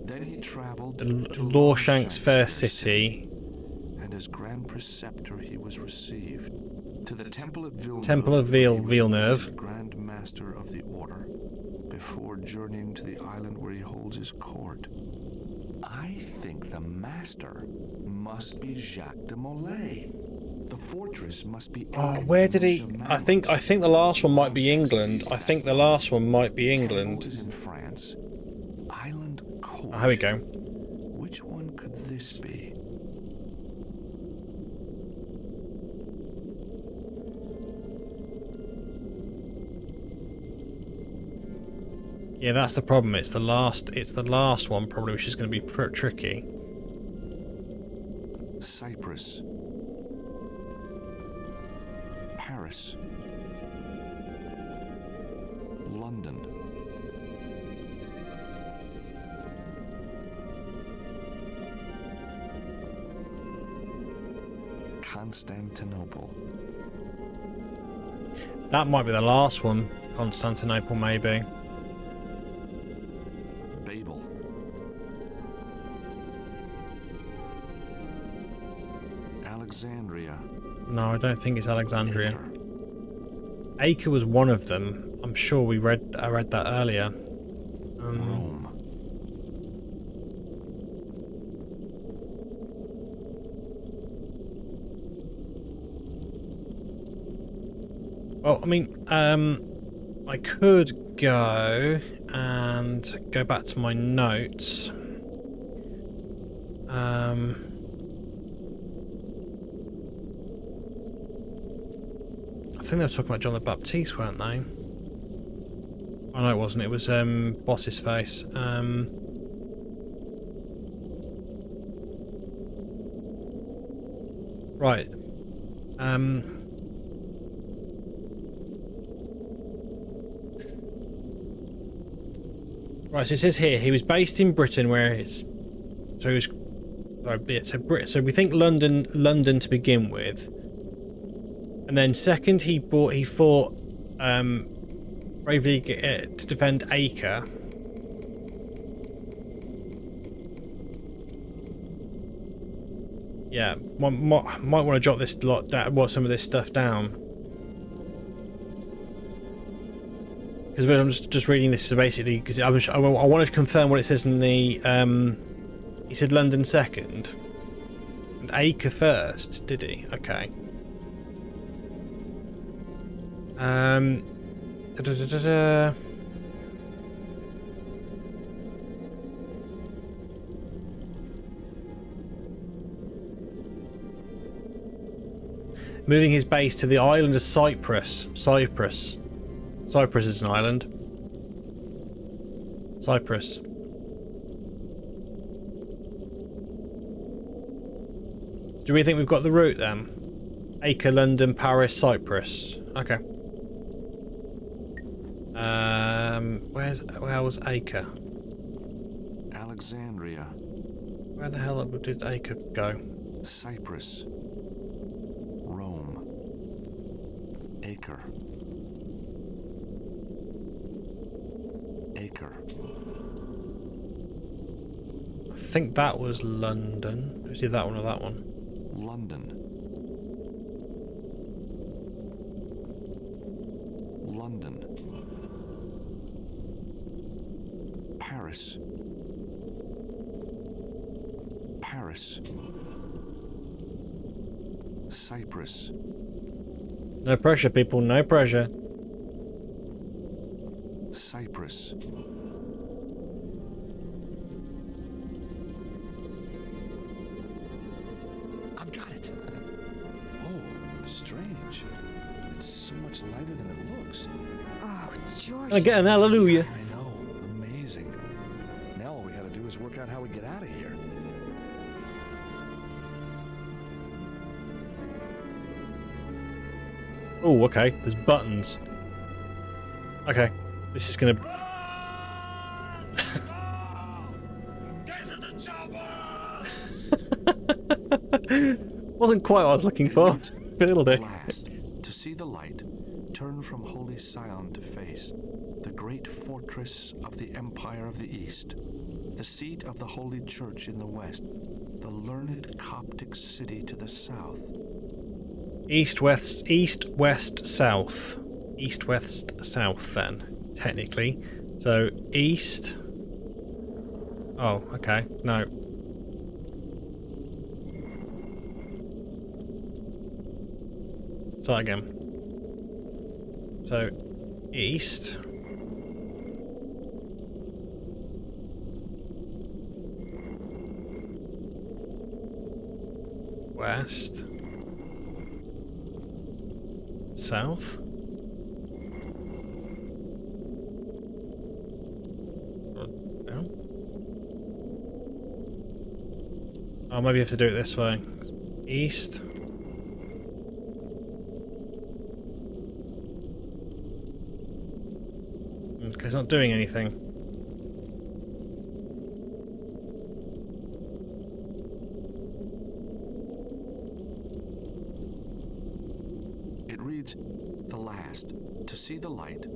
B: Then he traveled
O: to Longshank's fair city.
B: And as Grand Preceptor he was received. To the temple at Villeneuve.
O: Temple of Villeneuve.
B: Grand Master of the Order. Before journeying to the island where he holds his court. I think the master must be Jacques de Molay. The fortress must be...
O: Oh, where did he... I think the last one might be England. I think the last one might be England.
B: Is in France. Island Court.
O: Oh, here we go.
B: Which one could this this be?
O: Yeah, that's the problem. It's the last one probably, which is going to be tricky.
B: Cyprus. Paris. London. Constantinople.
O: That might be the last one. Constantinople, maybe.
B: Babel. Alexandria.
O: No, I don't think it's Alexandria. Acre was one of them. I'm sure I read that earlier.
B: Rome.
O: Well, I mean, I could go and go back to my notes. I think they were talking about John the Baptist, weren't they? Oh no, it wasn't. It was Boss's face. Right. Right, so it says here he was based in Britain, where it's so he was. So we think London to begin with, and then second he fought bravely to defend Acre. Yeah, might want to jot this lot down, some of this stuff down. Because I'm just reading this, so basically, because I wanted to confirm what it says in the, he said London second, and Acre first, did he? Okay. Moving his base to the island of Cyprus. Cyprus is an island. Cyprus. Do we think we've got the route then? Acre, London, Paris, Cyprus. Okay. Where was Acre?
B: Alexandria.
O: Where the hell did Acre go?
B: Cyprus. Rome. Acre. Acre.
O: I think that was London. Was it that one or that one?
B: London. London. Paris. Paris. Cyprus.
O: No pressure, people. No pressure.
B: Cyprus.
C: I've got it. Oh, strange. It's so much lighter than it looks.
D: Oh, George.
O: I get an hallelujah.
C: I know. Amazing. Now all we gotta do is work out how we get out of here.
O: Oh, okay. There's buttons. Okay. This is gonna... Wasn't quite what I was looking for. But it'll do.
B: Last, to see the light, turn from Holy Sion to face the great fortress of the Empire of the East, the seat of the Holy Church in the west, the learned Coptic city to the south.
O: East, west, south. East, west, south then, technically. So, east... Oh, okay. No. Start again. So, east... West. South. Down. Oh, maybe you have to do it this way. East. Okay, it's not doing anything.
B: It reads, "The last, to see the light,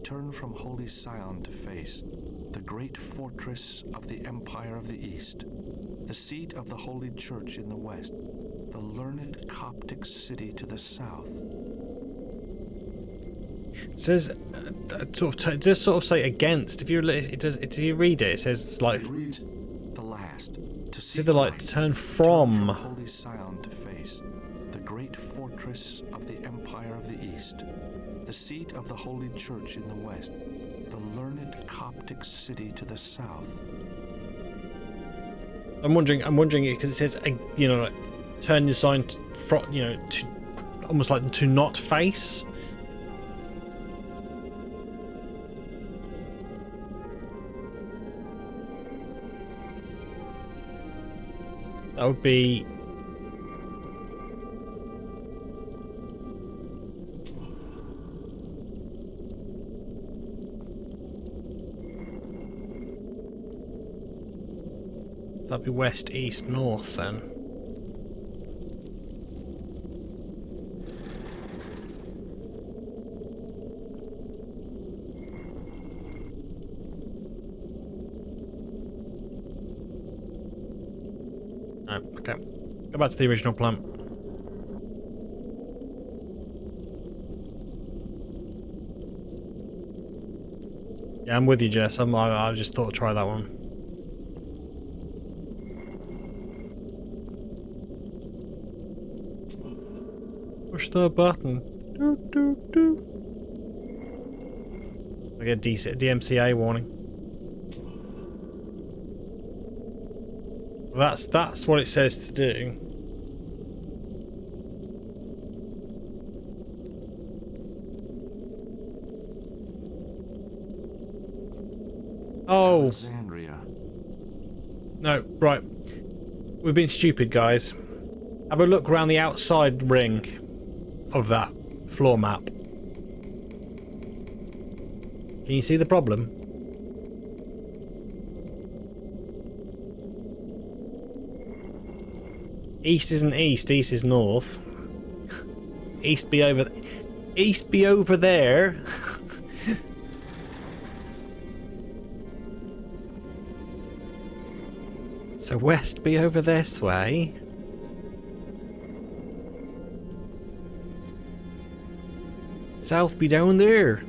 B: turn from Holy Sion to face the great fortress of the Empire of the East, the seat of the Holy Church in the west, the learned Coptic city to the south."
O: It says, it does sort of say against. If you read it, it says it's like.
B: It reads, "The last, to
O: see the light turn from."
B: Holy Sion to face the great fortress of the Empire of the East, the seat of the Holy Church in the west, the learned Coptic city to the south.
O: I'm wondering because it says, you know, like, turn your sign from, you know, to almost like to not face. That would be. That'd be west, east, north then. Oh, okay. Go back to the original plan. Yeah, I'm with you, Jess. I just thought I'd try that one. Push the button. Do, do, do. I get DMCA warning. Well, that's what it says to do. Oh.
B: Alexandria.
O: No, right. We've been stupid, guys. Have a look around the outside ring of that floor map. Can you see the problem? East isn't east, east is north. East be over there. So west be over this way. South be down there.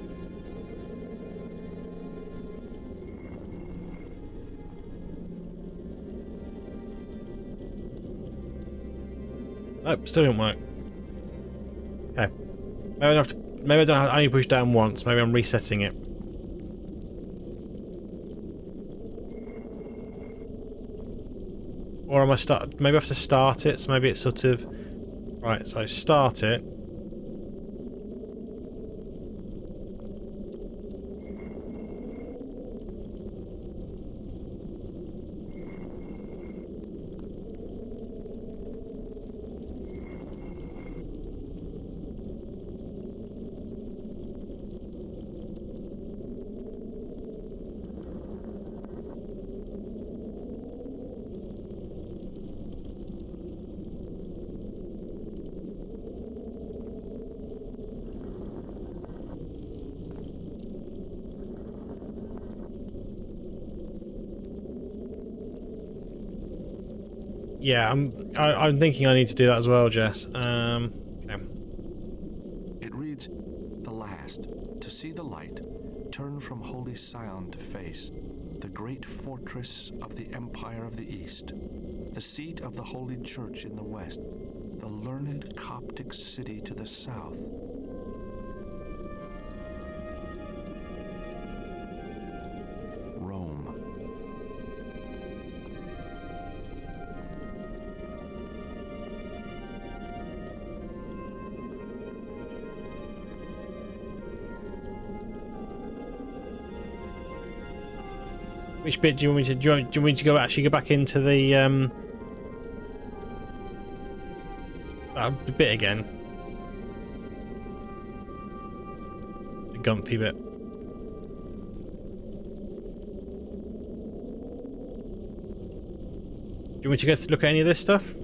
O: Nope, still didn't work. Okay. Maybe I need to push down once. Maybe I'm resetting it. Or am I maybe I have to start it, so maybe it's sort of. Right, so start it. Yeah, I'm thinking I need to do that as well, Jess. Okay.
B: It reads, "The last, to see the light, turn from Holy Sion to face the great fortress of the Empire of the East, the seat of the Holy Church in the west, the learned Coptic city to the south." Rome.
O: Which bit do you want me to? Do you want me to go back into the the bit again? The Gumpy bit. Do you want me to go look at any of this stuff?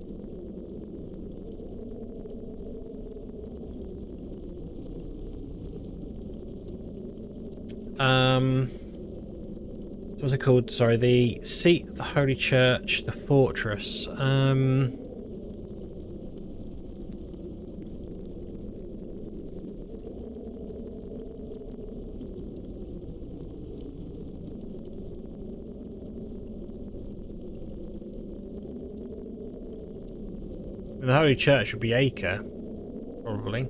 O: What's it called? Sorry, the seat, the Holy Church, the fortress. The Holy Church would be Acre, probably.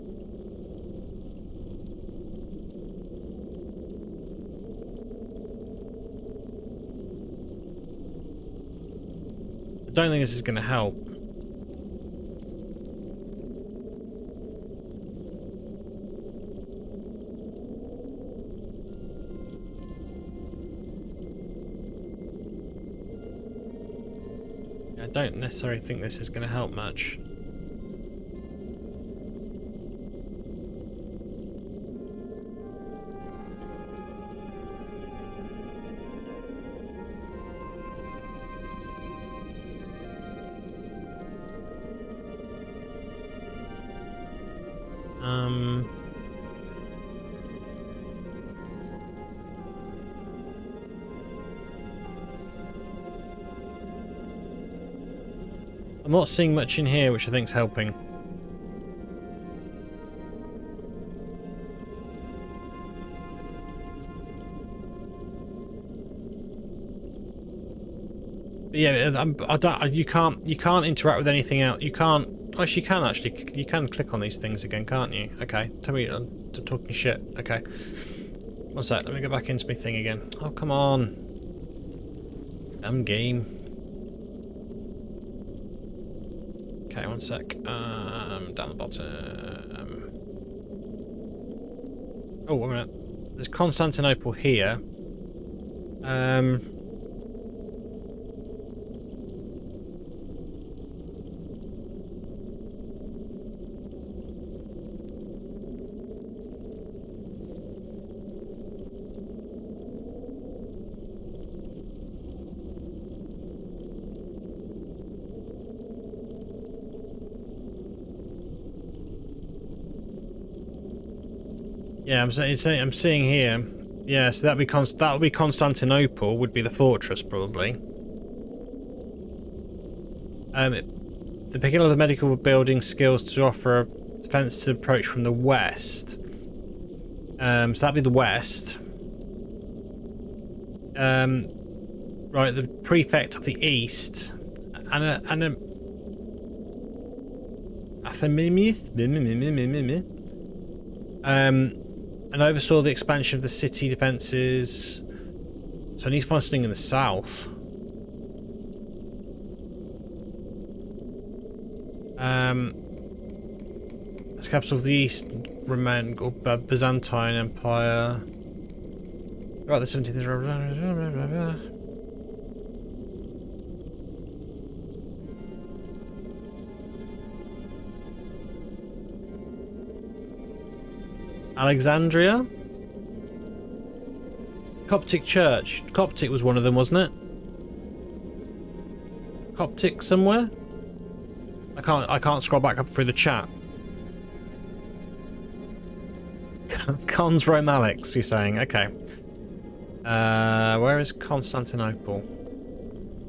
O: I don't think this is going to help. I don't necessarily think this is going to help much. I'm not seeing much in here, which I think's helping. But yeah, I don't. You can't interact with anything else. You can't. Actually, you can actually. You can click on these things again, can't you? Okay. Tell me I'm talking shit. Okay. One sec. Let me go back into my thing again. Oh, come on. Damn game. Okay, one sec. Down the bottom. Oh, wait a minute. There's Constantinople here. Yeah, I'm seeing here. Yeah, so that would be Constantinople. Would be the fortress probably. The picking of the medical building skills to offer a defense to approach from the west. So that'd be the west. Right, the prefect of the east, and and oversaw the expansion of the city defences. So I need to find something in the south. As capital of the east, Roman or Byzantine Empire. Right, the 17th. Alexandria? Coptic Church. Coptic was one of them, wasn't it? Coptic somewhere? I can't scroll back up through the chat. Cons Rome Alex, you're saying. Okay. Where is Constantinople?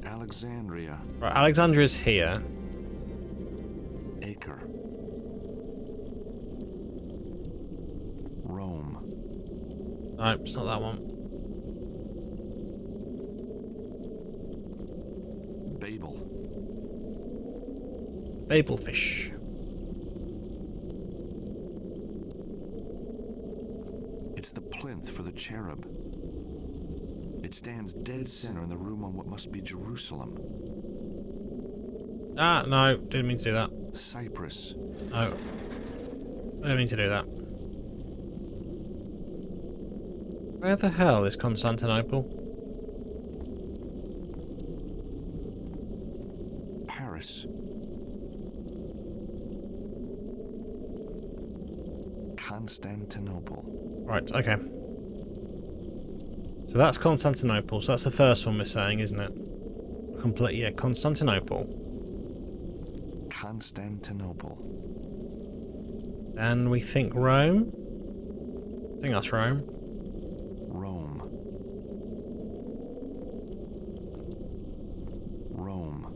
B: Alexandria.
O: Right, Alexandria's here.
B: Acre. Rome.
O: No, it's not that one.
B: Babel.
O: Babelfish.
B: It's the plinth for the cherub. It stands dead center in the room on what must be Jerusalem.
O: Ah, no, didn't mean to do that.
B: Cyprus.
O: No. Didn't mean to do that. Where the hell is Constantinople?
C: Paris. Constantinople.
O: Right, okay. So that's Constantinople. So that's the first one we're saying, isn't it? Complete, yeah, Constantinople.
C: Constantinople.
O: And we think Rome. I think that's Rome.
C: Rome. Rome.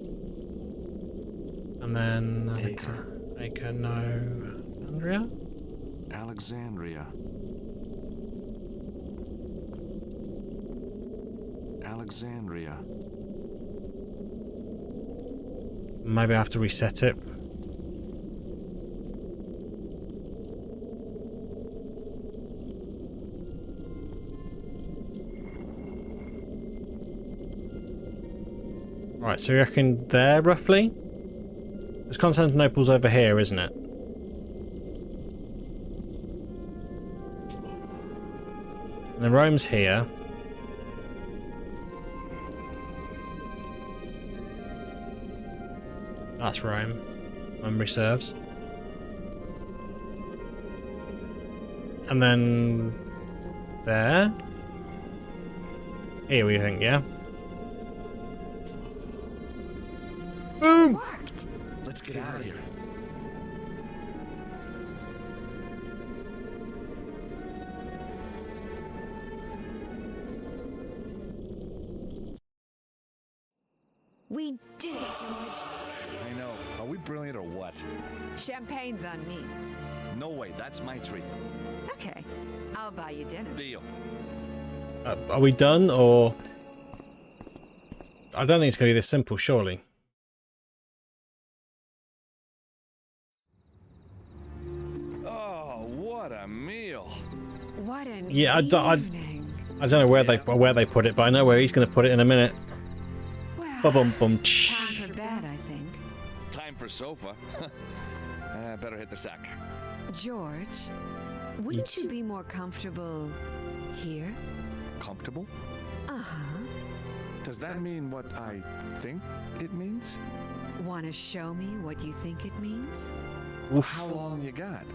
O: And then Alexandria?
C: Alexandria. Alexandria.
O: Maybe I have to reset it. Right, so you reckon there, roughly? Because Constantinople's over here, isn't it? And then Rome's here. That's Rome. Memory serves. And then... there? Here we think, yeah? Boom!
C: Let's get out of here.
D: We did it, George.
C: I know. Are we brilliant or what?
D: Champagne's on me.
C: No way. That's my treat.
D: Okay, I'll buy you dinner.
C: Deal.
O: Are we done, or... I don't think it's going to be this simple, surely.
C: Oh, what a meal.
D: What an
O: Yeah, I don't know where they put it, but I know where he's going to put it in a minute. Bum bum.
D: Time for bed, I think.
C: Time for sofa. Better hit the sack.
D: George, wouldn't you be more comfortable here?
C: Comfortable?
D: Uh-huh.
C: Does that mean what I think it means?
D: Want to show me what you think it means?
O: Oof.
C: How long you got?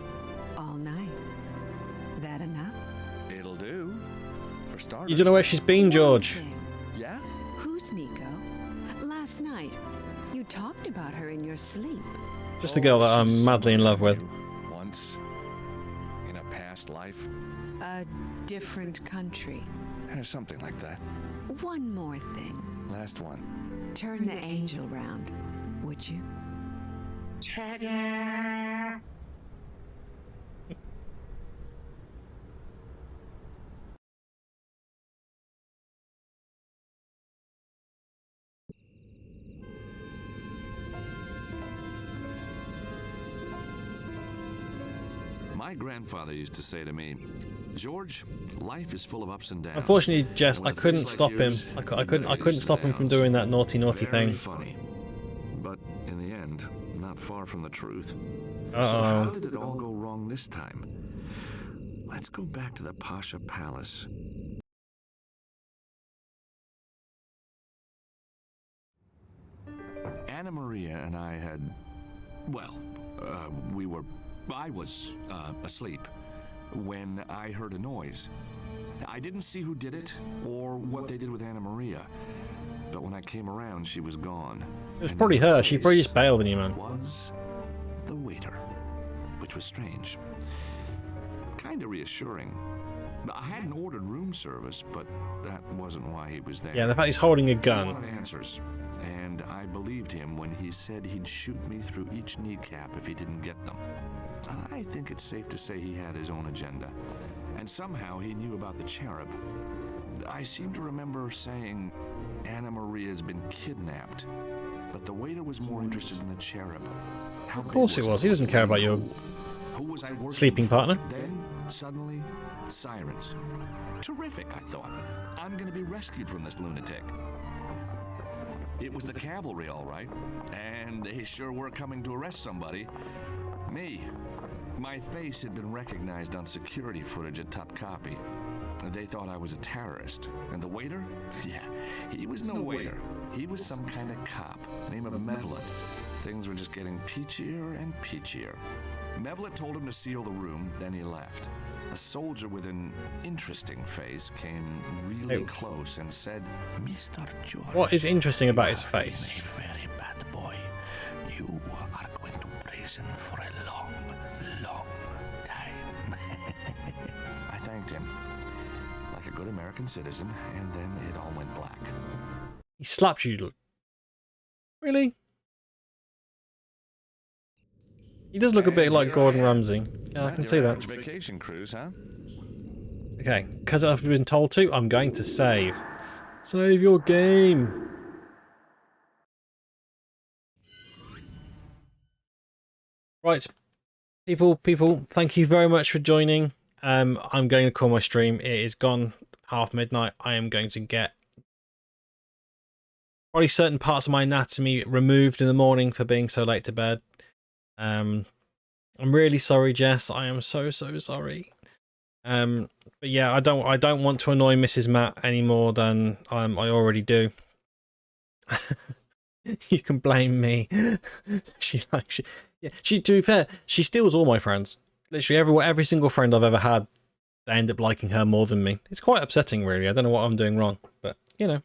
D: All night. That enough?
C: It'll do. For starters.
O: You don't know where she's been, George.
C: Yeah?
D: Who's Nico? Last night, you talked about her in your sleep.
O: Just the girl that I'm madly in love with.
C: Once. In a past life.
D: A different country.
C: Something like that.
D: One more thing.
C: Last one.
D: Turn the angel round, would you?
C: Ta-da! My grandfather used to say to me, George, life is full of ups and downs.
O: Unfortunately, Jess, I couldn't stop him. I couldn't stop him from doing that naughty thing.
C: Funny, but in the end, not far from the truth.
O: Uh-oh.
C: So how did it all go wrong this time? Let's go back to the Pasha Palace. Anna Maria and I had, well, I was asleep when I heard a noise. I didn't see who did it or what they did with Anna Maria, but when I came around, she was gone.
O: It was probably her. She probably just bailed on you, man.
C: Was the waiter, which was strange. Kind of reassuring. I hadn't ordered room service, but that wasn't why he was there.
O: Yeah, the fact he's holding a
C: He
O: gun.
C: wanted answers, and I believed him when he said he'd shoot me through each kneecap if he didn't get them. I think it's safe to say he had his own agenda, and somehow he knew about the cherub. I seem to remember saying Anna Maria's been kidnapped, but the waiter was more interested in the cherub. How
O: Of course it was. He doesn't care about your
C: Who was I working
O: sleeping
C: for?
O: partner.
C: Then, suddenly, sirens. Terrific, I thought. I'm gonna be rescued from this lunatic. It was the cavalry, all right, and they sure were coming to arrest somebody. Me. My face had been recognized on security footage at Top Copy.
B: They thought I was a terrorist. And the waiter? Yeah, he was no waiter. He was some kind of cop, name of Mevlut. Things were just getting peachier and peachier. Mevlut told him to seal the room, then he left. A soldier with an interesting face came really close and said, Mr. George,
O: What is interesting about his face?
B: a very bad boy. You are going to prison for a long, long time. I thanked him, like a good American citizen, and then it all went black.
O: He slaps you. Really? He does look a bit like Gordon Ramsay. Yeah, I can see that.
C: Vacation cruise, huh?
O: Okay, because I've been told to, I'm going to save. Save your game. Right, people, thank you very much for joining. I'm going to call my stream. It is gone half midnight. I am going to get probably certain parts of my anatomy removed in the morning for being so late to bed. I'm really sorry, Jess. I am so sorry. But yeah, I don't want to annoy Mrs. Matt any more than I already do. You can blame me. To be fair, she steals all my friends. Literally every single friend I've ever had, they end up liking her more than me. It's quite upsetting, really. I don't know what I'm doing wrong, but you know.